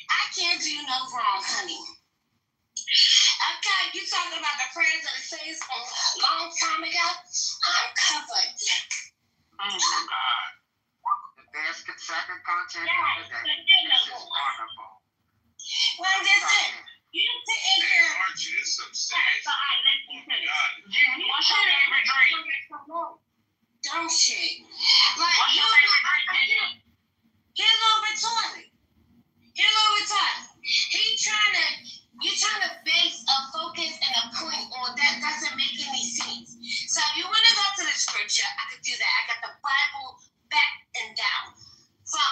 I can't do no wrong, honey. Okay, you talking about the prayers of the saints from a long time ago? I'm covered. Oh my God. The best second content of the day. This is wonderful. Well, listen, you sit in here. Archie, this is some serious. Oh my God. What's your favorite drink? Dumb shit. Like, What's your favorite drink? he's a little retarded. You're trying to base a focus and a point on that doesn't make any sense. So if you want to go to the scripture, I could do that. I got the Bible back and down. From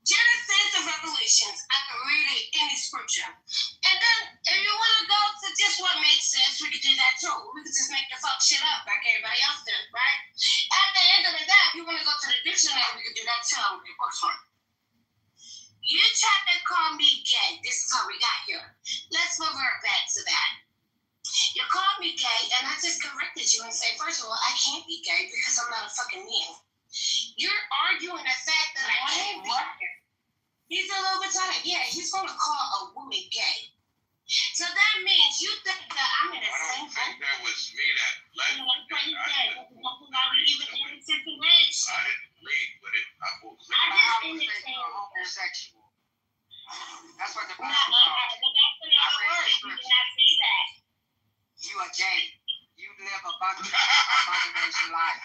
Genesis to Revelations, I can read it in the scripture. And then if you want to go to just what makes sense, we could do that too. We could just make the fuck shit up like everybody else did, right? At the end of the day, if you want to go to the dictionary, we could do that too. You tried to call me gay. This is how we got here. Let's revert back to that. You called me gay, and I just corrected you and said, first of all, I can't be gay because I'm not a fucking man. You're arguing the fact that I can't be gay. He's a little bit tired. Yeah, he's going to call a woman gay. So that means you think that I'm in the same I think that was me that led. You know, that's what he said. I didn't lead with it. I will I just understand homosexual. That's what the No, Bible calls. that's another word. You did not say that. You are gay. You live a abomination life.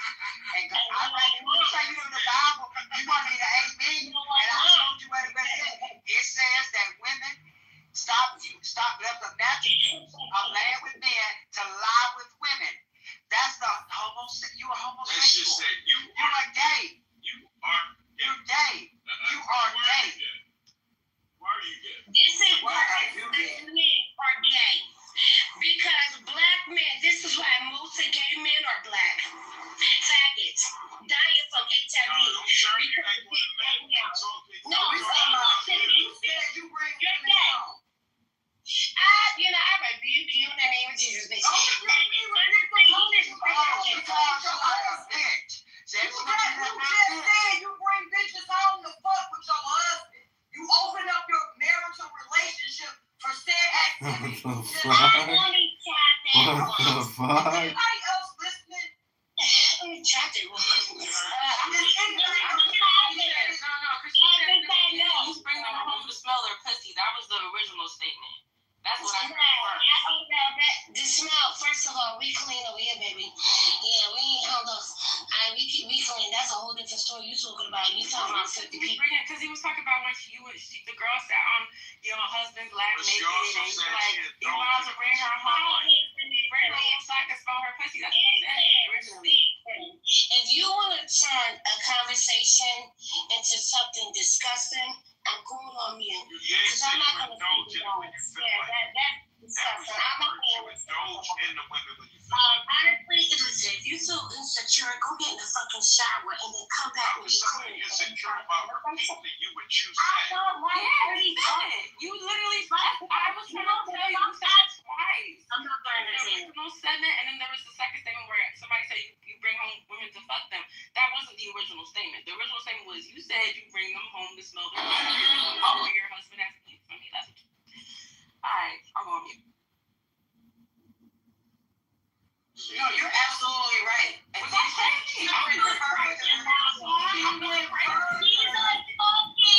And I read it. You say you know the Bible. You want me to hate me? And I told you what it says. It says that women left the natural of man with men to lie with women. That's the you are homosexual. Let's just say you are gay. You're gay. You are gay. Why are you gay? This is why men are gay. Because black men, this is why most of gay men are black. Faggots. Dying from HIV. No, you said you bring you're gay. I rebuke you in the name of Jesus, bitch. You bring bitches home to fuck with your husband. You open up your marital relationship for sex activity. What the fuck? Anybody else listening? Let me try to. No, because you bring them home to smell their pussy. That was the original statement. That's what I heard first. The smell, first of all, we clean over here, baby. Yeah, we ain't held up. We clean. That's a whole different story you talking about. You talking about 50 people. Because he was talking about when the girl sat on your husband's lap naked, and he was like, you might as well bring her home. Bring her home so I can smell her pussy. That's what he said originally. If you want to turn a conversation into something disgusting, I'm going on mute. Because I'm not going to speak on it. Yeah, that's disgusting. I'm not going to speak on it. Honestly, listen, if you feel insecure, go get in the fucking shower and then come back when you clean. Insecure about repeating that you would choose. I don't like he said it. You literally said it. I was trying to tell you, you said it twice. I'm not learning the original statement, and then there was the second statement where somebody said you bring home women to fuck them. That wasn't the original statement. The original statement was you said you bring them home to smell their pussy or your husband has to. I mean, that's alright, I'll go on mute. No, you're absolutely right. And you went fucking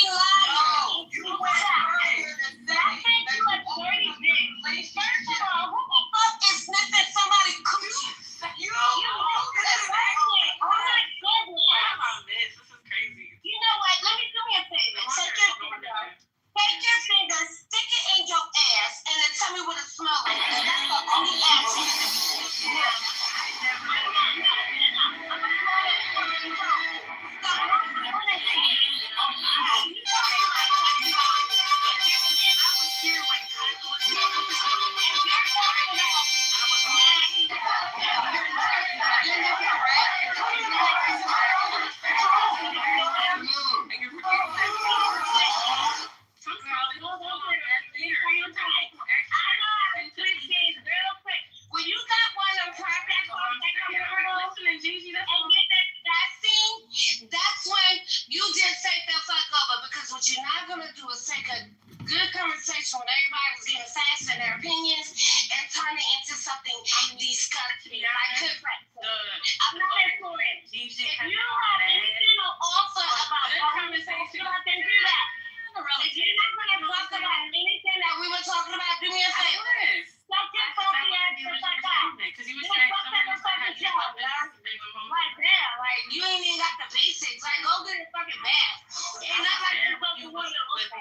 liar. You went further than saying that you are dirty bitch. First of all, who the fuck is sniffing somebody's coochie? You. Exactly. Oh my goodness. This is crazy. You know what? Let me do me a favor. Take your finger. you're not going to do is take a good conversation when everybody was giving facts and their opinions and turn it into something disgusting. I'm not into it. If you have anything to offer about conversation, then do that. If you're not going to talk about anything that we were talking about, do me a favor. Stop your funky ass shit like that. Because you were saying like that. Like, you ain't even got the basics. Like, go get a fucking bath. Ain't not like you fucking want to look.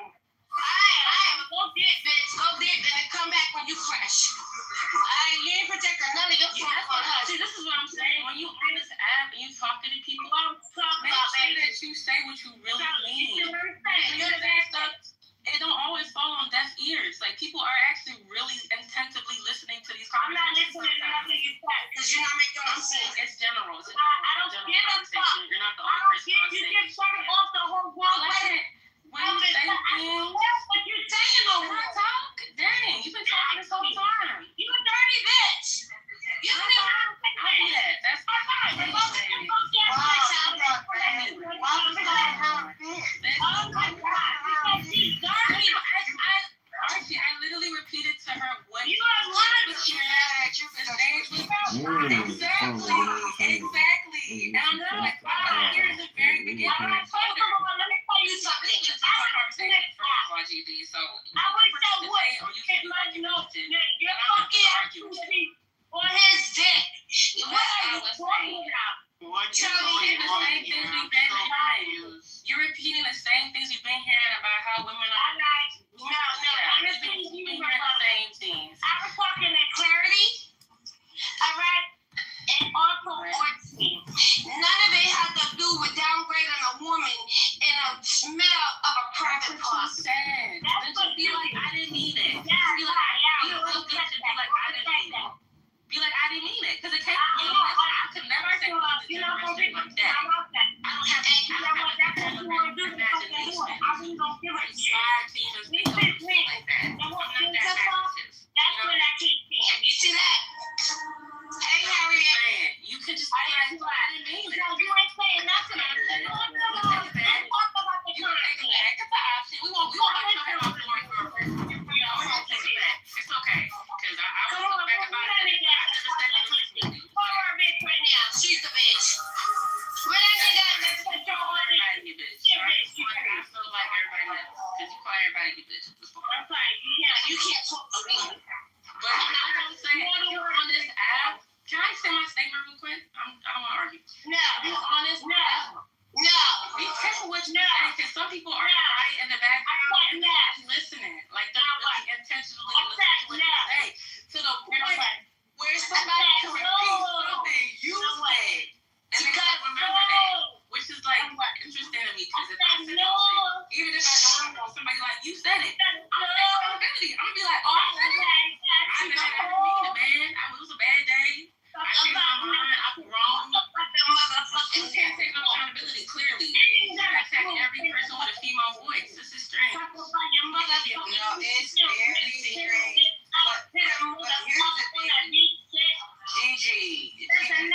Alright, go get, bitch. Go get, and then come back when you fresh. Alright, you ain't protecting none of your fucking. See, this is what I'm saying. When you on this app and you talking to people, make sure that you say what you really mean. It don't always fall on deaf ears. Like, people are actually really intensively listening to these conversations. I'm not listening to nothing you say because you're not making no sense. It's general. I don't give a fuck. You're not the only person on stage. You get started off the whole world. When you say things, that's what you're saying over there. Talk? Dang, you've been talking this whole time. You a dirty bitch. You don't even have to think about that. That's fine. Oh my God. Because she's dirty. Archie, I literally repeated to her what you are lying. The stage was exactly. And I'm not like, wow, here's the very beginning. Let me tell you something. GD, so I wish that would. You know, you're fucking on his dick. What are you talking about? You're repeating the same things you've been hearing about how women are. No, honestly, you've been hearing the same things. I was talking in clarity. All right. And also honesty. None of it had to do with downgrading a woman in a smell of a private part. That's what be like, I didn't mean it. Be like, I didn't mean it. Be like, I didn't mean it. Because it came from you. I could never say something like that. I don't have any. I don't have that kind of imagination. I really don't give a shit. This is me. That's what I keep saying. You see that? Hey, Harriet. You could just be like, I didn't mean it. No, you ain't saying nothing. You don't talk about the time. It's an option. We won't have to talk about it. It's okay. Because I was looking back about it. I never said anything. Call her a bitch right now. She's a bitch. What that nigga that's a everybody you bitch. I feel like everybody else. Because you call everybody you bitch. I'm sorry. You can't talk to me. But I'm going to say, on this app, can I say my statement real quick? I don't want to argue. No. Be honest. No. Be careful what you say, because some people are right in the background and they're listening. Like, they're really intentionally listening to what you say. To the point where somebody can repeat something you said. And they don't remember that. Which is, like, interesting to me, because if I said something, even if I don't know somebody like, you said it, I'm accountability. I'm going to be like, oh, I said it. I didn't mean it, man. It was a bad day. I changed my mind. I'm wrong. You can't take no accountability, clearly. You're attacking every person with a female voice. This is strange. No, it's very strange. But here's the thing. Gigi, you got it.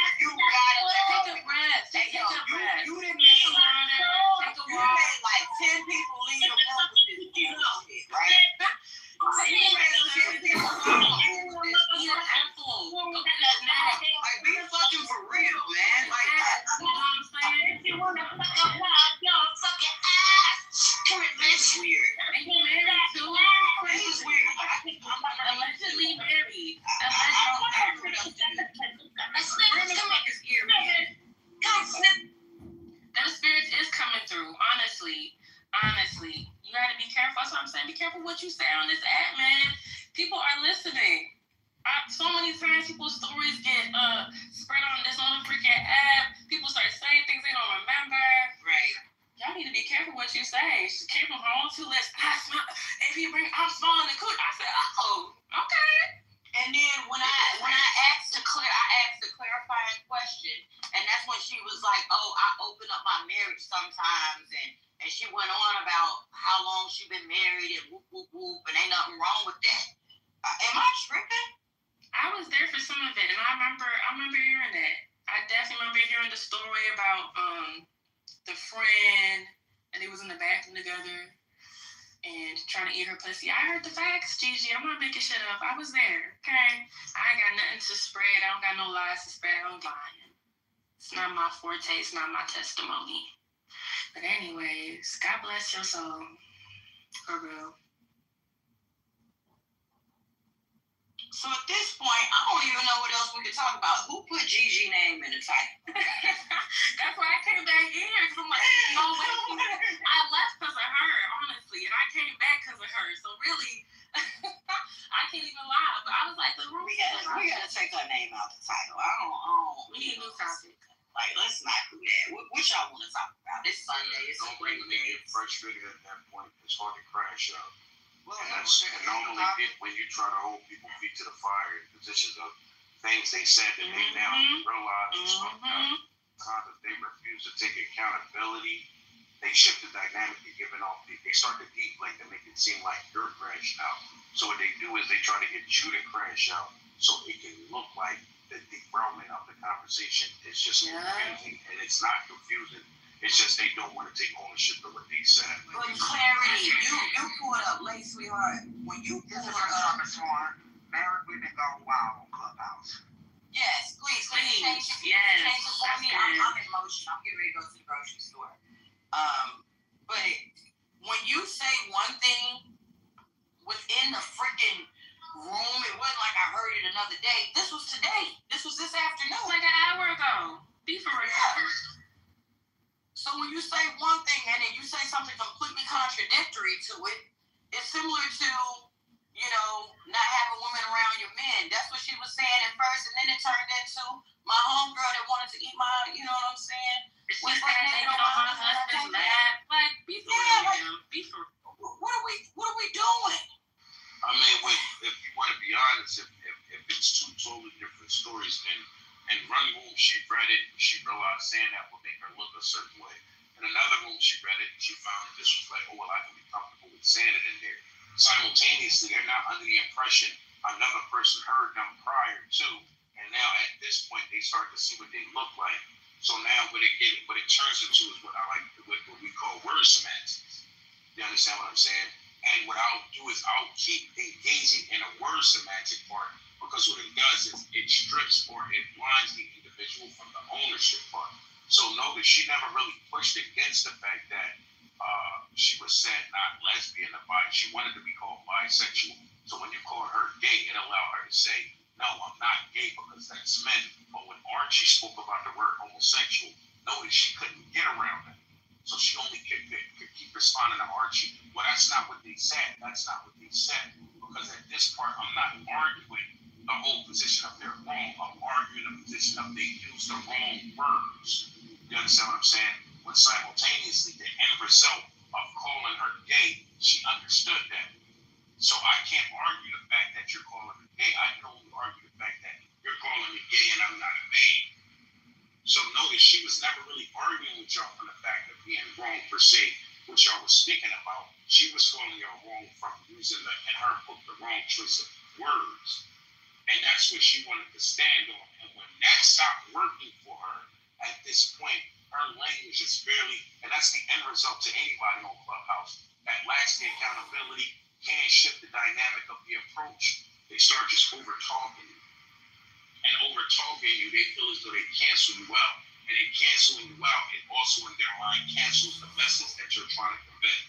Take a breath. Take a breath. You didn't make a runner. Take a walk. You made like 10 people leave your room with this bullshit, right? You made 10 people leave your room with this. Eat an apple. Go get a snack. Like, be fucking for real, man. Like, you know what I'm saying? If you want to fuck up your fucking ass, come here, bitch. Weird. And you married too? This is weird. Allegedly married. Them spirits is coming through. Honestly, you gotta be careful. That's what I'm saying. Be careful what you say on this app, man. People are listening. So many times people's stories get spread on this freaking app. People start saying things they don't remember. Right. Y'all need to be careful what you say. She came from her own 2 lips. I'm smelling the cooch. I said, oh, okay. And then when I asked the clarifying question, and that's when she was like, oh, I open up my marriage sometimes, and she went on about how long she been married and whoop, whoop, whoop, and ain't nothing wrong with that. Am I tripping? I was there for some of it, and I remember hearing that. I definitely remember hearing the story about the friend, and they was in the bathroom together. trying to eat her pussy. I heard the facts, Gigi. I'm not making shit up. I was there, okay? I ain't got nothing to spread. I don't got no lies to spread. I'm lying. It's not my forte. It's not my testimony. But anyways, God bless your soul. For real. So at this point, I don't even know what else we could talk about. Who put Gigi name in the title? That's why I came back here. Because I'm like, no, wait. I left because of her, honestly. And I came back because of her. So really, I can't even lie. But I was like, we gotta take her name out the title. I don't. We need a new topic. Like, let's not do that. What y'all want to talk about? It's Sunday. It's a great day. Frustrated at that point. It's hard to crash out. Well, And normally when you try to hold people feet to the fire in positions of things they said that they now realize is fucked up. They refuse to take accountability. They shift the dynamic of giving off. They start to deflate to make it seem like you're crashing out. So what they do is they try to get you to crash out so it can look like the derailment of the conversation is just confusing. And it's not confusing. It's just they don't want to take ownership of what they said. But clarity, you pulled up late, sweetheart. When you pulled up, married women go wild on Clubhouse. Yes, please. Yes. I'm in motion. I'm getting ready to go to the grocery store. But when you say one thing within the freaking room, it wasn't like I heard it another day. This was today. This was this afternoon. Like an hour ago. Be for real. Yeah. So when you say one thing and then you say something completely contradictory to it, it's similar to, not having women around your men. That's what she was saying at first, and then it turned into my homegirl that wanted to eat my, you know what I'm saying? She's saying on my husband's lap. Like, be for real. Be for real. What are we doing? I mean, if you want to be honest, if it's two totally different stories, then in one room she read it and she realized saying that would make her look a certain way. In another room she read it and she found this was like, oh, well, I can be comfortable with saying it in there. Simultaneously, they're not under the impression another person heard them prior to, and now at this point they start to see what they look like. So now what it turns into is what I like, what we call word semantics. You understand what I'm saying? And what I'll do is I'll keep engaging in a word semantic part, because what it does is it strips or it blinds the individual from the ownership part. So notice she never really pushed against the fact that she was said not lesbian or bi. She wanted to be called bisexual. So when you called her gay, it allowed her to say, no, I'm not gay because that's men. But when Archie spoke about the word homosexual, notice she couldn't get around that. So she only could keep responding to Archie. Well, that's not what they said. That's not what they said. Because at this part, I'm not arguing the whole position of they're wrong. I'm arguing the position of they used the wrong words. You understand what I'm saying? When simultaneously the end result of calling her gay, she understood that. So I can't argue the fact that you're calling me gay. I can only argue the fact that you're calling me gay and I'm not a man. So notice she was never really arguing with y'all on the fact of being wrong per se, what y'all was speaking about. She was calling y'all wrong from using in her book the wrong choice of words. And that's what she wanted to stand on. And when that stopped working for her, at this point, her language is barely, and that's the end result to anybody on Clubhouse that lacks the accountability, can't shift the dynamic of the approach. They start just over-talking you. And over-talking you, they feel as though they cancel you out. And in canceling you out, it also in their mind cancels the message that you're trying to convey.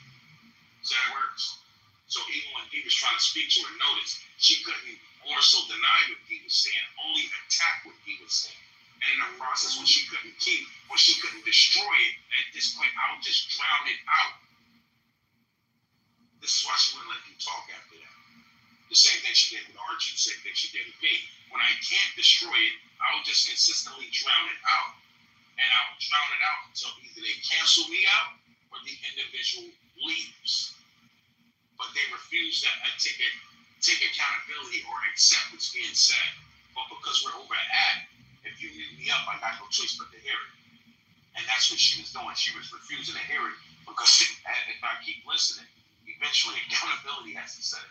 So that works. So even when he was trying to speak to her, notice she couldn't more so deny what he was saying, only attack what he was saying. And in the process, when she couldn't destroy it, at this point, I'll just drown it out. This is why she wouldn't let you talk after that. The same thing she did with Archie, the same thing she did with me. When I can't destroy it, I'll just consistently drown it out. And I'll drown it out until either they cancel me out or the individual leaves. But they refuse to take accountability or accept what's being said. But because we're over at, if you mute me up, I got no choice but to hear it. And that's what she was doing. She was refusing to hear it because if I keep listening, eventually accountability has to set it.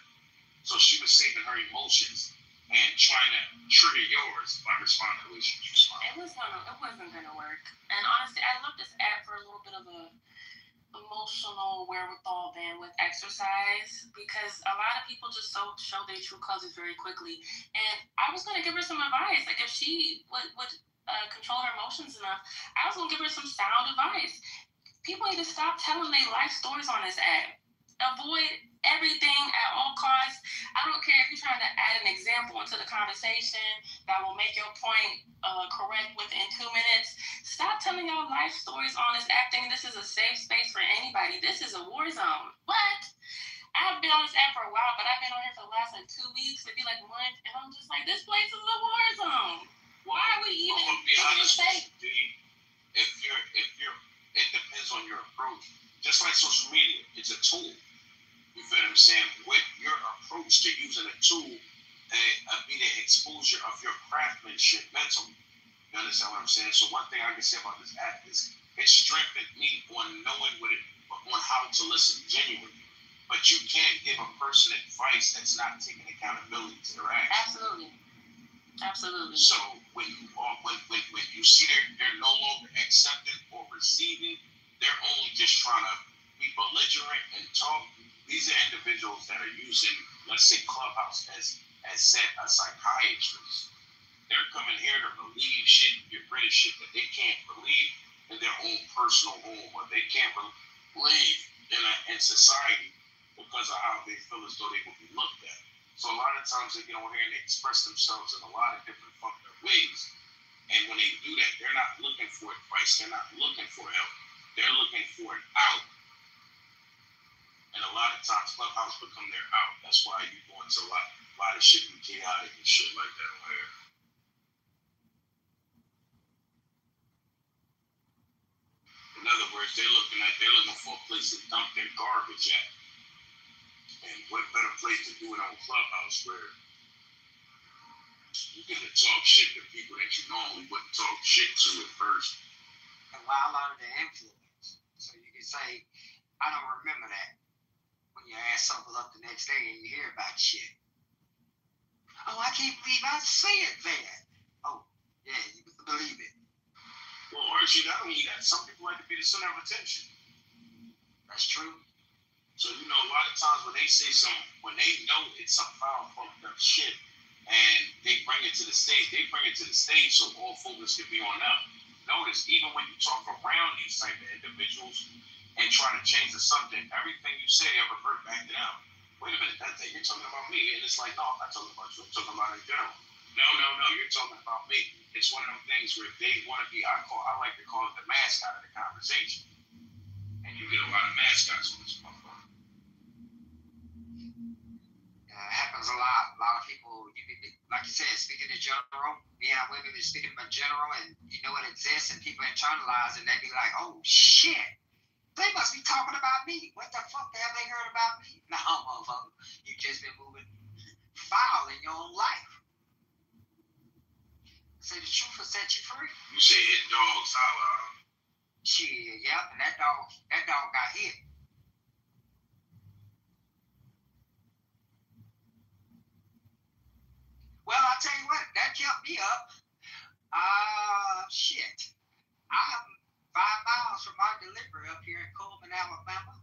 So she was saving her emotions and trying to trigger yours by responding to the way she responded. It wasn't gonna work. And honestly, I love this app for a little bit of a emotional wherewithal than with exercise, because a lot of people just show their true colors very quickly. And I was going to give her some advice. Like, if she would control her emotions enough, I was going to give her some sound advice. People need to stop telling their life stories on this app. Avoid everything at all costs. I don't care if you're trying to add an example into the conversation that will make your point correct within 2 minutes. Stop telling y'all life stories on this app thinking this is a safe space for anybody. This is a war zone. What? I've been on this app for a while, but I've been on here for the last 2 weeks, maybe a month, and I'm just like, this place is a war zone. Why are we even safe? If you're, it depends on your approach. Just like social media, it's a tool. You feel what I'm saying? With your approach to using a tool, be the exposure of your craftsmanship mentally. You understand what I'm saying? So one thing I can say about this app is it strengthened me on knowing on how to listen genuinely. But you can't give a person advice that's not taking accountability to their actions. Absolutely. So when you see they're no longer accepting or receiving, they're only just trying to be belligerent and talk. These are individuals that are using, let's say, Clubhouse as said a psychiatrist. They're coming here to believe shit, get rid of shit that they can't believe in their own personal home, or they can't believe in society because of how they feel as though they will be looked at. So a lot of times they get on here and they express themselves in a lot of different fucked up ways. And when they do that, they're not looking for advice. They're not looking for help. They're looking for an out. And a lot of times Clubhouse become their out. That's why you go into a lot of shit be chaotic and shit like that on here. In other words, they're looking for a place to dump their garbage at. And what better place to do it on Clubhouse where you get to talk shit to people that you normally wouldn't talk shit to at first. And while under the influence, so you can say, I don't remember that. When your ass sober up the next day and you hear about shit. Oh, I can't believe I said that. Oh, yeah, you believe it. Well, Archie, not only that, some people like to be the center of attention. That's true. So, a lot of times when they say something, when they know it's some foul, fucked up shit, and they bring it to the stage so all focus can be on them. Notice, even when you talk around these type of individuals and try to change the subject, everything you say, they revert back to them. Wait a minute, that thing, you're talking about me. And it's like, no, I'm not talking about you. I'm talking about in general. No, you're talking about me. It's one of them things where they want to be, I like to call it the mascot of the conversation. And you get a lot of mascots on this motherfucker. It happens a lot. A lot of people, like you said, speaking in general, women are speaking about general, and you know it exists, and people internalize, and they be like, oh, shit. They must be talking about me. What the fuck have they heard about me? No, motherfucker. You just been moving foul in your own life. Say the truth will set you free. You say hit dogs holler, huh? Shit, yeah, and that dog got hit. Well, I'll tell you what, that kept me up. Shit. I'm 5 miles from my delivery up here in Coleman, Alabama.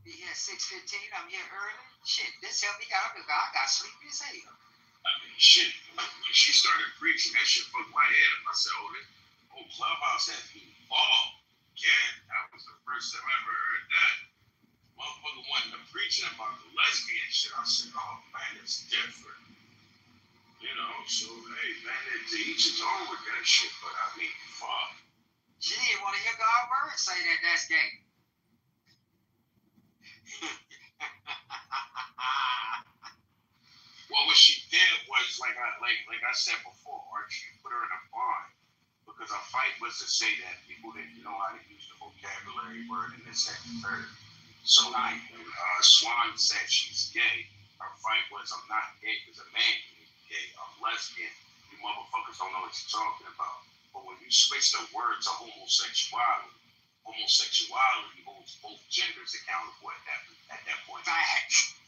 Be here at 6:15. I'm here early. Shit, this helped me get up because I got sleepy as hell. I mean, shit. When she started preaching, that shit fucked my head up. I said, oh, Clubhouse has me involved. Yeah, that was the first time I ever heard that. Motherfucker wanted to preaching about the lesbian shit. I said, oh, man, it's different. So, hey, man, to each his own with that shit. But, I mean, fuck. She didn't want to hear God word say that that's gay. Well, what she did was, like I said before, Archie, put her in a bind. Because her fight was to say that people didn't know how to use the vocabulary word in this, that, and third. So, when Swan said she's gay, her fight was, I'm not gay because a man can be gay. I'm lesbian. You motherfuckers don't know what you're talking about. But when you switch the word to homosexuality holds both genders accountable at that point. Facts.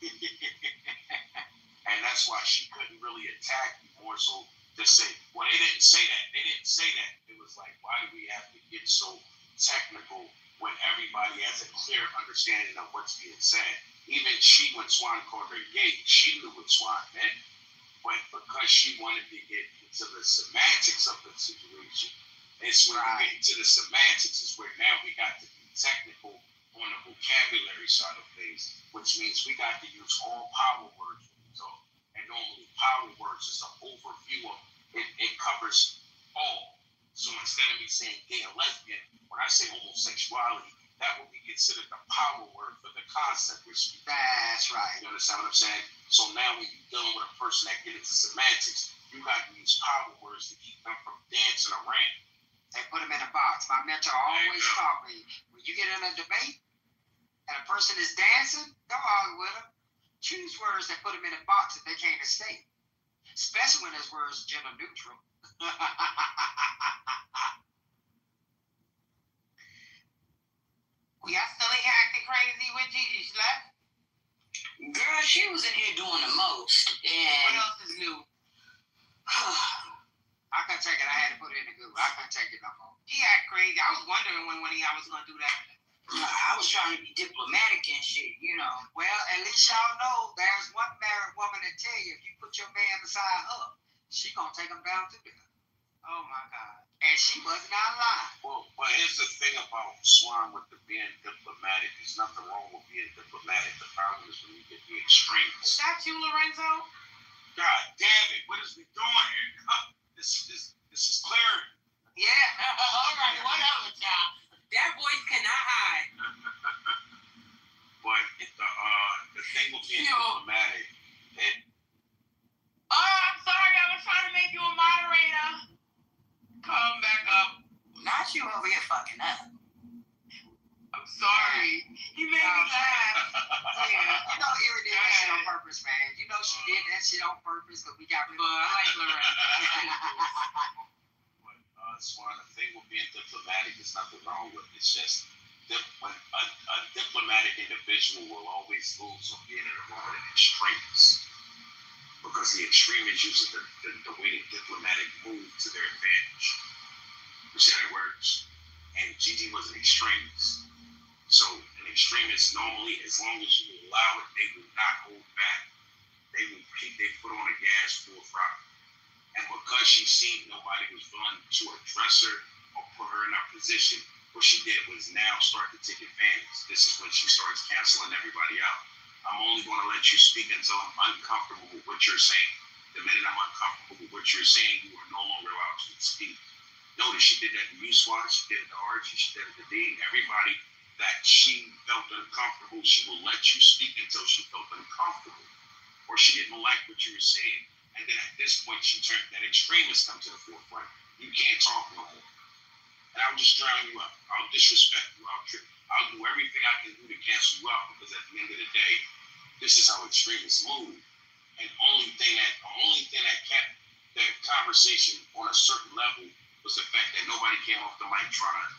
And that's why she couldn't really attack you more so to say, well, they didn't say that. It was like, why do we have to get so technical when everybody has a clear understanding of what's being said. Even she, when Swan called her gay, she knew what Swan meant. But because she wanted to get into the semantics of the situation, it's when we get into the semantics is where now we got to be technical on the vocabulary side of things, which means we got to use all power words when we talk. And normally power words is an overview of it covers all. So instead of me saying gay and lesbian, when I say homosexuality, that would be considered the power word for the concept we're speaking. That's right. You understand what I'm saying? So now when you're dealing with a person that gets into semantics, you got to use power words to keep them from dancing around. They put them in a box. My mentor always taught me, when you get in a debate and a person is dancing, don't argue with them. Choose words that put them in a box that they can't escape. Especially when there's words gender neutral. Y'all still in here acting crazy with Gigi? She left? Girl, she was in here doing the most. And what else is new? I couldn't take it. I had to put it in the Google. I couldn't take it no more. She act crazy. I was wondering when one of y'all was going to do that. I was trying to be diplomatic and shit, you know. Well, at least y'all know there's one married woman that tell you if you put your man beside her, she gonna take him down to dinner. Oh my God. And she wasn't out of line. Well, but here's the thing about Swan with the being diplomatic. There's nothing wrong with being diplomatic. The problem is when you get the extremes. Is that you, Lorenzo? God damn it! What is we doing here? This is clear. Yeah. All right. Whatever, child. That voice cannot hide. But the thing with being diplomatic, I'm sorry. I was trying to make you a moderator. Come back up. Not you over here fucking up. I'm sorry. He made me laugh. Yeah. You know, Erie did that shit on purpose, man. You know she did that shit on purpose because we got rid of I like Lorenzo. Swan, the thing with being diplomatic, there's nothing wrong with it. It's just when a diplomatic individual will always lose on being in a room with an extremist. Because the extremist uses the way the diplomatic move to their advantage. You see how it works? And Gigi was an extremist. So an extremist normally, as long as you allow it, they will not hold back. They will keep their foot on the gas full throttle. And because she seen nobody was willing to address her or put her in that position, what she did was now start to take advantage. This is when she starts canceling everybody out. I'm only going to let you speak until I'm uncomfortable with what you're saying. The minute I'm uncomfortable with what you're saying, you are no longer allowed to speak. Notice she did that to me, Swan. She did it to Archie. She did it to Dean. Everybody that she felt uncomfortable, she will let you speak until she felt uncomfortable. Or she didn't like what you were saying. And then at this point, she turned that extremist come to the forefront. You can't talk no more. And I'll just drown you out. I'll disrespect you. I'll do everything I can do to cancel you out because at the end of the day, this is how extremists move. And the only thing that kept the conversation on a certain level was the fact that nobody came off the mic trying to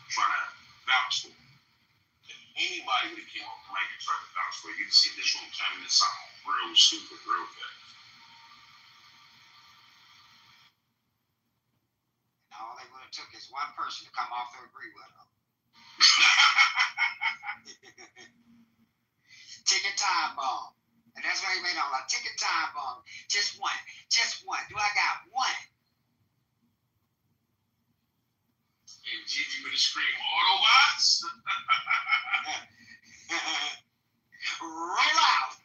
vouch for it. If anybody would have came off the mic and tried to vouch for it, you'd see this room turn into something real stupid, real fast. All they would have took is one person to come off to agree with them. Ticket time bomb. And that's what he made on a ticket time bomb. Just one. Do I got one? And Gigi would have screamed, Autobots! Roll out!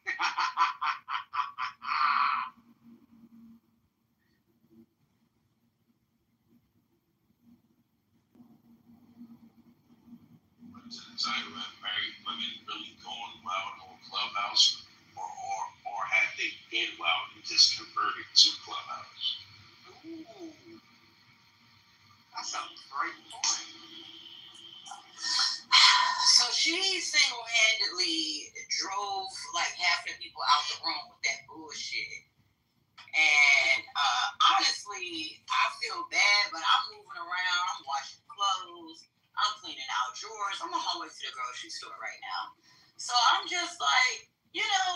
Title have married women really going wild on Clubhouse, or have they been wild and just converted to Clubhouse? Ooh, that's a great point. So she single-handedly drove like half the people out the room with that bullshit. And honestly, I feel bad, but I'm moving around, I'm washing clothes, I'm cleaning out drawers. I'm on my way to the grocery store right now. So I'm just like, you know,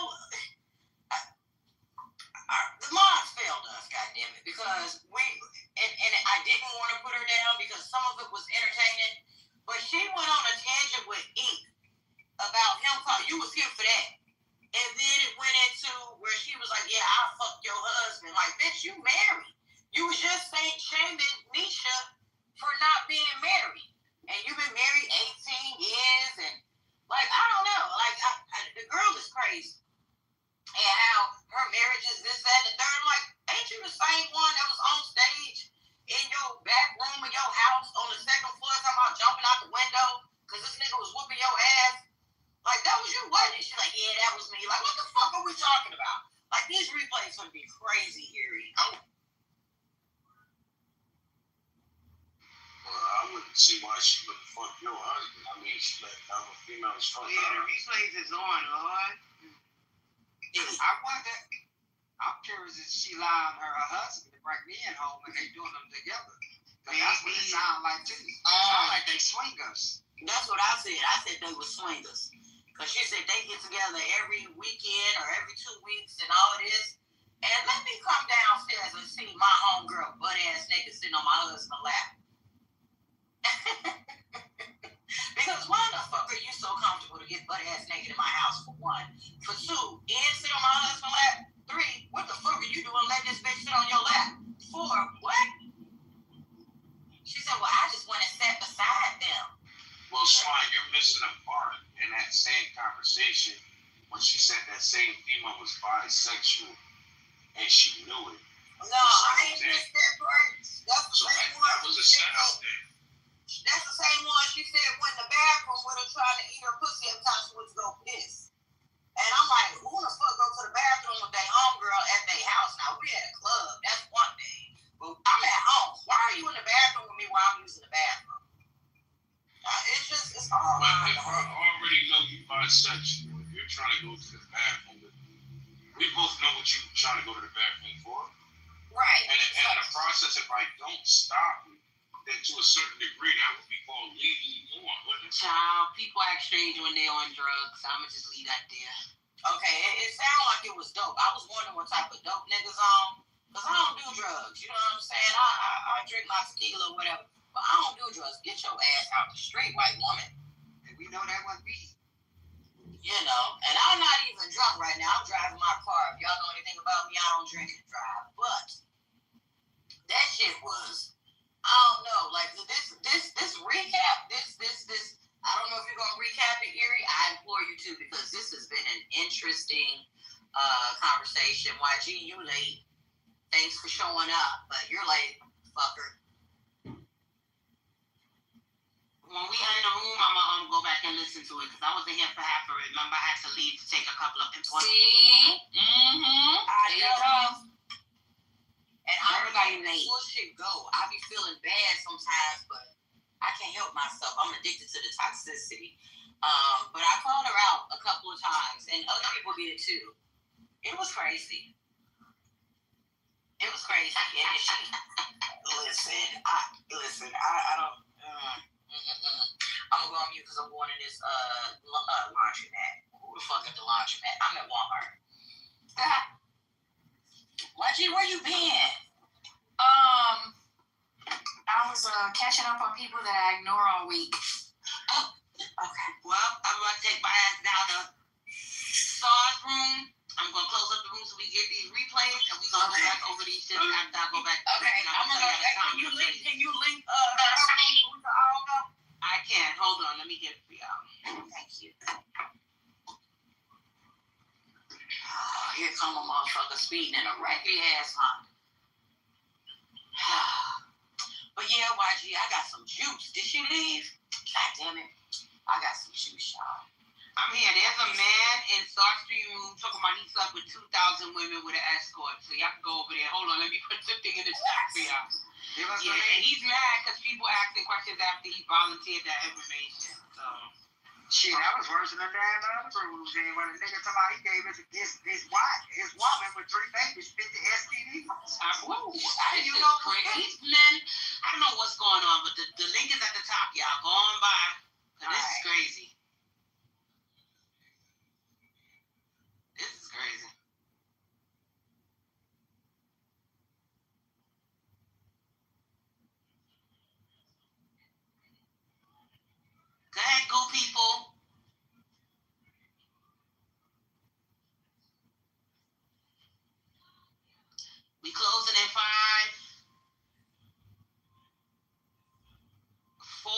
the mods failed us, goddammit, because and I didn't want to put her down because some of it was entertaining, but she went on a tangent with crazy. And how her marriage is this, that, and the third. I'm like, ain't you the same one that was on stage in your back room of your house on the second floor talking about jumping out the window because this nigga was whooping your ass? Like, that was you, wasn't it? She's like, yeah, that was me. Like, what the fuck are we talking about? Like, these replays would be crazy, Erie. I wouldn't see why she would fuck your husband. I mean, she let other females fuck her. Yeah, the replays is on, Lord. I wonder, I'm curious if she allowed her husband to bring me in home and they doing them together. That's what it sounds like too. Sound like they swingers. That's what I said. I said they were swingers. Because she said they get together every weekend or every 2 weeks and all of this. And let me come downstairs and see my homegirl butt ass naked sitting on my husband's lap. Because why the fuck are you so comfortable to get butt ass naked in my house, for one? For two, and sit on my husband's lap. Three, what the fuck are you doing letting this bitch sit on your lap? Four, what? She said, well, I just went and sat beside them. Well, Swan, you're missing a part in that same conversation when she said that same female was bisexual and she knew it. No, I ain't missed that part. That's the same one. That was a setup thing. That's the same one she said went in the bathroom with her trying to eat her pussy every time she went to go piss. And I'm like, who the fuck go to the bathroom with their homegirl at their house? Now, we at a club. That's one thing. But I'm at home. Why are you in the bathroom with me while I'm using the bathroom? It's all But if I already know you bisexual, if you're trying to go to the bathroom with me, we both know what you're trying to go to the bathroom for. Right. And in the process, if I don't stop you, then to a certain degree, that would be called leading you on. Child, people act strange when they're on drugs. I'm going to just leave that there. Okay, it sounded like it was dope. I was wondering what type of dope niggas on. Because I don't do drugs. You know what I'm saying? I drink my tequila or whatever. But I don't do drugs. Get your ass out the street, white woman. And we know that wasn't me. You know, and I'm not even drunk right now. I'm driving my car. If y'all know anything about me, I don't drink and drive. But that shit was, I don't know, like this recap, this. I don't know if you're gonna recap it, Erie. I implore you to, because this has been an interesting conversation. YG, you late. Thanks for showing up, but you're late, fucker. When we end the room, I'm gonna go back and listen to it because I wasn't here for half of it. Remember, I had to leave to take a couple of important. See? I know. And everybody late. Bullshit go. I be feeling bad sometimes, but I can't help myself. I'm addicted to the toxicity. But I called her out a couple of times, and other people did too. It was crazy. It was crazy. And she, listen. I don't. I'm gonna go on mute because I'm going to this laundromat. Who the fuck at the laundromat? I'm at Walmart. YG, where you been? I was catching up on people that I ignore all week. Oh, okay. Well, I'm gonna take my ass down to Saw's room. I'm gonna close up the room so we get these replays, and we gonna go back over these shit after I go back. Okay, I'm gonna go. Can you link her room so we can all go? I can. Hold on, let me get it for y'all. Thank you. Oh, here come a motherfucker speeding in a raggedy ass Honda. But yeah, YG, I got some juice. Did she leave? God damn it. I got some juice, y'all. I'm here. There's a man in South Street room talking about he slept with 2,000 women with an escort. So y'all can go over there. Hold on, let me put the thing in the chat for y'all. Yeah, and he's mad because people asking questions after he volunteered that information. So shit, that was worse than the damn other room was in. When the nigga talking about he gave his wife, his woman with 3 babies, 50 STDs. You know, these men, I don't know what's going on, but the link is at the top, y'all. Go on by. This is crazy. This is crazy. Go ahead, go people. We closing in 5, 4,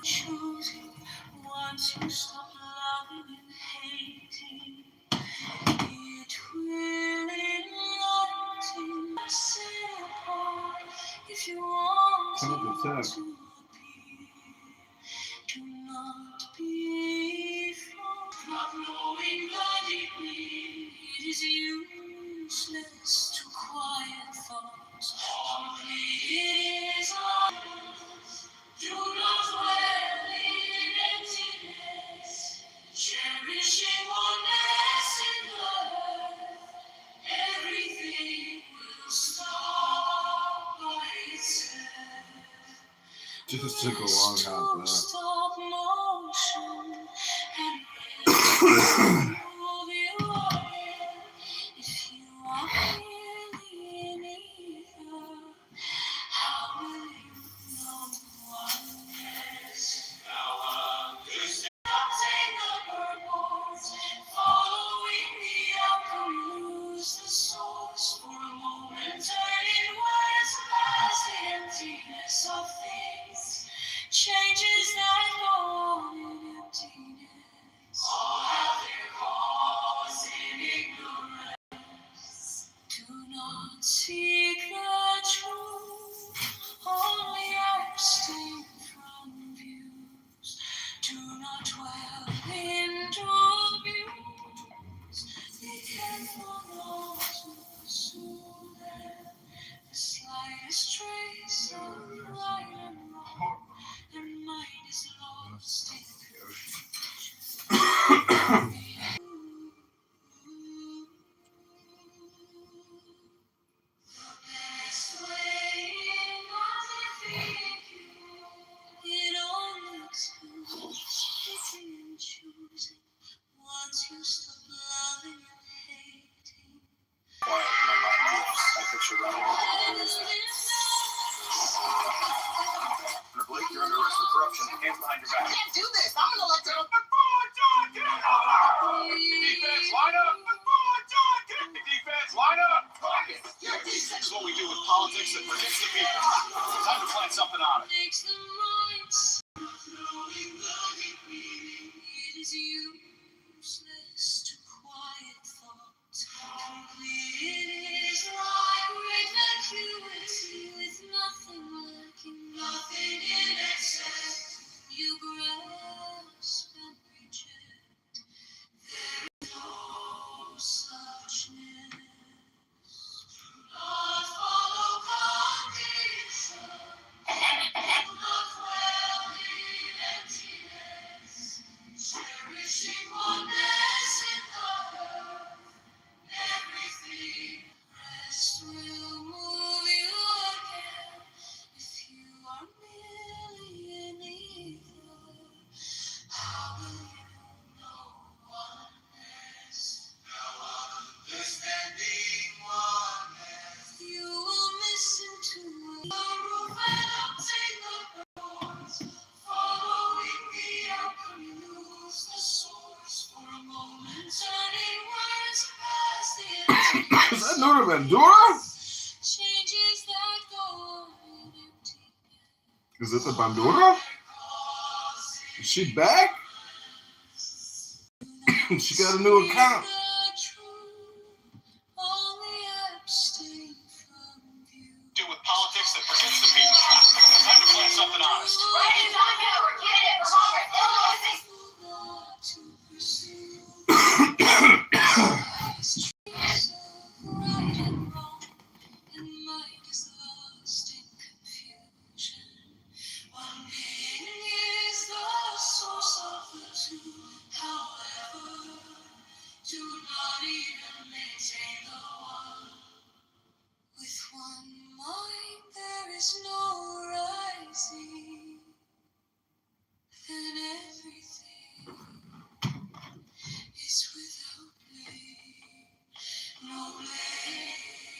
Choosing once you stop loving and hating, it will enlighten. Set apart if you want to appear. Do not be not knowing that it is useless to quiet thoughts. Only it is do not dwell in emptiness, cherishing oneness in love. Everything will stop by itself. Just took a long time. Stop motion and move your head. If you are really in either, how will you know oneness? Now understand. Take the purpose, following the outcome, lose the source for a moment, turn inwards past the emptiness of things, changes that go on in emptiness. All have their cause in ignorance. Do not seek the truth, only abstain from views. Do not dwell in views. Be careful not to pursue them. The slightest trace of right and wrong, and mind is lost in confusion. Best way not defeating you. It only excludes picking and choosing. Once you stop loving and hating. I picture that. Blake, you're under arrest for corruption. Hands behind your back. I can't do this. I'm gonna let them. Defense, line up! Defense, line up! This is what we do with politics that protects the people. Time to plant something on it. Makes the mind knowing it is useless to quiet thoughts. Complete is like great vacuity with nothing lacking, nothing in excess. You grasp and reject. There is no suchness. Not follow condition. Do not dwell in emptiness. Cherishing oneness in color. Everything rest will move you again. If you are merely in either, how will you know oneness? Now understanding oneness. You will miss into a roof and obtain the rewards. Following the outcome, you lose the source for a moment, turning words past the Is that Nora Bandura? changes that go in emptiness. Is it the Bandura? Is she back? She got a new account. Do with politics that protects the people. Time to plant something honest. Ladies, I'm gonna get it from Congress.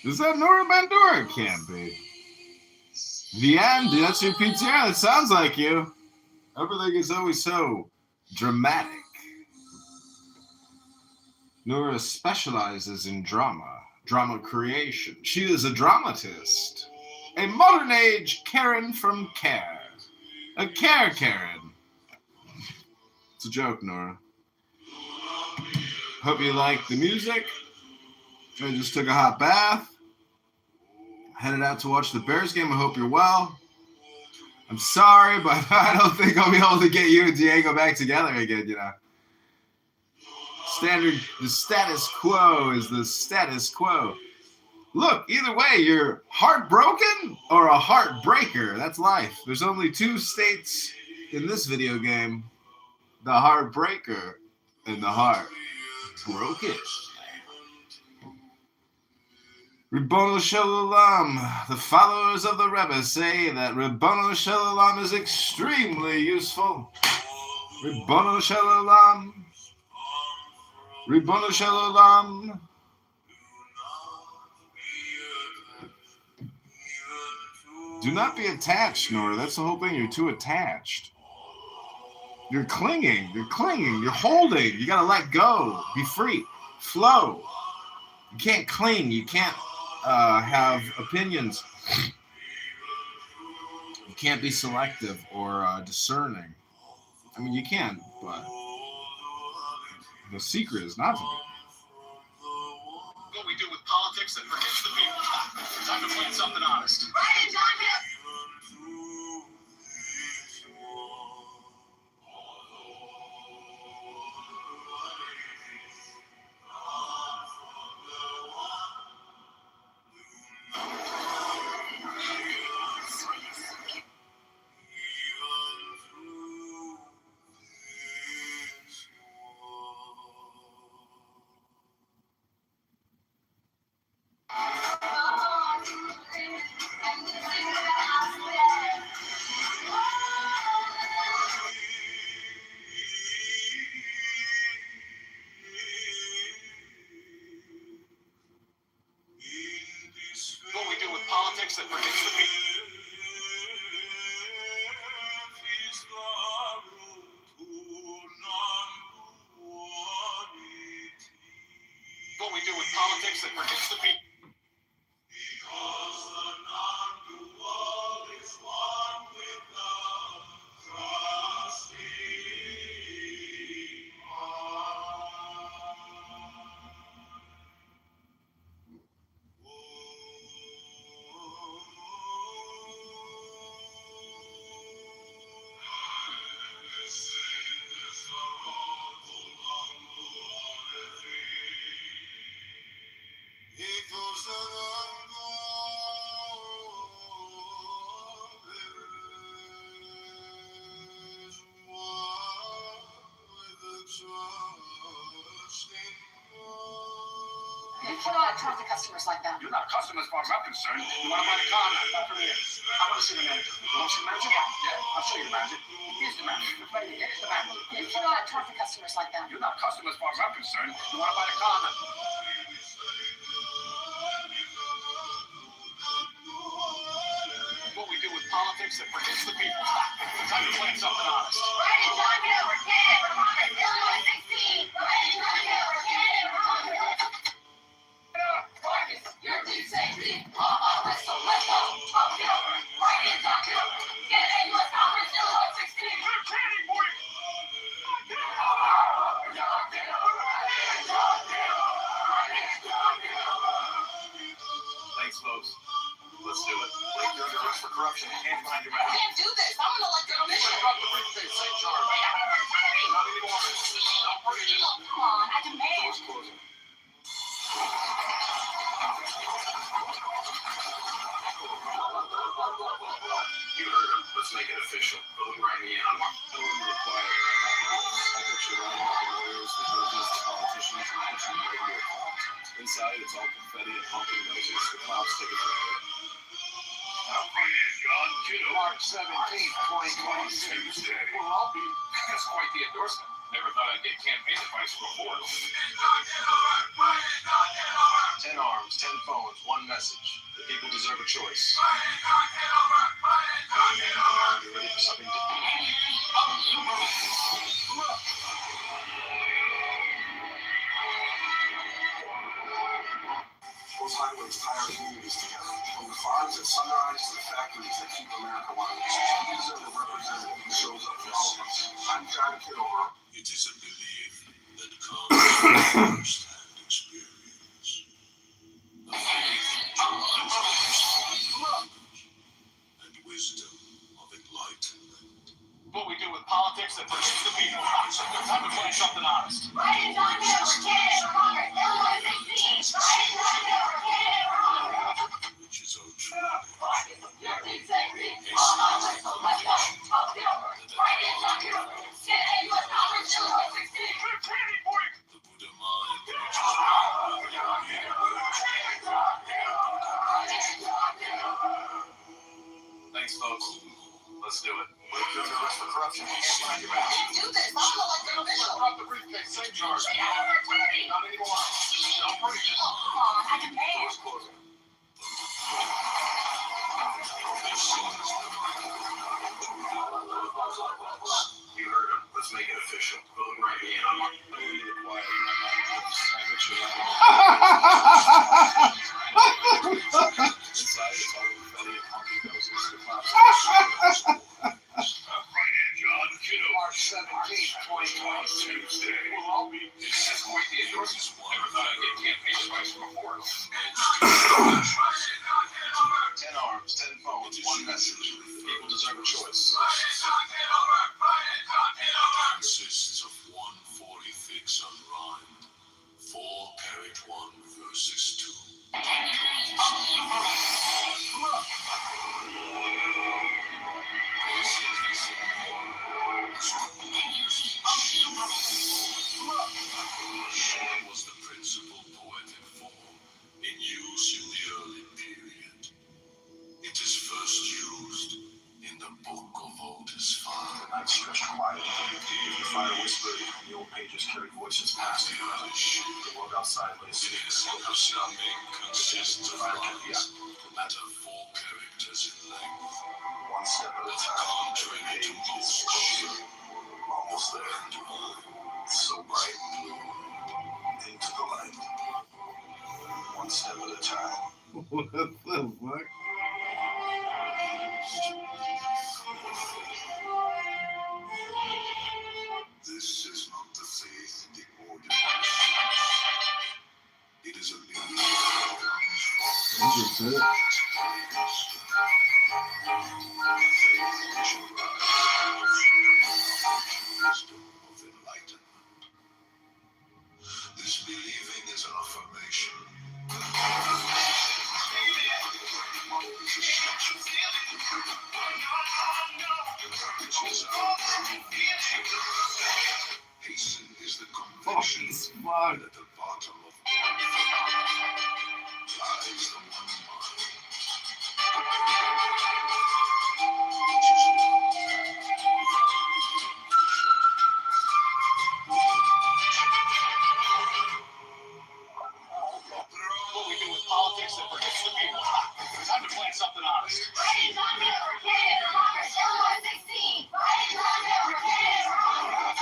Is that Nora Bandura? It can't be. The end? That's your PTR? That sounds like you. Everything is always so dramatic. Nora specializes in drama creation. She is a dramatist. A modern age Karen from Care. A Care Karen. It's a joke, Nora. Hope you like the music. I just took a hot bath. Headed out to watch the Bears game. I hope you're well. I'm sorry, but I don't think I'll be able to get you and Diego back together again, you know. The status quo is the status quo. Look, either way, you're heartbroken or a heartbreaker. That's life. There's only two states in this video game. The heartbreaker and the heartbroken. Ribbono Shalom. The followers of the Rebbe say that Ribbono Shalom is extremely useful. Ribbono Shalom. Ribbono Shalom. Do not be attached, Nora. That's the whole thing. You're too attached. You're clinging. You're clinging. You're holding. You gotta let go. Be free. Flow. You can't cling. You can't have opinions. You can't be selective or discerning. I mean, you can, but the secret is not to be. What we do with politics that forgets the people. Time to plan something honest. Right in time, What we do with politics that forgets the people. What we do with politics that forgets the people. You cannot talk to customers like that. You're not a customer as far as I'm concerned. You want to buy the car? Not from here. I want to see the manager. You want to see the manager? Yeah. I'll show you the manager. Here's the manager. Right here. Here's the manager. You cannot talk to customers like that. You're not a customer as far as I'm concerned. You want to buy the car? What we do with politics that forgets the people. Time to plan something honest. Right in time, we're getting it. Illinois 16. Right in time, we're getting it. Your deep safety. Let's go. Right in time, get it. U.S. Congress, Illinois 16. We're training for you. Thanks, folks. Let's do it. You're under arrest for corruption. You can't find your man. I can't do this. I'm an elected official. Drop the briefcase. Take charge. Not anymore. Come on, I demand Inside, it's all confetti and pumpkin noses. The clouds take it forever. March 17th, 2022. We'll all be. That's quite the endorsement. Never thought I'd get campaign advice from a mortal. 10 arms, 10 phones, one message. The people deserve a choice. You ready for something different? Those highways tie our communities together. From the farms at Sunrise to the factories that keep America running. We deserve a representative who shows up for all of us. I'm John Kitover. It is a belief that comes from first-hand experience. A faith and wisdom of enlightenment. What we do with politics that pushes the people. Time to play something honest. Right is not here for candidate for Congress. Illinois 16. Right is not here for candidate for Congress. Which is our true. Thanks, folks. Let's do it. We're doing the rest for corruption. We can't find you out. Do this. I'm elected official. Drop the briefcase, same charge. Not anymore. Come on, I can pay it. You heard him. Let's make it official. Vote right in. I'm going to be quiet. Inside, it's all confetti and pumpkin noses. The clouds. March 17th, 2022. We'll all be. That's quite the endorsement. Never thought I'd get campaign advice from a mortal. 10 arms, 10 phones, one message. People deserve a choice. Consists of 146 unrhymed, 4 carriage 1 verses 2. She was the principal poetic form in use in the early period. It is first used in the Book of Otis Fire. The night stretched quiet. The fire whispered, and the old pages carried voices past the The world outside lay still. The summing consists of lines that are 4 characters in length. One step at a time. Contrary to most closer, Almost there. So bright. Into the light. One step at a time. What the fuck? This is not the faith in the ordinary sense. It is a belief That's just it. wisdom of enlightenment. This believing is an affirmation. Hasten is the conviction that at the bottom of all lies the one mind. What we do with politics that forgets the people. Time to play something honest. Right is not here for candidate for Congress. Illinois 16. Right is not here for candidate for Congress.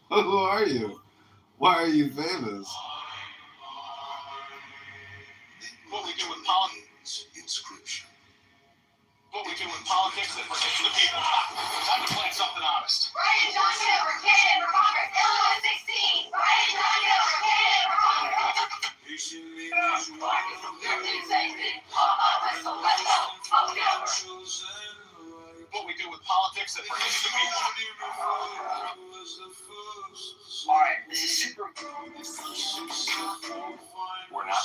Who are you? Why are you famous? What we do with politics. Inscription. What we do with politics that forgets the people. Time to play something honest. Right is not here for candidate for Congress. Illinois 16. Right is not here for candidate for Congress. What we do with politics that forgets the people. Alright, this is super. We're not.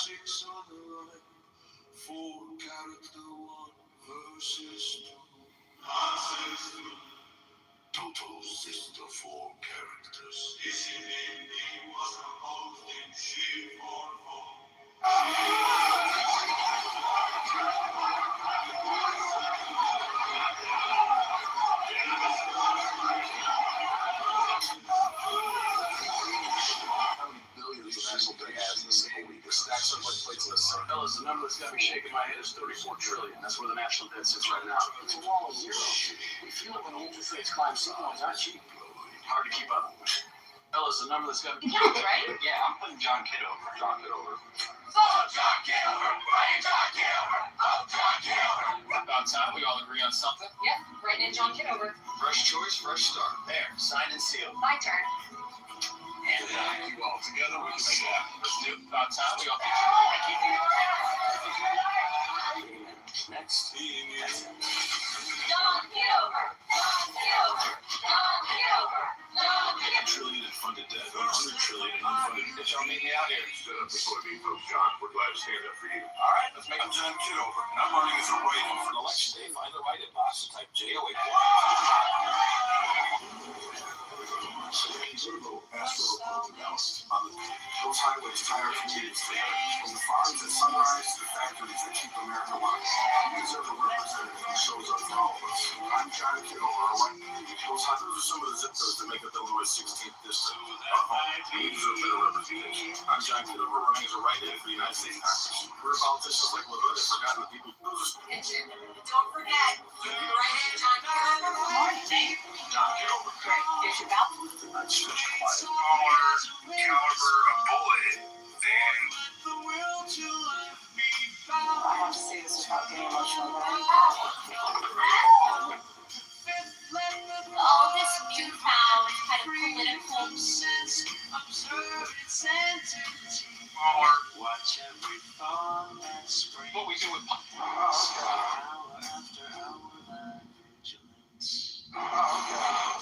4 character 1 versus 2. Versus 2. Total sister 4 characters. Is it in me was a hosting shit for 4. Stacks up like plates in the sun. Fellas, the number that's got me shaking my head is 34 trillion. That's where the national debt sits right now. It's a wall of zero. We feel it when the interest rates climb. Signals aren't cheap. Hard to keep up. Fellas, the number that's got me. It counts, right? Yeah, I'm putting John Kitover. John Kitover. Vote John Kitover! Brian John Kitover! Vote John Kitover! About time we all agree on something. Yep, writing in John Kitover. Fresh choice, fresh start. There, signed and sealed. My turn. And you all together, we can make it happen. Let's do it. About time we all. Next. John Kitover! John Kitover! John Kitover! John Kitover! Trillion in funded debt. 100 trillion in unfunded debt. Y'all meet me out here. Stood up before me, folks. John, we're glad to stand up for you. All right, let's make it. I'm John Kitover, and I'm running as a write-in for an election day. Find the right inbox and type JOA. Those highways tie our communities together. From the farms at sunrise to the factories that keep America running. You deserve a representative who shows up for all of us. I'm John Kitover. Those are some of the zip codes that make up Illinois' 16th district. You deserve better representation. I'm John Kitover, running as a write-in for the United States Congress. We're politicians like LaHood have forgotten the people. Don't forget, right in John Kitover. Good morning, Dave. John Kitover. Great. Here's your bell. I'm just quiet. Smaller caliber of bullet than I have to say this without getting emotional. All this newfound kind of political smaller. Watch every fall that spring. What we do with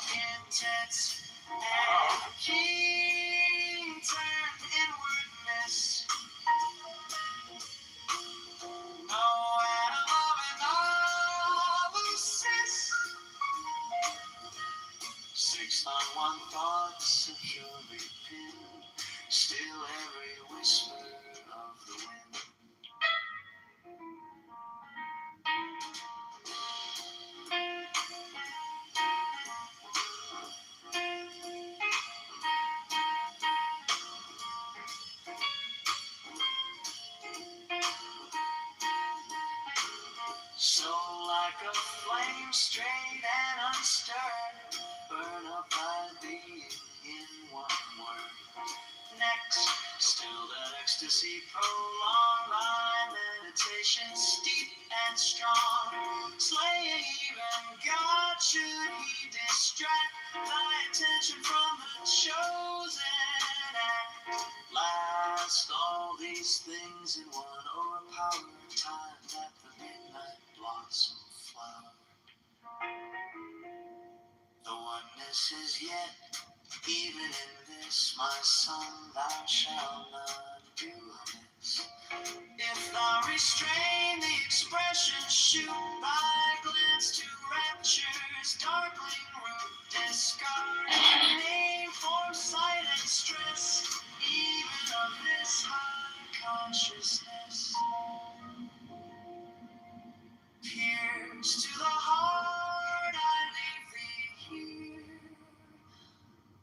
intense and king turned inwardness. No animal in all loose. 6 on 1 thought, securely pinned. Still every whisper of the wind. So like a flame straight and unstirred, burn up my being in one word. Next, still that ecstasy, prolong my meditation, steep and strong, slaying even God should he distract my attention from the chosen act. Last, all these things in one overpowered time that the midnight blossom flower. The oneness is yet, even in this, my son, thou shalt not do amiss. If thou restrain the expression, shoot thy glance to rapture's darkling root, discard any name for sight and stress, even of this high consciousness. Pierce to the heart, I leave thee here.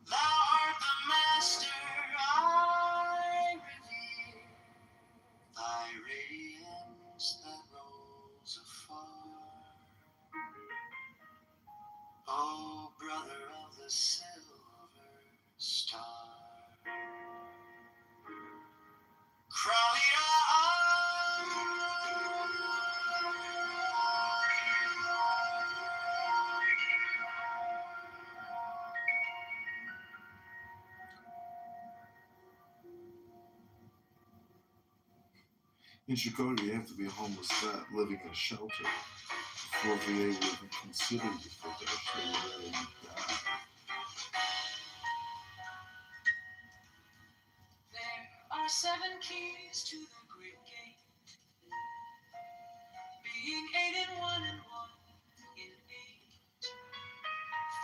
Thou art the master I revere. Thy radiance that rolls afar. O brother of the silver star. In Chicago, you have to be a homeless vet living in a shelter before VA would even consider you for this. They would rather you die. There are 7 keys to the great gate. being 8 and 1 and 1 in 8.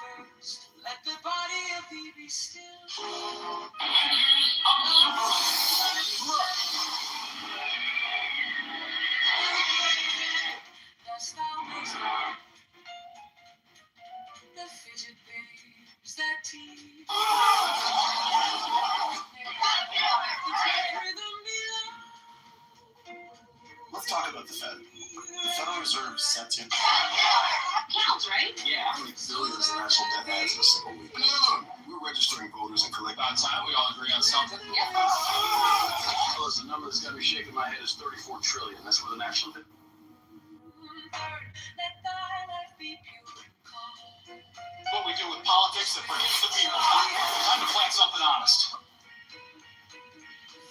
First, let the body of thee be still. Dost thou make the fidget babes that tease? Let's talk about the Fed. The Federal Reserve sets in. Counts, right? Yeah. How many billions the national debt has in a single week? No. We're registering voters and collecting. About time we all agree on something. Yep. Fellas, the number that's got me shaking my head is 34 trillion. That's where the national debt. Let thy life be pure and calm. What we do with politics that protects the people. Time to plant something honest.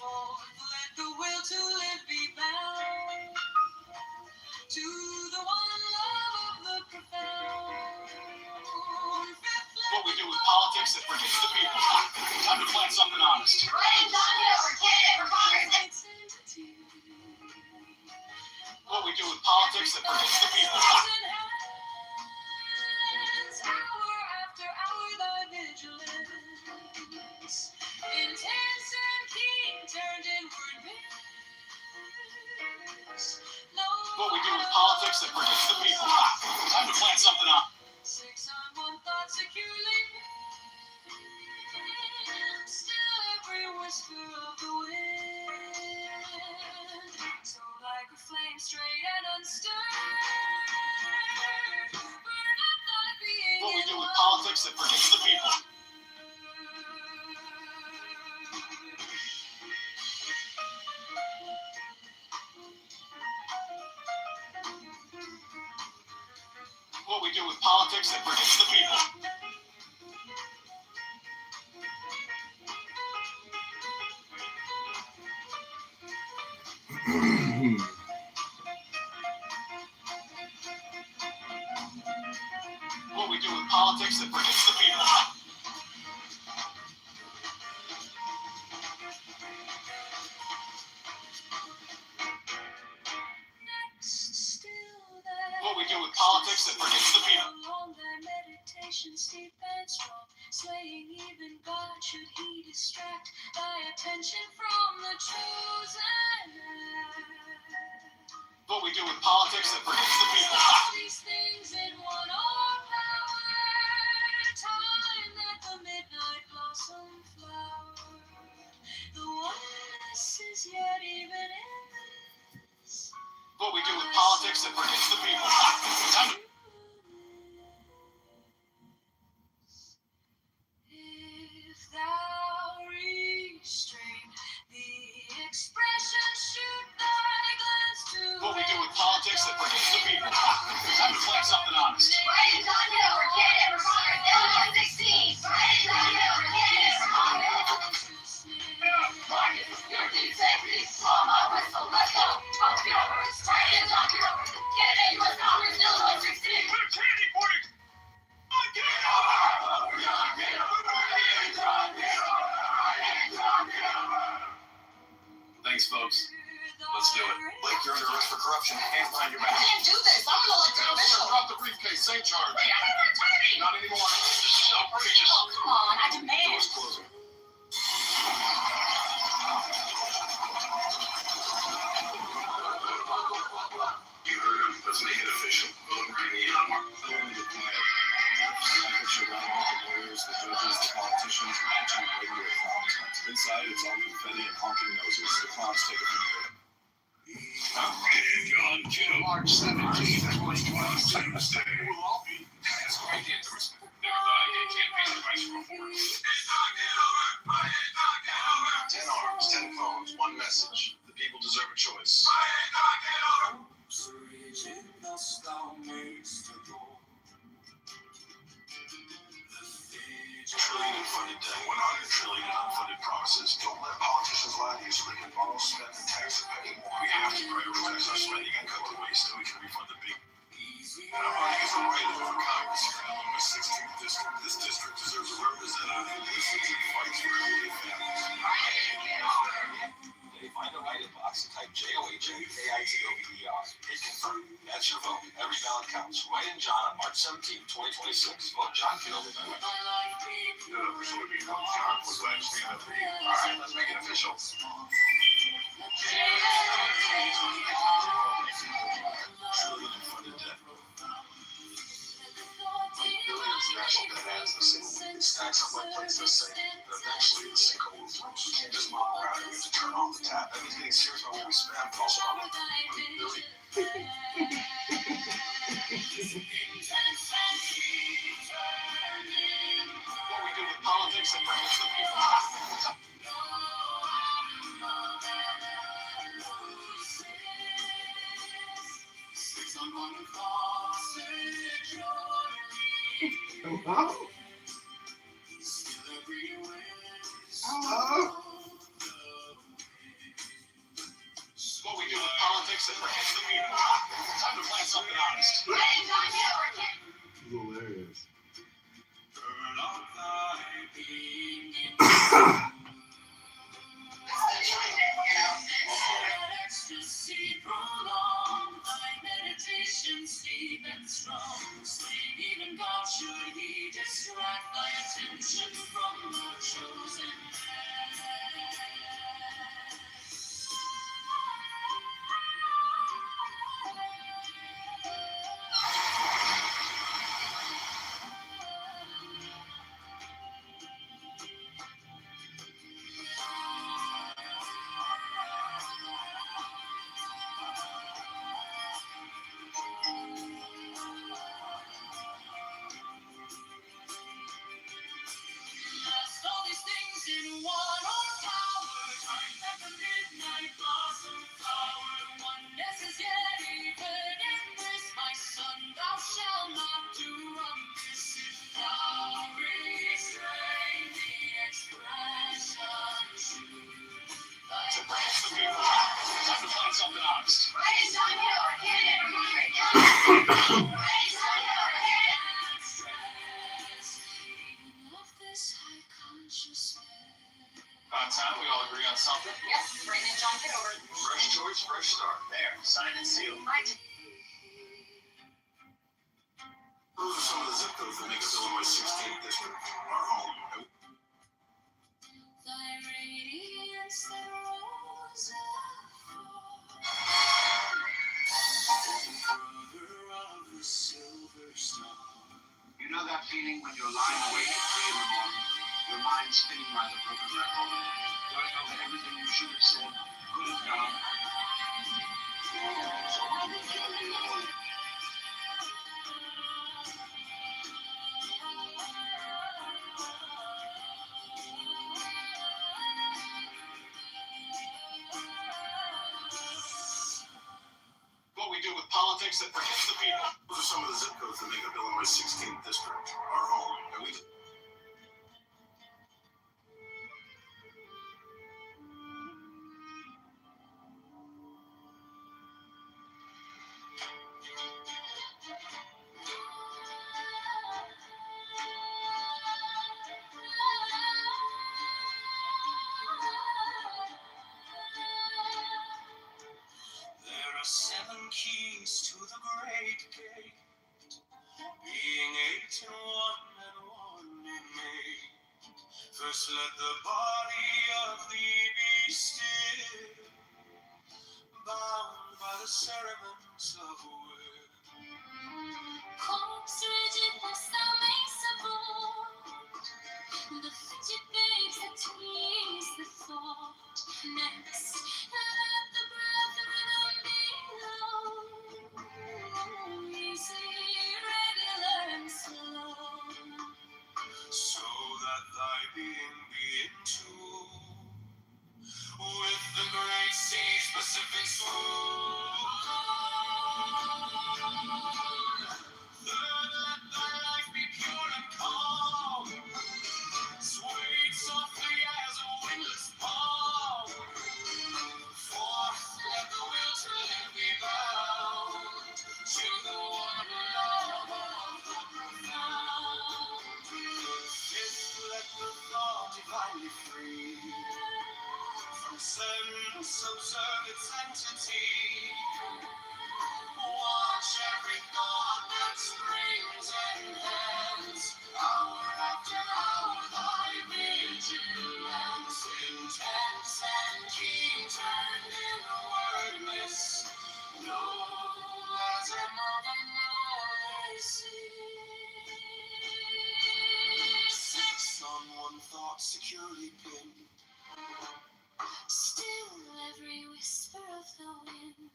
Fourth, let the will to live be bound to the one love of the profound. Fifth, What we do with politics that protects the people. Time to plant something honest. What we do with politics that protects the people. hour after hour thy vigilance, intense and keen, turned inward bids. No, What we do with politics that protects the people. Time to plant something honest. 6 on one thought securely pinned, still every whisper of the wind. So like a flame straight and unstirred, burn up thy being. What we do with politics that protects the people. What we do with politics that protects the people. What we do with politics that protects the people. Next, still that What we do with politics that protects the people. along thy meditation steep and strong, swaying even God should he distract thy attention from the chosen act. What we do with politics that protects the people. All these things in one power, time that the midnight blossom flower, the oneness is yet even in this. What we do with politics that protects the people. Time to If thou restrain the expression, shoot thy glance to What we do with politics that protects the people. Time to plant something honest. Right, John Hiller, candidate for Congress, Illinois 16. Right, John Hiller, candidate for Congress. Your team safety, blow my whistle, let's go. Up yours, right, John Hiller, candidate for Congress, Illinois 16. We're training for it. Thanks, folks. Let's do it. Blake, you're under arrest for corruption. Hands behind your I back. can't do this. I'm an elected official. Drop the briefcase. Same charge. Wait, I'm an attorney. Not anymore. This is outrageous. Oh, come on. I demand. Doors closing. You heard him. Let's make it official. Vote right now. Only the plan. The lawyers, the judges, the politicians, marching regular clowns. Inside, it's all confetti and honking noses. The clowns take it from there. John Kitover. March 17th, 2022. Tuesday. We'll all be. That's great. Never thought I'd get campaign advice from a foreigner. 10 arms, 10 phones, one message. The people deserve a choice. Trillion in funded debt, 100 trillion in unfunded promises. Don't let politicians lie to you so they can borrow, spend, and tax and pay more. We have to prioritize our spending and cut the waste so we can refund the big. And I'm running as a write-in for Congress for Illinois 16th District. This district deserves a representative who listens and fights for everyday families. Did he find a way ballot box and type JOHN-AITOVER. Hit confirm. That's your vote. Every ballot counts. Write in John on March 17, 2026. Vote John Kitover. Officially becomes John Kitover. All right, let's make it official. Trillion in funded debt. Billions in national debt adds the single. It stacks up like plates this thing. But eventually the sinkhole will flow. We can't just mop around and we have to turn off the tap. That means getting serious about what we spend, but also about what we really. What we do with politics that brings the people. Hello? Hello? What we do with politics that brings the people. Time to plan something honest. Hilarious. Sleep and strong. Sleep even God should he distract thy attention from the chosen all these things in one or power, time that the midnight blossom flower. Oneness is yet even in this, my son, thou shalt not do amiss. If thou restrain the expression true, thy To brings the people. Time to plan something honest. raise on your head, raise on your head. About time we all agree on something. Yep, bring in John Kitover. Fresh choice, fresh start. There, signed and sealed. Those are some of the zip codes that make up Illinois' 16th district. Our home. Thy radiance that rose brother of the silver star. You know that feeling when you're lying awake at 3 in the morning, your mind spinning by the broken record, going over everything you should have said, could have done. What we do with politics that forgets the people. Those are some of the zip codes that make up Illinois' 16th district. Our home. And we. There are 7 keys to the great gate, being 8 in one and 1 in 8. First let the body of thee be still, bound by the cerements of will. Corpse rigid was thou makes aboard, the fidget babes that tease the thought. Next, let the breath rhythm be low, easy, regular, and slow, so that thy being be in tune with the great sea specific swoon. Third, let thy life be pure and calm, swayed softly as a windless palm. Fourth, let the will to live be bound to the one love of the profound. Fifth, let the thought divinely free from sense observed of its entity. Watch every thought that springs and bends. Hour after hour, thy vigilance, intense and keen, turned inward miss. No, as another night six on one thought, securely pinned. Still every whisper of the wind.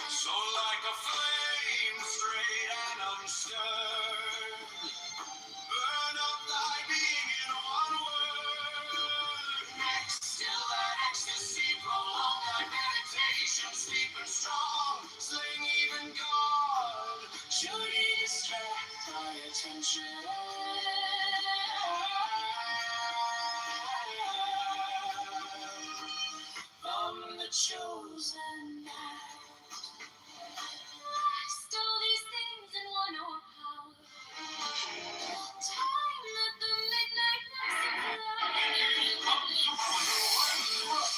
So like a flame, straight and unstirred, burn up thy being in one word. Next, still that ecstasy, prolong thy meditation, steep and strong, slaying even God. Should he distract thy attention? From the chosen act. All these things in one or power. Time at the midnight mass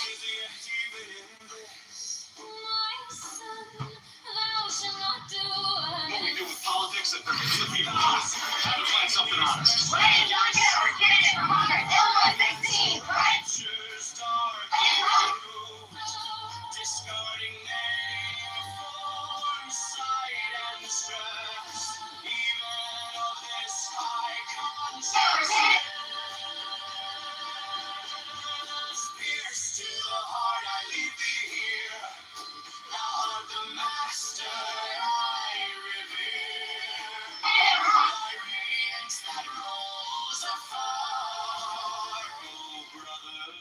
is yet even in this. My son, thou shalt not do what we do with politics if there is the people honest. Try to find something honest. Ladies and gentlemen, candidate for Congress, Illinois 16, right? Discarding name, form, sight, and stress, even of this high consciousness. Pierce to the heart, I leave thee here. Thou art the master I revere. Thy radiance that rolls afar, oh brother.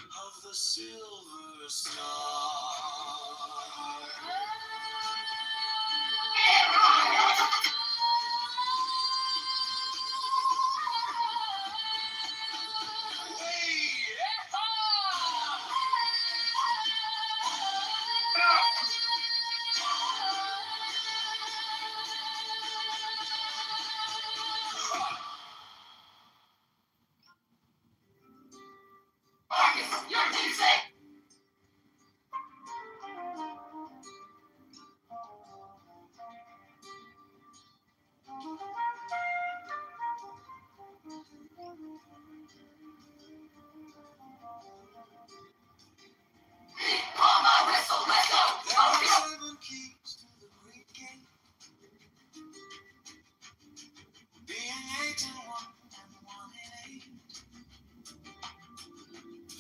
Of the silver star.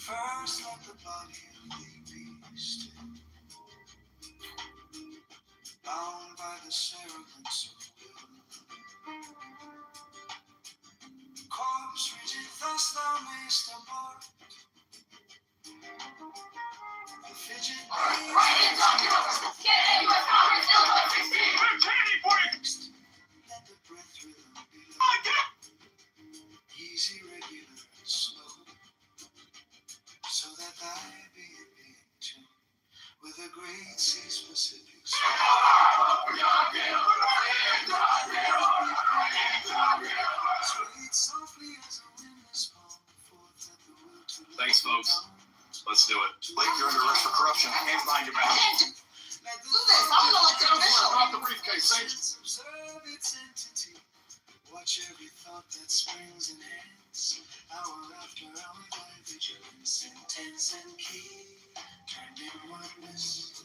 First, let the body of thee be still, bound by the cerements of will. Corpse rigid, thus thou mayst depart. The fidget let the breath rhythm be low, easy, regular, and slow, so that thy being be in tune with a great sea specific soul. Sweet softly as a wind is born forth at the will to live. Thanks, folks. Let's do it. Blake, you're under arrest for corruption. Hands behind your back. Do this. I'm an elected official. Drop the briefcase, Saint. Observe its entity. Watch every thought that springs and hands. Hour after hour, thy vigilance intense and keen, turned inwardness.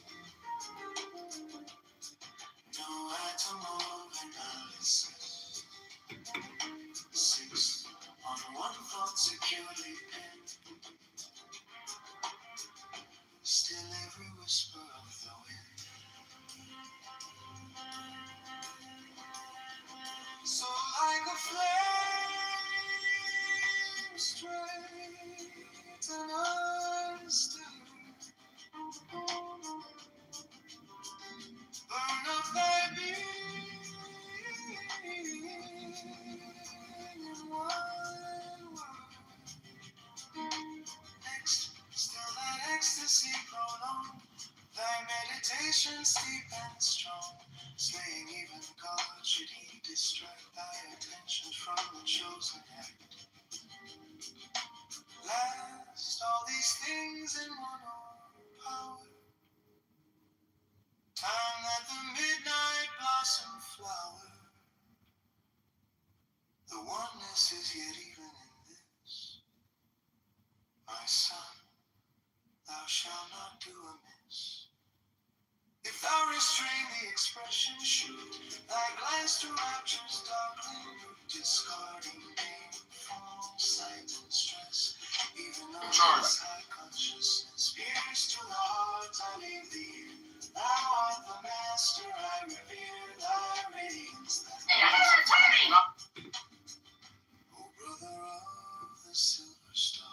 No atom of analysis. Six on one thought securely penned. Still every whisper of the wind. So like a flame, straight and unstirred, burn up thy being in one word. Next, still that ecstasy prolonged, thy meditation steep and strong, slaying even God should he distract thy attention from the chosen act. hands in one power. Time that the midnight blossom flower. The oneness is yet even in this. My son, thou shalt not do amiss. If thou restrain the expression, shoot thy glance through rapture's darkling root, discarding pain, form, sight, and stress. Even though this high consciousness pierce to the heart, I leave thee. Thou art the master, I revere thy radiance. O brother of the silver star.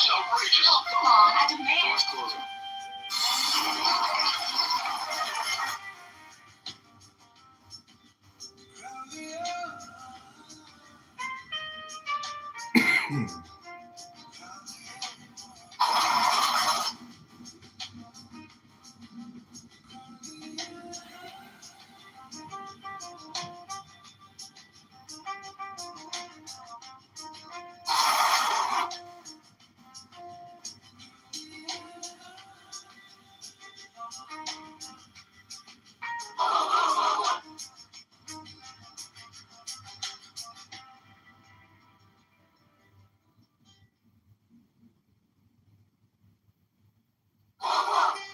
Outrageous. Oh, come on, I demand. Doors closing.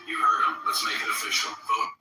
You heard him. Let's make it official. Vote.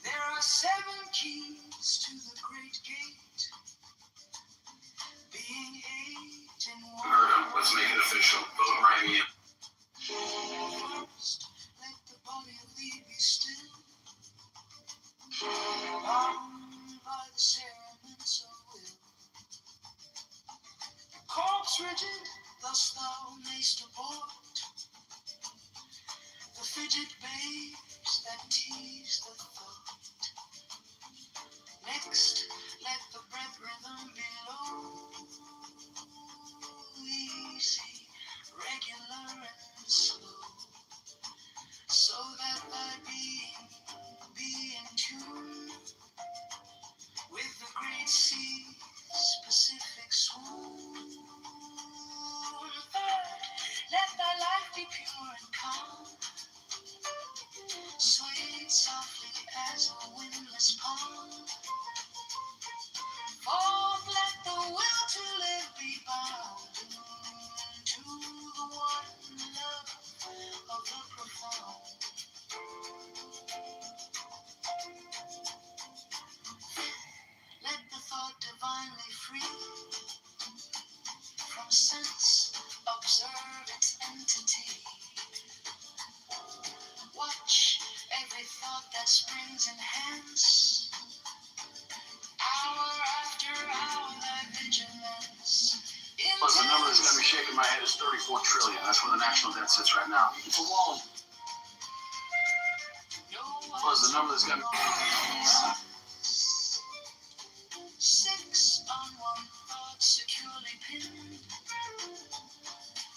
There are 7 keys to the great gate, being 8 in You one. heard him. Let's make it official. Vote right in. First, let the body of thee be still, bound by the cerements of will. Corpse rigid, thus thou mayst abort the fidget babes that tease the thought. Next, let the breath rhythm be low, easy, regular and slow, so that thy being be in tune with the great sea's Pacific swoon. Third, let thy life be pure and calm, swayed softly as a windless palm. Fourth, let the will to live be bound to the one love of the profound. Let the thought divinely free from sense observe its entity. Watch every thought that springs in hence, hour after hour thy vigilance. Plus, the number that's got me shaking my head is 34 trillion. That's where the national debt sits right now. It's a wall. Plus, the number that's got me. 6 on one thought securely pinned,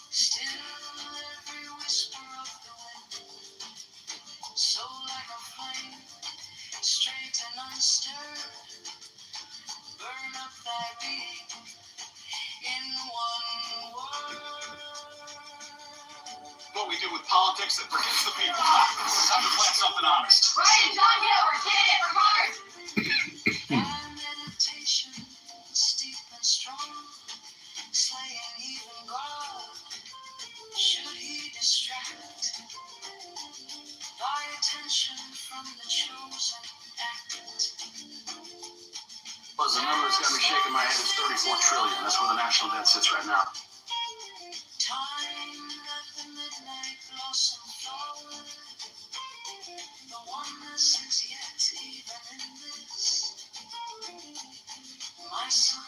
still every whisper of the wind, so like a flame, straight and unstirred, burn up thy being in one word. What we do with politics that protects the people. It's time to plant something honest. Right, John Hill, we're candidate for Congress. Thy meditation, steep and strong, slaying even God, should he distract thy attention from the chosen act. Plus, the number that's got me shaking my head is 34 trillion. That's where the national debt sits right now. Time that the midnight blossom flowered, the oneness is yet even in this. My son,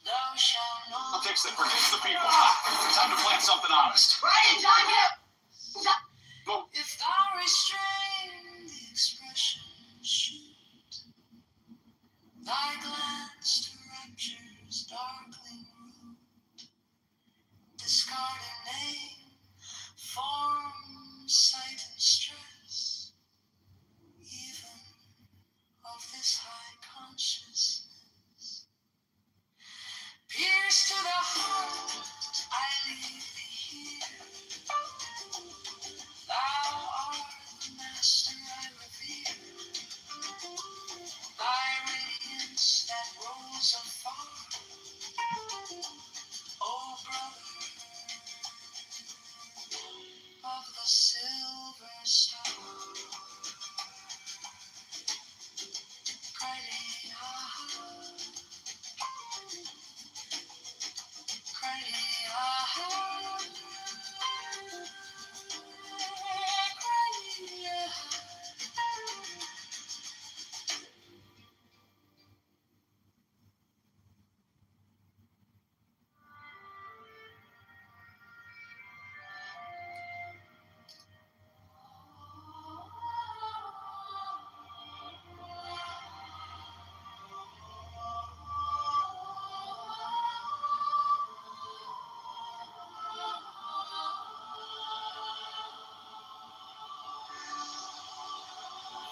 thou shalt not. Politics that protects the people. Time to plant something honest. Ryan, John Hill. If thou restrain the expression, shoot thy glance to rapture's darkling root, discarding name, form, sight, and stress, even of this high consciousness. Pierce to the heart, I leave thee here. Thou art the master I revere. Thy radiance that rose afar, O brother of the silver star. Crying,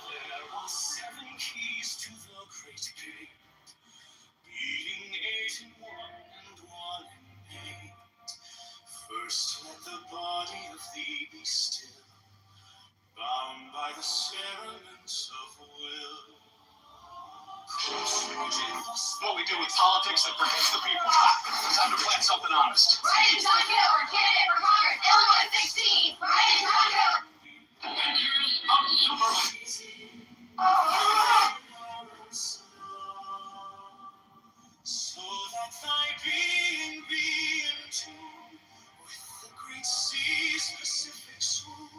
There are 7 keys to the great gate, beating 8 in 1 and 1 in 8. First let the body of thee be still, bound by the cerements of will. What we do with politics that protects the people. Time to plant something honest. Ryan, John Hill, our candidate for Congress, Illinois 16. Ryan, John Hill. So that thy being be in tune with the great sea's Pacific swoon.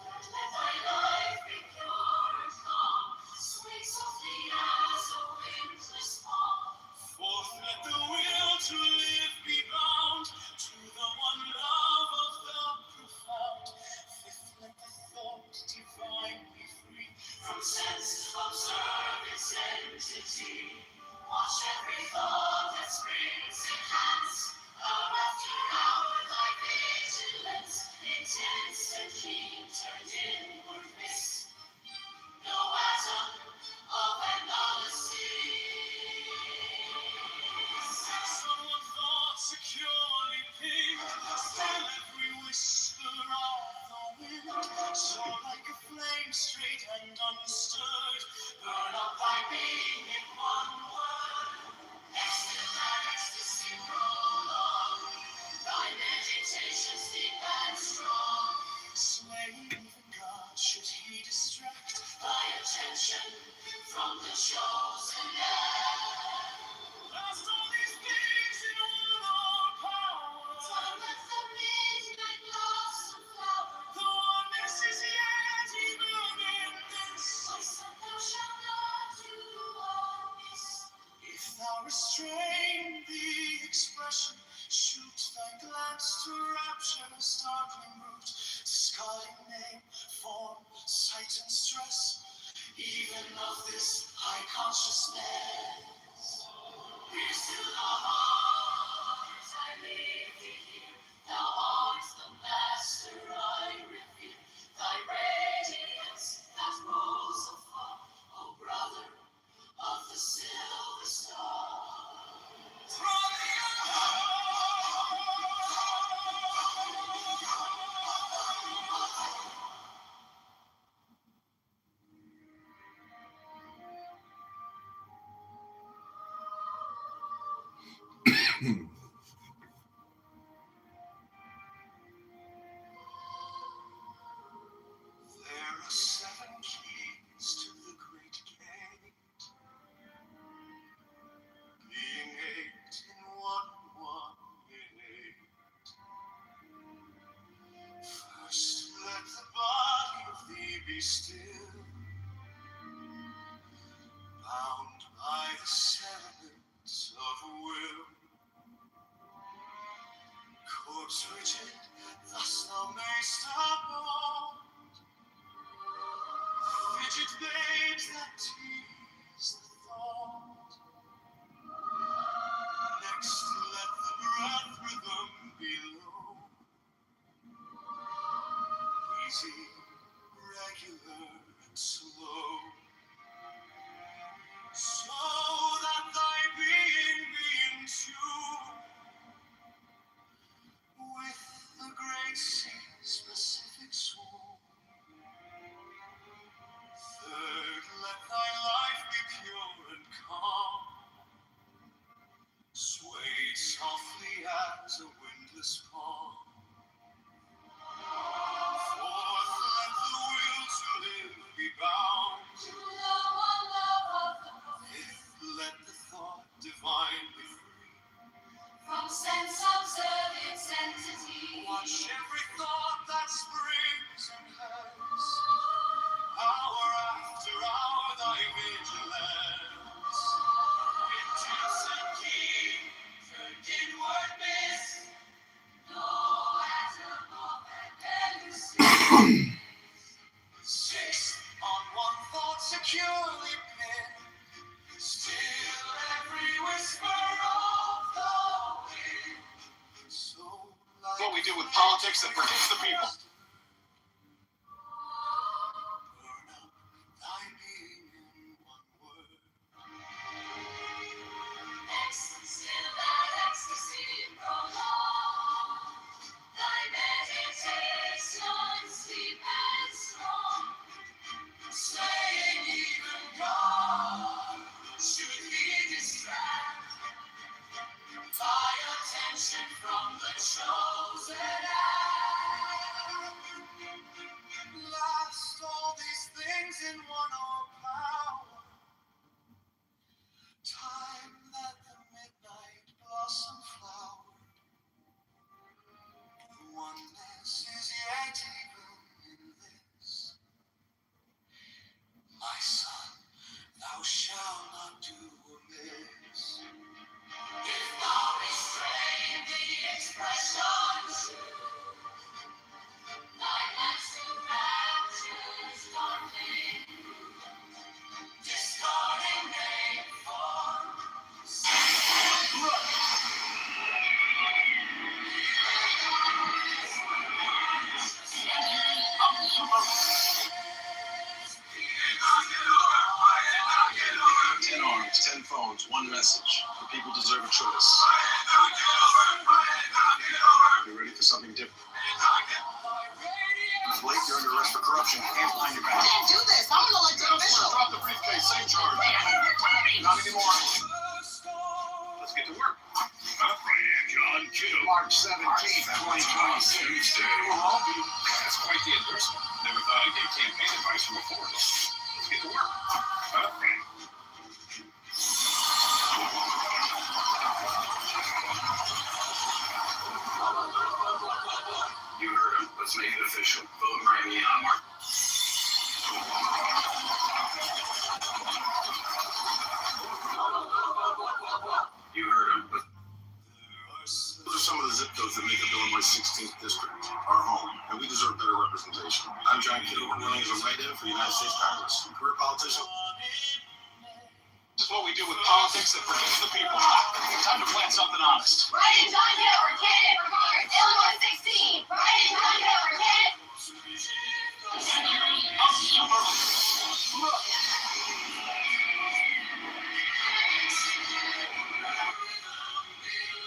Let thy life be pure and calm, sway softly as a windless palm. Forth let the will to live be bound to the one love of the profound. Fifth, let the thought divine be free from sense, observance, entity. Watch every thought that springs enhance. Hour after hour, thy vigilance, intense and keen, turned inward mist. No atom of analysis. Someone thought securely pinned, still every whisper of the wind. So like a flame straight and unstirred, burn up thy being in one word. Ecstasy prolong, thy meditations deep and strong. Swaying even God, should he distract thy attention from the chosen end? Last all these things in one all power. Time let the midnight blossom flower. The oneness is yet even in this. My son, thou shalt not do amiss. If thou restrain the expression, shoot thy glance to rapture's darkling root, discarding name, form, sight, and stress, even of this high consciousness. Pierce to the heart, I leave thee here. Thou art the master I revere. Thy radiance that rose afar, O brother of the silver star. There are 7 keys to the great gate, being 8 in 1 and 1 in 8. First let the body of thee be still, bound by sediments of will. Corpse rigid, thus thou mayst abide. Fidget babes that tease the thought. Next, let the breath rhythm be low. Easy, regular, and slow. So that thy being be in tune with the great sea's Pacific swoon. Third, let thy life be pure and calm, swayed softly as a windless palm. Fourth, let the will to live be bound to the one love of the prophet. Fifth, let the thought divine be free from sense observe its entity. Watch every thought that springs and has hour after hour thy vigilance. Intense and keen, turned inward miss. No atom of that elusive. Sixth, on one thought securely pinned. Still every whisper of the wind. So like What we do with politics that protects the people. burn up thy being in one word. Still that ecstasy prolong. Thy meditations deep and strong. Saying even God should he distract thy attention from the chosen act. Last all these things in one all power. Time that the midnight blossom flower. Oneness is yet even in this. My son, thou shalt not do amiss. If thou restrain the expressions, thy hands to raptures darkling, discarding name form. Ten arms, 10 phones, one message. The people deserve a choice. You're ready for something different. It's late, you're under arrest for corruption. Hands behind your back. I can't do this. I'm an elected official. Drop the briefcase, same charge. Not anymore. Let's get to work. John Kitover. March 17th, 2026. That's quite the endorsement. Never thought I'd get campaign advice from a Ford. Let's get to work. You heard him. Let's make it official. Vote right me on Mark. You heard him. Those are some of the zip codes that make up Illinois' 16th district, our home, and we deserve better representation. I'm John Kitover, running as a write-in for the United States Congress. Career politician. This is what we do with politics that protects the people. Time to plant something honest. Write-in John Kitover, candidate for Congress, Illinois 16. Write-in John Kitover, candidate.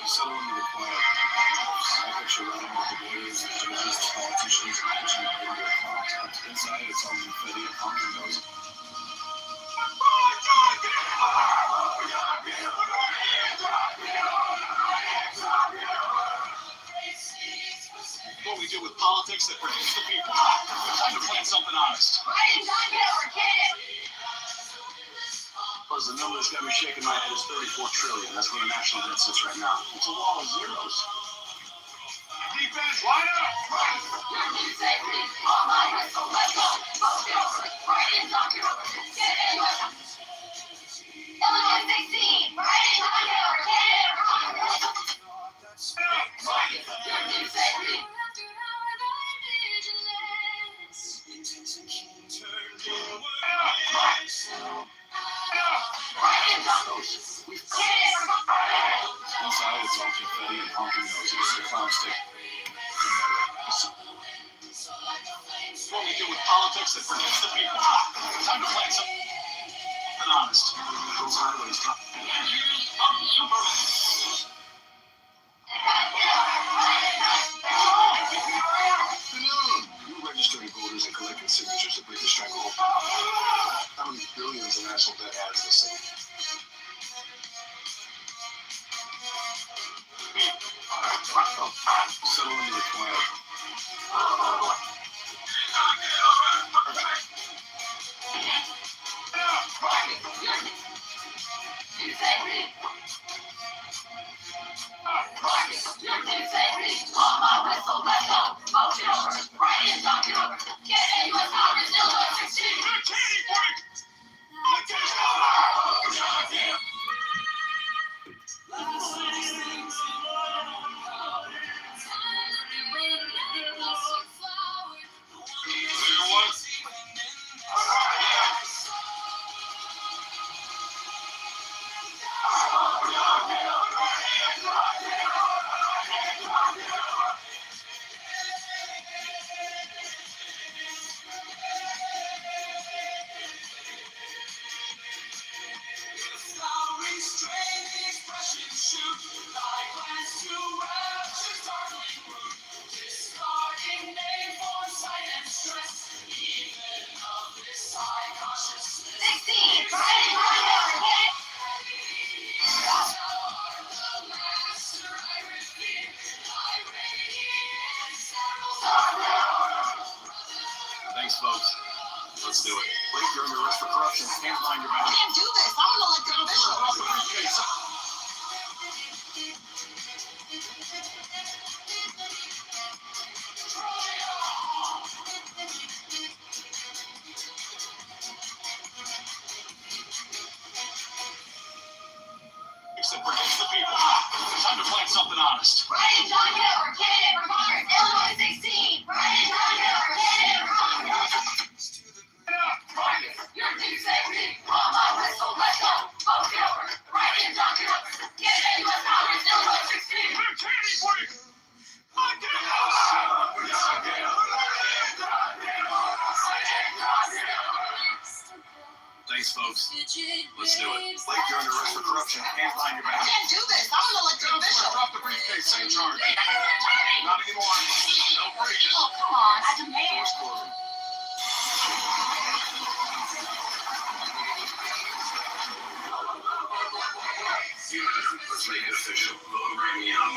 Settle into the quiet. I picture running with the lawyers, the judges, the politicians, and action ready to contact. Inside, it's all confetti and pumpkin bells. What we do with politics that protects the people. Time to plant something honest. Write-in John Kitover, candidate. Plus, the number that's got me shaking my head is 34 trillion. That's where the national debt sits right now. It's a wall of zeros. Defense, line up! Union safety, all my whistle, let's go. Vote Kitover, write-in John Kitover, candidate. Illinois 16. Inside, it's all confetti and honking noses. The clowns take what we do with politics that protects the people. Time to plan something honest. Those highways. We're registering voters and collecting signatures to break the stranglehold. How many billions in national debt adds this thing? Settle into the quiet. Thanks, folks. Let's do it. Blake, you're under arrest for corruption. Hands behind your back. I can't do this. I'm an elected official. Drop the briefcase. Except against the people. Time to plan something honest. Brian John Kitover, candidate for Congress, Illinois 16. Brian John Kitover, candidate for Congress. Your team safety. Blow my whistle, let's go. Vote Kitover. Brian John Kitover, candidate U.S. Congress, Illinois 16. Thanks, folks. Let's do it. Blake, you're under arrest for corruption. Hands behind your back. I can't do this. I'm an elected official. Drop the briefcase. Same charge. Not anymore. Outrageous. Oh, come on. I demand. Doors closing. Let's make it official. Bring me on.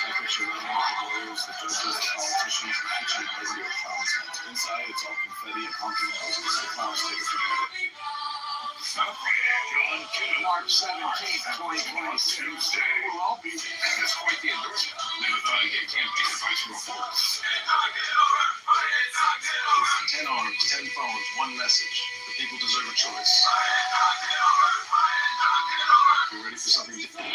I picture running with the lawyers, the judges, the politicians, the kitchen radio clowns. Inside, it's all confetti and honking noses. The clowns take it from there. March 17th, 2026. We'll all be there. It's quite the endorsement. Never thought I'd get campaign advice from a force. 10 arms, 10 phones, one message. The people deserve a choice. You ready for something different?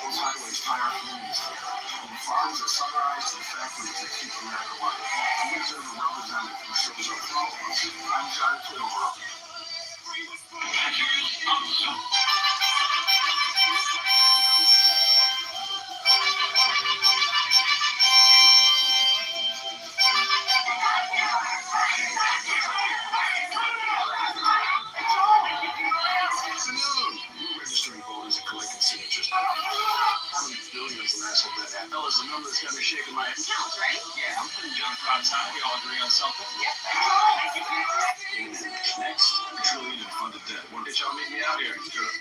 Those highways tie our communities together. From the farms that sunrise to the factories that keep America running. We deserve a representative who shows up for all of us. I'm John Kitover. We're registering voters and collecting signatures. How many billions in national debt? Fellas, the number that's got me shaking my head. Counts, right? Yeah, I'm putting John Cott's time. We all agree on something. Yep. Next, $1 trillion in funded debt. When did y'all meet me out here? Good.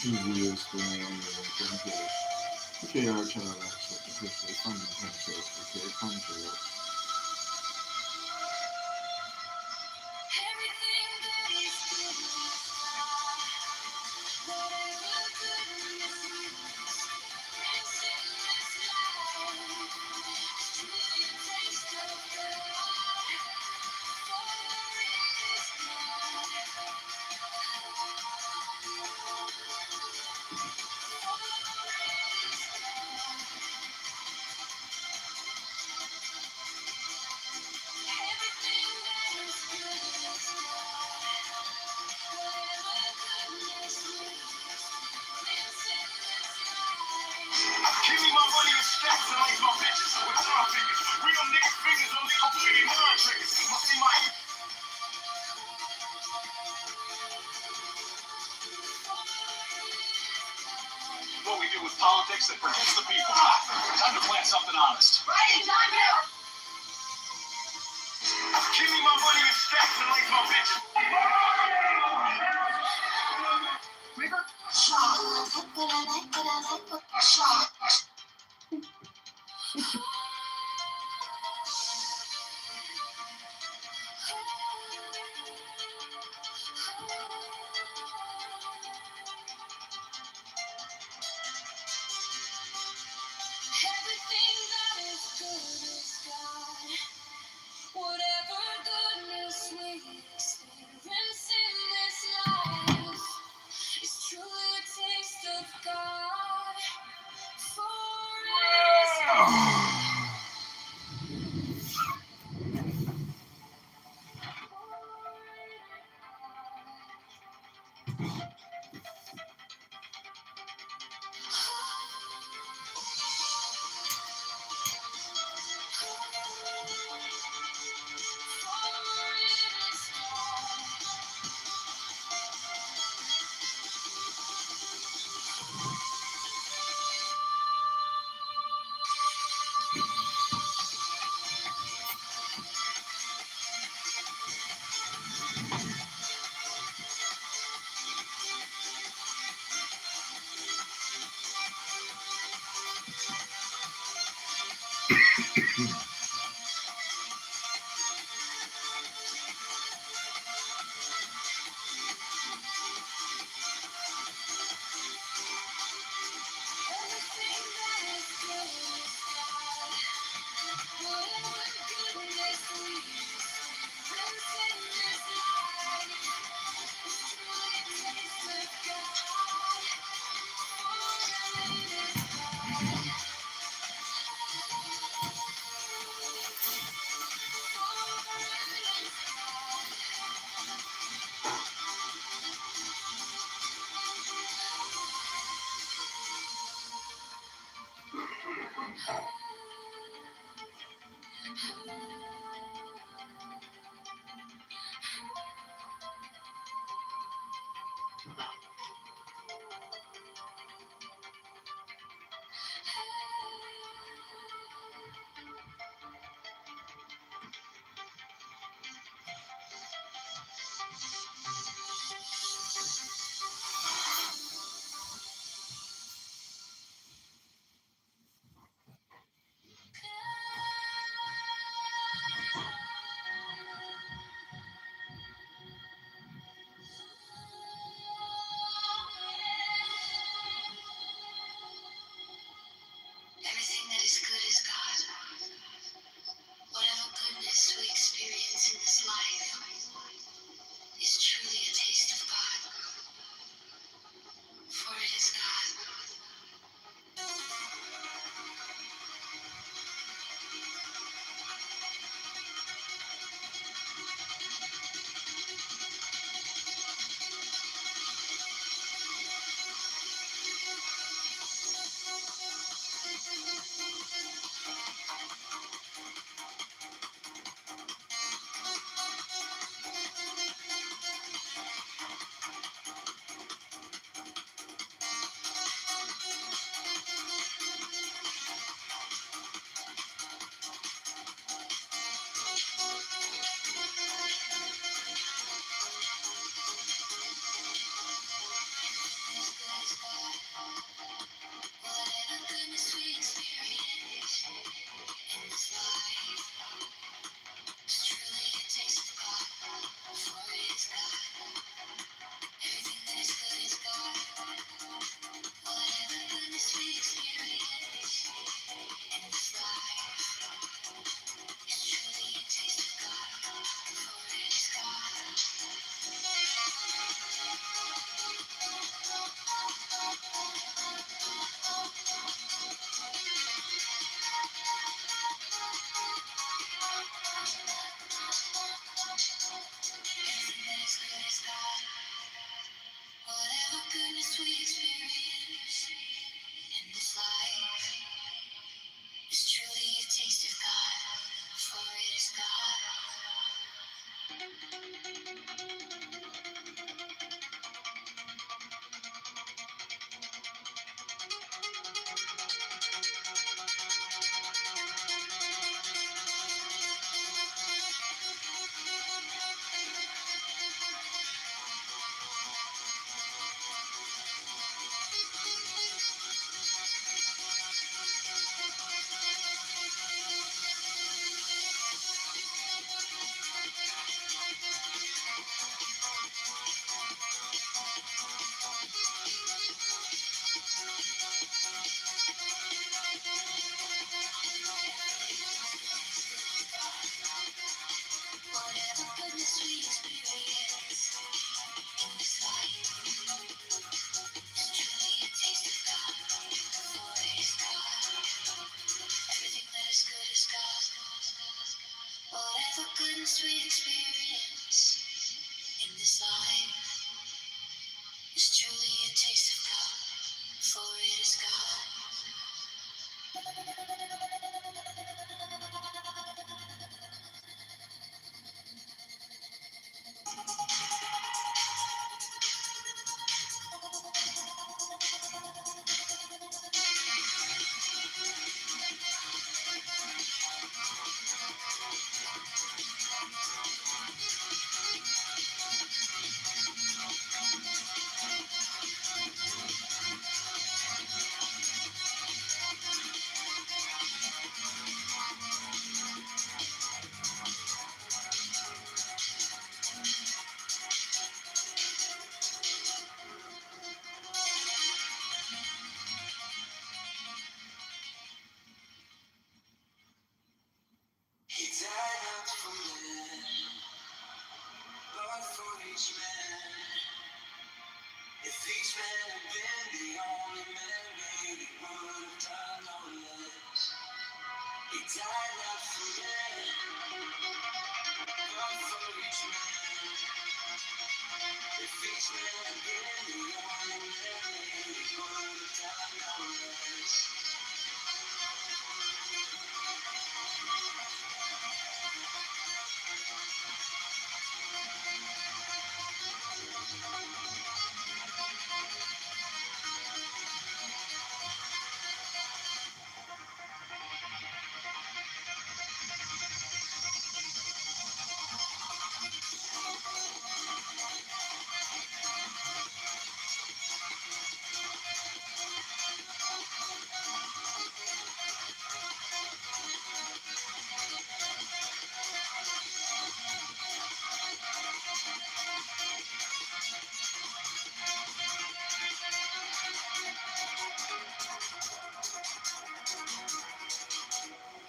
Easiest for me anyway. Okay, c'era questo fanno perché fanno Give me my money in stacks and lace my bitches with time figures. Real niggas fingers on these open mind triggers. Must see my what we do with politics that protects the people. Time to plant something honest. Right, time out. Give me my money in stacks and lace my bitches. River. Everything that is good is God. Whatever goodness we experience in this life is truly a taste of God. For Whatever goodness we experience in this life is truly a taste of God, for it is Whatever goodness we experience in this life is truly a taste of God, for it is God. Everything that is good is God. Whatever goodness we experience in this life is truly a taste of God, for it is God. He died not for men, but for each man. If each man had been the only man made, he would have done no less. He died not for men, but for each man. If each man had been the only man made, he would have done no less.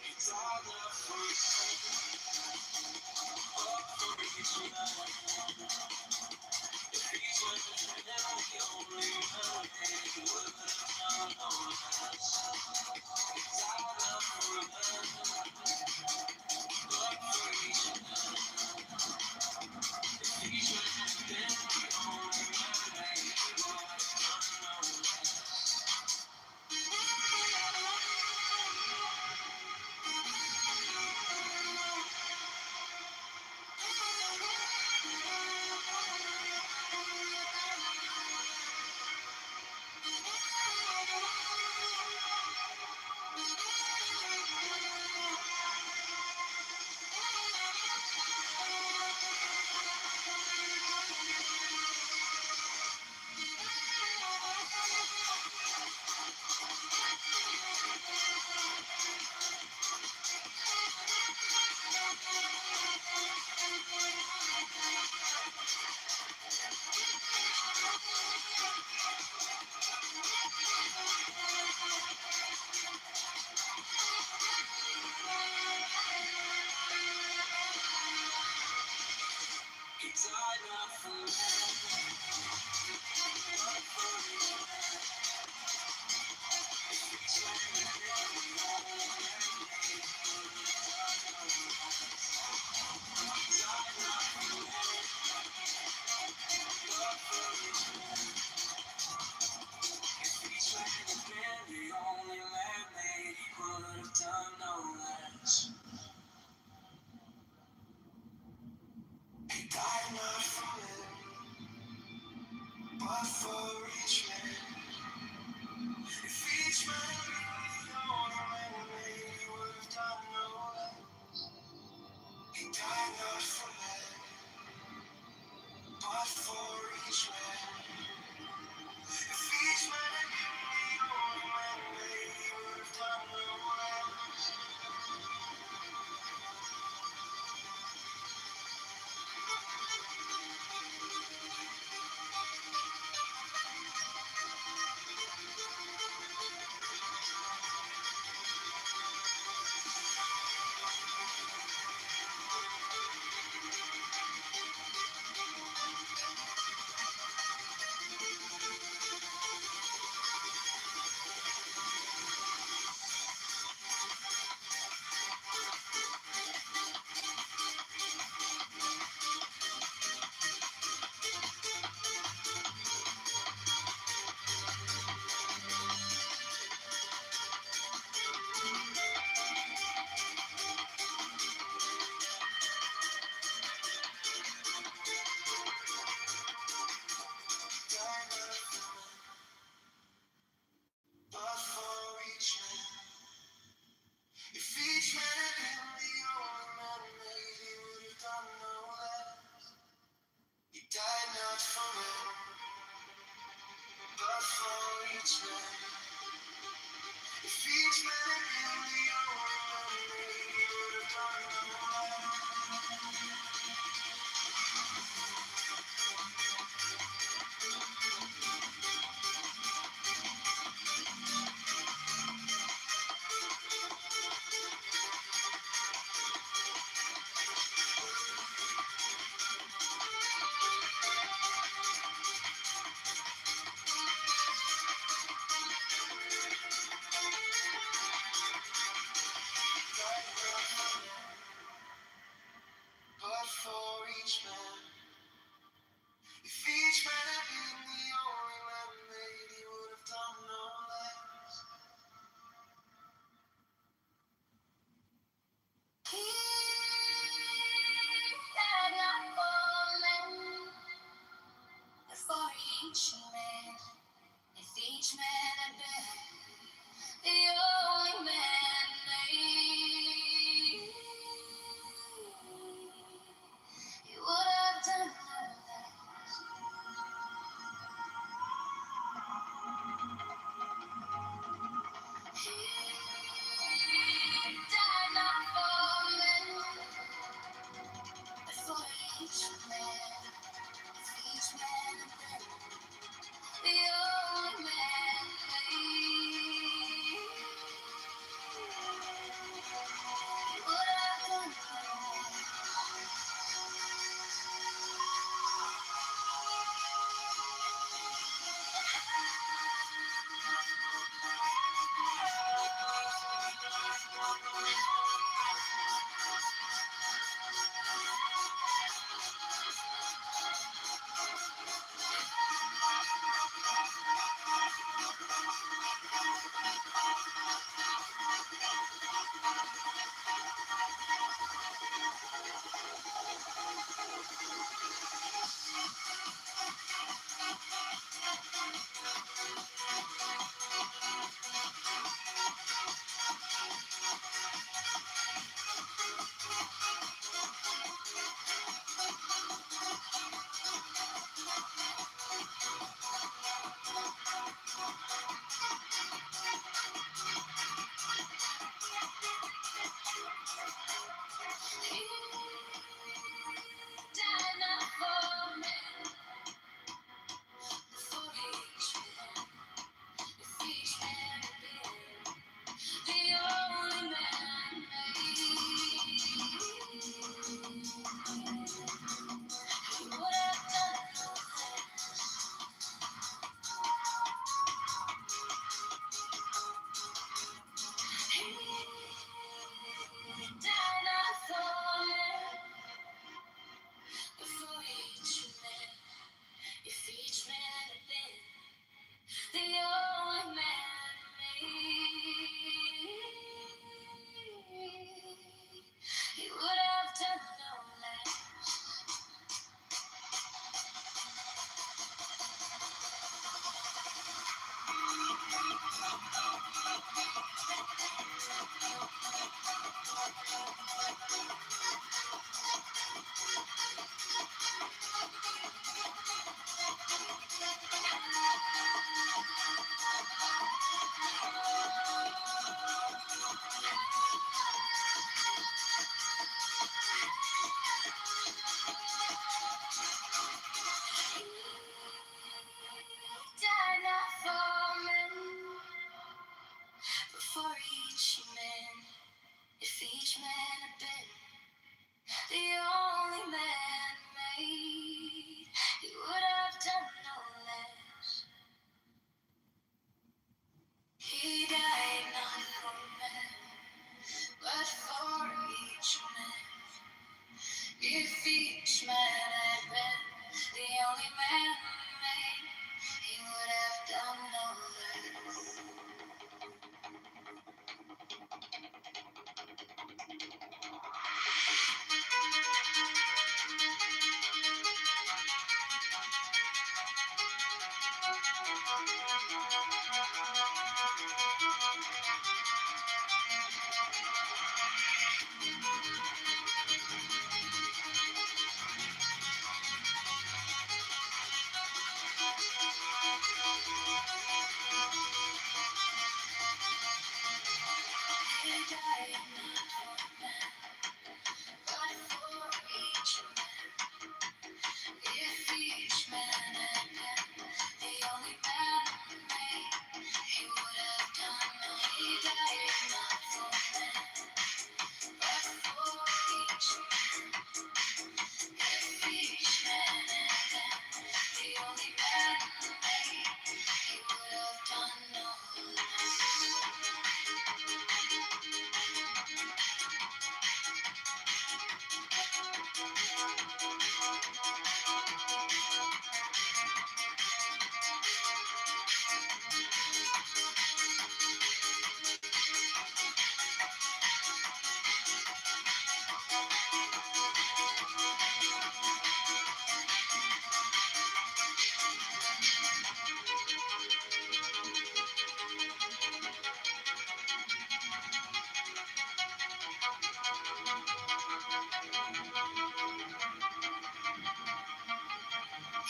It's all the fruits for each man. If each man had been the only man made, he would have done no less. It's all the fruit for each man. If each man had been the only man made, he would have done no less. Died not for men, but for each man. If each man had been the only man made, he would have done no less. He died not for men, but for each man. If each man had been the only man made, he would have done no less. He died not for men, but for each man. If each man had been the only man made, he would have done no. He died not for men, but for each man. If each man had been the only man made, he would have done no less.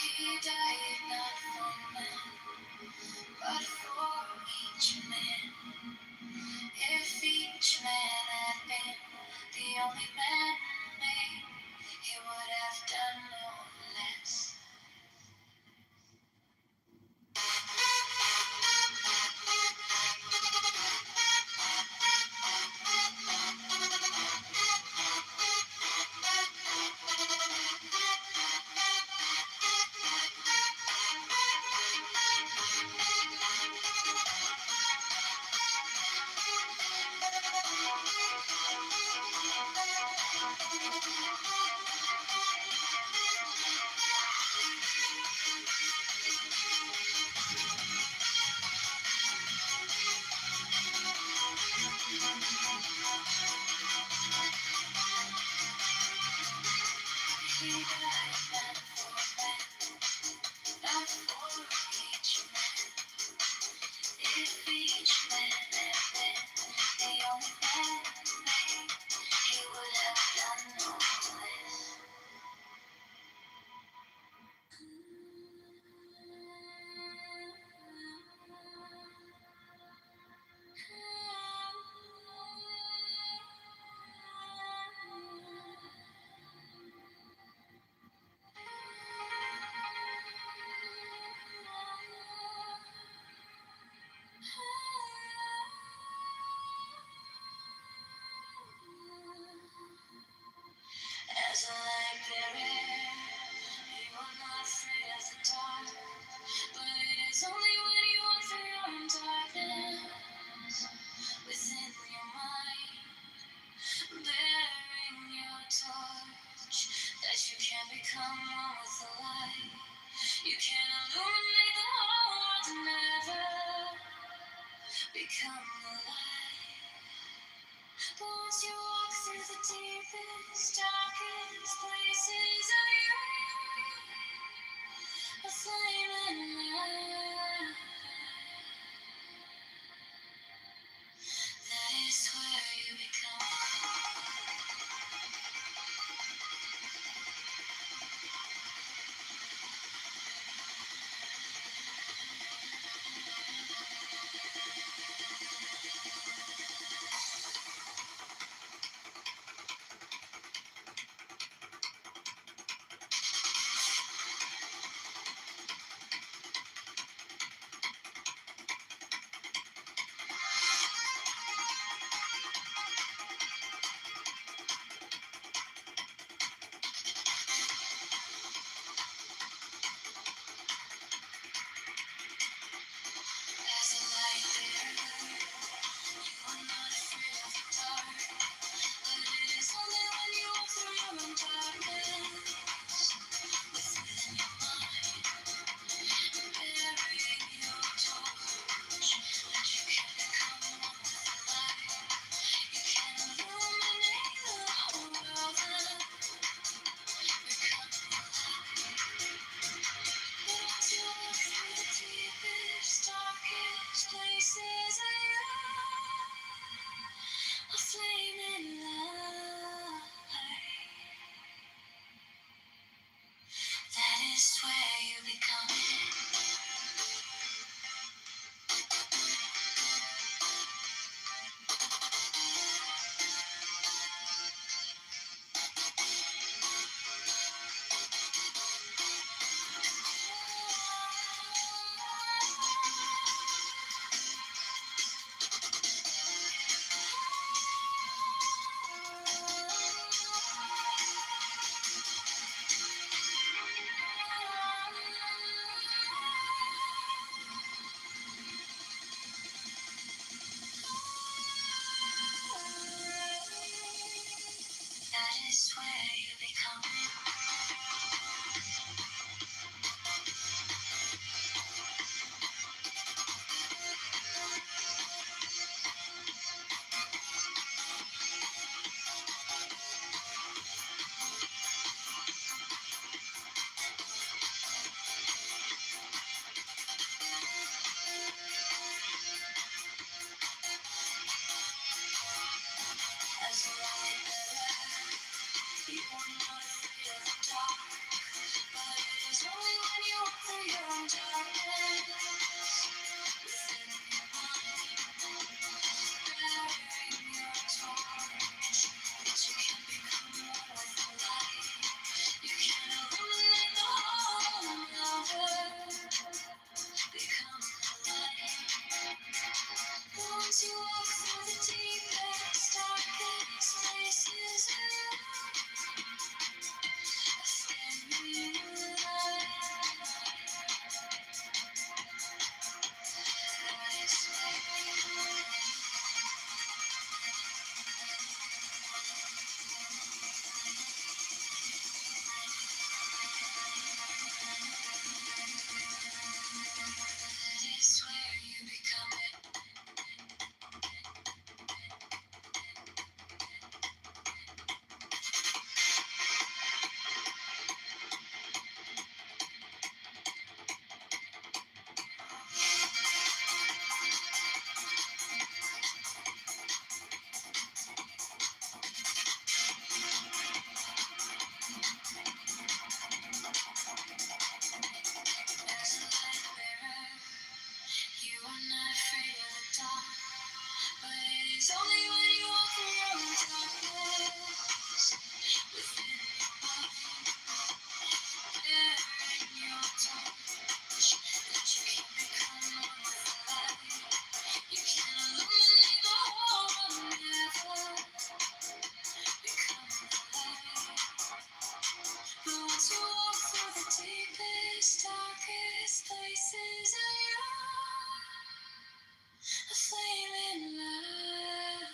He died not for men, but for each man. If each man had been the only man made, he would have done no less. He died not for men, not for each man. If each man had been the only man made, he would have done no less. As a light bearer, you are not afraid of the dark, but it is only when you walk through your own darkness within your mind, bearing your torch, that you can become one with the light. You can illuminate the whole world and never become the light. But once you walk through the deepest, darkest places of your life, a flame and light. is where you become it. That is where you become it. As a light bearer, you are not afraid of the dark, but it is only when you walk through your own darkness within your mind, bearing your torch, that you can become one with the light. You can illuminate the whole universe, become the light. Once you walk through the deepest, darkest places of your that is where you become it. As a light bearer, you are not afraid of the dark, but it is only when you walk through your own darkness within your mind, bearing your torch, that you can become one with the light. You can illuminate the whole universe, become the light. But once you walk through the deepest, darkest places of your a flaming light,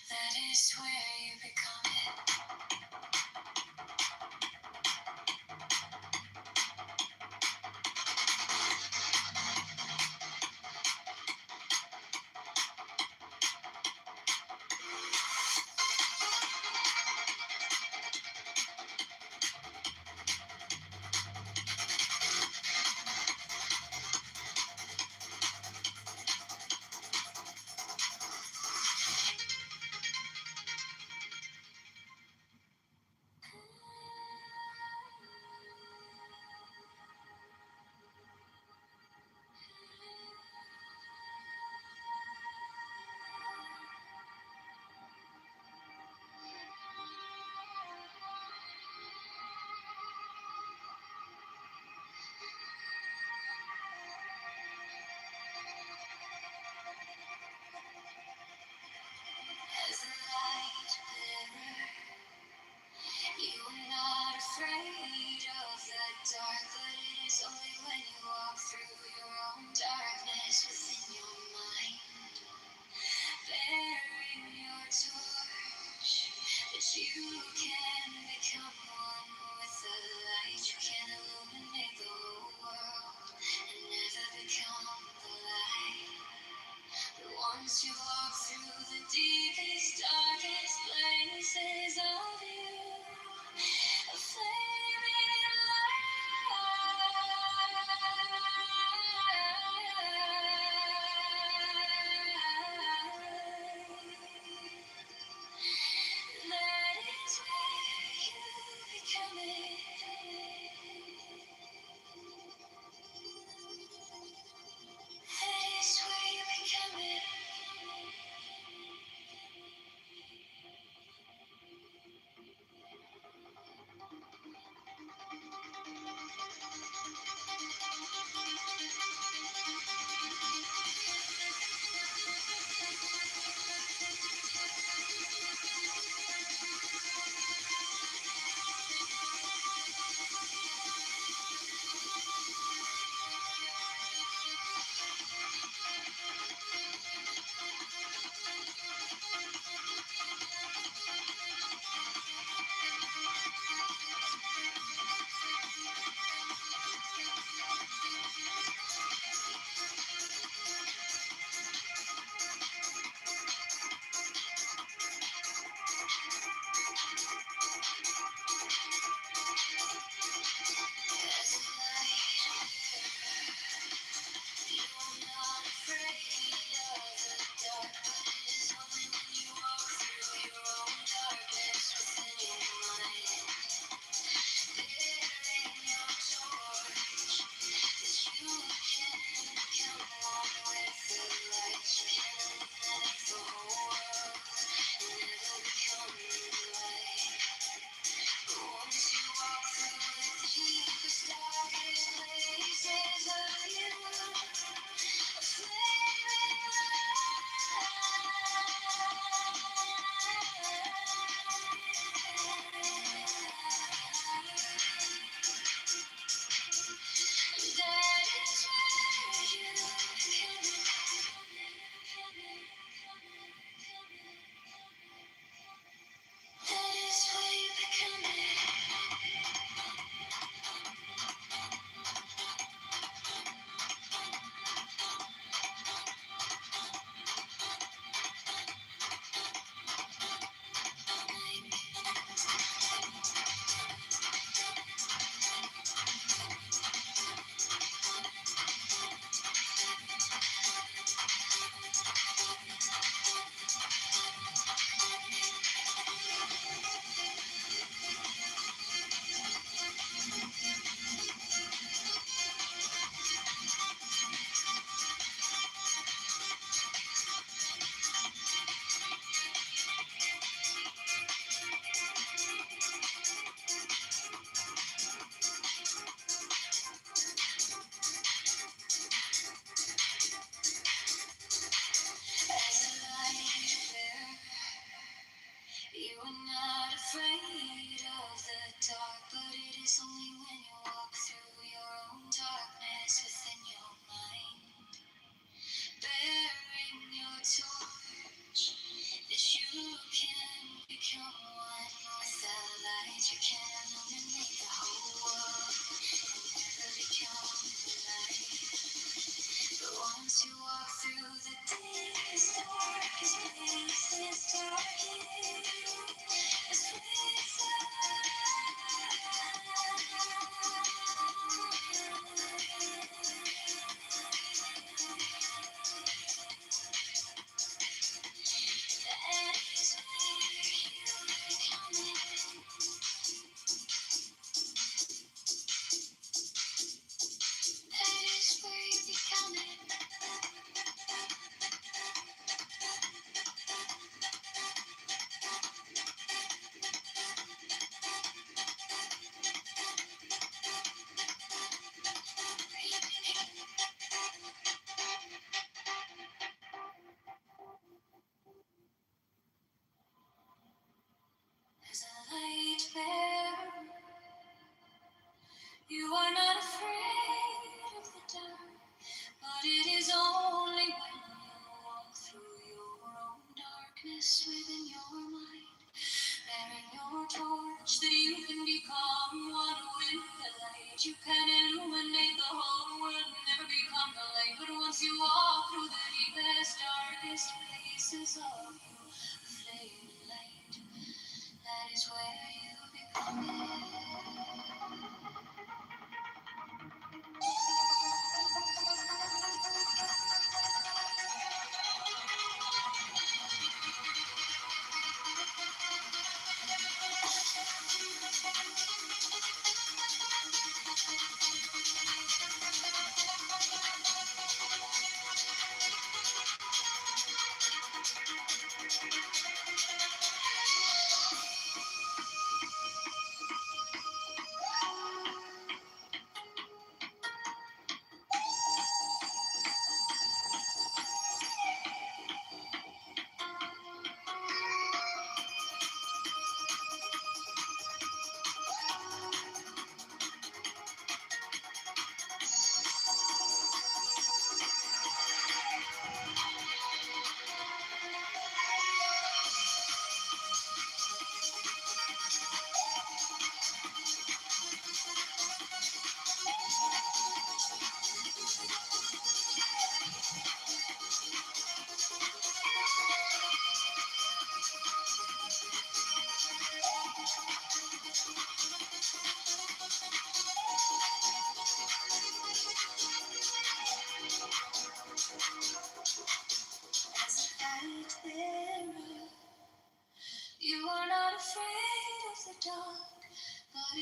that is where you become it. As a light bearer, you are not afraid of the dark, but it is only when you walk through your own darkness within your mind, bearing your torch, that you can become one with the light. You can illuminate the whole world and never become the light. But once you walk through the deepest, darkest places of you, a flaming light, that is where you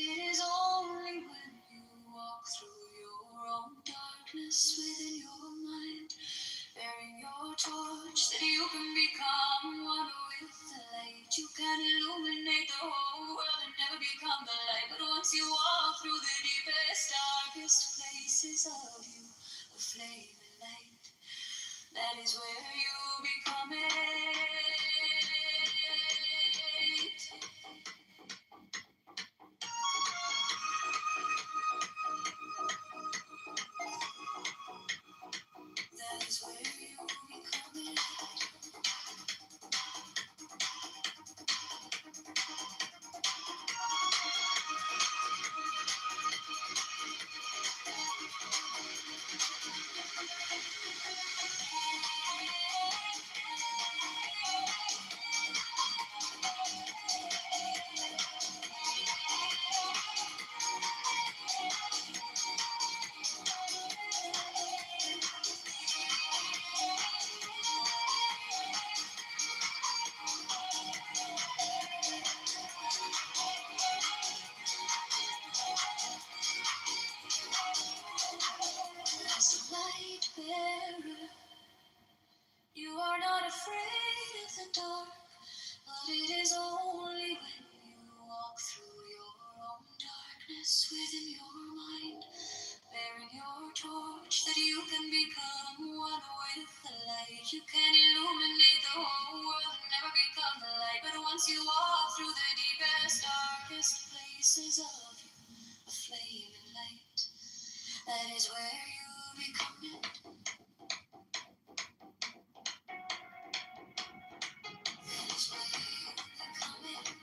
it is only when you walk through your own darkness within your mind, bearing your torch, that you can become one with the light. You can illuminate the whole world and never become the light. But once you walk through the deepest, darkest places of you, a flame and light, that is where you become it. That is where you become it. As a light bearer, you are not afraid of the dark, but it is only when you walk through your own darkness within your mind, bearing your torch, that you can become one with the light. You can illuminate the whole world and never become the light. But once you walk through the deepest, darkest places of you, a flame and light, that is where you become it. That is where you become it.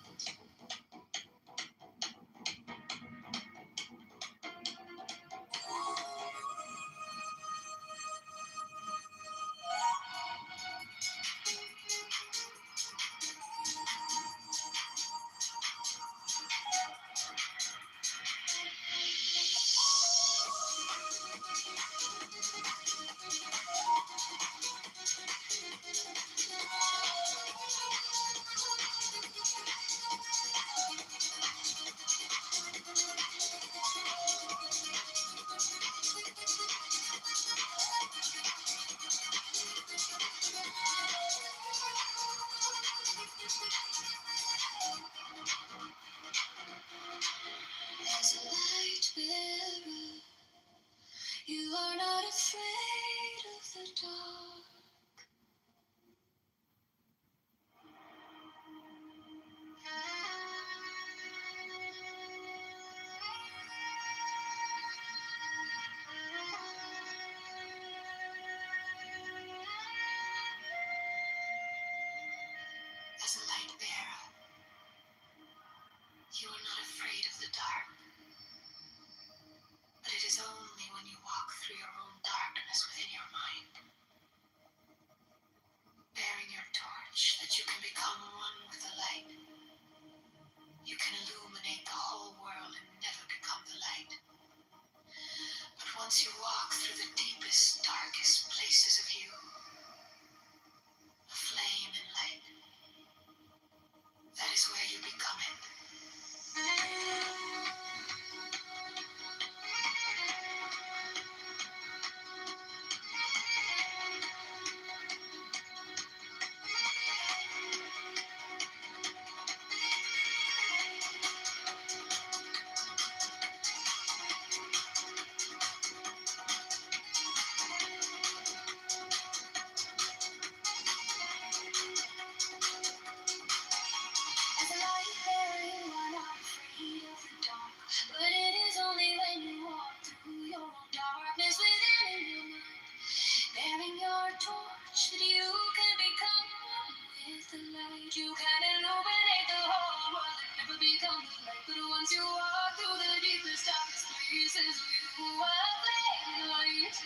As a light bearer, you are not afraid of the dark. As a light bearer, you are not afraid of the dark. But it is only when you walk through your own darkness within your mind, bearing your torch, that you can become one with the light. You can illuminate the whole world and never become the light. But once you walk through the deepest, darkest places of you, a flame and light, that is where you become it. As a light bearer, you are not afraid of the dark. But it is only when you walk through your own darkness within your mind, bearing your torch, that you can become one with the light. You can illuminate the whole world and never become the light. But once you walk through the deepest, darkest places, you are flame light.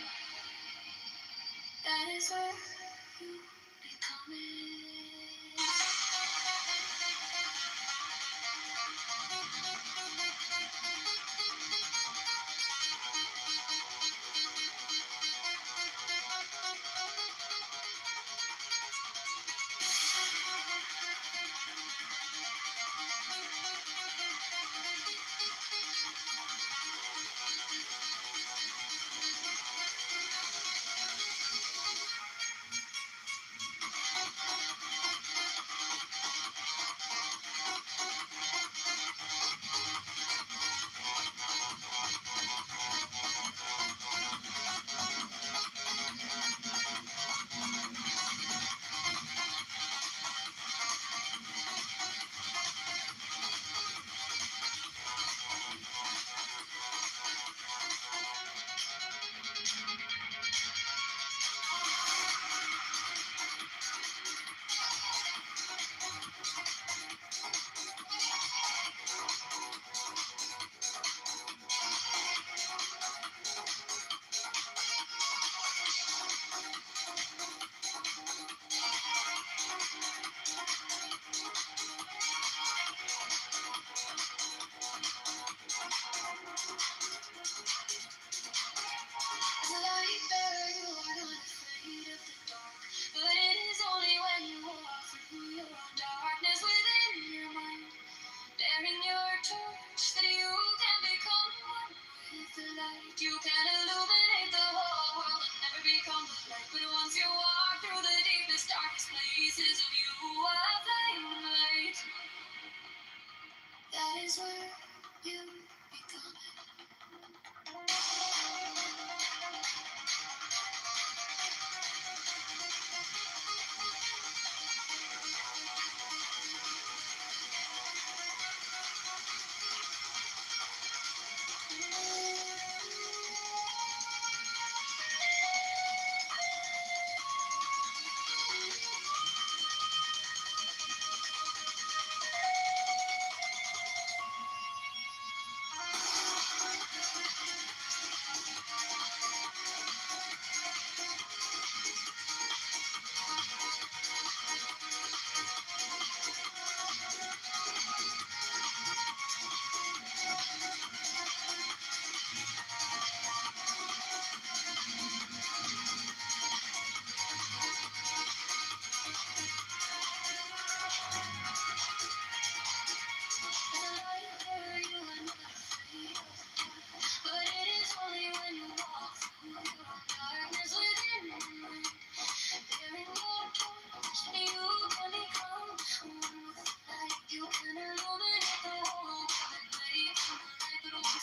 That is where you become it.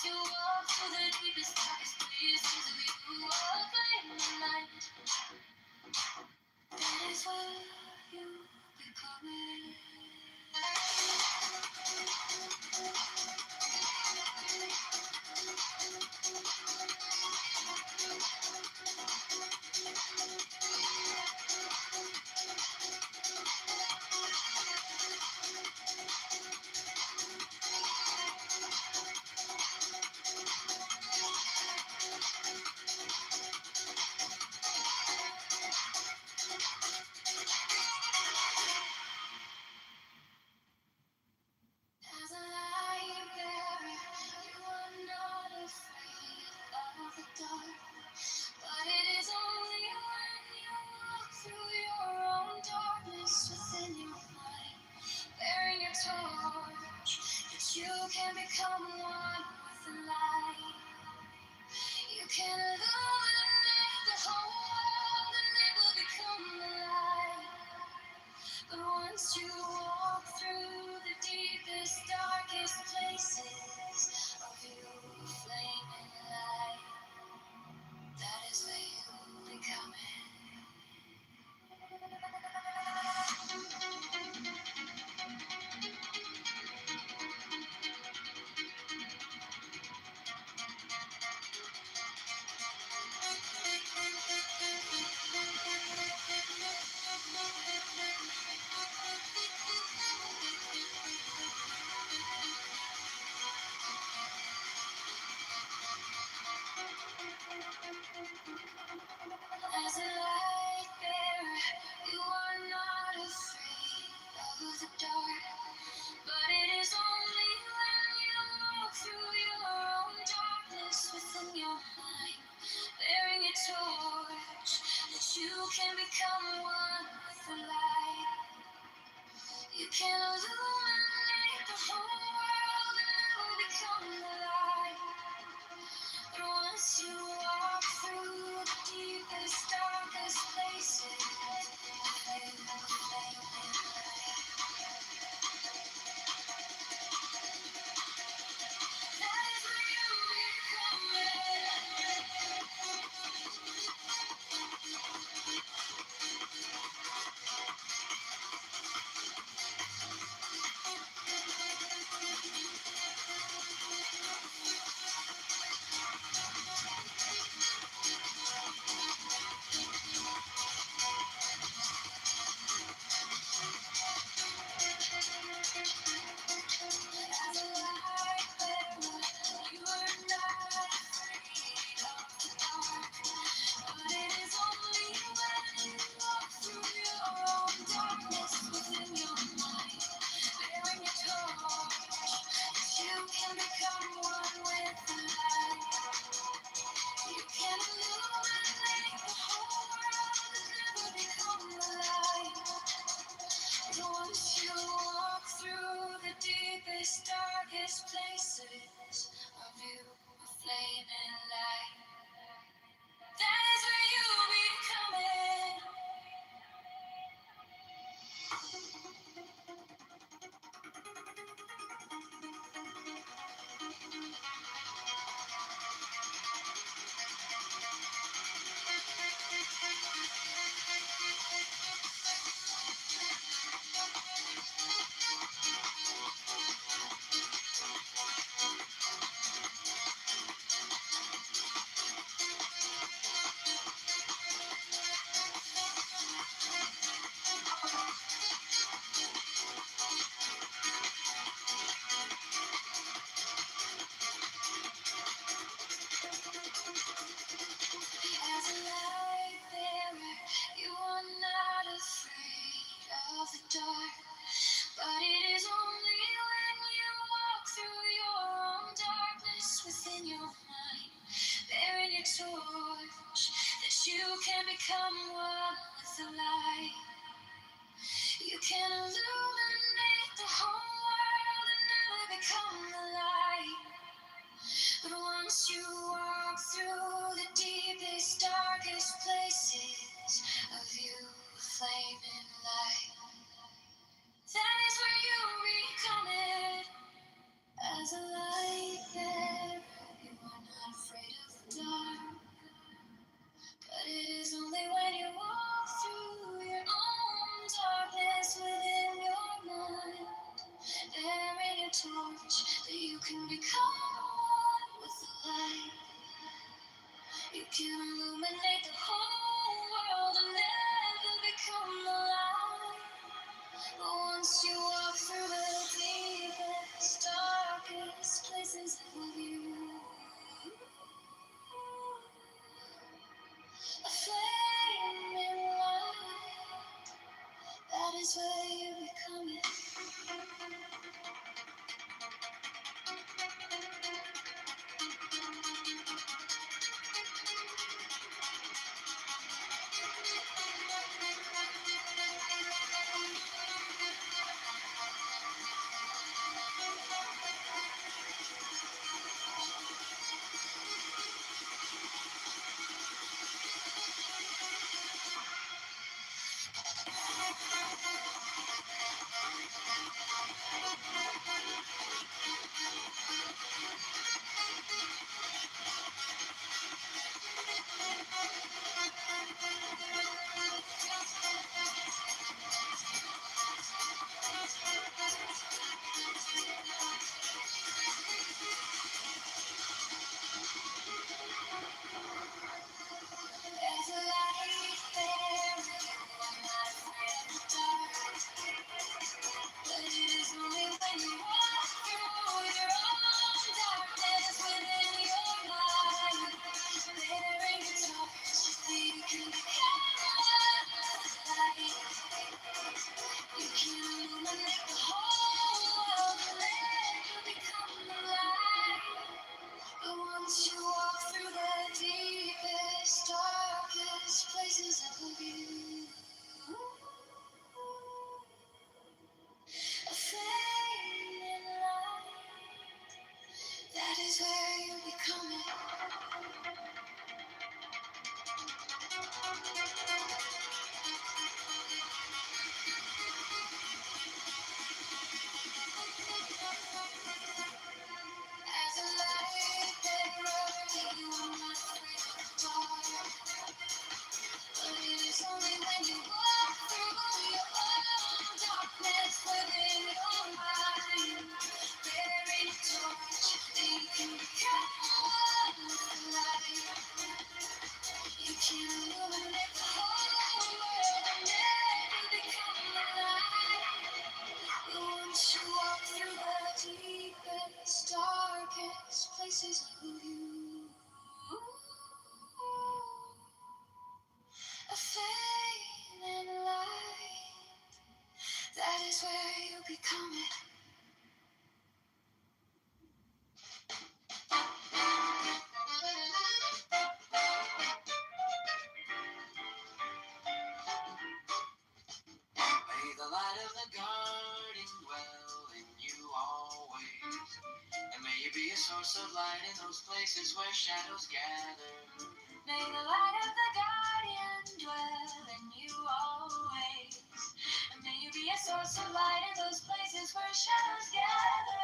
You walk through the deepest, darkest places of you are playing the night. That is where you become it. As a light bearer, you are not afraid of the dark. But it is only when you walk through your own darkness within your mind, bearing your torch, that you can become one with the light. You can illuminate the whole world and never become the light. But once you walk through the deepest, darkest places of you, flaming light, that is where you become it. As a light bearer, you are not afraid of the dark. But it is only when you walk through your own darkness within your mind, bearing a torch, that you can become one with the light. You can illuminate the whole world and never become the light. But once you walk through the deepest, darkest places, you flame in light. That is where you become it. As a light bearer, you are not afraid of the dark. But it is only when you walk through your own darkness within your mind, bearing a torch, that you can become one with the light. You can illuminate the whole world and never become the light. But once you walk through the deepest, darkest places of you, a flaming light. That is where you become it. As a light bearer, you are not afraid of the dark. But it is only when you walk through your own darkness within your mind, bearing your torch, that you can become one with the light. You can illuminate the whole world and never become the light. But once you walk through the deepest, darkest places of you, flaming light, that is where you become it. As a light bearer, Once you walk through the deepest, darkest places of you, a fading light, that is where you become it. As a light that burns, you are not afraid of the dark. But it is only when you walk through your own darkness within your mind, bearing a torch, that you can become one with the light. You can illuminate the whole world and never become the light. Once you walk through the deepest, darkest places of you, a fading light, that is where you become it. May the light of the garden dwell in you always, and may you be a source of light in those places where shadows gather. May the light of the guardian dwell in you always, and may you be a source of light in those places where shadows gather.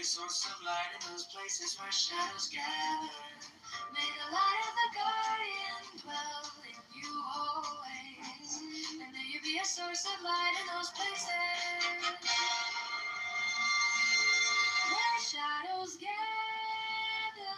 Source of light in those places where shadows gather. May the light of the guardian dwell in you always, and may you be a source of light in those places where shadows gather.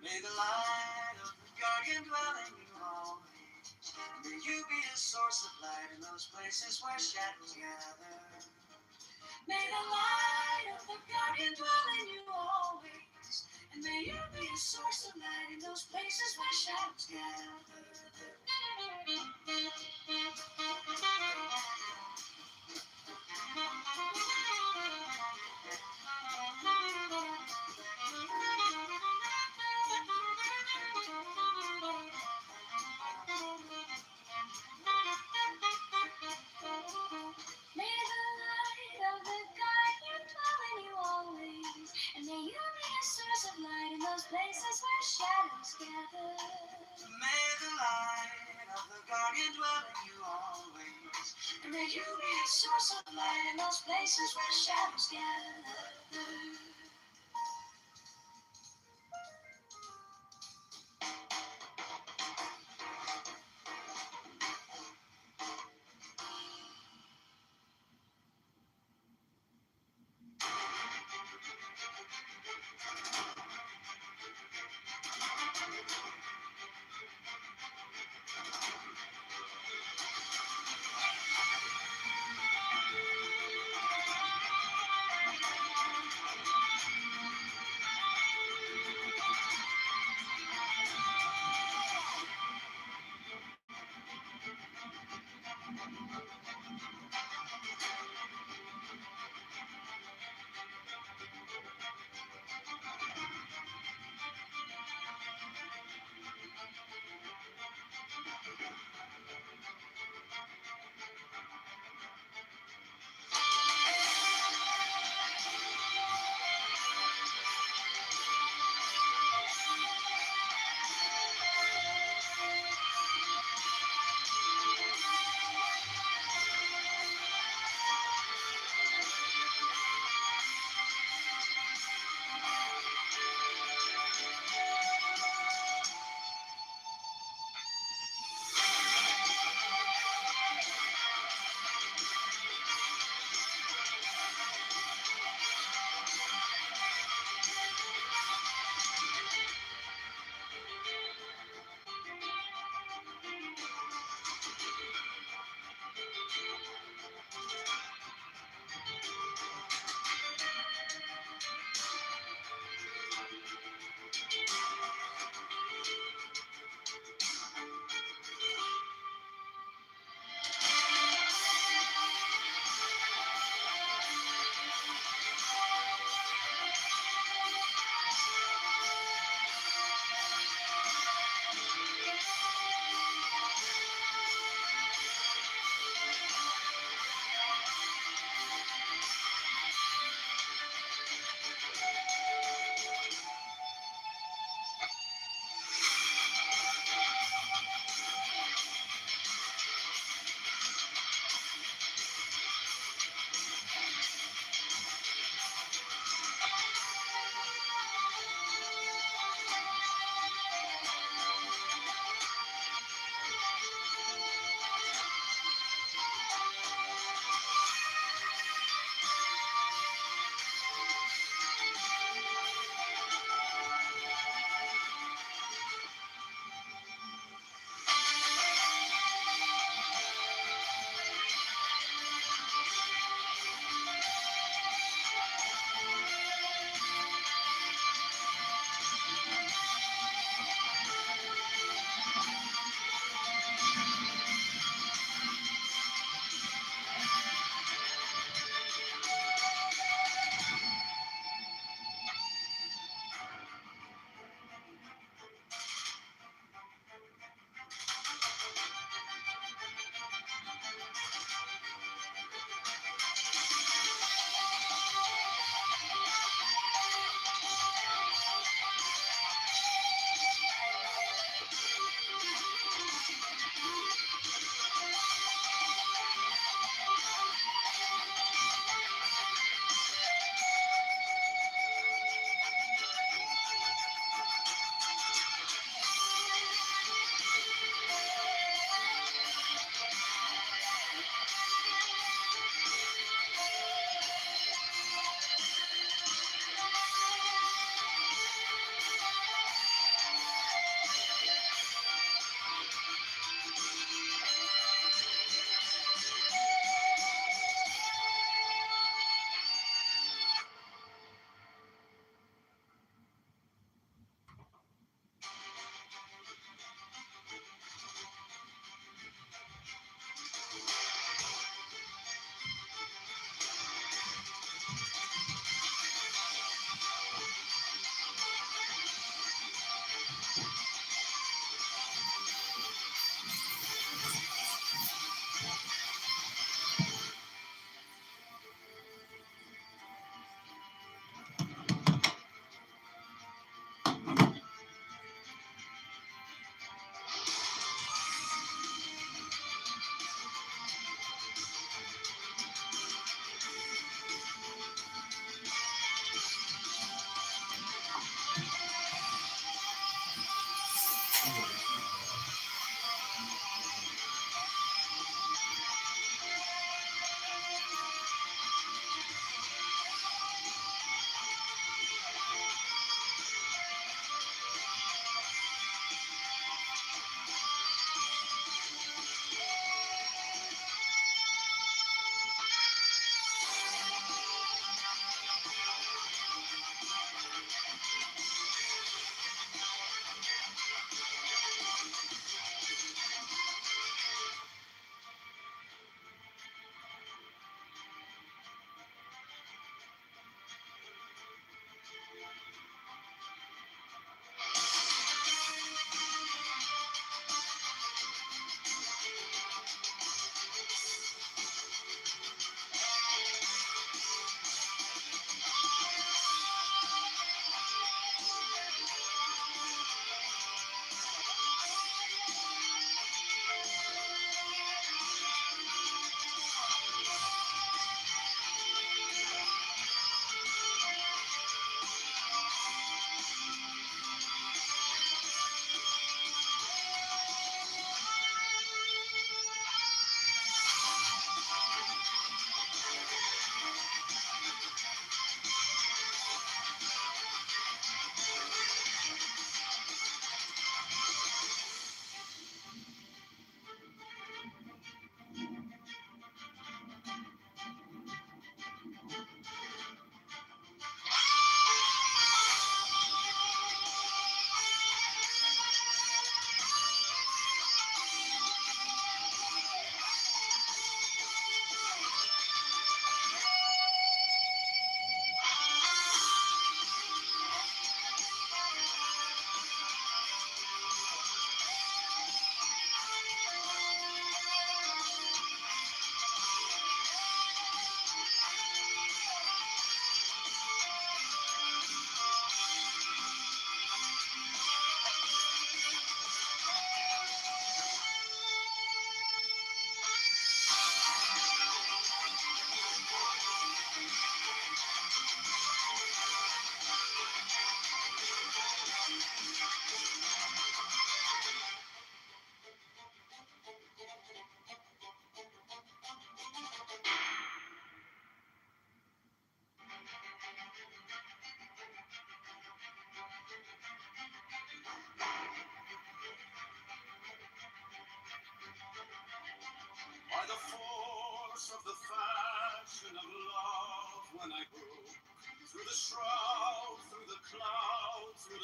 May the light of the guardian dwell in you always. May you be a source of light in those places where shadows gather. May the light of the guardian dwell in you always. And may you be a source of light in those places where shadows gather. May the light of the guardian dwell in you always, and may you be a source of light in those places where shadows gather. May the light of the guardian dwell in you always, and may you be a source of light in those places where shadows gather.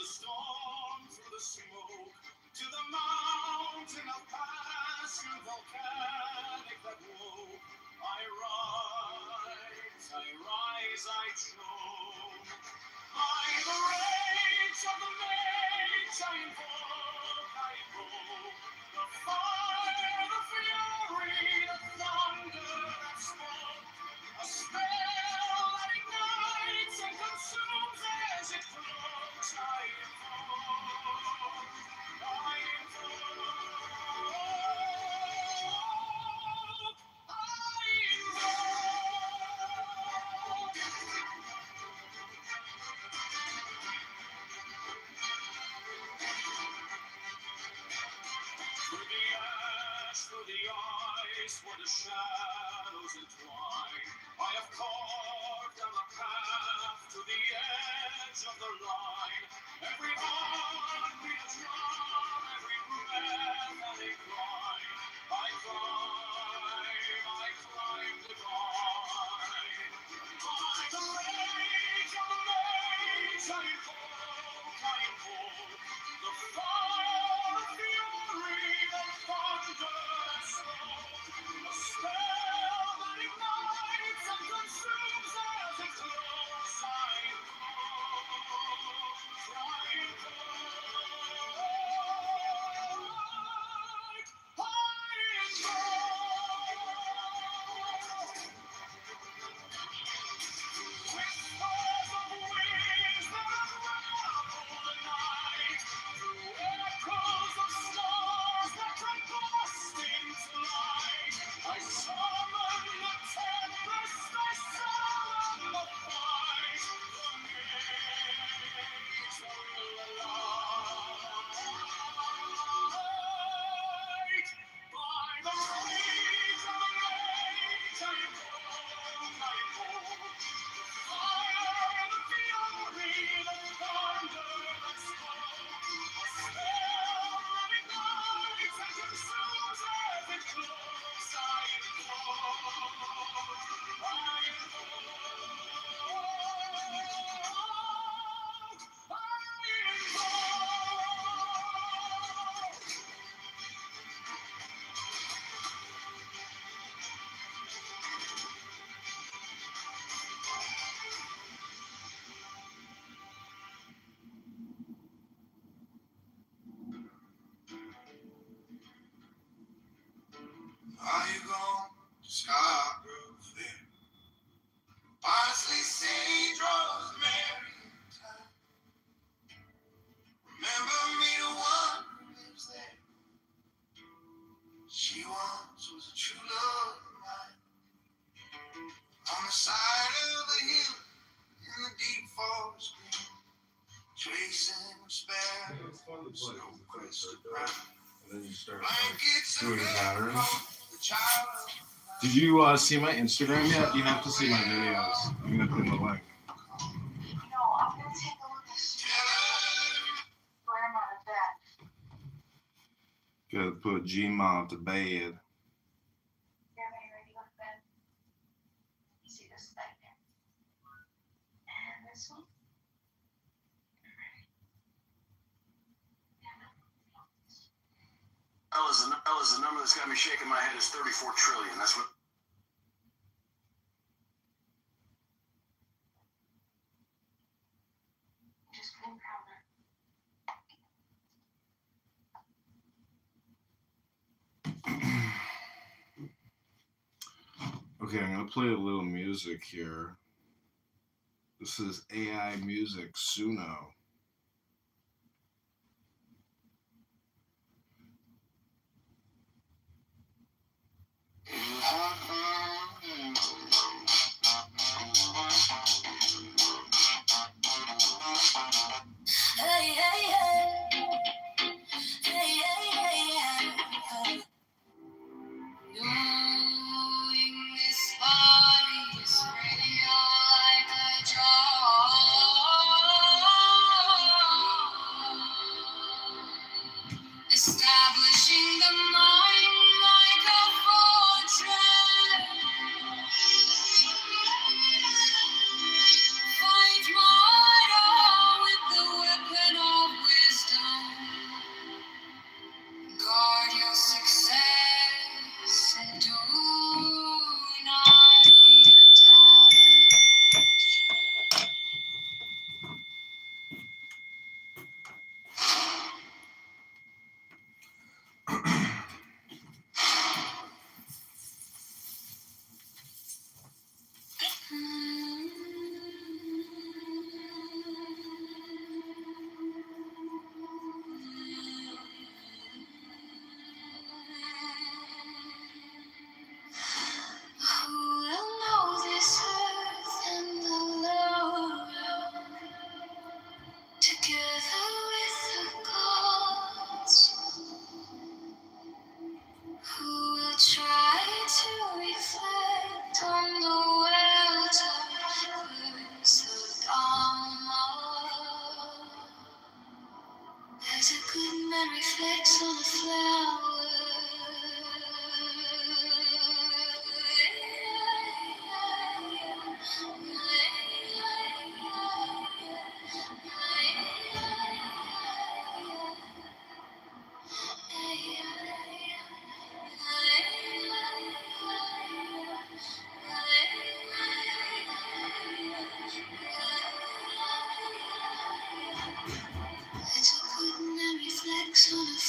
the storm, through the smoke, to the mountain of passion volcanic that woke. I rise, I choke. By the rage of the mage, I invoke the fire, the fury, the thunder that spoke. A spell that ignites and consumes as it flows. I invoke. Through the ice where the shadows entwine, I have carved down a path to the edge of the line. Every heartbeat a drum, every breath an incline. I climb divine. By the rage of the mage, I invoke the fire, the fury, the thunder and smoke. A spell that ignites and consumes as it glows. I I summon the tempest, I summon the fight, the mage will alight. By the rage of the mage, I invoke fire, the fury, the thunder that spoke. A spell that ignites and consumes as it glows. I Are you gonna stop there? Parsley, sage, rosemary, thyme. Remember me, the one who lives there. She once was a true love of mine. On the side of the hill, in the deep forest green, tracing sparrows, snow crested brown. And then you start Blankets doing of patterns. the child of Did you see my Instagram yet? You have to see my videos. I'm gonna put the link. No, I'm gonna take a look at Grandma to bed. Gotta put G-Ma to bed. Grandma, you ready to go to bed? You see this thing here? And this one? Fellas, the number that's got me shaking my head is 34 trillion. That's what. Just couldn't count it. Okay, I'm gonna play a little music here. This is AI music, Suno. Hey, hey, hey. Hey, hey, hey, hey. Knowing this body is radio like a draw. Establishing the mind like a fortress. Fight harder with the weapon of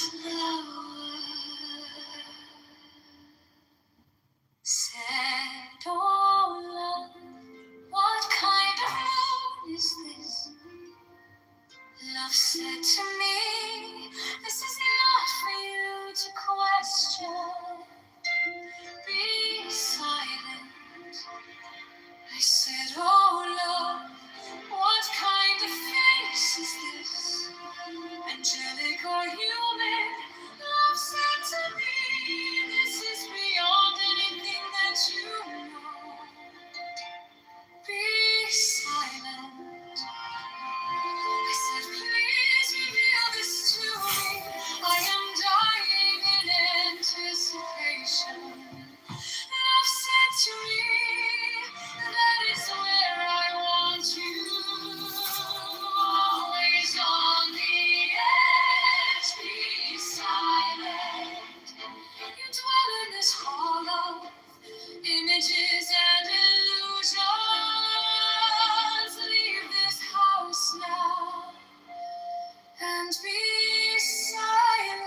slower. Said, oh love, what kind of moon is this? Love said to me, this is not for you to question. Be silent. I said, oh love, what kind of face is this? Angelic or human? Love said to me, this is beyond anything that you know. Be silent. I said, please reveal this to me. I am dying in anticipation. Love said to me, that is where I want you. Always on the edge, be silent. You dwell in this hall of images and illusions. Leave this house now and be silent.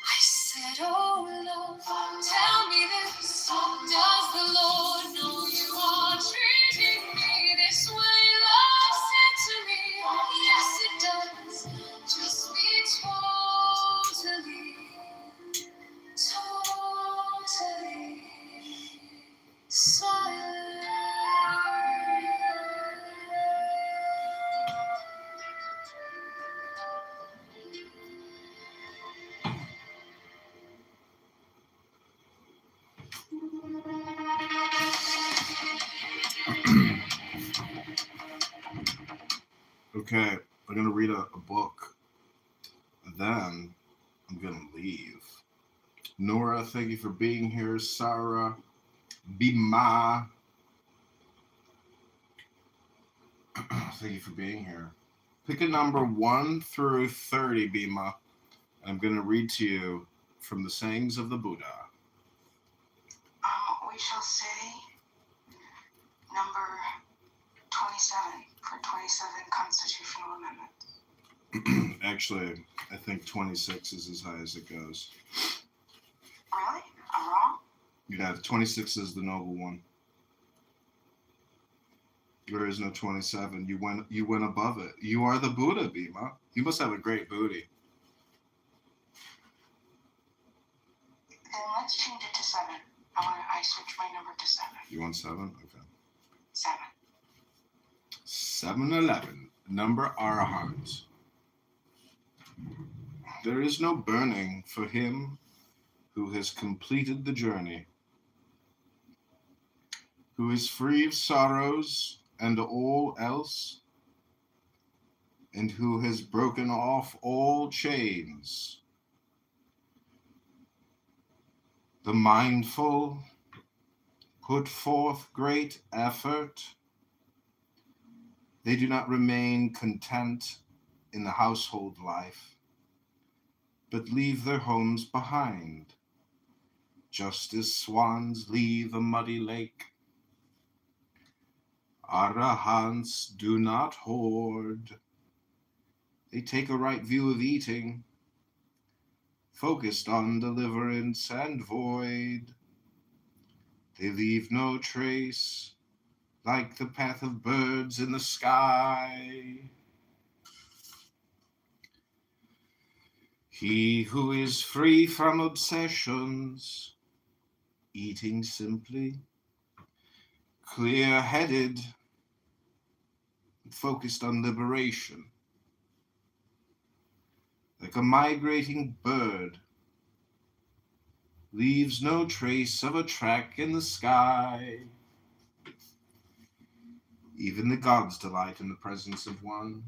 I said, oh Lord, tell me this. Does the Lord know you are treating me this way? Love said to me, yes it does. Just be totally, totally silent. Okay, I'm gonna read a book. Then I'm gonna leave. Nora, thank you for being here. Sarah, Bima, thank you for being here. Pick a number 1 through 30, Bima. I'm gonna read to you from the sayings of the Buddha. We shall say number 27 for 27 constitutional amendments. Actually, I think 26 is as high as it goes. Really? I'm wrong? Yeah, 26 is the noble one. There is no 27. You went above it. You are the Buddha, Bima. You must have a great booty. Then let's change it to 7. I switch my number to 7. You want 7? Okay. 7. 7-11. Number Arahant. There is no burning for him who has completed the journey, who is free of sorrows and all else, and who has broken off all chains. The mindful put forth great effort. They do not remain content in the household life, but leave their homes behind, just as swans leave a muddy lake. Arahants do not hoard. They take a right view of eating, focused on deliverance and void. They leave no trace, like the path of birds in the sky. He who is free from obsessions, eating simply, clear-headed, focused on liberation, like a migrating bird, leaves no trace of a track in the sky. Even the gods delight in the presence of one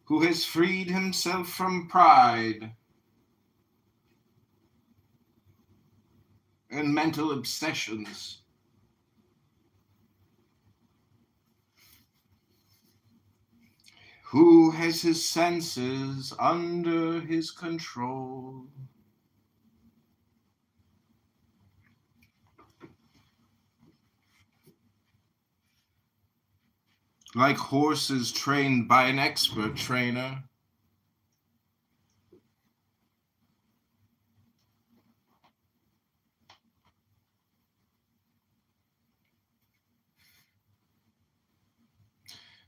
who has freed himself from pride and mental obsessions. Who has his senses under his control. like horses trained by an expert trainer.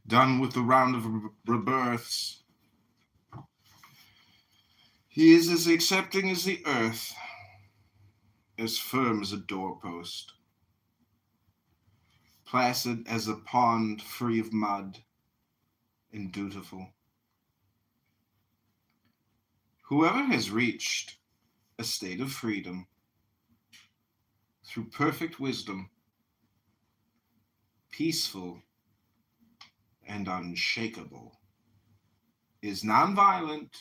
Done with the round of rebirths, he is as accepting as the earth, as firm as a doorpost, placid as a pond free of mud, and dutiful. Whoever has reached a state of freedom through perfect wisdom, peaceful and unshakable, is nonviolent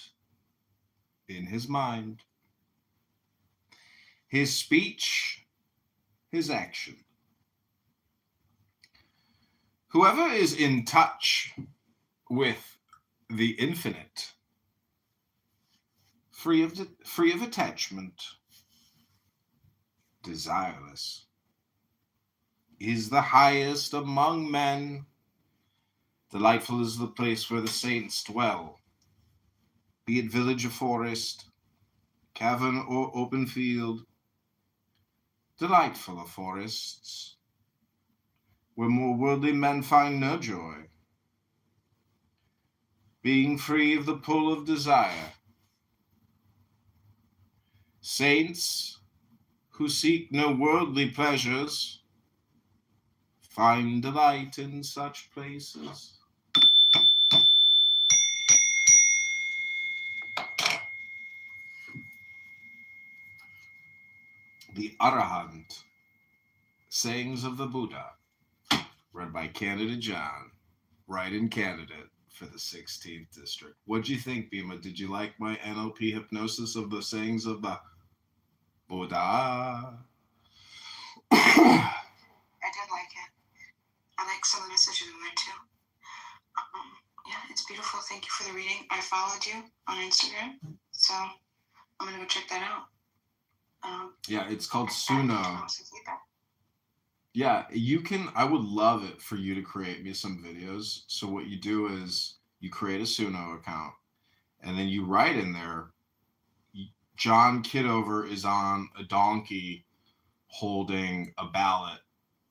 in his mind, his speech, his action. Whoever is in touch with the infinite, free of attachment, desireless, is the highest among men. Delightful is the place where the saints dwell, be it village or forest, cavern or open field. Delightful are forests, where more worldly men find no joy, being free of the pull of desire. Saints who seek no worldly pleasures find delight in such places. The Arahant, Sayings of the Buddha, read by Candidate John, write-in candidate for the 16th District. What'd you think, Bima? Did you like my NLP hypnosis of the Sayings of the Buddha? I did like it. I like some of the messages in there too. Yeah, it's beautiful. Thank you for the reading. I followed you on Instagram, so I'm gonna go check that out. Yeah, it's called Suno. Yeah, you can. I would love it for you to create me some videos. So what you do is you create a Suno account, and then you write in there, John Kitover is on a donkey holding a ballot,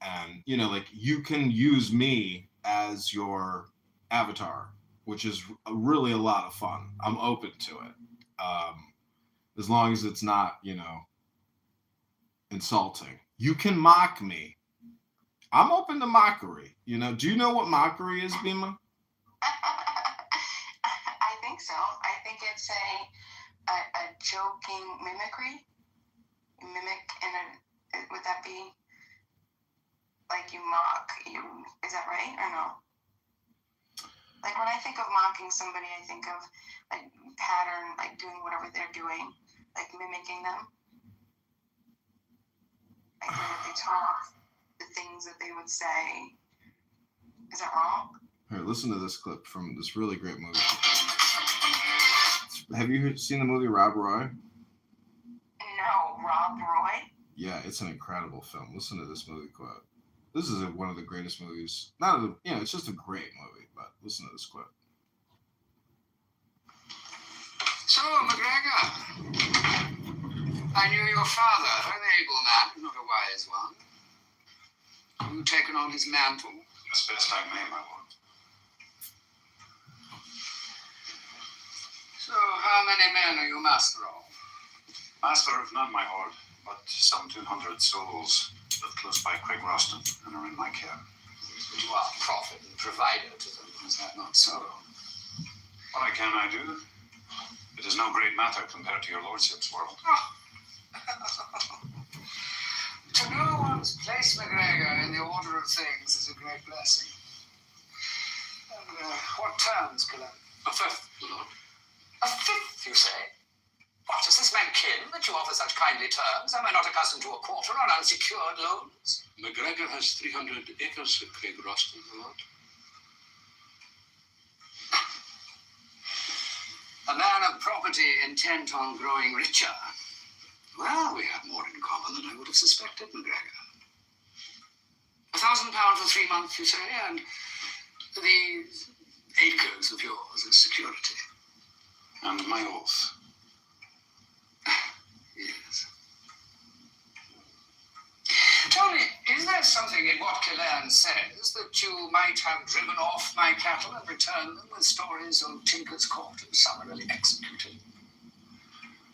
and like you can use me as your avatar, which is really a lot of fun. I'm open to it, as long as it's not insulting. You can mock me. I'm open to mockery. Do you know what mockery is, Bima? I think so. I think it's a joking mimicry. You mimic would that be like you mock you? Is that right or no? Like when I think of mocking somebody, I think of like pattern, like doing whatever they're doing, like mimicking them. Like the way they talk, the things that they would say. Is that wrong? Here, listen to this clip from this really great movie. Have you seen the movie Rob Roy? No, Rob Roy? Yeah, it's an incredible film. Listen to this movie quote. This is one of the greatest movies. It's just a great movie, but listen to this quote. So, McGregor, I knew your father, an able man, not a wise one. Have you taken on his mantle? As best I may, my lord. So, how many men are you master of? Master of none, my lord, but some 200 souls live close by Craig Roston and are in my care. But you are prophet and provider to them, is that not so? What can I do? It is no great matter compared to your lordship's world. To know one's place, McGregor, in the order of things is a great blessing. And what terms, Cullen? A fifth, lord. A fifth, you say? What, is this man kin that you offer such kindly terms? Am I not accustomed to a quarter on unsecured loans? McGregor has 300 acres at Craig Roston, lord. A man of property intent on growing richer. Well, we have more in common than I would have suspected, McGregor. £1,000 for 3 months, you say, and the confidence of yours as security. And my oath. Yes. Tell me, is there something in what Killan says that you might have driven off my cattle and returned them with stories of Tinker's Court and summarily executed?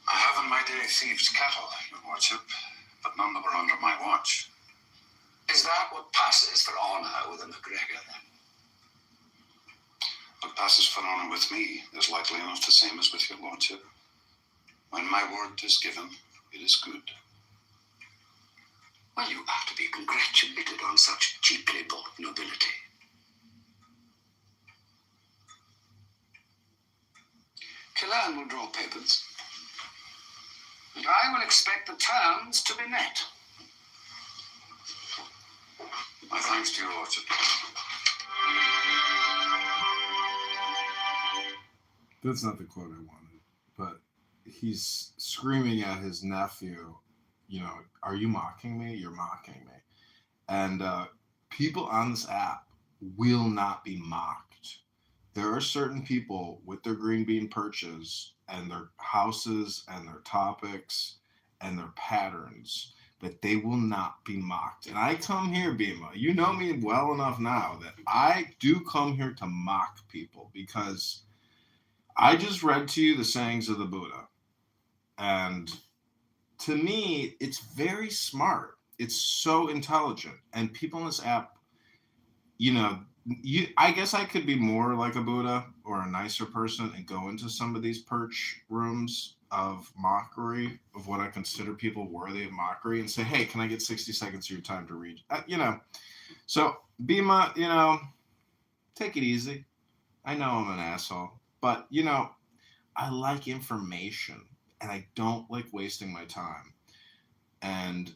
I have in my day thieved cattle, your lordship, but none that were under my watch. Is that what passes for honour with a MacGregor, then? What passes for honour with me is likely enough the same as with your lordship. When my word is given, it is good. Well, you ought to be congratulated on such cheaply bought nobility. Killan will draw papers, and I will expect the terms to be met. My thanks to your lordship. That's not the quote I wanted, but he's screaming at his nephew, you know, are you mocking me? You're mocking me. And people on this app will not be mocked. There are certain people with their green bean perches and their houses and their topics and their patterns that they will not be mocked. And I come here, Bima, you know me well enough now that I do come here to mock people, because I just read to you the sayings of the Buddha. And to me, it's very smart. It's so intelligent. And people on this app, you know, I guess I could be more like a Buddha or a nicer person and go into some of these perch rooms of mockery, of what I consider people worthy of mockery, and say, hey, can I get 60 seconds of your time to read? You know, so Bima, you know, take it easy. I know I'm an asshole, but, you know, I like information and I don't like wasting my time. And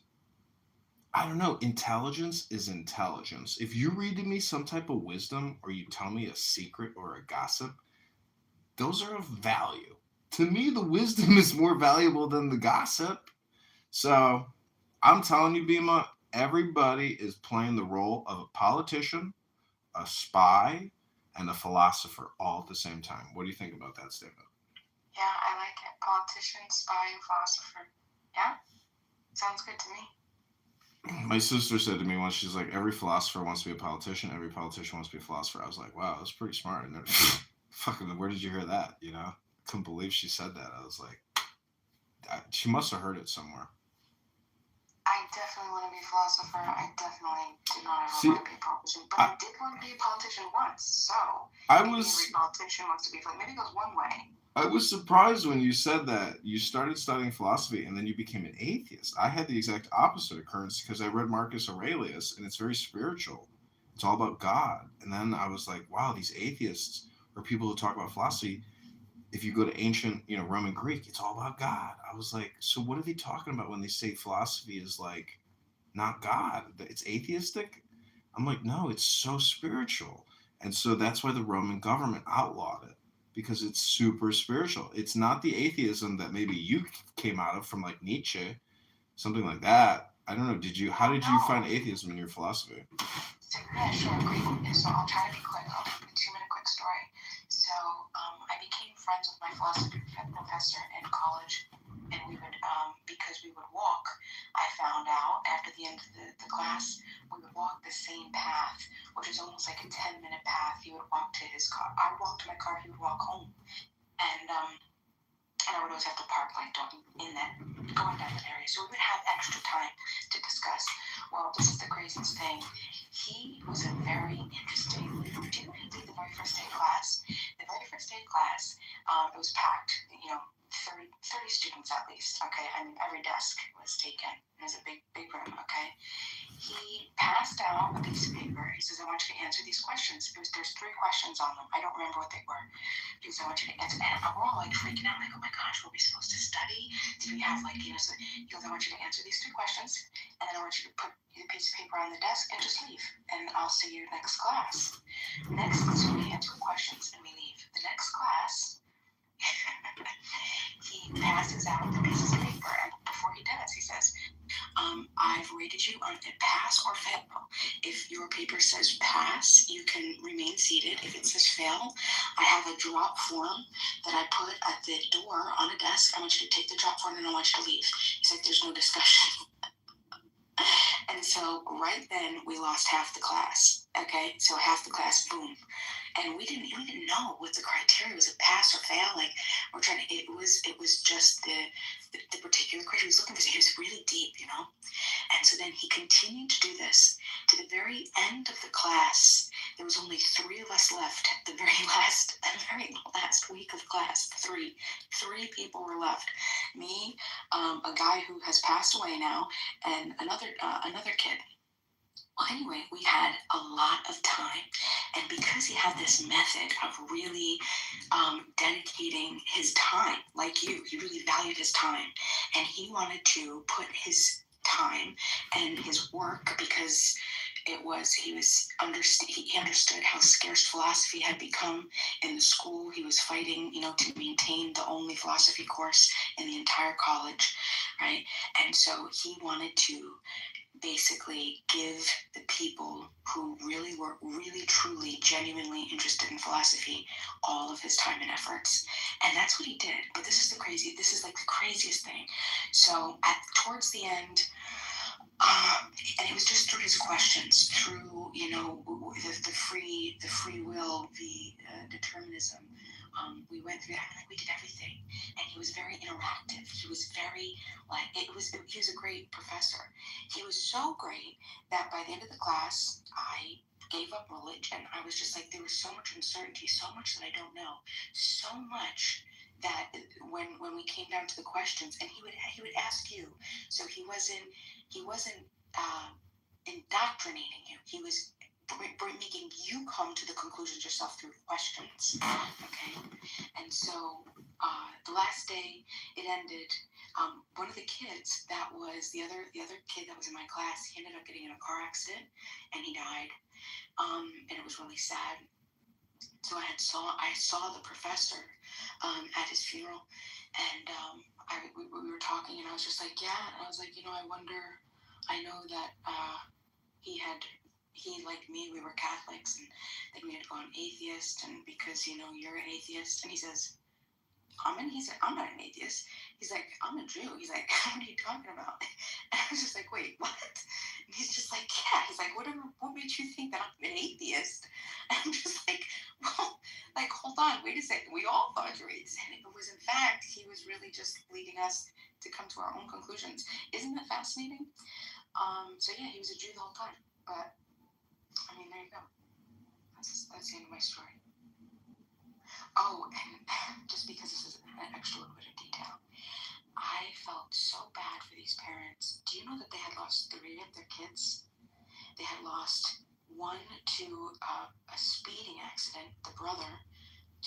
I don't know, intelligence is intelligence. If you read to me some type of wisdom or you tell me a secret or a gossip, those are of value. To me, the wisdom is more valuable than the gossip. So I'm telling you, Bima, everybody is playing the role of a politician, a spy, and a philosopher all at the same time. What do you think about that statement? Yeah, I like it. Politician, spy, and philosopher. Yeah, sounds good to me. My sister said to me once, she's like, every philosopher wants to be a politician, every politician wants to be a philosopher. I was like, wow, that's pretty smart. I never, fucking, where did you hear that? You know, couldn't believe she said that. I was like, she must have heard it somewhere. I definitely want to be a philosopher. I definitely do not ever want to be a politician. But I did want to be a politician once, so every politician wants to be, maybe it goes one way. I was surprised when you said that you started studying philosophy and then you became an atheist. I had the exact opposite occurrence because I read Marcus Aurelius and it's very spiritual. It's all about God. And then I was like, wow, these atheists or people who talk about philosophy, if you go to ancient, you know, Roman Greek, it's all about God. I was like, so what are they talking about when they say philosophy is like not God? It's atheistic? I'm like, no, it's so spiritual. And so that's why the Roman government outlawed it. Because it's super spiritual. It's not the atheism that maybe you came out of from like Nietzsche, something like that. I don't know. How did you find atheism in your philosophy? Yeah, sure, great. So I'll try to be quick. I'll give a 2-minute quick story. So I became friends with my philosophy professor in college, and we would, because we would walk, I found out after the end of the class, we would walk the same path, which is almost like a 10-minute path. He would walk to his car. I would walk to my car. He would walk home. And I would always have to park like going down that area. So we would have extra time to discuss. Well, this is the craziest thing. He was a very interesting, do you know he did the very first day of class? The very first day of class, it was packed, you know, 30 students at least, okay? I mean, every desk was taken. It was a big room, okay? He passed out a piece of paper. He says, I want you to answer these questions. There's 3 questions on them. I don't remember what they were. He says, I want you to answer. And we're all like freaking out, like, oh my gosh, were we supposed to study? Did we have like, you know, so he goes, I want you to answer these 3 questions, and then I want you to put the piece of paper on the desk and just leave. And I'll see you next class. So we answer the questions and we leave. The next class, he passes out the pieces of paper, and before he does, he says, I've rated you on a pass or fail. If your paper says pass, you can remain seated. If it says fail, I have a drop form that I put at the door on a desk. I want you to take the drop form and I want you to leave. He's like, there's no discussion. And so right then we lost half the class. Okay, so half the class, boom. And we didn't know what the criteria was, a pass or fail. Like we're trying to, it was just the particular criteria he was looking for. He was really deep, you know. And so then he continued to do this to the very end of the class. There was only 3 of us left. The very last week of class, three people were left. Me, a guy who has passed away now, and another kid. Well, anyway, we had a lot of time, and because he had this method of really dedicating his time, like you, he really valued his time, and he wanted to put his time and his work because he understood how scarce philosophy had become in the school he was fighting, you know, to maintain the only philosophy course in the entire college, right? And so he wanted to basically give the people who really were truly genuinely interested in philosophy all of his time and efforts, and that's what he did. But this is like the craziest thing. So towards the end, and it was just through his questions, through, you know, the free will, the determinism. We went through that, like we did everything, and he was very interactive. He was very he was a great professor. He was so great that by the end of the class, I gave up religion. I was just like, there was so much uncertainty, so much that I don't know, so much that when we came down to the questions, and he would ask you, so he wasn't indoctrinating you. He was making you come to the conclusions yourself through questions. Okay, and so the last day it ended. One of the kids that was the other kid that was in my class, he ended up getting in a car accident and he died. And it was really sad. So I saw the professor at his funeral, and we were talking, and I was just like, yeah. And I was like, you know, I know that he like me, we were Catholics, and then we had gone atheist, and because, you know, you're an atheist. And he says, I'm not an atheist. He's like, I'm a Jew. He's like, what are you talking about? And I was just like, wait, what? And he's just like, yeah. He's like, what made you think that I'm an atheist? And I'm just like, well, like, hold on, wait a second. We all thought you were atheist. And it was, in fact, he was really just leading us to come to our own conclusions. Isn't that fascinating? So yeah, he was a Jew the whole time. But I mean, there you go. That's the end of my story. Oh, and just because this is an extra little bit of detail, I felt so bad for these parents. Do you know that they had lost 3 of their kids? They had lost one to a speeding accident, the brother,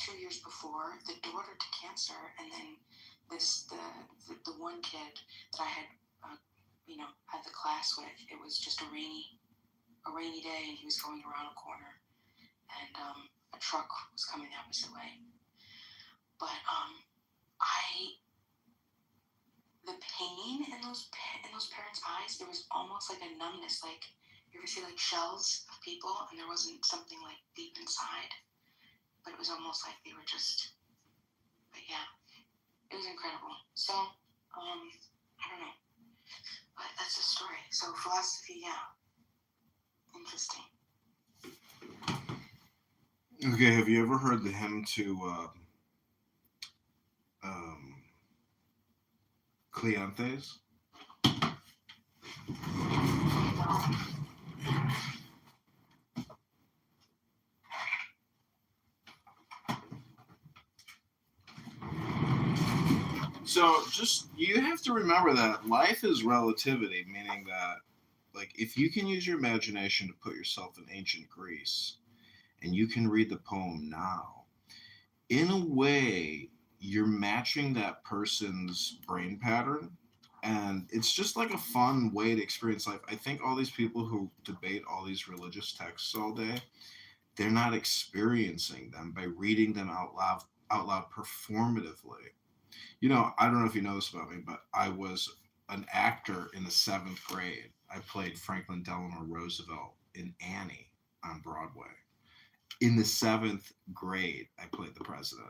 2 years before, the daughter to cancer, and then the one kid that I had had the class with. It was just a rainy day, and he was going around a corner, and a truck was coming the opposite way. But the pain in those parents' eyes, there was almost like a numbness. Like, you ever see like shells of people, and there wasn't something like deep inside, but it was almost like they were just. But yeah, it was incredible. So I don't know, but that's the story. So philosophy, yeah, interesting. Okay, have you ever heard the hymn to Cleanthes? So just, you have to remember that life is relativity, meaning that, like, if you can use your imagination to put yourself in ancient Greece and you can read the poem now, in a way, you're matching that person's brain pattern. And it's just like a fun way to experience life. I think all these people who debate all these religious texts all day, they're not experiencing them by reading them out loud performatively. You know, I don't know if you know this about me, but I was an actor in the 7th grade. I played Franklin Delano Roosevelt in Annie on Broadway. In the 7th grade, I played the president.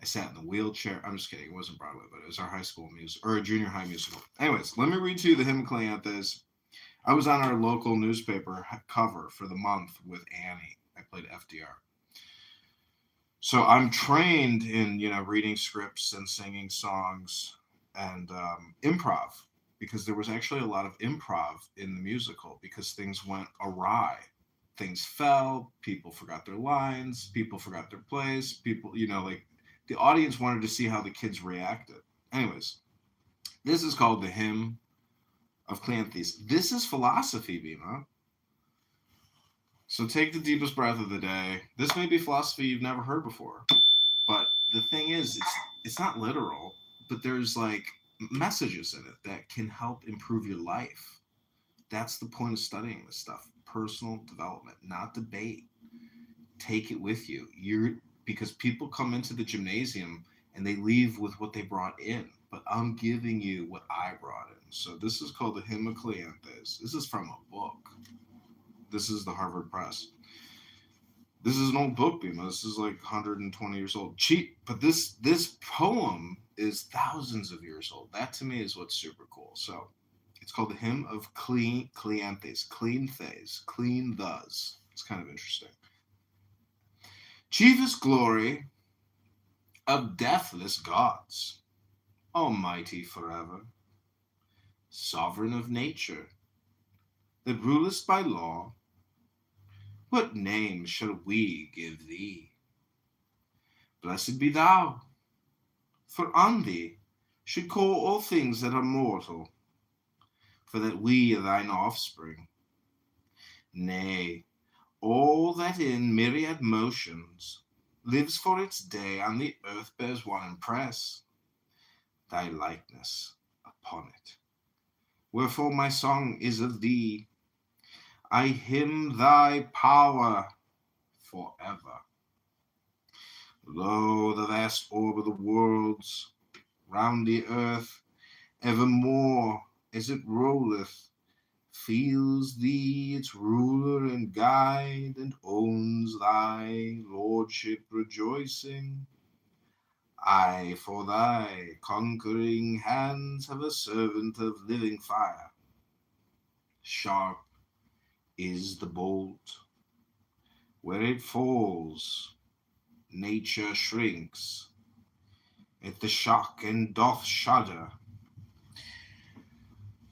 I sat in the wheelchair. I'm just kidding. It wasn't Broadway, but it was our high school music or a junior high musical. Anyways, let me read to you the hymn of Cleanthes. I was on our local newspaper cover for the month with Annie. I played FDR. So I'm trained in, reading scripts and singing songs and improv, because there was actually a lot of improv in the musical because things went awry. Things fell, people forgot their lines, people forgot their plays, the audience wanted to see how the kids reacted. Anyways, this is called the Hymn of Cleanthes. This is philosophy, Bima. So take the deepest breath of the day. This may be philosophy you've never heard before, but the thing is, it's not literal, but there's messages in it that can help improve your life. That's the point of studying this stuff. Personal development, not debate. Take it with you. Because people come into the gymnasium and they leave with what they brought in, but I'm giving you what I brought in. So this is called the Hymn of Cleanthes. This is from a book. This is the Harvard Press. This is an old book, Bima. This is 120 years old. Cheap, but this poem is thousands of years old. That to me is what's super cool. So it's called the Hymn of Cleanthes. Clean thus. It's kind of interesting. Chiefest glory of deathless gods, almighty forever, sovereign of nature, that rulest by law, what name shall we give thee? Blessed be thou, for on thee should call all things that are mortal, for that we are thine offspring. Nay, all that in myriad motions lives for its day on the earth bears one impress, thy likeness upon it. Wherefore my song is of thee. I hymn thy power forever. Lo, the vast orb of the worlds round the earth, evermore as it rolleth, feels thee its ruler and guide, and owns thy lordship rejoicing. I for thy conquering hands have a servant of living fire. Sharp is the bolt, where it falls, nature shrinks at the shock and doth shudder.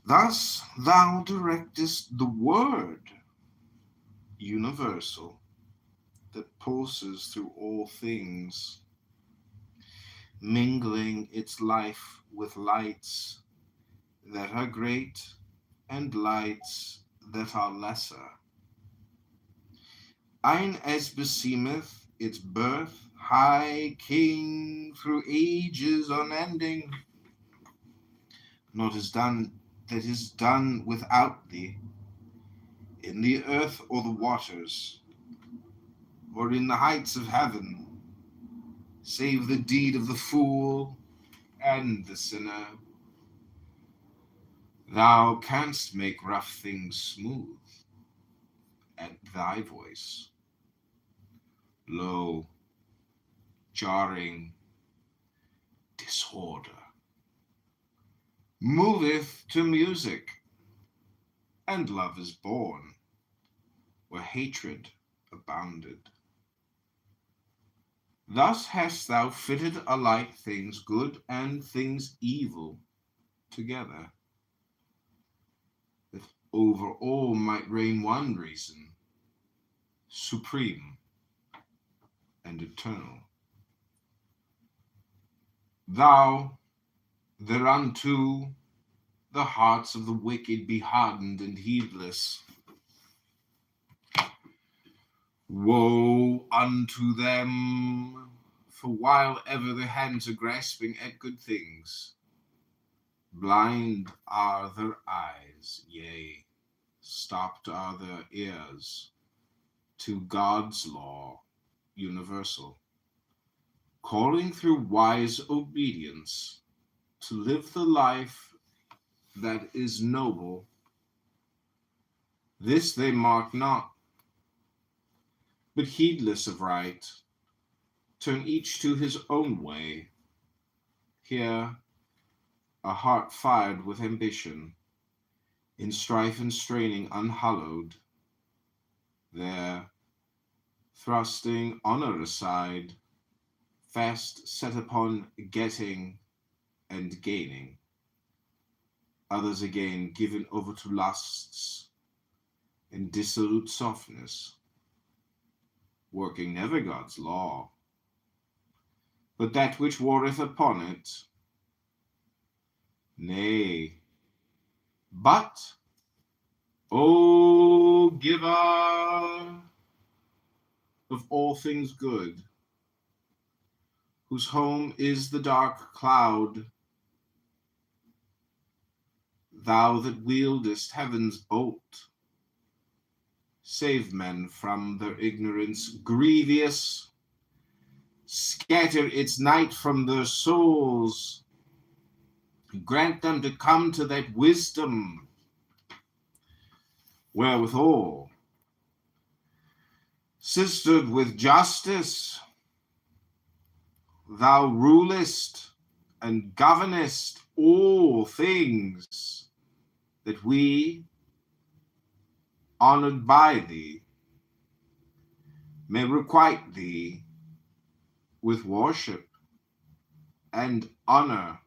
Thus thou directest the word universal that pulses through all things, mingling its life with lights that are great and lights that are lesser. Ein as beseemeth its birth, high king through ages unending, not is done that is done without thee, in the earth or the waters, or in the heights of heaven, save the deed of the fool and the sinner. Thou canst make rough things smooth at thy voice. Lo, jarring disorder moveth to music, and love is born where hatred abounded. Thus hast thou fitted alike things good and things evil together, that over all might reign one reason, supreme and eternal. Thou, thereunto the hearts of the wicked be hardened and heedless. Woe unto them, for while ever their hands are grasping at good things, blind are their eyes, yea, stopped are their ears to God's law universal, calling through wise obedience to live the life that is noble. This they mark not, but heedless of right, turn each to his own way. Here, a heart fired with ambition, in strife and straining unhallowed. There, thrusting honor aside, fast set upon getting and gaining. Others again given over to lusts and dissolute softness, working never God's law, but that which warreth upon it. Nay, but, O giver of all things good, whose home is the dark cloud, thou that wieldest heaven's bolt, save men from their ignorance grievous, scatter its night from their souls, grant them to come to that wisdom wherewithal, sistered with justice, thou rulest and governest all things, that we, honored by thee, may requite thee with worship and honor,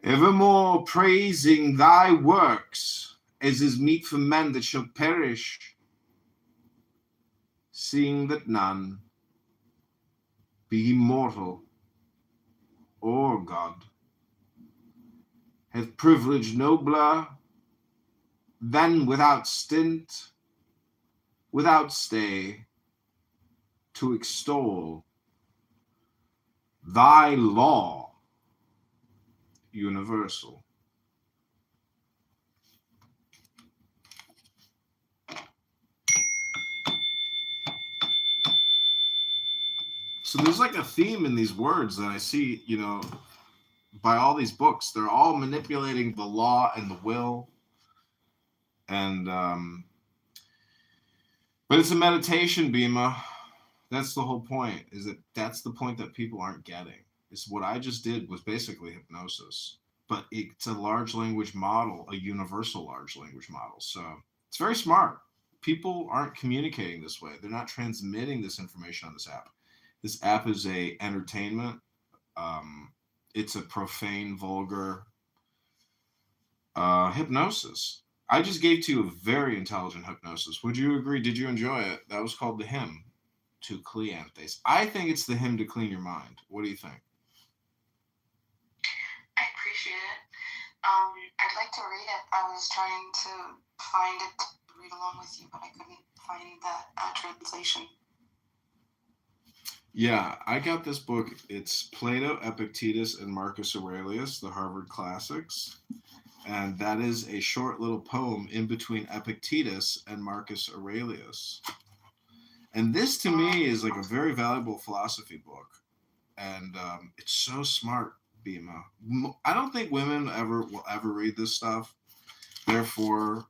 evermore praising thy works, as is meet for men that shall perish, seeing that none, be he mortal or God, hath privilege nobler than without stint, without stay, to extol thy law universal. So there's like a theme in these words that I see, by all these books. They're all manipulating the law and the will. And, but it's a meditation, Bima. That's the whole point, that's the point that people aren't getting. Is what I just did was basically hypnosis, but it's a large language model, a universal large language model. So it's very smart. People aren't communicating this way. They're not transmitting this information on this app. This app is a entertainment. It's a profane, vulgar hypnosis. I just gave to you a very intelligent hypnosis. Would you agree? Did you enjoy it? That was called The Hymn to Cleanthes. I think it's the hymn to clean your mind. What do you think? I appreciate it. I'd like to read it. I was trying to find it to read along with you, but I couldn't find that translation. Yeah, I got this book. It's Plato, Epictetus, and Marcus Aurelius, the Harvard Classics. And that is a short little poem in between Epictetus and Marcus Aurelius. And this, to me, is like a very valuable philosophy book. And it's so smart, Bima. I don't think women will ever read this stuff. Therefore,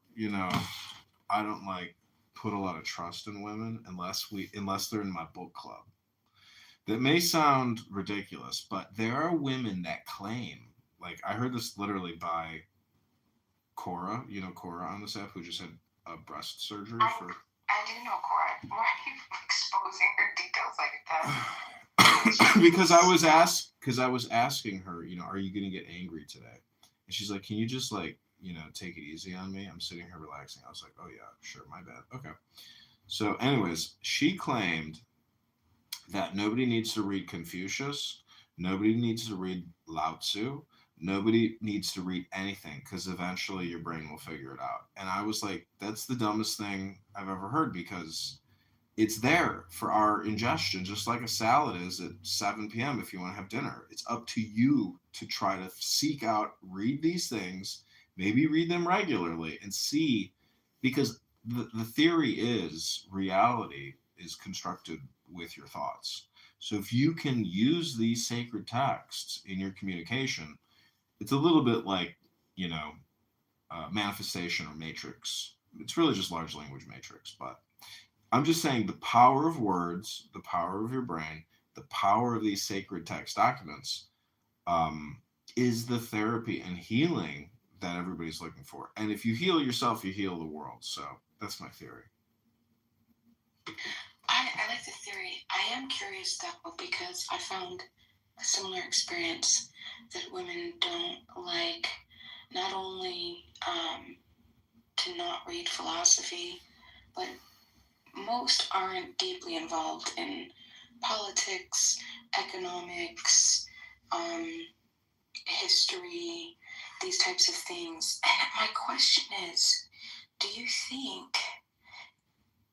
I don't put a lot of trust in women unless they're in my book club. That may sound ridiculous, but there are women that claim, I heard this literally by Cora, Cora on this app, who just had a breast surgery for... I do know Cora. Why are you exposing her details like that? Because I was asking her, are you going to get angry today? And she's like, can you just take it easy on me? I'm sitting here relaxing. I was like, oh yeah, sure, my bad. Okay. So anyways, she claimed that nobody needs to read Confucius. Nobody needs to read Lao Tzu. Nobody needs to read anything because eventually your brain will figure it out. And I was like, that's the dumbest thing I've ever heard, because it's there for our ingestion, just like a salad is at 7 p.m. if you want to have dinner. It's up to you to try to seek out, read these things, maybe read them regularly and see, because the theory is reality is constructed with your thoughts. So if you can use these sacred texts in your communication, it's a little bit like, manifestation or matrix. It's really just large language matrix, but I'm just saying the power of words, the power of your brain, the power of these sacred text documents is the therapy and healing that everybody's looking for. And if you heal yourself, you heal the world. So that's my theory. I like the theory. I am curious though, because I found a similar experience that women don't like not only to not read philosophy, but most aren't deeply involved in politics, economics, history, these types of things. And my question is, do you think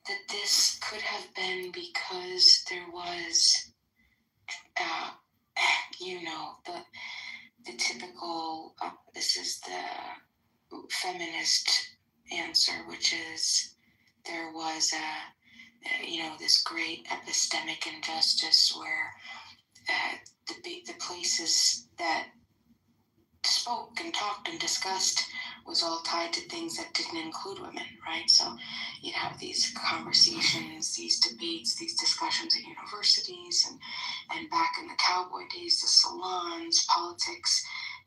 that this could have been because there was, the typical, this is the feminist answer, which is there was this great epistemic injustice where the places that spoke and talked and discussed was all tied to things that didn't include women, right? So you'd have these conversations, these debates, these discussions at universities, and back in the cowboy days, the salons, politics,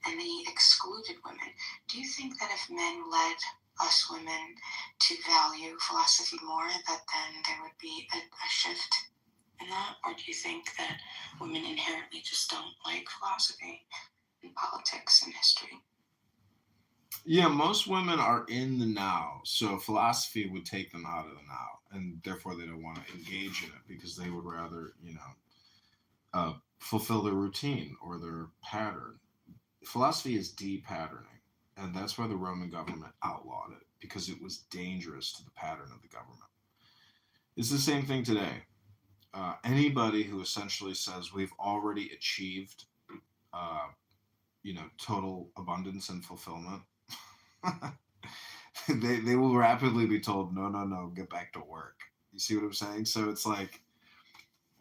and they excluded women. Do you think that if men led us women to value philosophy more, that then there would be a shift in that? Or do you think that women inherently just don't like philosophy and politics and history? Yeah, most women are in the now, so philosophy would take them out of the now, and therefore they don't want to engage in it because they would rather, fulfill their routine or their pattern. Philosophy is de-patterning, and that's why the Roman government outlawed it, because it was dangerous to the pattern of the government. It's the same thing today. Anybody who essentially says we've already achieved, total abundance and fulfillment, they will rapidly be told, no, get back to work. You see what I'm saying? So it's like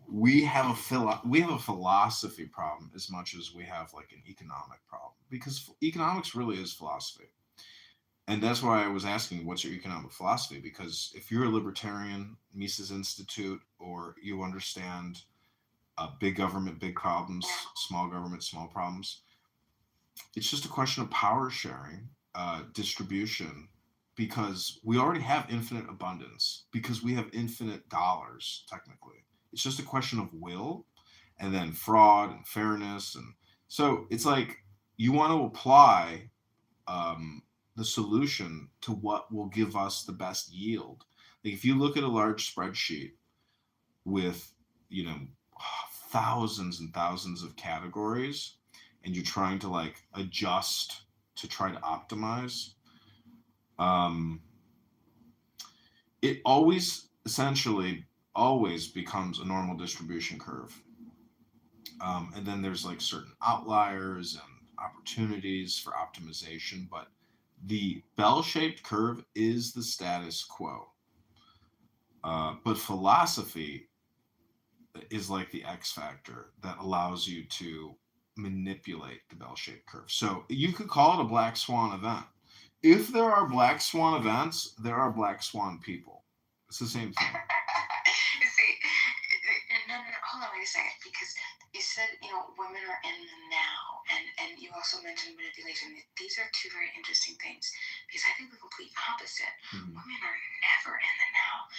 we have a philosophy problem as much as we have like an economic problem, because economics really is philosophy. And that's why I was asking, what's your economic philosophy? Because if you're a libertarian, Mises Institute, or you understand big government, big problems, small government, small problems, it's just a question of power sharing, distribution, because we already have infinite abundance, because we have infinite dollars, technically. It's just a question of will, and then fraud and fairness. And so it's like you want to apply the solution to what will give us the best yield. Like if you look at a large spreadsheet with, thousands and thousands of categories, and you're trying to like adjust to try to optimize, it always essentially always becomes a normal distribution curve. And then there's like certain outliers and opportunities for optimization, but the bell-shaped curve is the status quo. But philosophy is like the X factor that allows you to manipulate the bell-shaped curve. So you could call it a black swan event. If there are black swan events, there are black swan people. It's the same thing. See, no, hold on, wait a second, because you said, women are in the now, and you also mentioned manipulation. These are two very interesting things, because I think the complete opposite. Mm-hmm. Women are never in the now.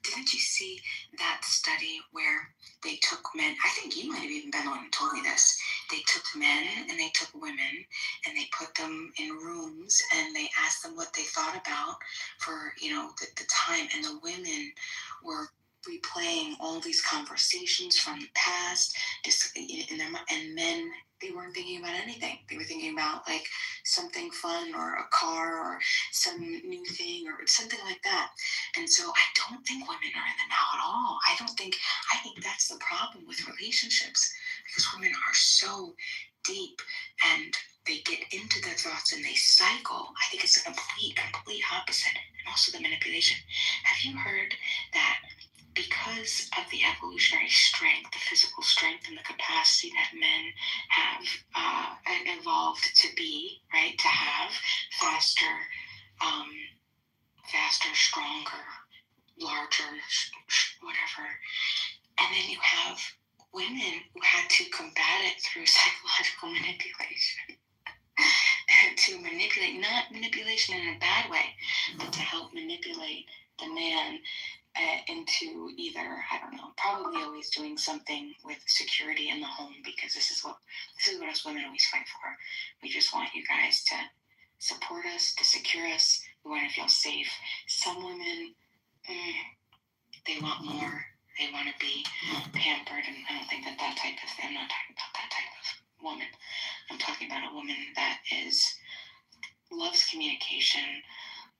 Didn't you see that study where they took men? I think you might have even been the one who told me this. They took men and they took women and they put them in rooms and they asked them what they thought about for, the time. And the women were replaying all these conversations from the past, just in their mind. And men, they weren't thinking about anything. They were thinking about like something fun or a car or some new thing or something like that. And so I don't think women are in the now at all. I think that's the problem with relationships, because women are so deep and they get into their thoughts and they cycle. I think it's a complete opposite. And also the manipulation. Have you heard that because of the evolutionary strength, the physical strength and the capacity that men have evolved to be, right, to have faster, stronger, larger, then you have women who had to combat it through psychological manipulation. To manipulate, not manipulation in a bad way, but to help manipulate the man into either, I don't know, probably always doing something with security in the home, because this is what us women always fight for. We just want you guys to support us, to secure us. We want to feel safe. Some women, they want more. They want to be pampered, and I don't think that type of thing. I'm not talking about that type of woman. I'm talking about a woman that loves communication,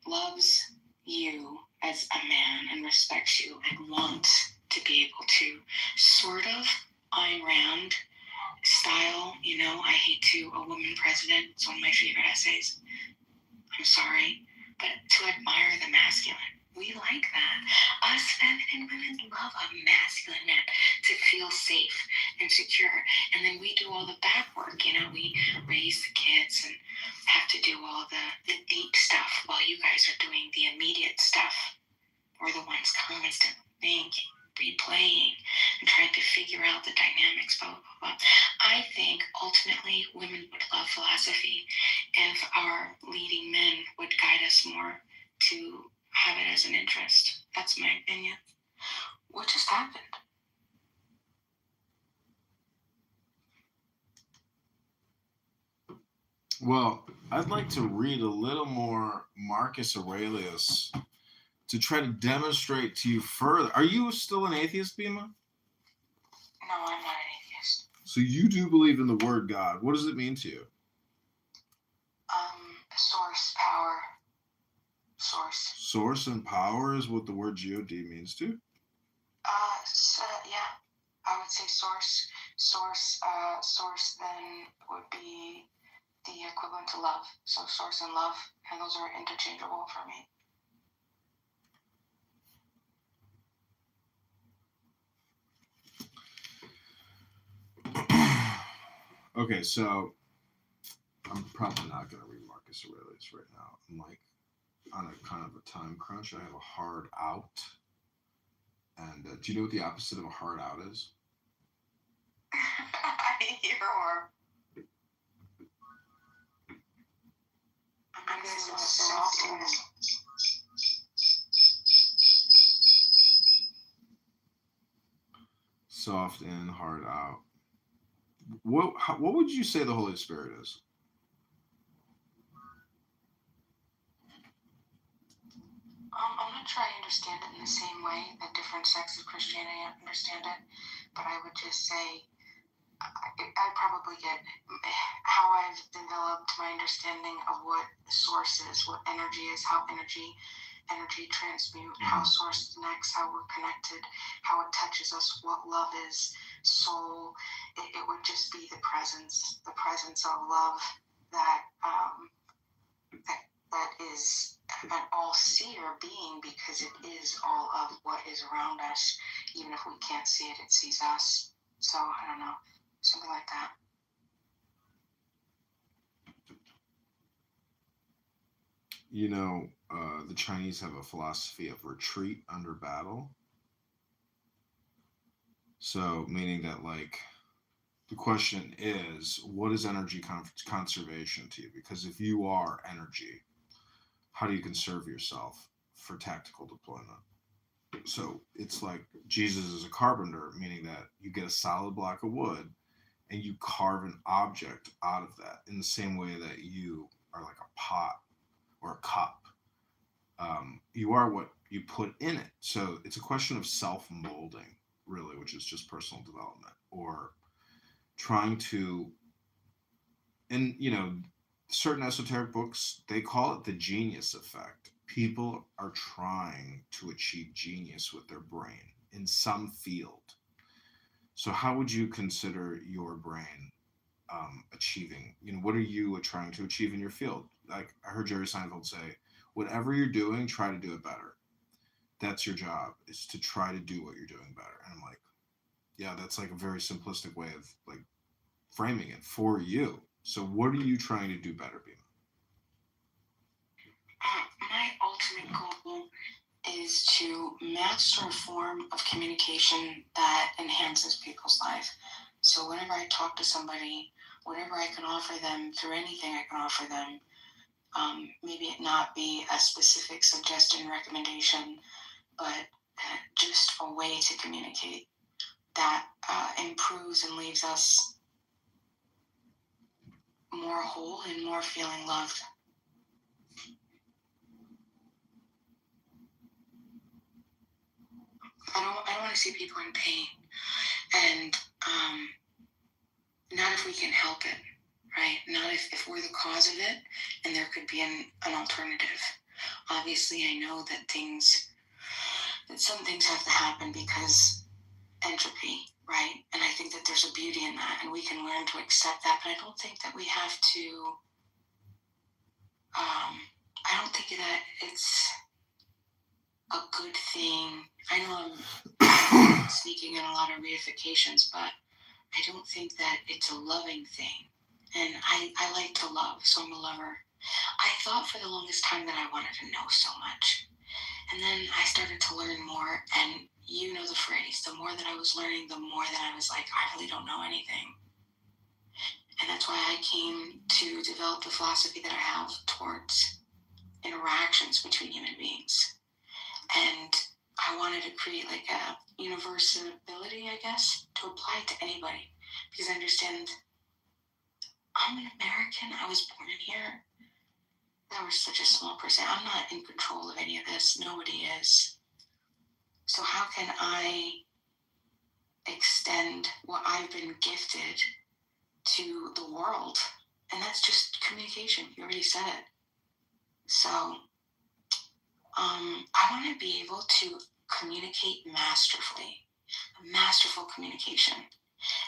loves you as a man, and respects you, and wants to be able to sort of Ayn Rand style, I hate to a woman president. It's one of my favorite essays. I'm sorry, but to admire the masculine. We like that. Us feminine women love a masculine man to feel safe and secure. And then we do all the back work, we raise the kids and have to do all the deep stuff while you guys are doing the immediate stuff. We're the ones constantly thinking, replaying, and trying to figure out the dynamics, blah, blah, blah. I think ultimately women would love philosophy if our leading men would guide us more to have it as an interest. That's my opinion. What just happened? Well, I'd like to read a little more Marcus Aurelius to try to demonstrate to you further. Are you still an atheist, Bima? No, I'm not an atheist. So you do believe in the word God. What does it mean to you? Source, power. Source. Source and power is what the word God means to? Yeah. I would say source. Source then would be the equivalent to love. So source and love, and those are interchangeable for me. Okay, so I'm probably not going to read Marcus Aurelius right now. I'm like on a kind of a time crunch. I have a hard out. And do you know what the opposite of a hard out is? I'm going to say soft in. Soft in, hard out. What would you say the Holy Spirit is? I'm not sure I understand it in the same way that different sects of Christianity understand it, but I would just say I probably get how I've developed my understanding of what source is, what energy is, how energy transmute, how source connects, how we're connected, how it touches us, what love is, soul. It would just be the presence of love that is an all-seer being, because it is all of what is around us. Even if we can't see it, it sees us. So I don't know, something like that. The Chinese have a philosophy of retreat under battle. So, meaning that, the question is, what is energy conservation to you? Because if you are energy, how do you conserve yourself for tactical deployment? So, it's like Jesus is a carpenter, meaning that you get a solid block of wood and you carve an object out of that in the same way that you are like a pot or a cup. You are what you put in it. So it's a question of self-molding, really, which is just personal development, or trying to, and certain esoteric books, they call it the genius effect. People are trying to achieve genius with their brain in some field. So how would you consider your brain achieving? What are you trying to achieve in your field? Like I heard Jerry Seinfeld say, whatever you're doing, try to do it better. That's your job, is to try to do what you're doing better. And I'm like, yeah, that's like a very simplistic way of framing it for you. So what are you trying to do better, Bima? My ultimate goal is to master a form of communication that enhances people's life. So whenever I talk to somebody, whatever I can offer them through anything I can offer them, maybe it not be a specific suggestion, recommendation, but just a way to communicate that improves and leaves us more whole and more feeling loved. I don't want to see people in pain, and not if we can help it, right? Not if we're the cause of it, and there could be an alternative. Obviously, I know that some things have to happen because entropy, right? And I think that there's a beauty in that, and we can learn to accept that, but I don't think that we have to, I don't think that it's a good thing. I know I'm sneaking in a lot of reifications, but I don't think that it's a loving thing. And I like to love, so I'm a lover. I thought for the longest time that I wanted to know so much. And then I started to learn more, and you know the phrase, the more that I was learning, the more that I was like, I really don't know anything. And that's why I came to develop the philosophy that I have towards interactions between human beings. And I wanted to create like a universality, I guess, to apply to anybody. Because I understand I'm an American. I was born in here. That was such a small percent. I'm not in control of any of this. Nobody is. So how can I extend what I've been gifted to the world? And that's just communication. You already said it. So I want to be able to communicate masterfully. Masterful communication.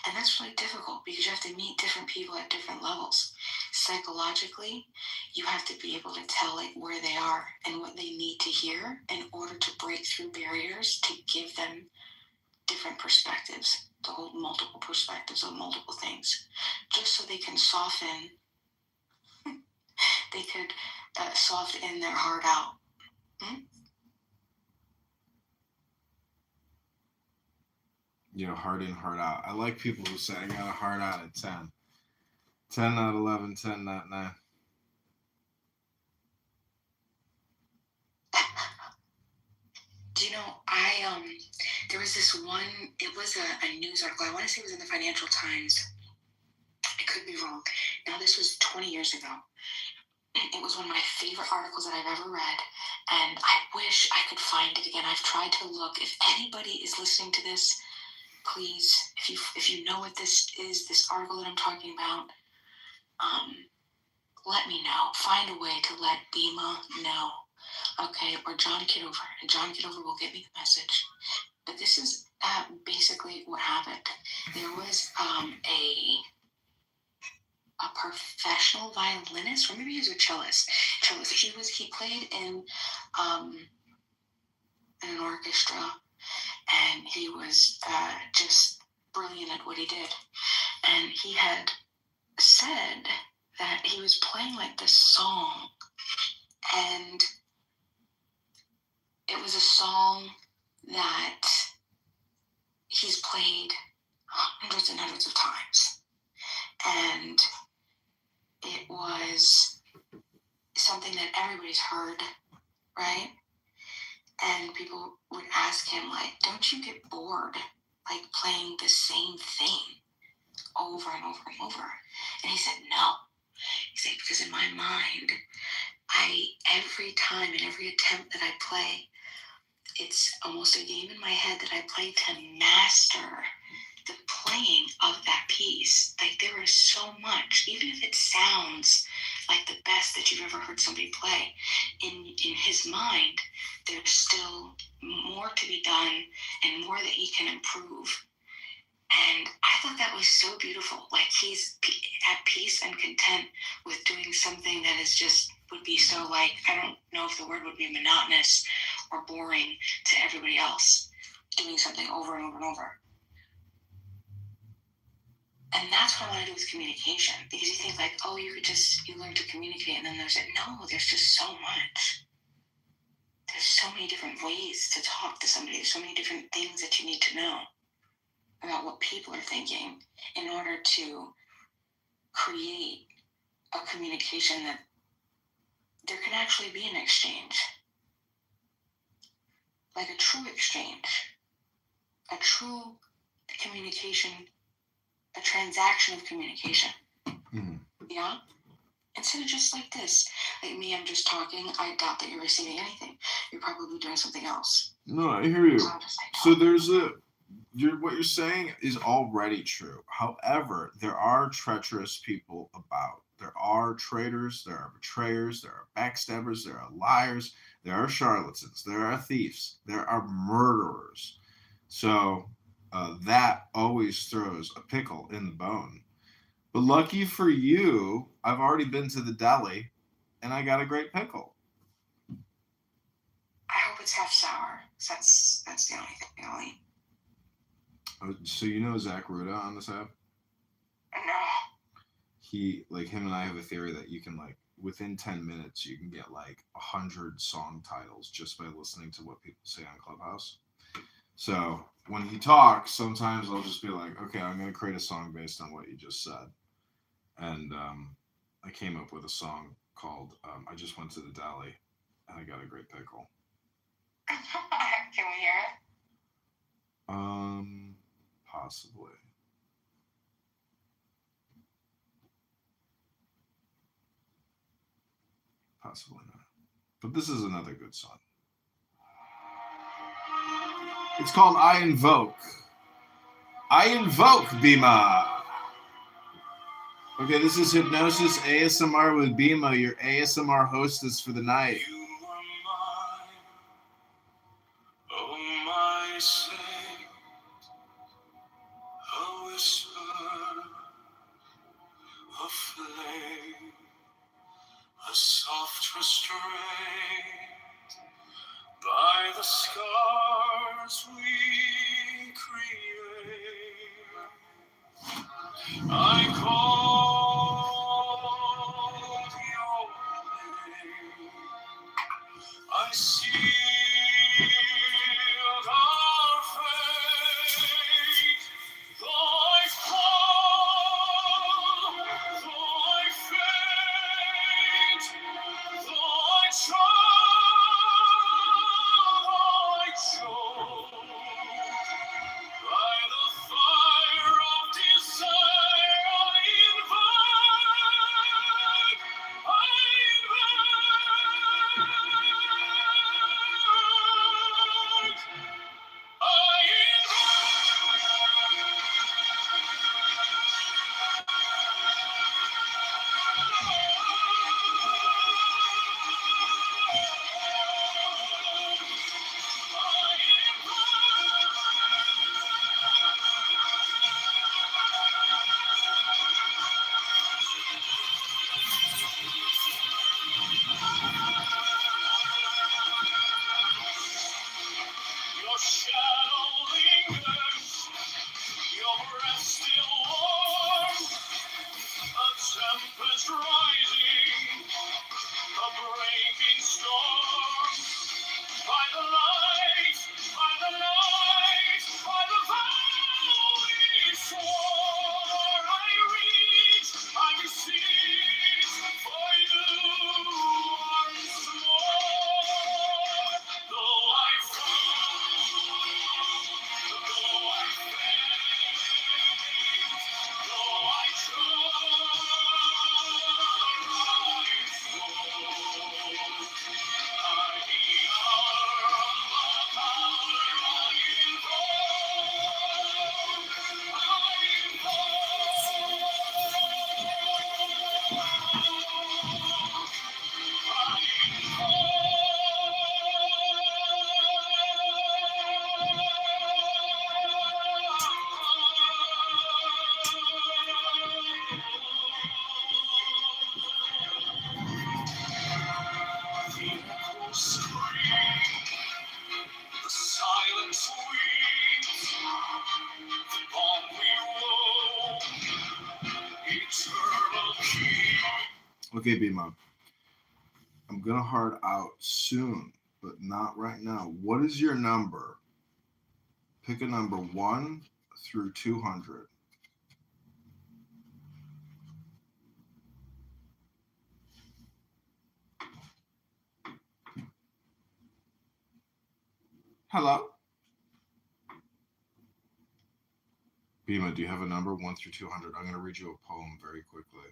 And that's really difficult because you have to meet different people at different levels. Psychologically, you have to be able to tell like where they are and what they need to hear in order to break through barriers to give them different perspectives, to hold multiple perspectives on multiple things, just so they can soften, they could soften their heart out. You know, heart in, heart out. I like people who say, I got a heart out at 10. 10, not 11, 10, not 9. Do you know, there was this one, it was a news article, I want to say it was in the Financial Times. I could be wrong. Now, this was 20 years ago. It was one of my favorite articles that I've ever read, and I wish I could find it again. I've tried to look. If anybody is listening to this, please, if you know what this is, this article that I'm talking about, let me know. Find a way to let Bima know, okay, or John Kitover, and John Kitover will get me the message. But this is basically what happened. There was a professional violinist, or maybe he was a cellist. He played in an orchestra, and he was just brilliant at what he did. And he had said that he was playing like this song, and it was a song that he's played hundreds and hundreds of times. And it was something that everybody's heard, right? And people would ask him, like, don't you get bored, like, playing the same thing over and over and over? And he said, no. He said, because in my mind, every time and every attempt that I play, it's almost a game in my head that I play to master the playing of that piece. Like, there is so much, even if it sounds like the best that you've ever heard somebody play, in his mind, there's still more to be done and more that he can improve. And I thought that was so beautiful. Like, he's at peace and content with doing something that is just, would be so, like, I don't know if the word would be monotonous or boring to everybody else, doing something over and over and over. And that's what I want to do with communication. Because you think like, oh, you learn to communicate, and then there's it. No, there's just so much. There's so many different ways to talk to somebody. There's so many different things that you need to know about what people are thinking in order to create a communication that there can actually be an exchange. Like a true exchange. A true communication. A transaction of communication. Mm-hmm. Yeah? Instead of just like this. Like me, I'm just talking. I doubt that you're receiving anything. You're probably doing something else. No, I hear you. So I'm just like, So there's what you're saying is already true. However, there are treacherous people about. There are traitors, there are betrayers, there are backstabbers, there are liars, there are charlatans, there are thieves, there are murderers. So that always throws a pickle in the bone. But lucky for you, I've already been to the deli and I got a great pickle. I hope it's half sour. That's the only thing I'll eat. So you know Zach Ruda on this app? No. Him and I have a theory that you can within 10 minutes you can get 100 song titles just by listening to what people say on Clubhouse. So when he talks, sometimes I'll just be like, okay, I'm going to create a song based on what you just said. And I came up with a song called I Just Went to the Deli and I Got a Great Pickle. Can we hear it? Possibly. Possibly not. But this is another good song. It's called I Invoke. I Invoke, Bima. Okay, this is Hypnosis ASMR with Bima, your ASMR hostess for the night. You are mine, oh my saint, a whisper, a flame, a soft restraint by the scars we create. I call your name. I sealed our fate. Though I fall, though I faint, though I choke, by the fire of desire, I invoke, your shadow lingers, your breath still warm, a tempest rising, a breaking storm. By the light, by the light, by the vow we swore, I reach, I beseech for you once more. Though I fall, though I faint, though I the silence weeps, the bomb we roll, eternal key. Okay, Bima. I'm gonna hard out soon, but not right now. What is your number? Pick a number 1 through 200. Hello? Bima, do you have a number 1 through 200? I'm going to read you a poem very quickly.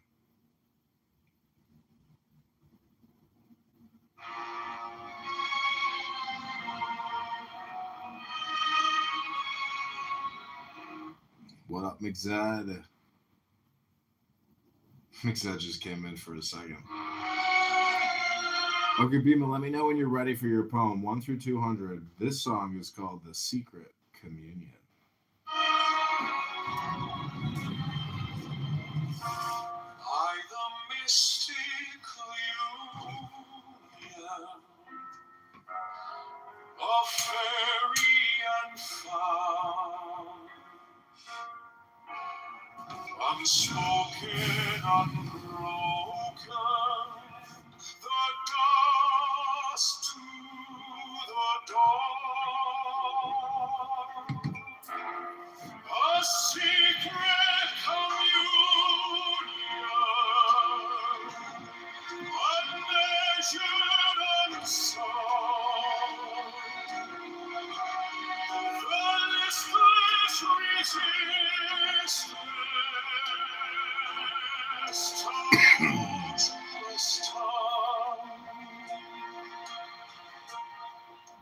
What up, McZed? McZed just came in for a second. Okay, Bima, let me know when you're ready for your poem, 1 through 200. This song is called The Secret Communion. By the mystic union of fairy and fowl, unspoken, unbroken, the dust to the dawn, a secret communion, unmeasured, unsung, the listless resistance, tumultuous tongue,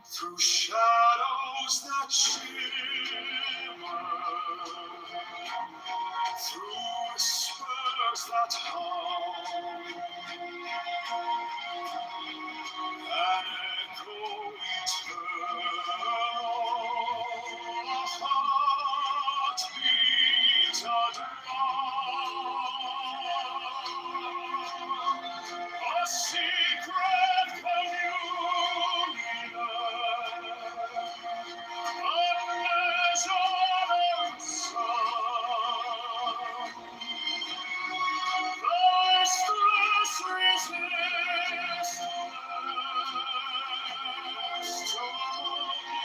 through shadows that shimmer, through whispers that hum, an echo eternal, a heartbeat, a drum, a secret communion, unmeasured, unsung, the listless resistance,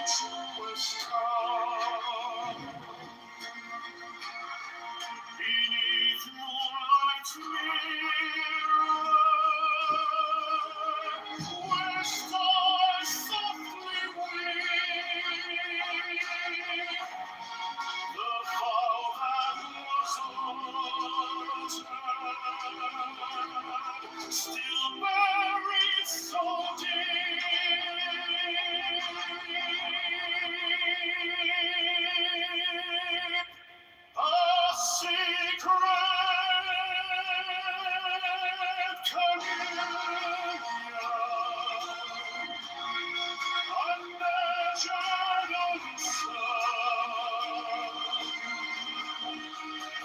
tumultuous tongue, beneath moonlight's mirror, where stars softly wing, the vow that was uttered, still buried so deep, a secret communion, unmeasured, unsung,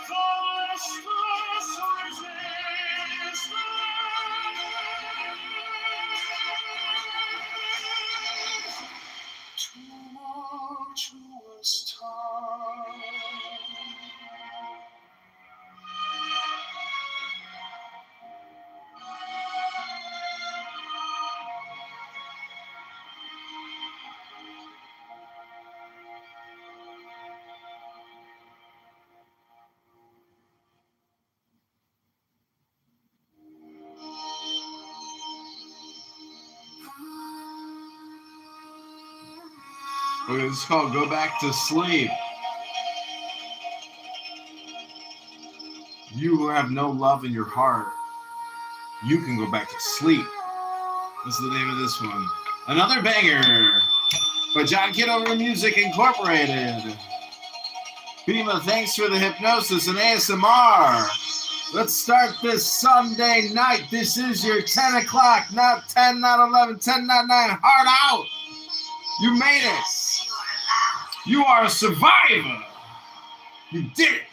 the listless resistance, tumultuous tongue. Okay, this is called Go Back to Sleep. You who have no love in your heart, you can go back to sleep. What's the name of this one? Another banger by John Kitover Music Incorporated. Bima, thanks for the hypnosis and ASMR. Let's start this Sunday night. This is your 10 o'clock, not 10, not 11, 10, not 9. Hard out. You made it. You are a survivor. You did it.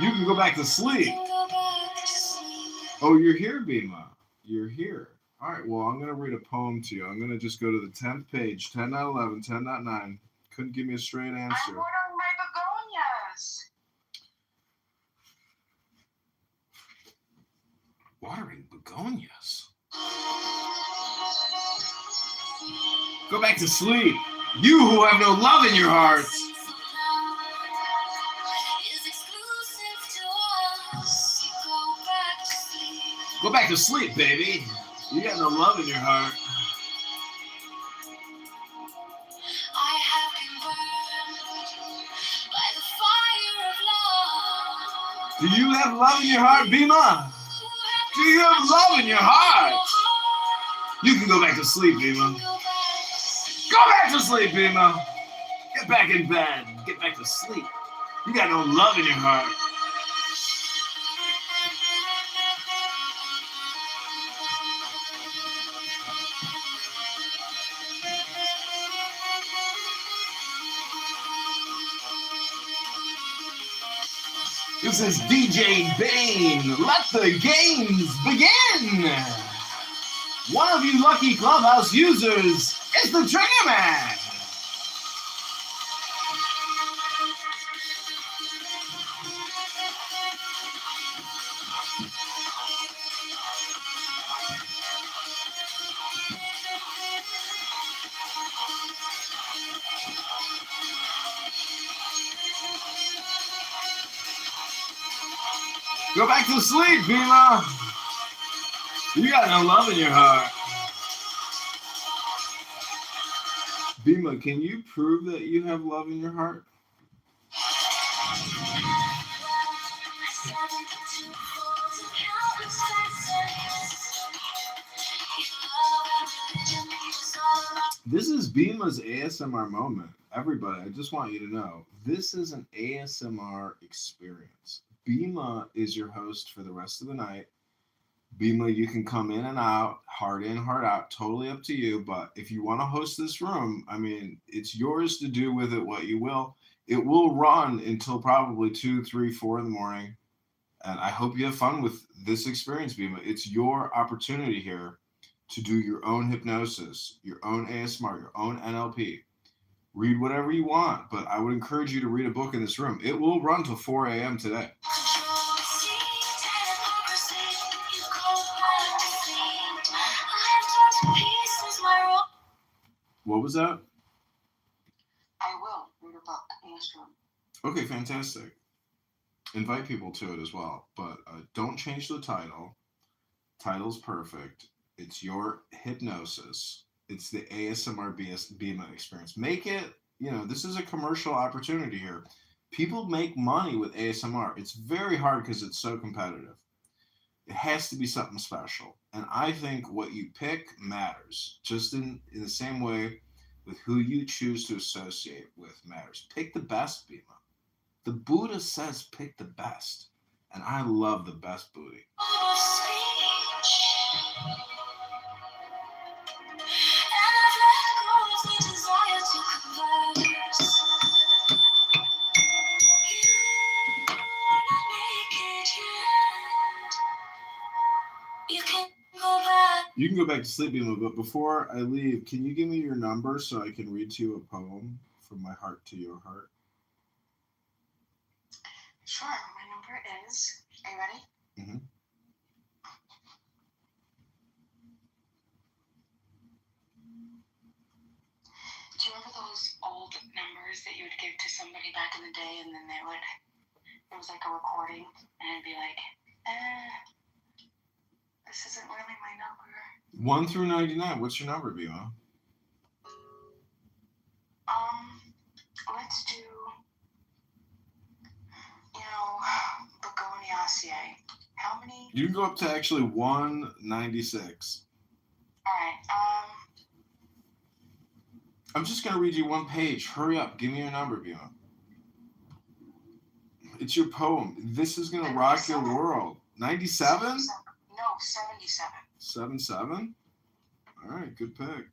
You can go back to sleep. Oh, you're here, Bima. You're here. All right, well, I'm going to read a poem to you. I'm going to just go to the 10th page, 10, not 11, 10, not 9. Couldn't give me a straight answer. I'm watering my begonias. Watering begonias. Go back to sleep. You who have no love in your hearts. Go back to sleep, baby. You got no love in your heart. I have been burned by the fire of love. Do you have love in your heart, Bima? Do you have love in your heart? You can go back to sleep, Bima. Go back to sleep, Bima. Get back in bed. Get back to sleep. You got no love in your heart. This is DJ Bane. Let the games begin. One of you lucky Clubhouse users is the Trigger Man. Go back to sleep, Bima. You got no love in your heart. Bima, can you prove that you have love in your heart? This is Bima's ASMR moment. Everybody, I just want you to know, this is an ASMR experience. Bima is your host for the rest of the night. Bima, you can come in and out, heart in, heart out, totally up to you. But if you want to host this room, I mean, it's yours to do with it what you will. It will run until probably 2, 3, 4 in the morning. And I hope you have fun with this experience, Bima. It's your opportunity here to do your own hypnosis, your own ASMR, your own NLP. Read whatever you want, but I would encourage you to read a book in this room. It will run till 4 a.m. today. What was that? I will read a book in this room. Okay, fantastic. Invite people to it as well, but don't change the title. Title's perfect. It's your hypnosis. It's the ASMR Bima experience. Make it, this is a commercial opportunity here. People make money with ASMR. It's very hard because it's so competitive. It has to be something special. And I think what you pick matters, just in the same way with who you choose to associate with matters. Pick the best, Bima. The Buddha says pick the best. And I love the best booty. You can go back to sleep, Bima, but before I leave, can you give me your number so I can read to you a poem from my heart to your heart? Sure, my number is, are you ready? Mm-hmm. Do you remember those old numbers that you would give to somebody back in the day and then it was like a recording and it'd be like, this isn't really my number. 1 through 99. What's your number, Bima? Let's do, Begoniaceae. How many? You can go up to actually 196. All right. I'm just going to read you one page. Hurry up. Give me your number, Bima. It's your poem. This is going to rock your world. 97? No, 77. 77? All right, good pick.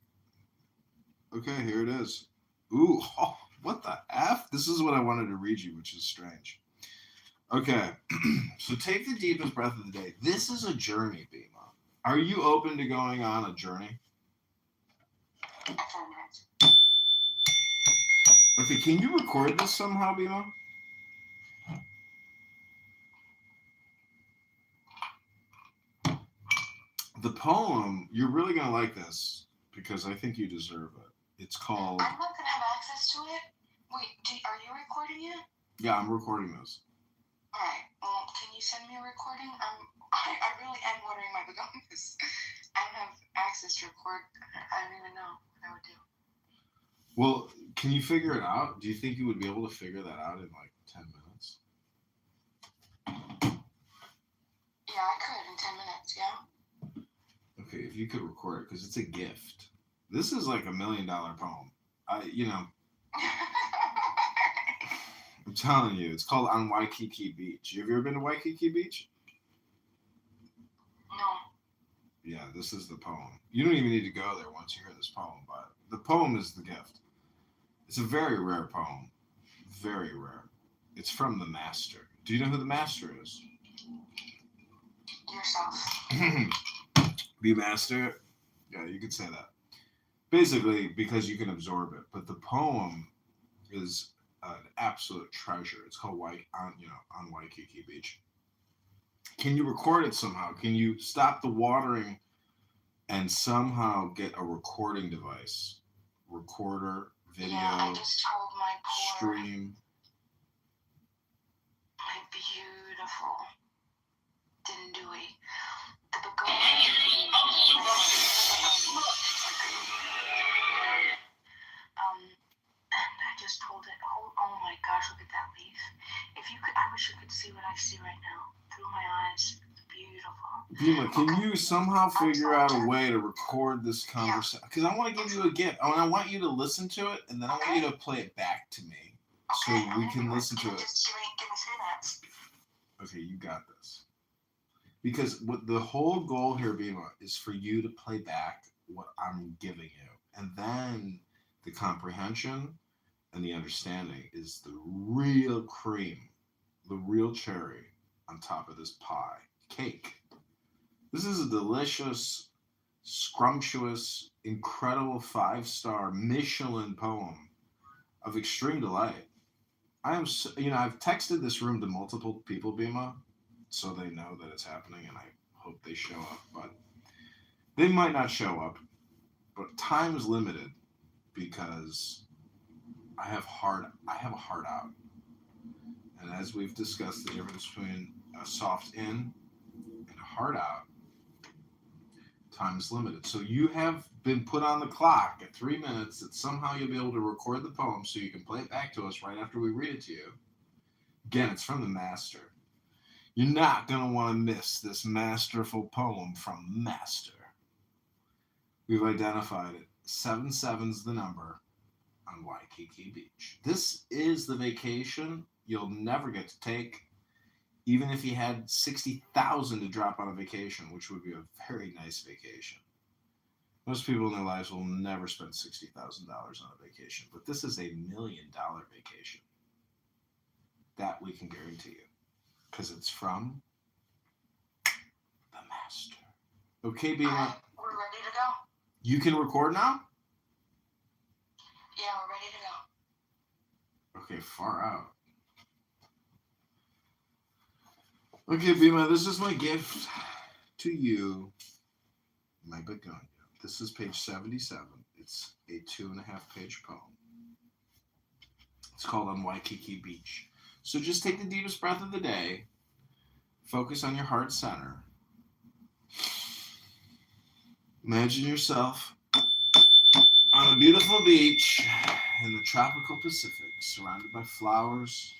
Okay, here it is. Ooh, oh, what the F? This is what I wanted to read you, which is strange. Okay, so take the deepest breath of the day. This is a journey, Bima. Are you open to going on a journey? Okay, can you record this somehow, Bima? The poem, you're really going to like this because I think you deserve it. It's called... I'm not going to have access to it. Wait, are you recording it? Yeah, I'm recording this. All right. Well, can you send me a recording? I really am watering my begonias. I don't have access to record. I don't even know what I would do. Well, can you figure it out? Do you think you would be able to figure that out in like 10 minutes? Yeah, I could in 10 minutes, yeah. Okay, if you could record it, because it's a gift. This is like $1 million poem. I'm telling you, it's called On Waikiki Beach. Have you ever been to Waikiki Beach? No. Yeah, this is the poem. You don't even need to go there once you hear this poem, but the poem is the gift. It's a very rare poem. Very rare. It's from the master. Do you know who the master is? Yourself. Be master? Yeah, you could say that. Basically, because you can absorb it. But the poem is an absolute treasure. It's called On Waikiki Beach. Can you record it somehow? Can you stop the watering and somehow get a recording device? Recorder, video, I just told my poor, stream. my beautiful Dindui, the begonia. And I just told it, oh my gosh, look at that leaf. If you could, I wish you could see what I see right now through my eyes. It's beautiful. Dima, can you somehow figure out a way to record this conversation? Because I want to give you a gift. I want you to listen to it, and then I want you to play it back to me so we can listen to it. Okay, you got this. Because what the whole goal here, Bima, is for you to play back what I'm giving you. And then the comprehension and the understanding is the real cream, the real cherry on top of this pie. Cake. This is a delicious, scrumptious, incredible 5-star Michelin poem of extreme delight. I've texted this room to multiple people, Bima, so they know that it's happening, and I hope they show up. But they might not show up, but time is limited because I have a hard out. And as we've discussed, the difference between a soft in and a hard out, time is limited. So you have been put on the clock at 3 minutes that somehow you'll be able to record the poem so you can play it back to us right after we read it to you. Again, it's from the master. You're not going to want to miss this masterful poem from Master. We've identified it. 77's the number on Waikiki Beach. This is the vacation you'll never get to take, even if you had $60,000 to drop on a vacation, which would be a very nice vacation. Most people in their lives will never spend $60,000 on a vacation, but this is $1 million vacation. That we can guarantee you, because it's from the master. Okay, Bima. We're ready to go. You can record now? Yeah, we're ready to go. Okay, far out. Okay, Bima, this is my gift to you, my begonia. This is page 77. It's a 2.5-page poem. It's called On Waikiki Beach. So just take the deepest breath of the day. Focus on your heart center. Imagine yourself on a beautiful beach in the tropical Pacific, surrounded by flowers,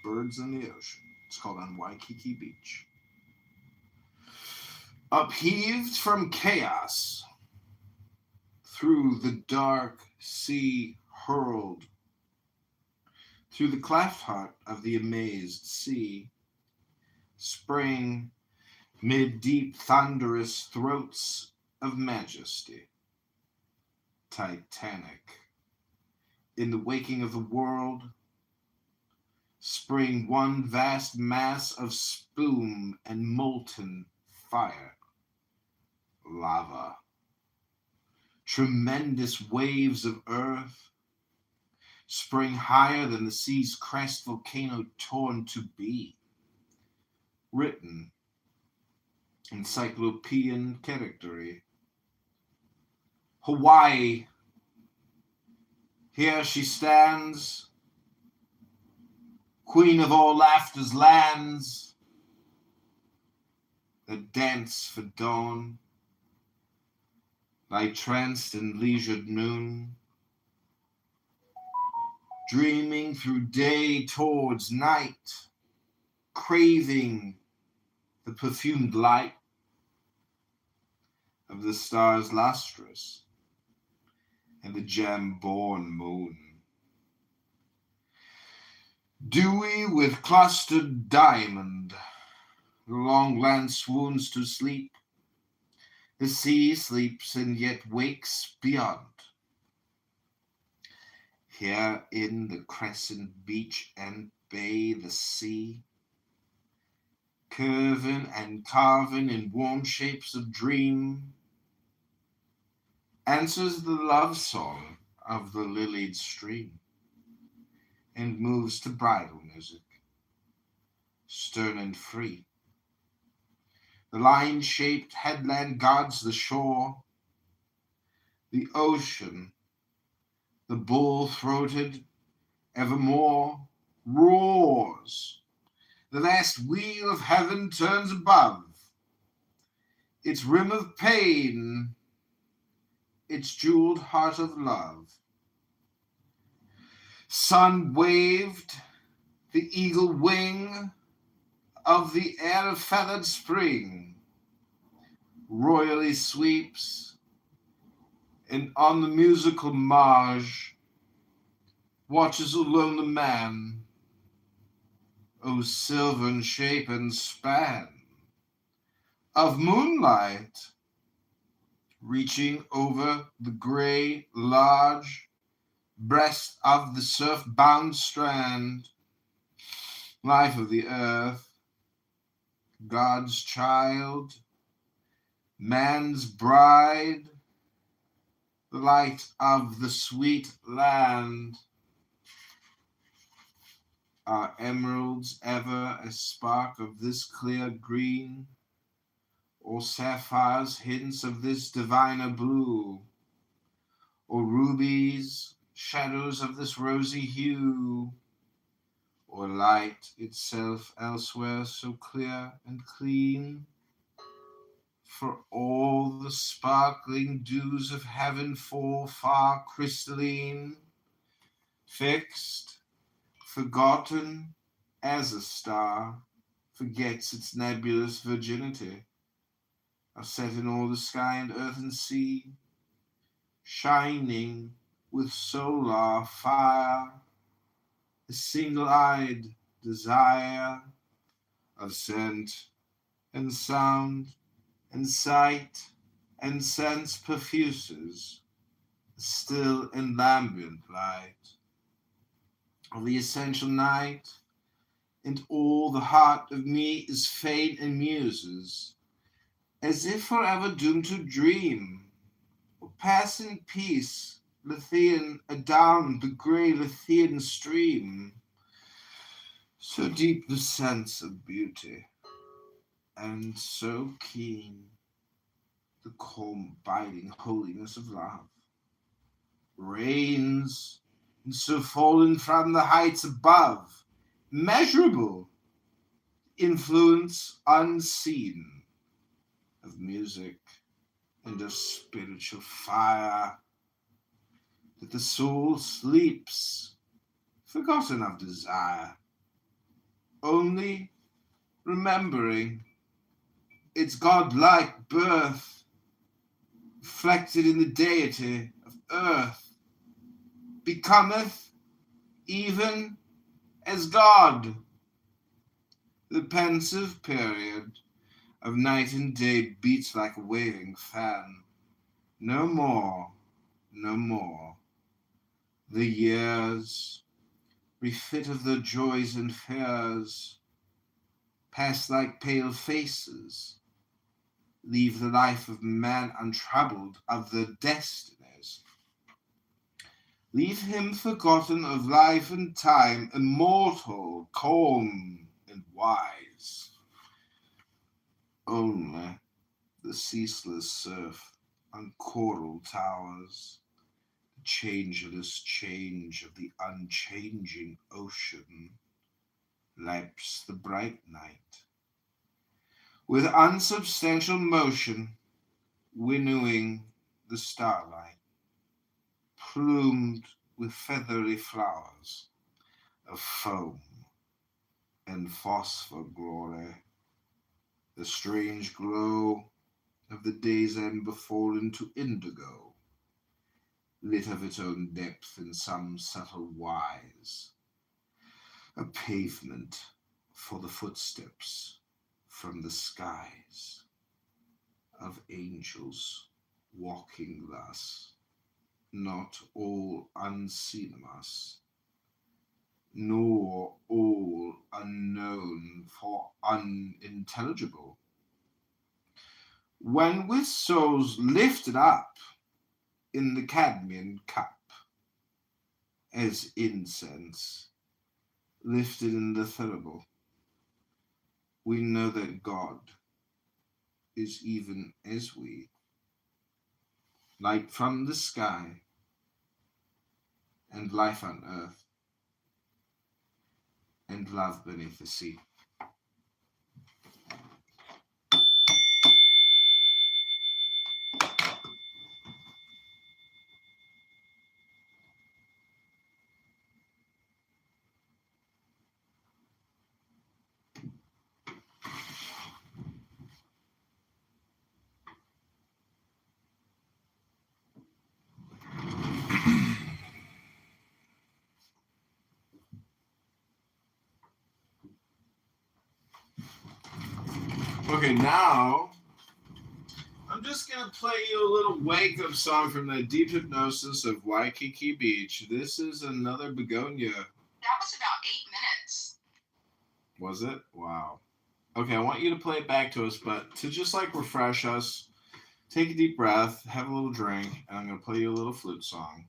birds, and the ocean. It's called On Waikiki Beach. Upheaved from chaos, through the dark sea hurled, through the cleft hut of the amazed sea, sprang mid deep thunderous throats of majesty. Titanic, in the waking of the world, spring one vast mass of spume and molten fire, lava, tremendous waves of earth, spring higher than the sea's crest, volcano torn to be, written encyclopedian character. Hawaii. Here she stands, queen of all laughter's lands, that dance for dawn, like tranced and leisured moon, dreaming through day towards night, craving the perfumed light of the stars lustrous and the gem-born moon. Dewy with clustered diamond, the long land swoons to sleep. The sea sleeps and yet wakes beyond. Here in the crescent beach and bay, the sea, curving and carving in warm shapes of dream, answers the love song of the lilied stream, and moves to bridal music, stern and free. The lion-shaped headland guards the shore, the ocean, the bull-throated, evermore roars. The vast wheel of heaven turns above, its rim of pain, its jeweled heart of love. Sun waved, the eagle wing of the air of feathered spring royally sweeps, and on the musical marge watches alone the man, O silvern shape and span of moonlight, reaching over the gray large breast of the surf-bound strand, life of the earth, God's child, man's bride, the light of the sweet land. Are emeralds ever a spark of this clear green, or sapphires hints of this diviner blue, or rubies shadows of this rosy hue, or light itself elsewhere so clear and clean? For all the sparkling dews of heaven fall far crystalline, fixed, forgotten as a star forgets its nebulous virginity, are set in all the sky and earth and sea, shining with solar fire, a single-eyed desire of scent and sound and sight and sense perfuses, still and lambent light of the essential night, and all the heart of me is faint and muses, as if forever doomed to dream, or pass in peace, Lethean, adown the grey Lethean stream. So deep the sense of beauty, and so keen the calm abiding holiness of love, reigns, and so fallen from the heights above, measurable, influence unseen of music and of spiritual fire, that the soul sleeps, forgotten of desire, only remembering its godlike birth, reflected in the deity of earth, becometh even as God. The pensive period of night and day beats like a waving fan. No more, no more. The years, refit of their joys and fears, pass like pale faces, leave the life of man untroubled of their destinies. Leave him forgotten of life and time, immortal, calm, and wise. only the ceaseless surf on coral towers, the changeless change of the unchanging ocean, laps the bright night. With unsubstantial motion, winnowing the starlight, plumed with feathery flowers of foam and phosphor glory, the strange glow of the day's ember fallen to indigo, lit of its own depth in some subtle wise, a pavement for the footsteps from the skies of angels walking thus, not all unseen of us, nor all unknown for unintelligible. When with souls lifted up in the Cadmean cup, as incense lifted in the thurible, we know that God is even as we, light from the sky and life on earth and love beneath the sea. Okay, now I'm just going to play you a little wake-up song from the deep hypnosis of Waikiki Beach. This is another begonia. That was about 8 minutes. Was it? Wow. Okay, I want you to play it back to us, but to just like refresh us, take a deep breath, have a little drink, and I'm going to play you a little flute song.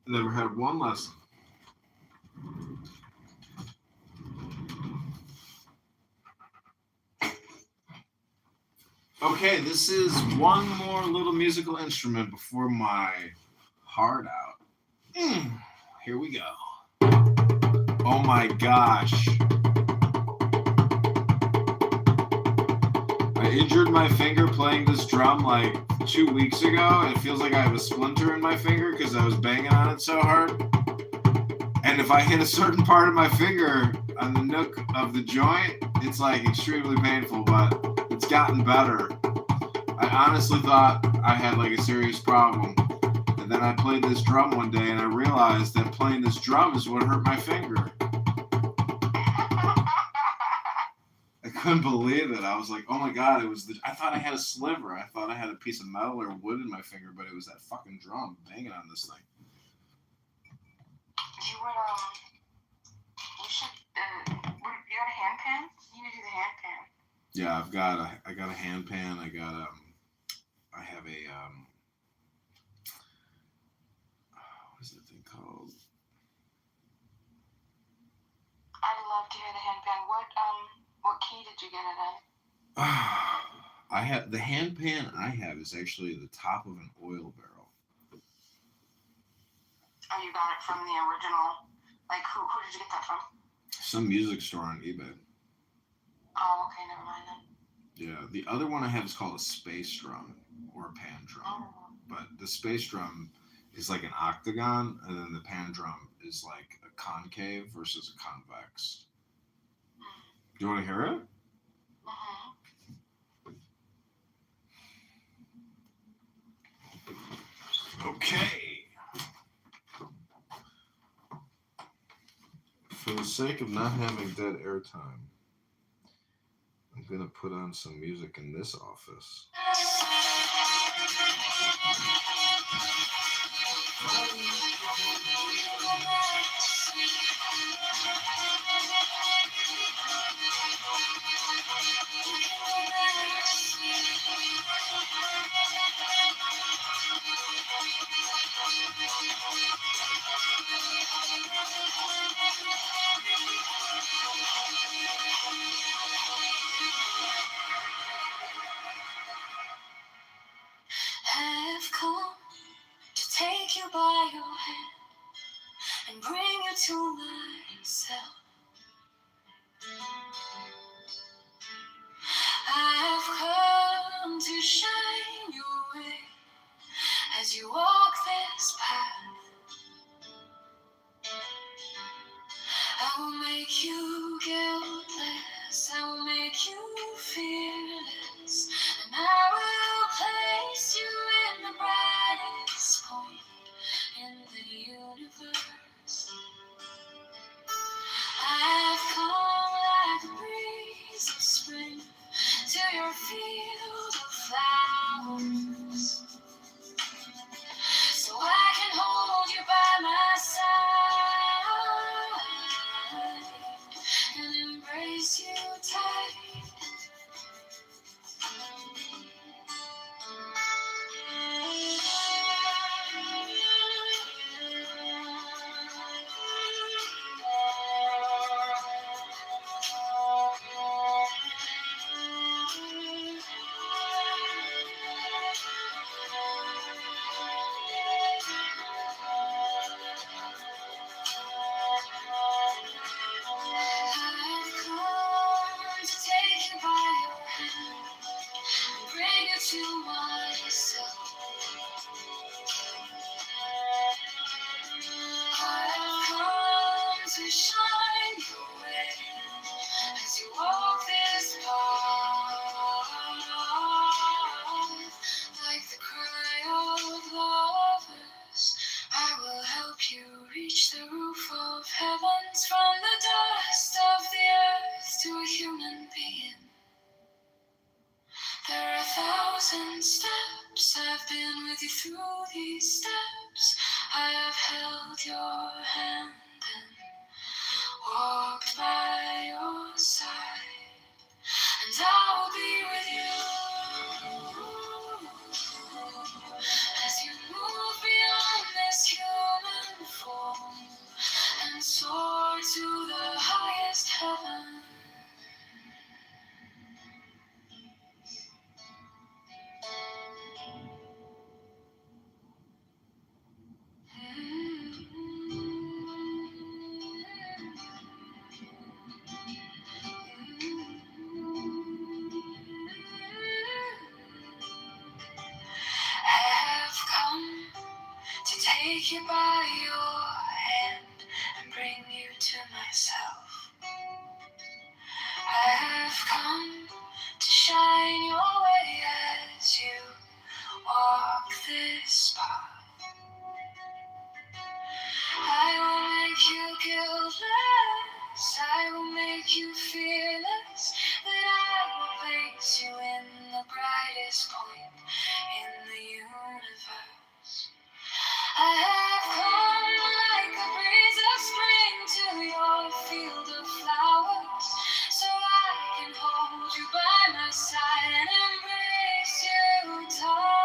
Never had one lesson. Okay, this is one more little musical instrument before my heart out. Here we go. Oh my gosh. I injured my finger playing this drum like 2 weeks ago. It feels like I have a splinter in my finger because I was banging on it so hard. And if I hit a certain part of my finger on the nook of the joint, it's like extremely painful, but it's gotten better. I honestly thought I had like a serious problem. And then I played this drum one day and I realized that playing this drum is what hurt my finger. I couldn't believe it. I was like, oh my God, I thought I had a sliver. I thought I had a piece of metal or wood in my finger, but it was that fucking drum banging on this thing. You got a hand pan? You need to do the hand pan. Yeah, I got a hand pan. I have a what is that thing called? I'd love to hear the hand pan. What key did you get it in? I have the hand pan I have is actually the top of an oil barrel. Oh, you got it from the original. Like, who did you get that from? Some music store on eBay. Oh, okay, never mind then. Yeah, the other one I have is called a space drum or a pan drum. Oh. But the space drum is like an octagon, and then the pan drum is like a concave versus a convex. Do you want to hear it? Okay. For the sake of not having dead air time, gonna put on some music in this office. Have come to take you by your hand and bring you to myself. I have come to shine your way as you walk this path. I will make you guiltless, I will make you fearless, and I will place you in the brightest point in the universe. I have come like a breeze of spring to your field of flowers, so I can hold you by my side and embrace you tight. I've come to take you by your hand and bring you to myself. I've come to shine your way as you walk this path, like the cry of lovers. I will help you reach the roof of heavens, from the dust of the earth to a human being. There are 1,000 steps, I've been with you through these steps. I have held your hand and walked by your side, and I will be with you as you move beyond this human form and soar to the highest heaven. I have come to take you by your hand and bring you to myself. I have come to shine your way as you walk this path. I will make you guiltless, I will make you fearless, then I will place you in the brightest point in the universe. I have come like a breeze of spring to your field of flowers, so I can hold you by my side and embrace you tight.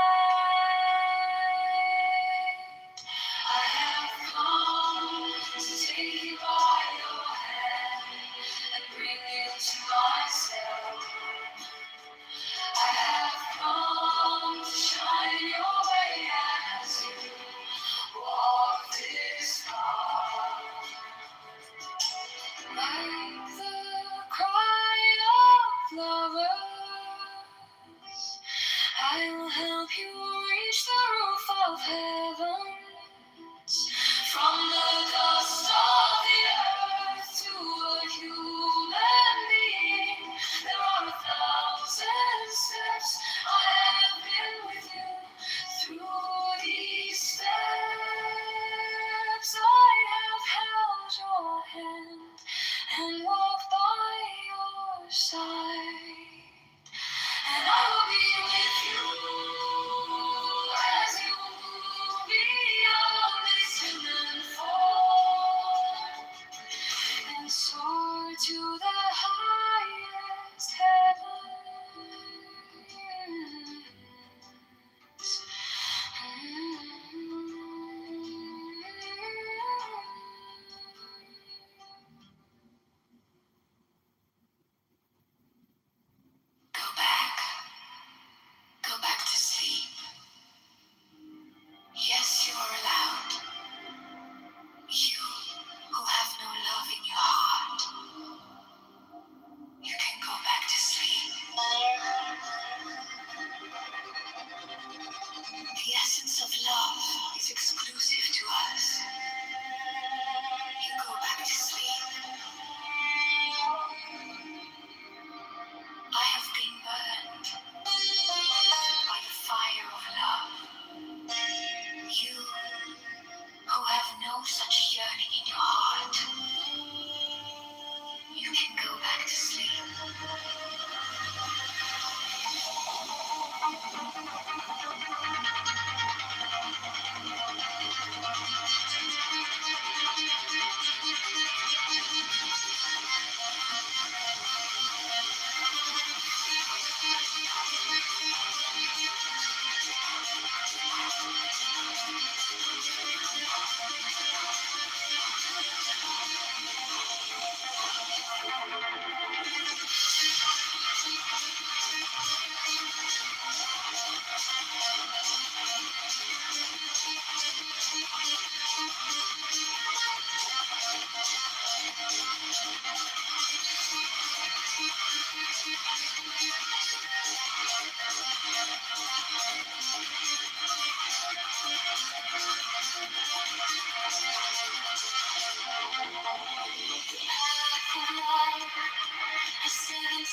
A 72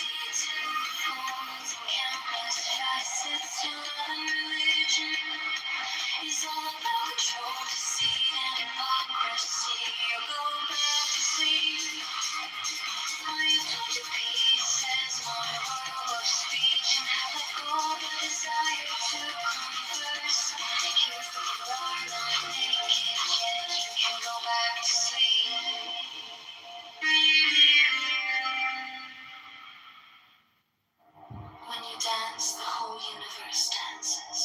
phones and countless facets to run religion is all about control, deceit, and hypocrisy. You go back to sleep. I have told you pieces, my world of speech, and how let go the desire to converse. Here you are, not naked, yet you can go back to sleep. When you dance, the whole universe dances.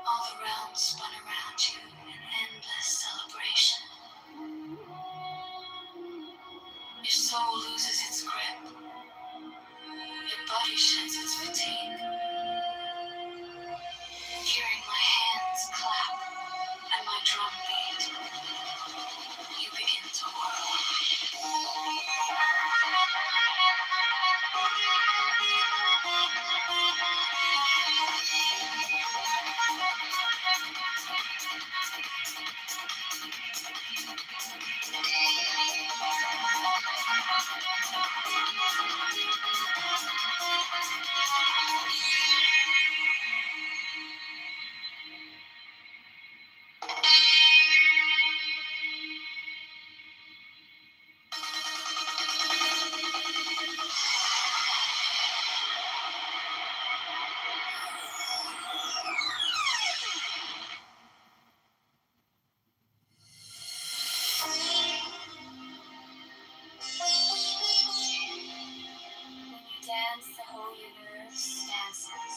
All the realms spun around you in endless celebration. Your soul loses its grip. Your body sheds its fatigue. Hearing my hands clap and my drum beat, you begin to whirl. Dance, the whole universe dances.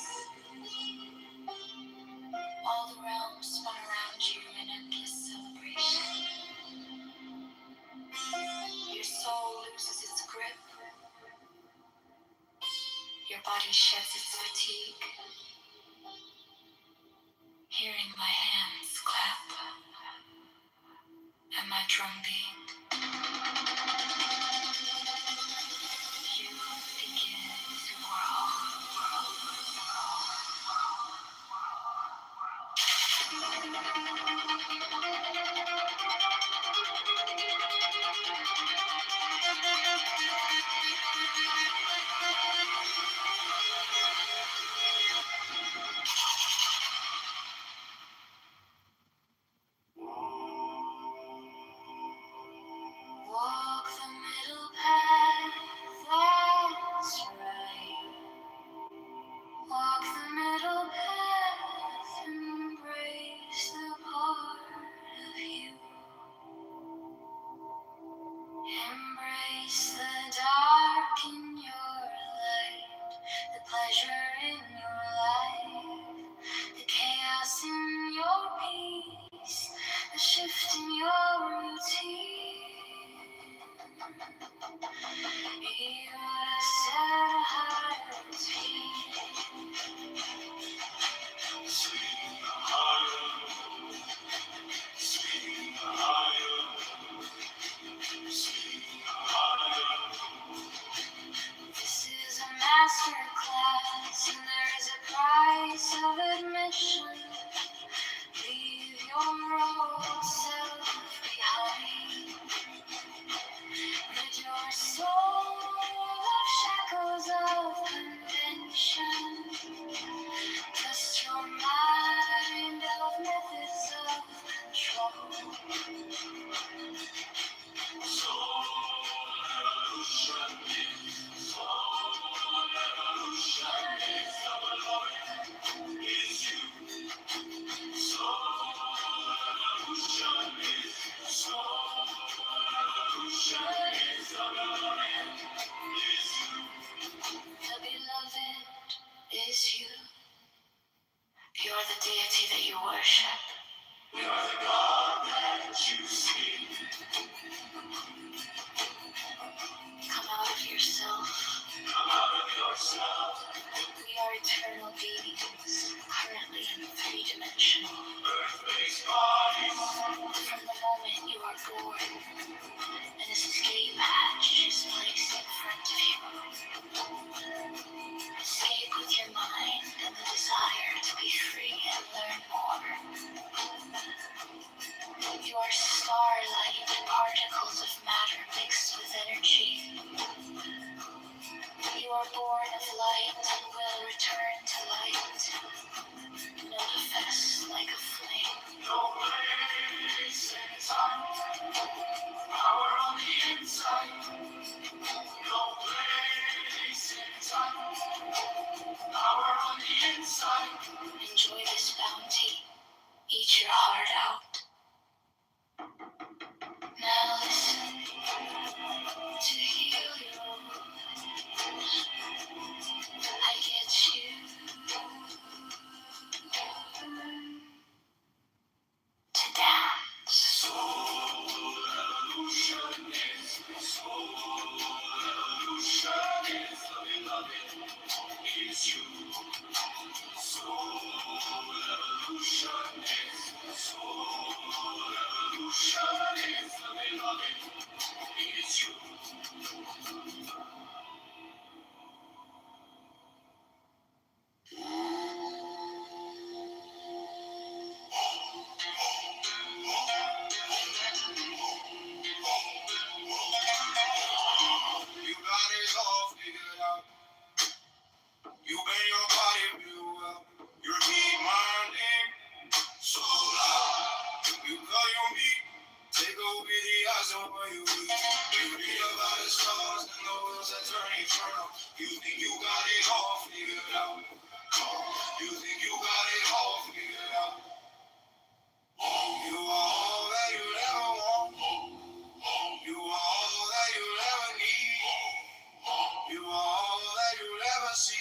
All the realms spun around you in endless celebration. Your soul loses its grip. Your body sheds its fatigue. Hearing my hands clap and my drum beat, you begin to whirl. Walk the middle path, that's right. Walk the middle path, embrace the part of you. Embrace the dark in your light, the pleasure in your life, the chaos in your peace, the shift in your routine. You gotta set a heart beat. Swing higher, swing higher, swing higher. This is a master class, and there is a price of admission. Leave your old self behind. Rid your soul of shackles of convention. Dust your mind of methods of control. Soul evolution is you. Soul evolution is you. The beloved is you. You're the deity that you worship. You're the God that you see. Come out of yourself. Come out of yourself. We are eternal beings, currently in three-dimensional earth-based bodies. From the moment you are born, an escape hatch is placed in front of you. Escape with your mind and the desire to be free. and learn more. You are starlight, particles of matter mixed with energy. You are born of light and will return to light. Manifest like a flame. No place in time. Power on the inside. No place in time. Power on the inside. Enjoy this bounty. Eat your heart out. Now listen to heal your wounds. I get you to dance. Soul evolution is loving, is you. Soul evolution is loving, is you. You got it all figured out. You bend your body real well. Your heat minding so loud. You call your meat. Take over the eyes of where you eat. You read about the stars and the wheels that turn eternal. You think you got it all figured out. You think you got it all figured out. You are all that you'll ever want. You are all that you'll ever need. You are all that you'll ever see.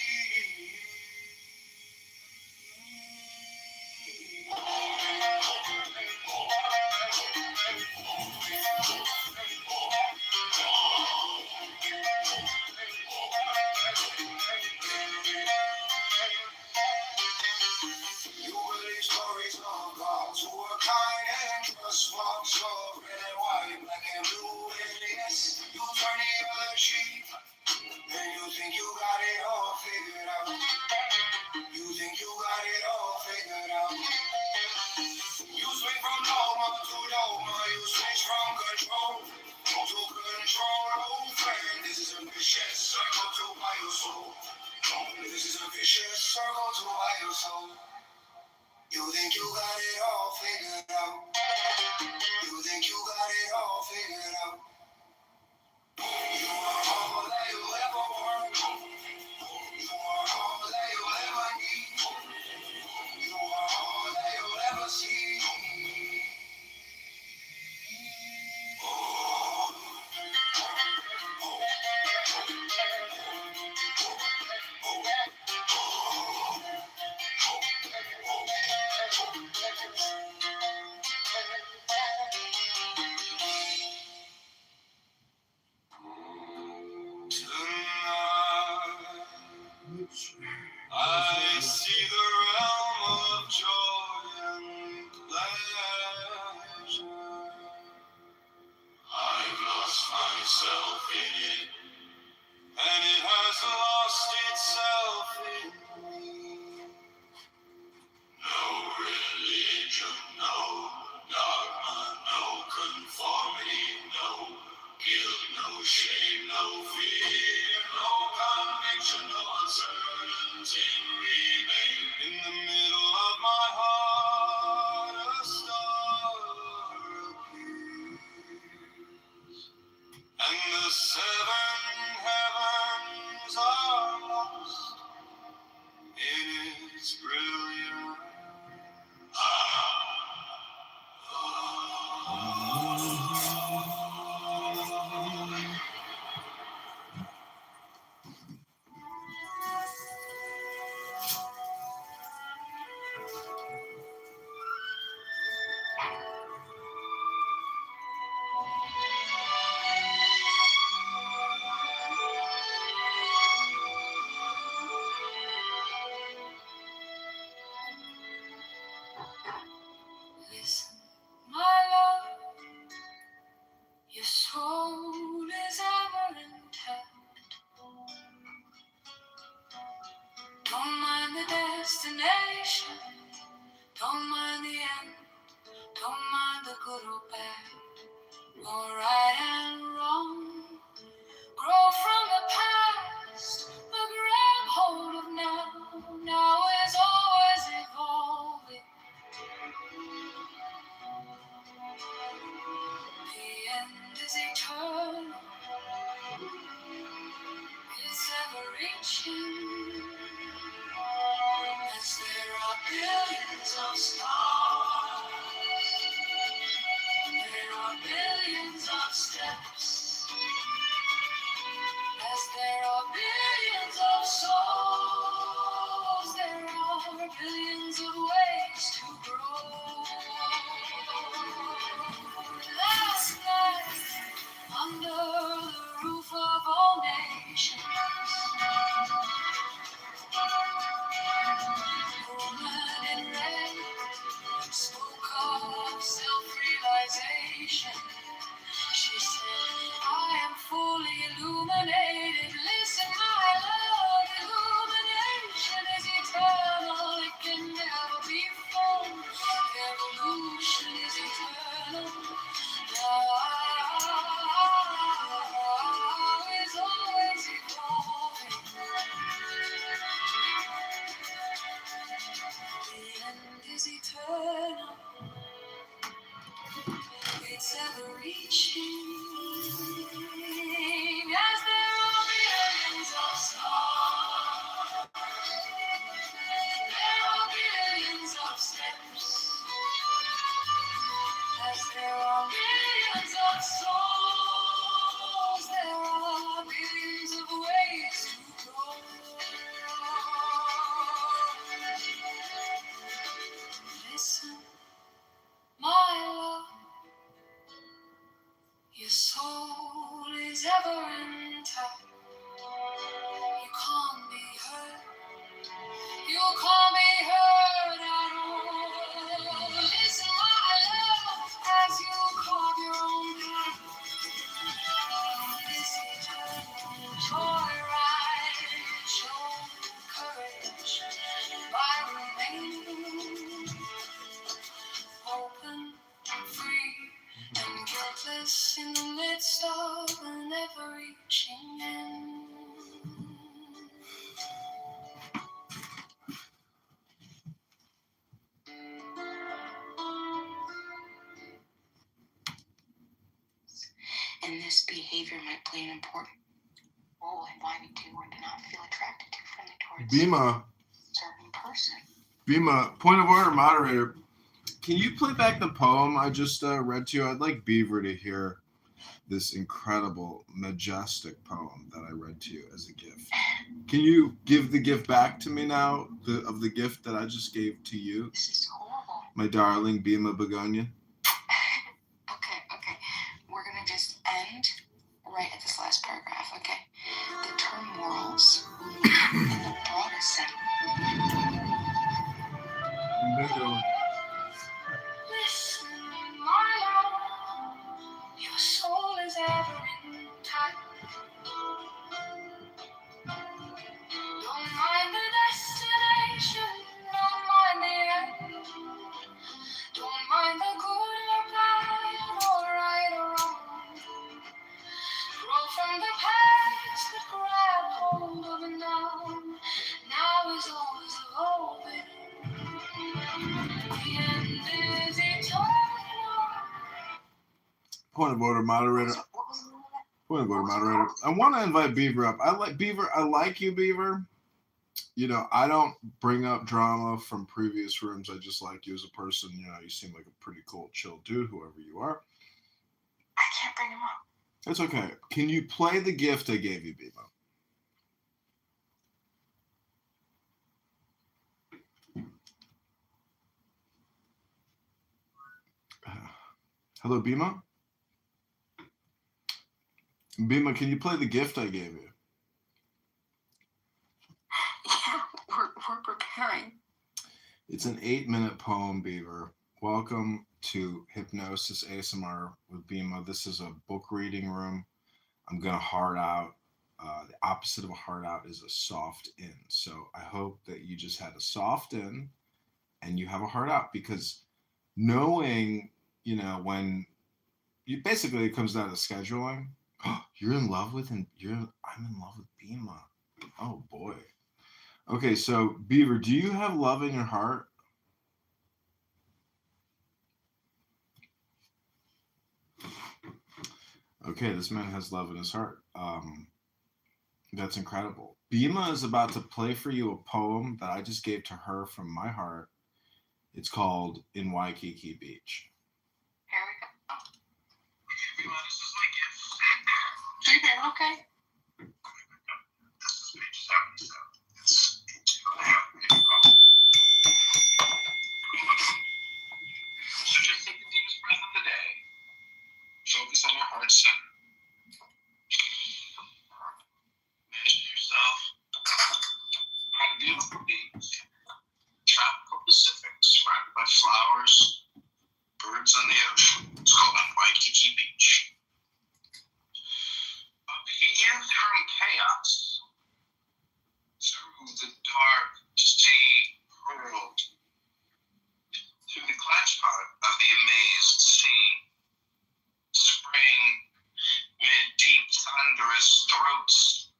You believe stories of gods who are kind and trust walks of red and white, black and blue, and yes, you turn the other cheek, and you think you got it all figured out. You think you got it all figured out. You swing from dogma to dogma, you switch from control to control. Oh friend, this is a vicious circle to buy your soul. This is a vicious circle to buy your soul. You think you got it all figured out. You think you got it all figured out. You are all that you ever want. You are all that you'll ever need. You are all that you'll ever see. I see the realm of joy and pleasure. I've lost myself in it, and it has lost itself in me. No religion, no dogma, no conformity, no guilt, no shame, no fear, no conviction, no uncertainty remain. In the middle of my heart, a star appears, and the seven heavens are lost in its brilliance. or right and wrong, grow from the past, but grab hold of now. Now is always evolving. The end is eternal, it's ever reaching. As there are billions of stars, there are billions of steps. As there are billions of souls, there are billions of ways to grow. Last night, under the roof of all nations, woman in red spoke of self-realization. She said, I am fully illuminated. Listen, my love, illumination is eternal. It can never be full. Evolution is eternal. Now is always evolving. The end is eternal. It's ever reaching. As there are billions of stars, there are billions of steps. As there are billions of souls, there are billions of ways to grow. Listen, my love. Your soul is ever intact. You can't be hurt. You can't be hurt at all. Listen, my love, as you carve your own path. This eternal joyride, show courage by remaining open, free, and guiltless in the midst of an ever-reaching end. And this behavior might play an important role in why we do or do not feel attracted to friendly towards Bima, a certain person. Bima, point of order, moderator. Can you play back the poem I just read to you? I'd like Beaver to hear this incredible, majestic poem that I read to you as a gift. Can you give the gift back to me now, of the gift that I just gave to you? This is horrible. My darling Bima Begonia. Okay. We're going to just end right at this last paragraph, okay? The term morals in the broadest sense. Listen, my love, your soul is ever intact. Don't mind the destination, don't mind the end. Don't mind the good or bad, or right or wrong. Grow from the past, but grab hold of it now. Now is always evolving. The end is eternal. Point of order, moderator. Point of order, moderator. I want to invite Beaver up. I like you, Beaver. You know, I don't bring up drama from previous rooms. I just like you as a person. You know, you seem like a pretty cool, chill dude, whoever you are. I can't bring him up. That's okay. Can you play the gift I gave you, Bima? Hello, Bima? Bima, can you play the gift I gave you? Yeah, we're preparing. It's an 8-minute poem, Beaver. Welcome to Hypnosis ASMR with Bima. This is a book reading room. I'm going to hard out. The opposite of a hard out is a soft in. So I hope that you just had a soft in and you have a hard out, because knowing, you know, when basically it comes down to scheduling. You're in love with I'm in love with Bima. Oh boy. Okay, so Beaver, do you have love in your heart? Okay, this man has love in his heart. That's incredible. Bima is about to play for you a poem that I just gave to her from my heart. It's called In Waikiki Beach. Here we go. Bima, this is my gift. Okay. This is page 7. So just take the deepest breath of the day. Focus on your heart center. Imagine yourself on a beautiful beach, tropical Pacific, surrounded by flowers, birds, and the ocean. It's called Waikiki Beach. Up here from chaos, through the dark sea world, through the clutch heart of the amazed sea, spring mid-deep thunderous throats.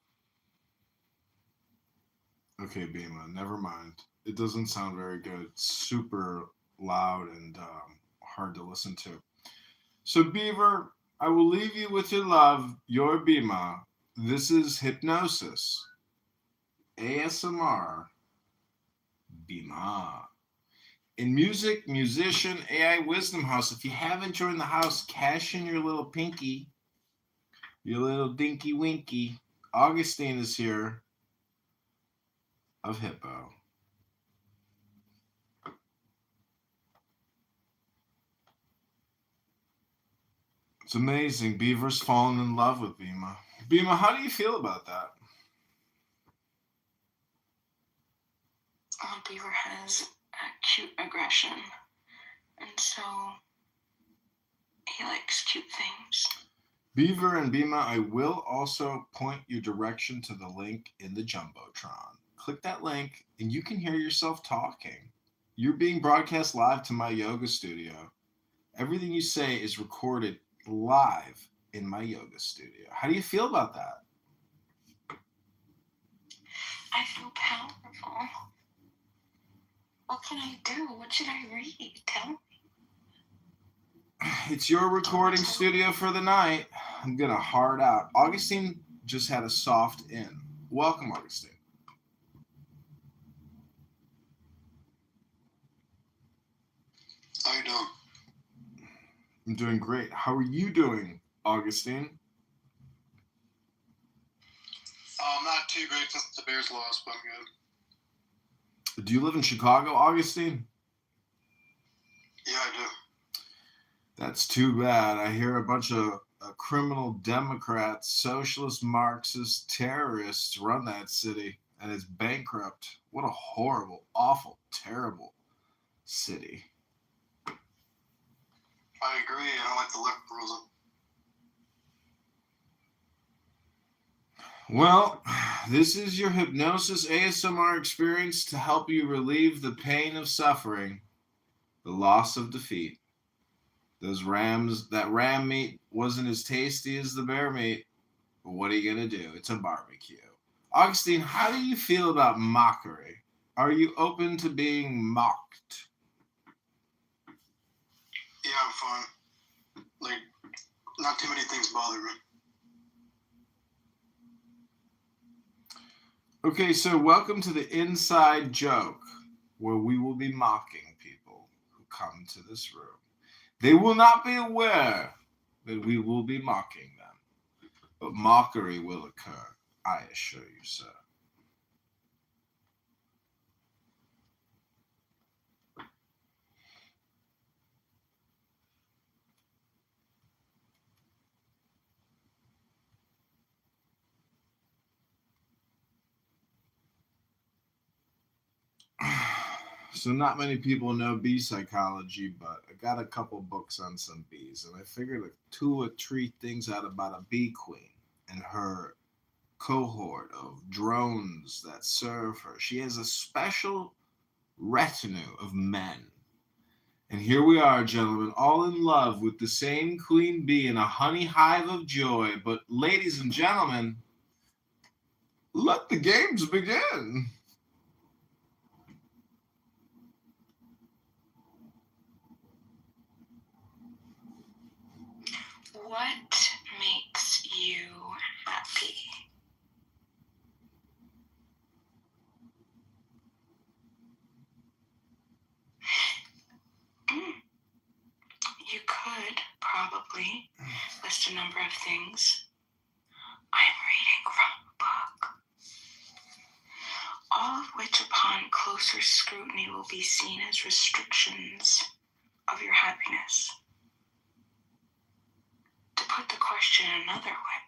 Okay, Bima, never mind. It doesn't sound very good. It's super loud and hard to listen to. So, Beaver, I will leave you with your love, your Bima. This is Hypnosis. ASMR. Bima. In music, musician, AI Wisdom House. If you haven't joined the house, cash in your little pinky, your little dinky winky. Augustine is here of Hippo. It's amazing. Beaver's fallen in love with Bima. Bima, how do you feel about that? Beaver has acute aggression, and so he likes cute things. Beaver and Bima, I will also point your direction to the link in the Jumbotron. Click that link and you can hear yourself talking. You're being broadcast live to my yoga studio. Everything you say is recorded live in my yoga studio. How do you feel about that? I feel powerful. What can I do? What should I read? Tell me. It's your recording studio for the night. I'm gonna hard out. Augustine just had a soft in. Welcome, Augustine. How you doing? I'm doing great. How are you doing, Augustine? Not too great since the Bears lost, but I'm good. Do you live in Chicago, Augustine? Yeah, I do. That's too bad. I hear a bunch of criminal Democrats, socialist, Marxist terrorists run that city, and it's bankrupt. What a horrible, awful, terrible city. I agree. I don't like the liberalism. Well, this is your hypnosis ASMR experience to help you relieve the pain of suffering, the loss of defeat. That ram meat wasn't as tasty as the bear meat, but what are you going to do? It's a barbecue. Augustine, how do you feel about mockery? Are you open to being mocked? Yeah, I'm fine. Like, not too many things bother me. Okay, so welcome to the Inside Joke, where we will be mocking people who come to this room. They will not be aware that we will be mocking them, but mockery will occur, I assure you, sir. So not many people know bee psychology, but I got a couple books on some bees, and I figured 2 or 3 things out about a bee queen and her cohort of drones that serve her. She has a special retinue of men, And here we are, gentlemen, all in love with the same queen bee in a honey hive of joy. But ladies and gentlemen, let the games begin. What makes you happy? You could probably list a number of things. I'm reading from a book. All of which upon closer scrutiny will be seen as restrictions of your happiness. To put the question another way,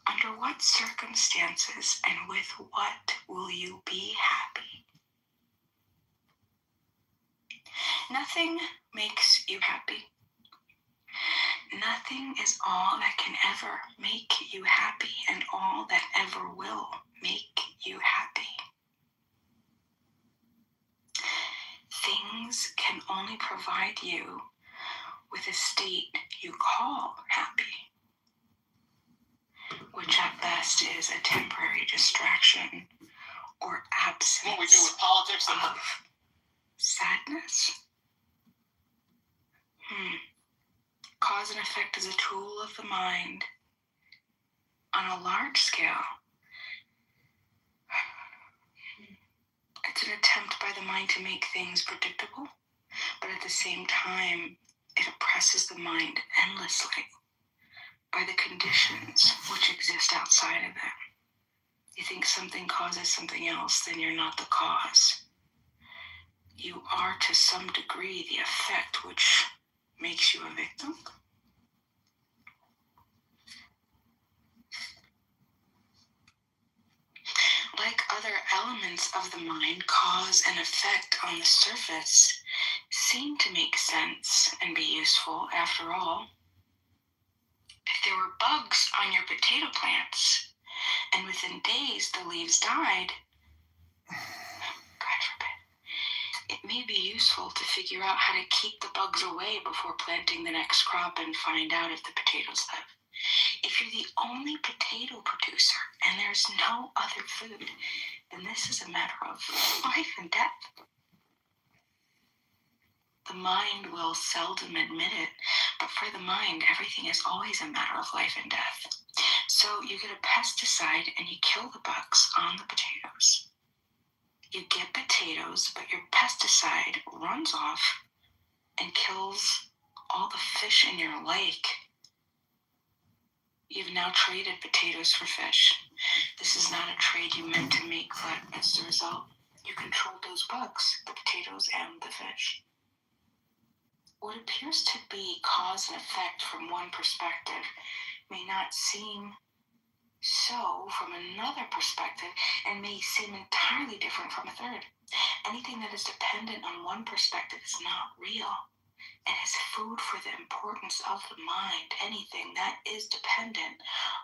under what circumstances and with what will you be happy? Nothing makes you happy. Nothing is all that can ever make you happy and all that ever will make you happy. Things can only provide you with a state you call happy, which at best is a temporary distraction or absence What we do with politics of sadness. Cause and effect is a tool of the mind on a large scale. It's an attempt by the mind to make things predictable, but at the same time, it oppresses the mind endlessly by the conditions which exist outside of it. You think something causes something else, then you're not the cause. You are to some degree the effect which makes you a victim. Like other elements of the mind, cause and effect on the surface seem to make sense and be useful after all. If there were bugs on your potato plants, and within days the leaves died, God forbid, it may be useful to figure out how to keep the bugs away before planting the next crop and find out if the potatoes live. If you're the only potato producer and there's no other food, then this is a matter of life and death. The mind will seldom admit it, but for the mind, everything is always a matter of life and death. So you get a pesticide and you kill the bugs on the potatoes. You get potatoes, but your pesticide runs off and kills all the fish in your lake. You've now traded potatoes for fish. This is not a trade you meant to make, but as a result, you controlled those bugs, the potatoes and the fish. What appears to be cause and effect from one perspective may not seem so from another perspective and may seem entirely different from a third. Anything that is dependent on one perspective is not real and is food for the importance of the mind. Anything that is dependent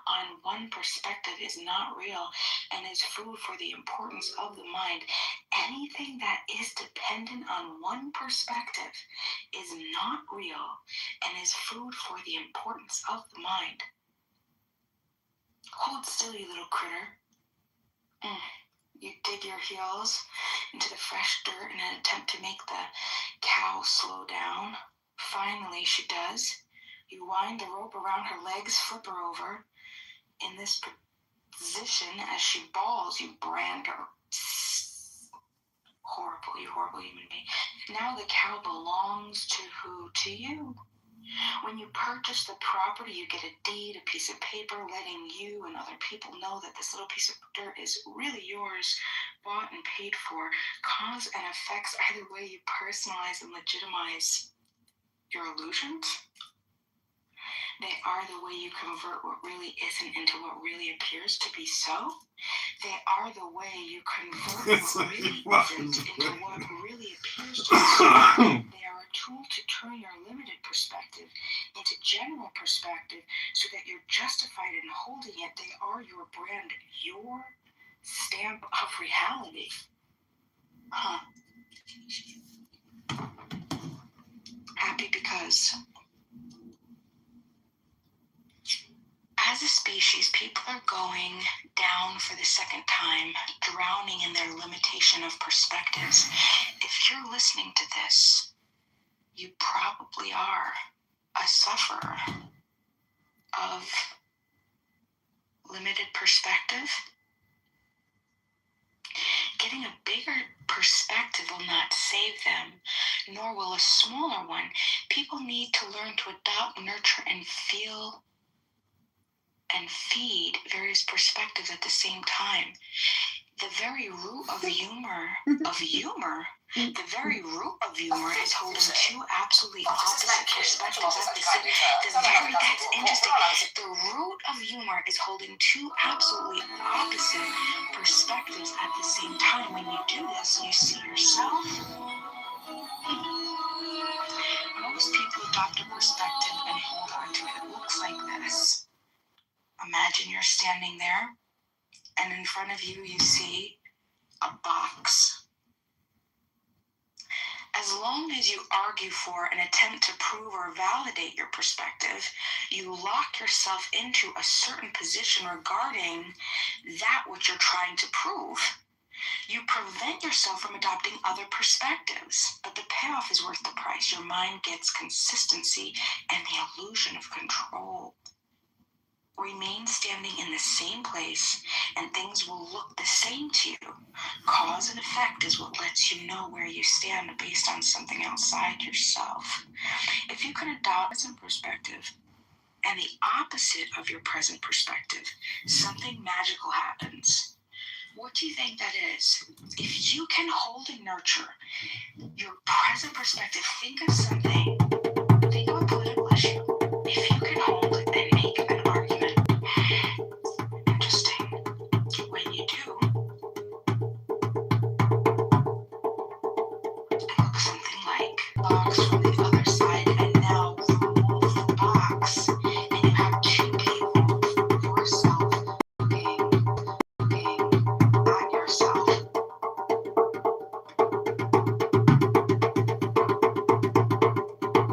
on one perspective is not real and is food for the importance of the mind. Anything that is dependent on one perspective is not real and is food for the importance of the mind. Hold still, you little critter. You dig your heels into the fresh dirt in an attempt to make the cow slow down. Finally, she does. You wind the rope around her legs, flip her over. In this position, as she bawls, you brand her. Horrible, you horrible human being. Now the cow belongs to who? To you. When you purchase the property, you get a deed, a piece of paper letting you and other people know that this little piece of dirt is really yours, bought and paid for. Cause and effects, either way you personalize and legitimize your illusions. They are the way you convert what really isn't into what really appears to be so. They are the way you convert what really isn't into what really appears to be so. They are a tool to turn your limited perspective into general perspective so that you're justified in holding it. They are your brand, your stamp of reality. is. As a species, people are going down for the second time, drowning in their limitation of perspectives. If you're listening to this, you probably are a sufferer of limited perspective. Getting a bigger perspective will not save them, nor will a smaller one. People need to learn to adopt, nurture, and feel and feed various perspectives at the same time. The very root of humor, the very root of humor is holding two absolutely opposite perspectives at the same time. That's interesting. The root of humor is holding two absolutely opposite perspectives at the same time. When you do this, you see yourself. Most people adopt a perspective and hold on to it. It looks like this. Imagine you're standing there, and in front of you, you see a box. As long as you argue for and attempt to prove or validate your perspective, you lock yourself into a certain position regarding that which you're trying to prove. You prevent yourself from adopting other perspectives, but the payoff is worth the price. Your mind gets consistency and the illusion of control. Remain standing in the same place and things will look the same to you. Cause and effect is what lets you know where you stand based on something outside yourself. If you can adopt some perspective and the opposite of your present perspective, something magical happens. What do you think that is? If you can hold and nurture your present perspective, think of something, think of a political issue. If you can hold it and make an argument, interesting. When you do, it looks something like box from the other side, and now remove the box, and you have two people, yourself, looking at yourself.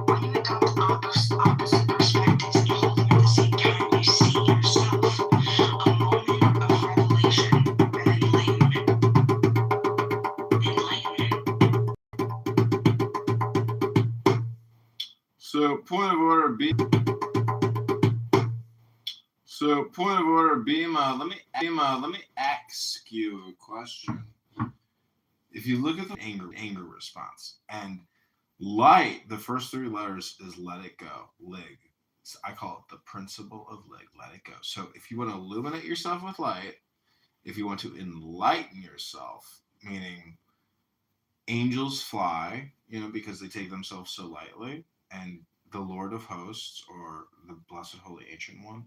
When you adopt opposite perspectives and hold them at the same time, you see yourself. A moment of revelation and enlightenment. So point of order, Bima. Let me ask you a question. If you look at the anger response and light, the first three letters is let it go, lig. So I call it the principle of lig, let it go. So if you want to illuminate yourself with light, if you want to enlighten yourself, meaning angels fly, because they take themselves so lightly, and the Lord of Hosts, or the Blessed Holy Ancient One,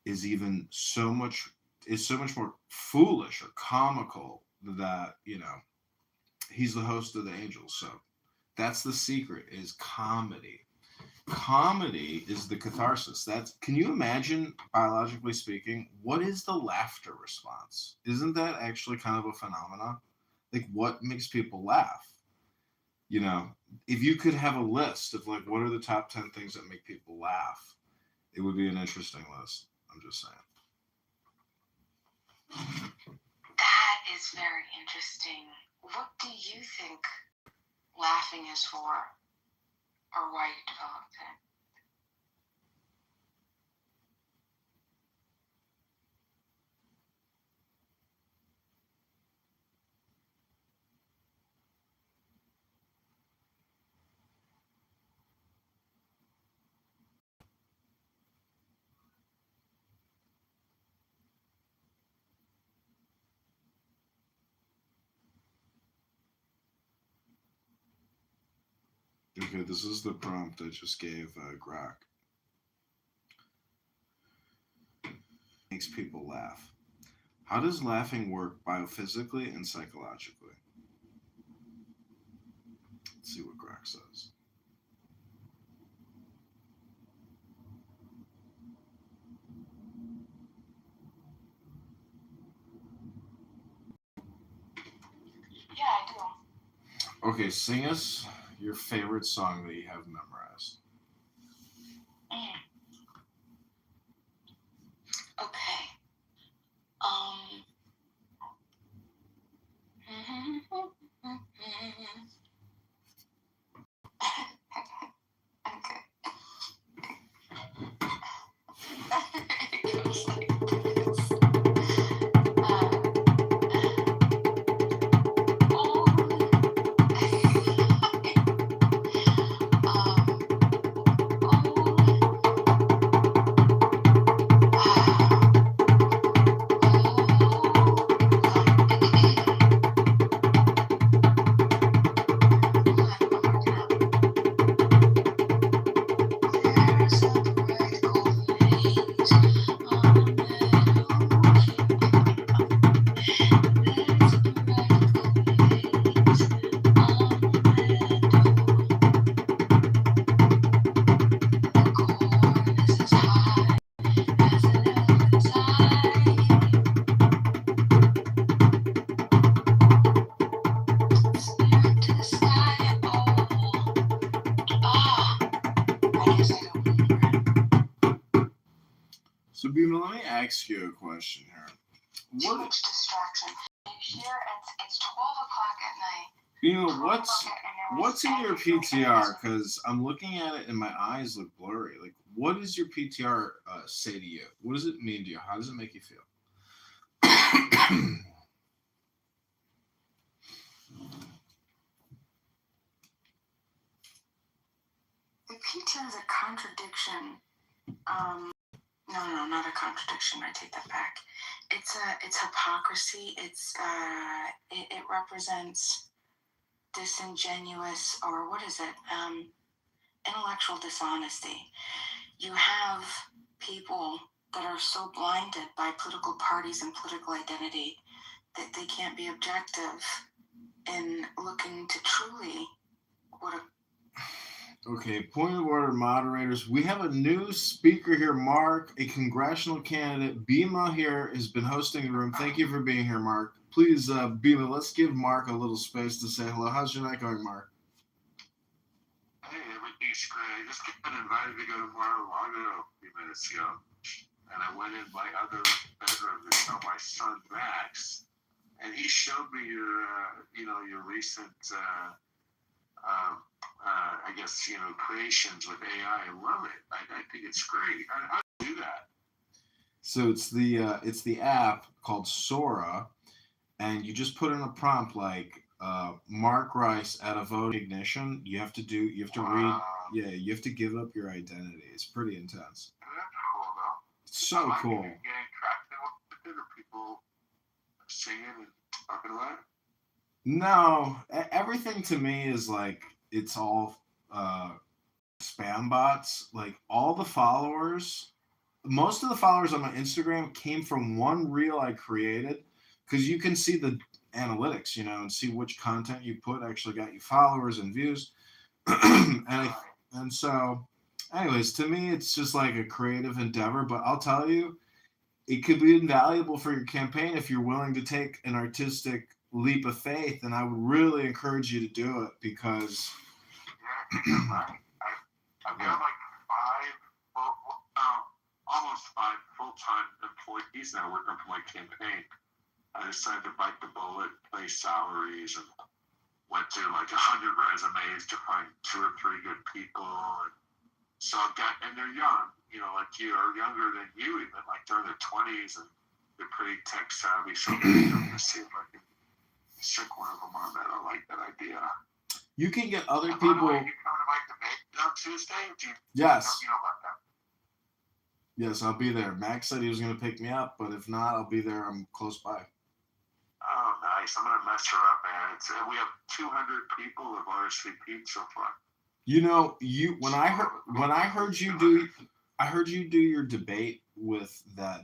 is so much more foolish or comical that, he's the host of the angels. So that's the secret, is comedy. Comedy is the catharsis. Can you imagine, biologically speaking, what is the laughter response? Isn't that actually kind of a phenomenon? Like, what makes people laugh? If you could have a list of what are the top 10 things that make people laugh, it would be an interesting list. I'm just saying. That is very interesting. What do you think laughing is for, or why you developed it? Okay, this is the prompt I just gave Grok. Makes people laugh. How does laughing work biophysically and psychologically? Let's see what Grok says. Yeah, I do. Okay, sing us your favorite song that you have memorized. Okay. Okay. It goes like this. So, Bima, let me ask you a question here. Too much distraction. Here it's 12 o'clock at night. Bima, what's in your PTR? Because I'm looking at it and my eyes look blurry. Like, what does your PTR say to you? What does it mean to you? How does it make you feel? The PTR is a contradiction. No, not a contradiction. I take that back. It's hypocrisy. It represents disingenuous, or what is it? Intellectual dishonesty. You have people that are so blinded by political parties and political identity that they can't be objective in looking to truly what a Okay, point of order, moderators. We have a new speaker here, Mark, a congressional candidate. Bima here has been hosting the room. Thank you for being here, Mark. Please, Bima, let's give Mark a little space to say hello. How's your night going, Mark? Hey, everything's great. I just got invited to go to Mar-a-Lago a few minutes ago. And I went in my other bedroom to show my son Max. And he showed me your recent, I guess, creations with AI. I love it. I think it's great. How do you do that? So it's the app called Sora, and you just put in a prompt like Mark Rice at a vote ignition. You have to read. Yeah, you have to give up your identity. It's pretty intense. That's cool, though. It's so cool. Getting traction with it, or people singing and talking about it? No, everything to me is like it's all spam bots. Like all the followers, most of the followers on my Instagram came from one reel I created, because you can see the analytics, and see which content you put actually got you followers and views. and so, anyways, to me, it's just like a creative endeavor. But I'll tell you, it could be invaluable for your campaign if you're willing to take an artistic leap of faith, and I would really encourage you to do it because I've got like almost 5 full-time employees now working for my campaign. I decided to bite the bullet, pay salaries, and went through like 100 resumes to find 2 or 3 good people. And so and they're young, like you, or younger than you even, like they're in their 20s, and they're pretty tech savvy. So I'm going to see if I can stick one of them on that. I like that idea. You can get other people. Are you coming to my debate on Tuesday? Yes. You know about that? Yes, I'll be there. Max said he was going to pick me up, but if not, I'll be there. I'm close by. Oh, nice. I'm going to mess her up, man. We have 200 people who have RSVP'd so far. When I heard you do your debate with that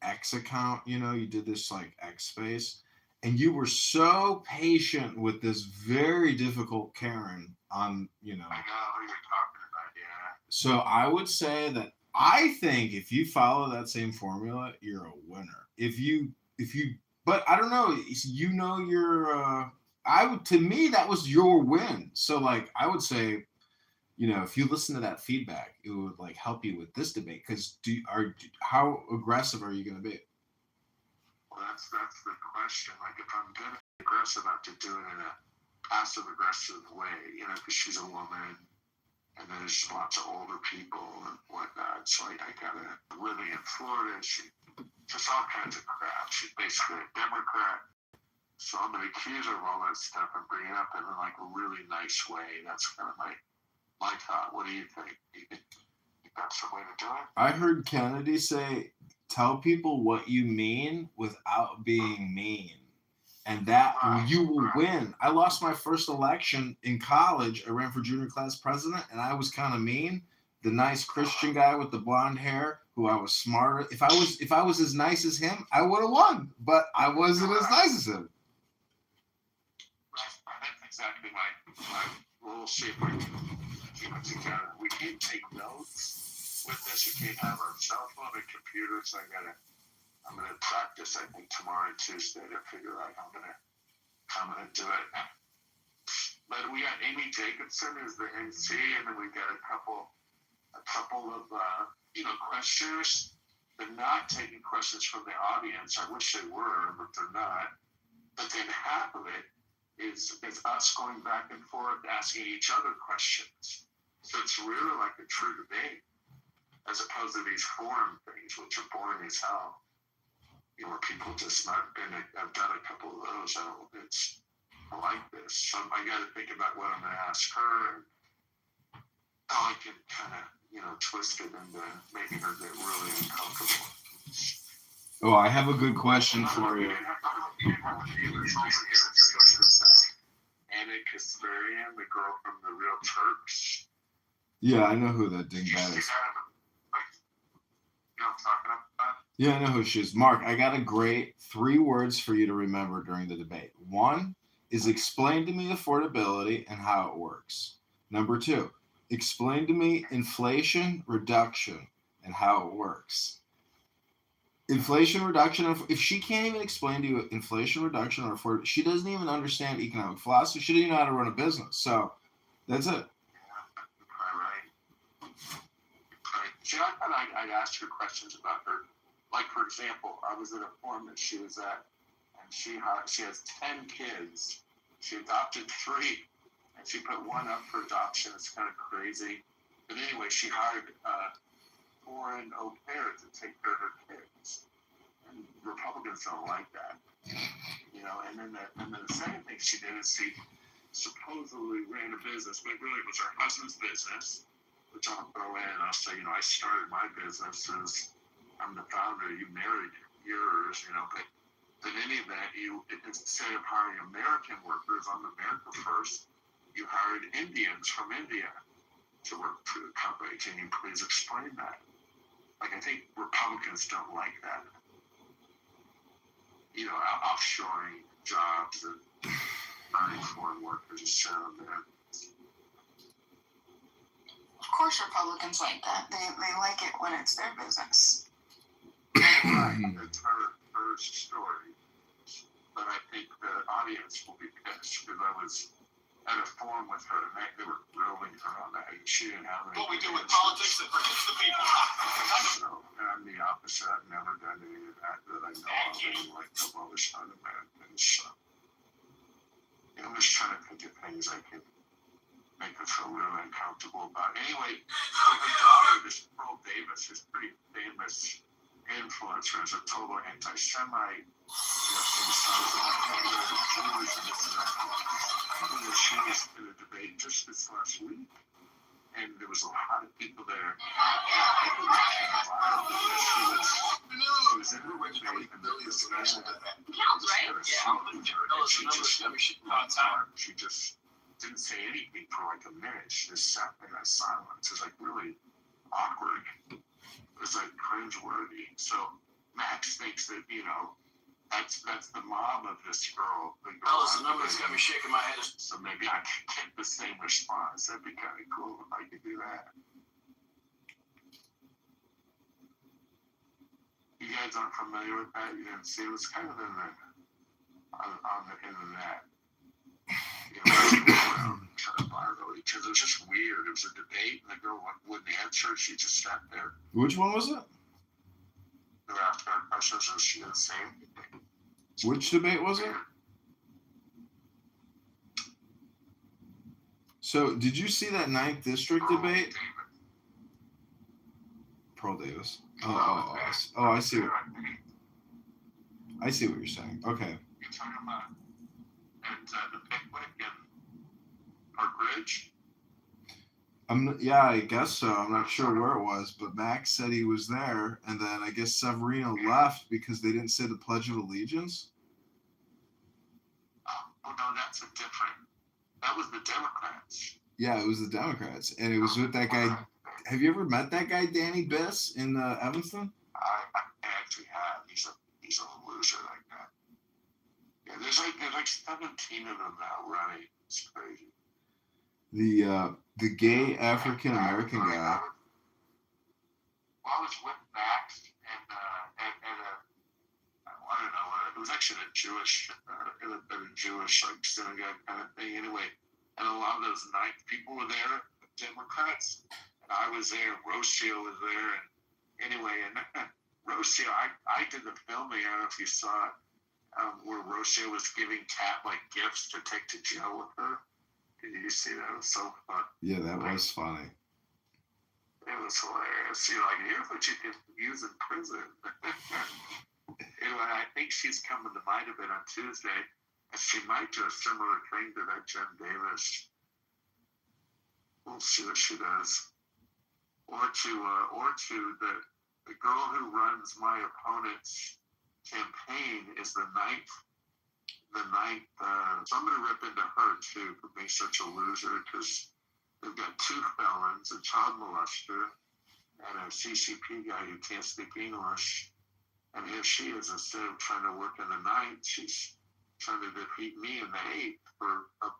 X account, you did this like X space, and you were so patient with this very difficult Karen on, I know who you're talking about, yeah. So I would say that I think if you follow that same formula, you're a winner. But I don't know, to me, that was your win. So like, I would say if you listen to that feedback, it would like help you with this debate. Because how aggressive are you going to be? Well, that's the question. Like, if I'm going to be aggressive, I have to do it in a passive aggressive way, because she's a woman, and there's lots of older people and whatnot. So I gotta living in Florida. She just all kinds of crap. She's basically a Democrat. So I'm gonna accuse her of all that stuff and bring it up in like a really nice way. That's kind of my thought. What do you think? Do you think that's the way to do it? I heard Kennedy say, "Tell people what you mean without being mean." And that you will win. I lost my first election in college. I ran for junior class president, and I was kind of mean. The nice Christian guy with the blonde hair, who I was smarter. If I was as nice as him, I would have won. But I wasn't as nice as him. That's exactly my. We'll see if we can keep it together. We can't take notes with this. We can't have our cell phone and computers. I'm gonna practice. I think tomorrow and Tuesday to figure out how I'm gonna do it. But we got Amy Jacobson as the MC, and then we got a couple of questioners. They're not taking questions from the audience. I wish they were, but they're not. But then half of it is us going back and forth asking each other questions. So it's really like a true debate, as opposed to these forum things, which are boring as hell. Where people just not been. I've done a couple of those. I like this. So I got to think about what I'm going to ask her and how I can kind of twist it into making her get really uncomfortable. Oh, I have a good question for you. Anna Kasparian, the girl from the Real Turks. Yeah, I know who that dingbat is. You know what I'm talking about? Yeah, I know who she is. Mark, I got a great 3 words for you to remember during the debate. 1 is explain to me affordability and how it works. Number 2, explain to me inflation reduction and how it works. Inflation reduction, if she can't even explain to you inflation reduction or affordability, she doesn't even understand economic philosophy. She doesn't even know how to run a business. So that's it. See, I thought I'd ask her questions about her. Like, for example, I was at a forum that she was at, and she has 10 kids. She adopted 3, and she put 1 up for adoption. It's kind of crazy. But anyway, she hired a foreign au pair to take care of her kids. And Republicans don't like that. And then the second thing she did is she supposedly ran a business, but really it was her husband's business, which I'll throw in. I'll say, I started my business as I'm the founder, you married yours, but in any event, instead of hiring American workers on America First, you hired Indians from India to work for the company. Can you please explain that? Like, I think Republicans don't like that. Offshoring jobs and hiring foreign workers is so there. Of course Republicans like that. They like it when it's their business. It's her story. But I think the audience will be pissed because I was at a forum with her and they were grilling her on that. She didn't have any. What we do with politics that protects the people. So, and I'm the opposite. I've never done any of that I know of. And like the lowest un-Americans. So, I'm just trying to think of things I can make her feel really uncomfortable about. Anyway, her daughter, this Pearl Davis, is pretty famous influencer, is a total anti-Semite. She was in a debate just this last week, and there was a lot of people there. She was in a debate, and there was Counts, right? She just didn't say anything for like a minute. She just sat there in silence. It was like really awkward. It was like cringeworthy. So Max thinks that, that's the mom of this girl. Listen, nobody's got me shaking my head. So maybe I could get the same response. That'd be kind of cool if I could do that. You guys aren't familiar with that? You didn't see it? It was kind of on the internet. Trying to viral because it was just weird. It was a sure she just sat there. Which one was it? Who asked her questions, and she didn't say anything. Which debate was it? So, did you see that 9th district debate? Pearl Davis. Oh, I see. I see what you're saying. Okay. You're talking about at the Pickwick and Park Ridge? Yeah, I guess so. I'm not sure where it was, but Max said he was there, and then I guess Severino left because they didn't say the Pledge of Allegiance. Oh no, that's a different. That was the Democrats. Yeah, it was the Democrats, and it was with that guy. Have you ever met that guy, Danny Biss, in Evanston? I actually have. He's a loser like that. Yeah, there's like 17 of them now running. It's crazy. The gay African American guy. Well, I was with Max and at a I don't know, it was actually a Jewish like synagogue kind of thing anyway. And a lot of those night people were there, Democrats, and I was there. Rocio was there, and anyway, and Rocio, I did the filming. I don't know if you saw it, where Rocio was giving Kat like gifts to take to jail with her. Did you see that? It was so fun. Yeah, that was funny. It was hilarious. You're like, here's what you can use in prison. Anyway, I think she's coming to my debate on Tuesday, and she might do a similar thing to that Jen Davis. We'll see what she does. Or to the girl who runs my opponent's campaign is the ninth. So I'm going to rip into her too for being such a loser, because they've got 2 felons, a child molester, and a CCP guy who can't speak English. And here she is, instead of trying to work in the 9th, she's trying to defeat me in the 8th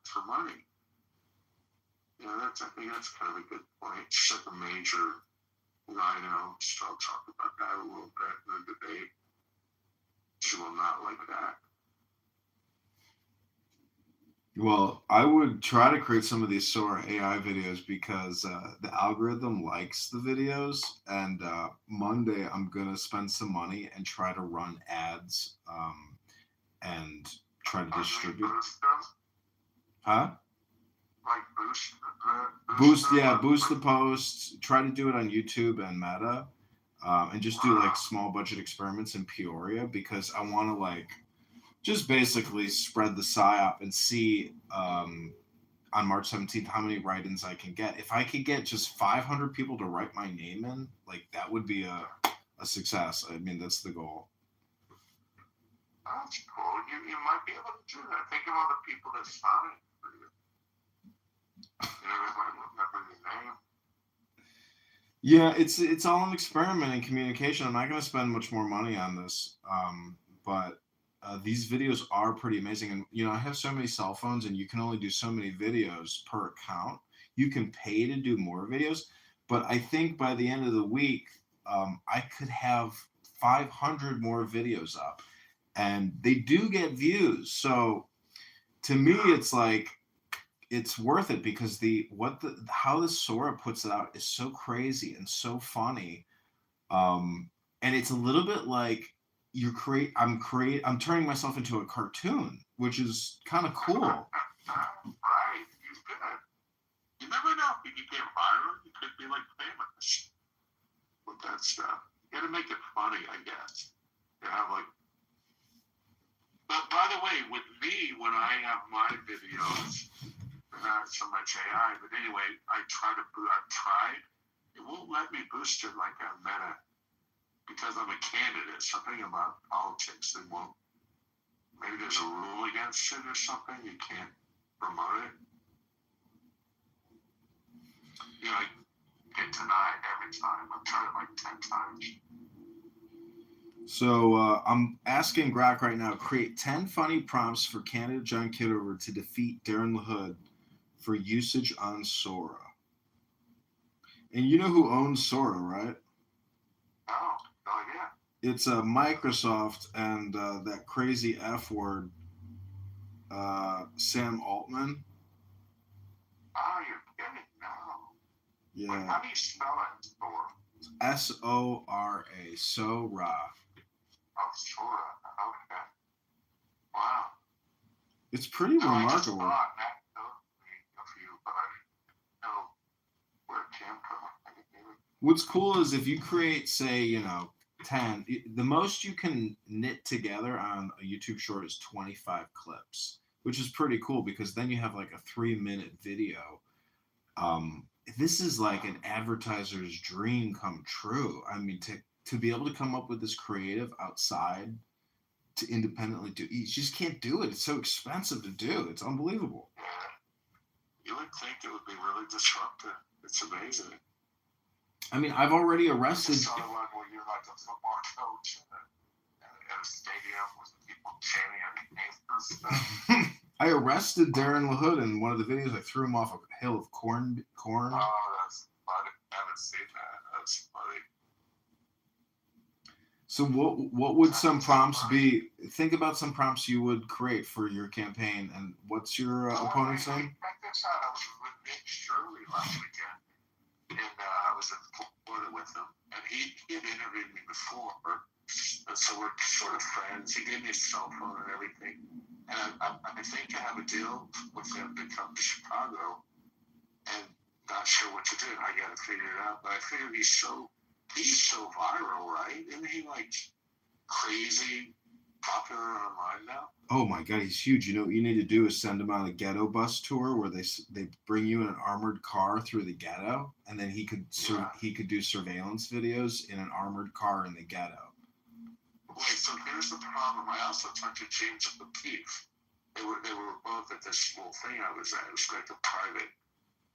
for money. You know, I think that's kind of a good point. She's like a major rhino. So I'll talk about that a little bit in the debate. She will not like that. Well, I would try to create some of these Sora AI videos because the algorithm likes the videos. And Monday, I'm going to spend some money and try to run ads and try to distribute. Huh? Like boost the posts. Try to do it on YouTube and Meta, and just do like small budget experiments in Peoria, because I want to like just basically spread the psyop and see on March 17th how many write-ins I can get. If I could get just 500 people to write my name in, like that would be a success. I mean, that's the goal. That's cool. You might be able to do that. Think of all the people that signed for you. You know, they might remember your name. Yeah, it's all an experiment in communication. I'm not going to spend much more money on this, but these videos are pretty amazing. And, you know, I have so many cell phones and you can only do so many videos per account. You can pay to do more videos, but I think by the end of the week, I could have 500 more videos up, and they do get views. So to me, it's like, it's worth it, because how the Sora puts it out is so crazy and so funny. And it's a little bit like I'm turning myself into a cartoon, which is kind of cool. Right, you could. You never know. If you get viral, you could be like famous with that stuff. You gotta make it funny, I guess. You have like. But by the way, with me, when I have my videos, not so much AI, but anyway, I've tried. It won't let me boost it like on Meta, because I'm a candidate. Something about politics, they won't. Maybe there's a rule against it or something. You can't promote it. You know, I get denied every time. I've tried it like 10 times. So I'm asking Grok right now, create 10 funny prompts for candidate John Kitover to defeat Darren LaHood for usage on Sora. And you know who owns Sora, right? Oh, no idea. It's Microsoft and that crazy F word, Sam Altman. Oh, you're kidding. No. Yeah. How do you spell it? Sora. S-O-R-A. Sora. Oh, Sora. Okay. Wow. It's pretty remarkable. I just saw a few, but I didn't know where it came from. What's cool is if you create, say, 10, the most you can knit together on a YouTube short is 25 clips, which is pretty cool because then you have like a 3-minute video. This is like an advertiser's dream come true. I mean, to be able to come up with this creative outside to independently do, you just can't do it. It's so expensive to do. It's unbelievable. Yeah. You would think it would be really disruptive. It's amazing. I mean, I've already arrested. I saw the one where you're like a football coach at a stadium with people chanting your names and stuff. I arrested Darren LaHood in one of the videos. I threw him off a hill of corn. Oh, that's funny. I haven't seen that. That's funny. So what would some prompts be? Think about some prompts you would create for your campaign, and what's your opponent's name? Back this out, I was with Nick Shirley last weekend, and I was in Florida with him, and he had interviewed me before, and so we're sort of friends. He gave me his cell phone and everything, and I think I have a deal with him to come to Chicago, and not sure what to do. I got to figure it out, but I figured he's so viral, right? Isn't he like crazy popular online now? Oh my God, he's huge. You know what you need to do is send him on a ghetto bus tour where they bring you in an armored car through the ghetto, and then he could do surveillance videos in an armored car in the ghetto. Wait, so here's the problem. I also talked to James O'Keefe. They were both at this little thing I was at. It was like a private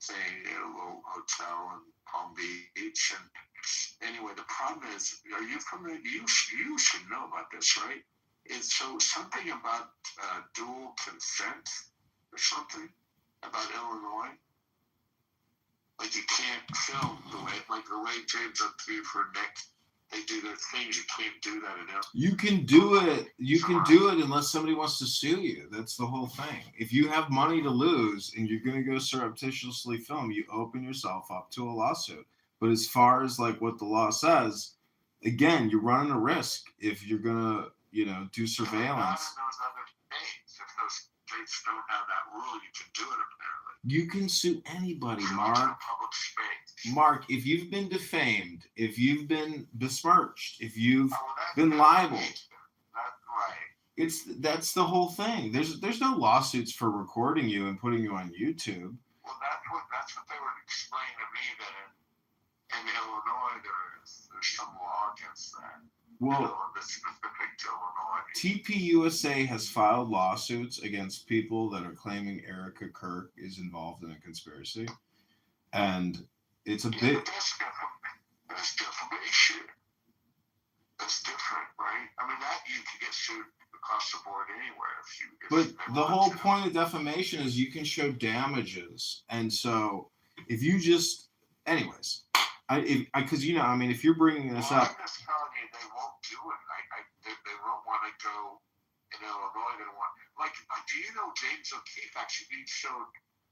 thing at a little hotel in Palm Beach. And anyway, the problem is, are you familiar? You should know about this, right? It's so something about dual consent or something about Illinois. Like you can't film the way James O'Keefe or Nick, they do their things. You can't do that in Illinois. You can do it. You can do it unless somebody wants to sue you. That's the whole thing. If you have money to lose and you're going to go surreptitiously film, you open yourself up to a lawsuit. But as far as like what the law says, again, you're running a risk if you're going to, do surveillance. Those other states, if those states don't have that rule, you can do it apparently. You can sue anybody, Mark. Public space. Mark, if you've been defamed, if you've been besmirched, if you've been libeled, that's the whole thing. There's no lawsuits for recording you and putting you on YouTube. Well, that's what they were explaining to me, that in Illinois there's some law against that. Well, specific to Illinois. TPUSA has filed lawsuits against people that are claiming Erica Kirk is involved in a conspiracy, and it's a bit. That's defamation. That's different, right? I mean, that you can get sued across the board anywhere But the whole point of defamation is you can show damages, and so if you just, anyways, because if you're bringing this up. I'm just telling you, they won't do it. They won't want to go in Illinois. They don't want, do you know James O'Keefe actually showed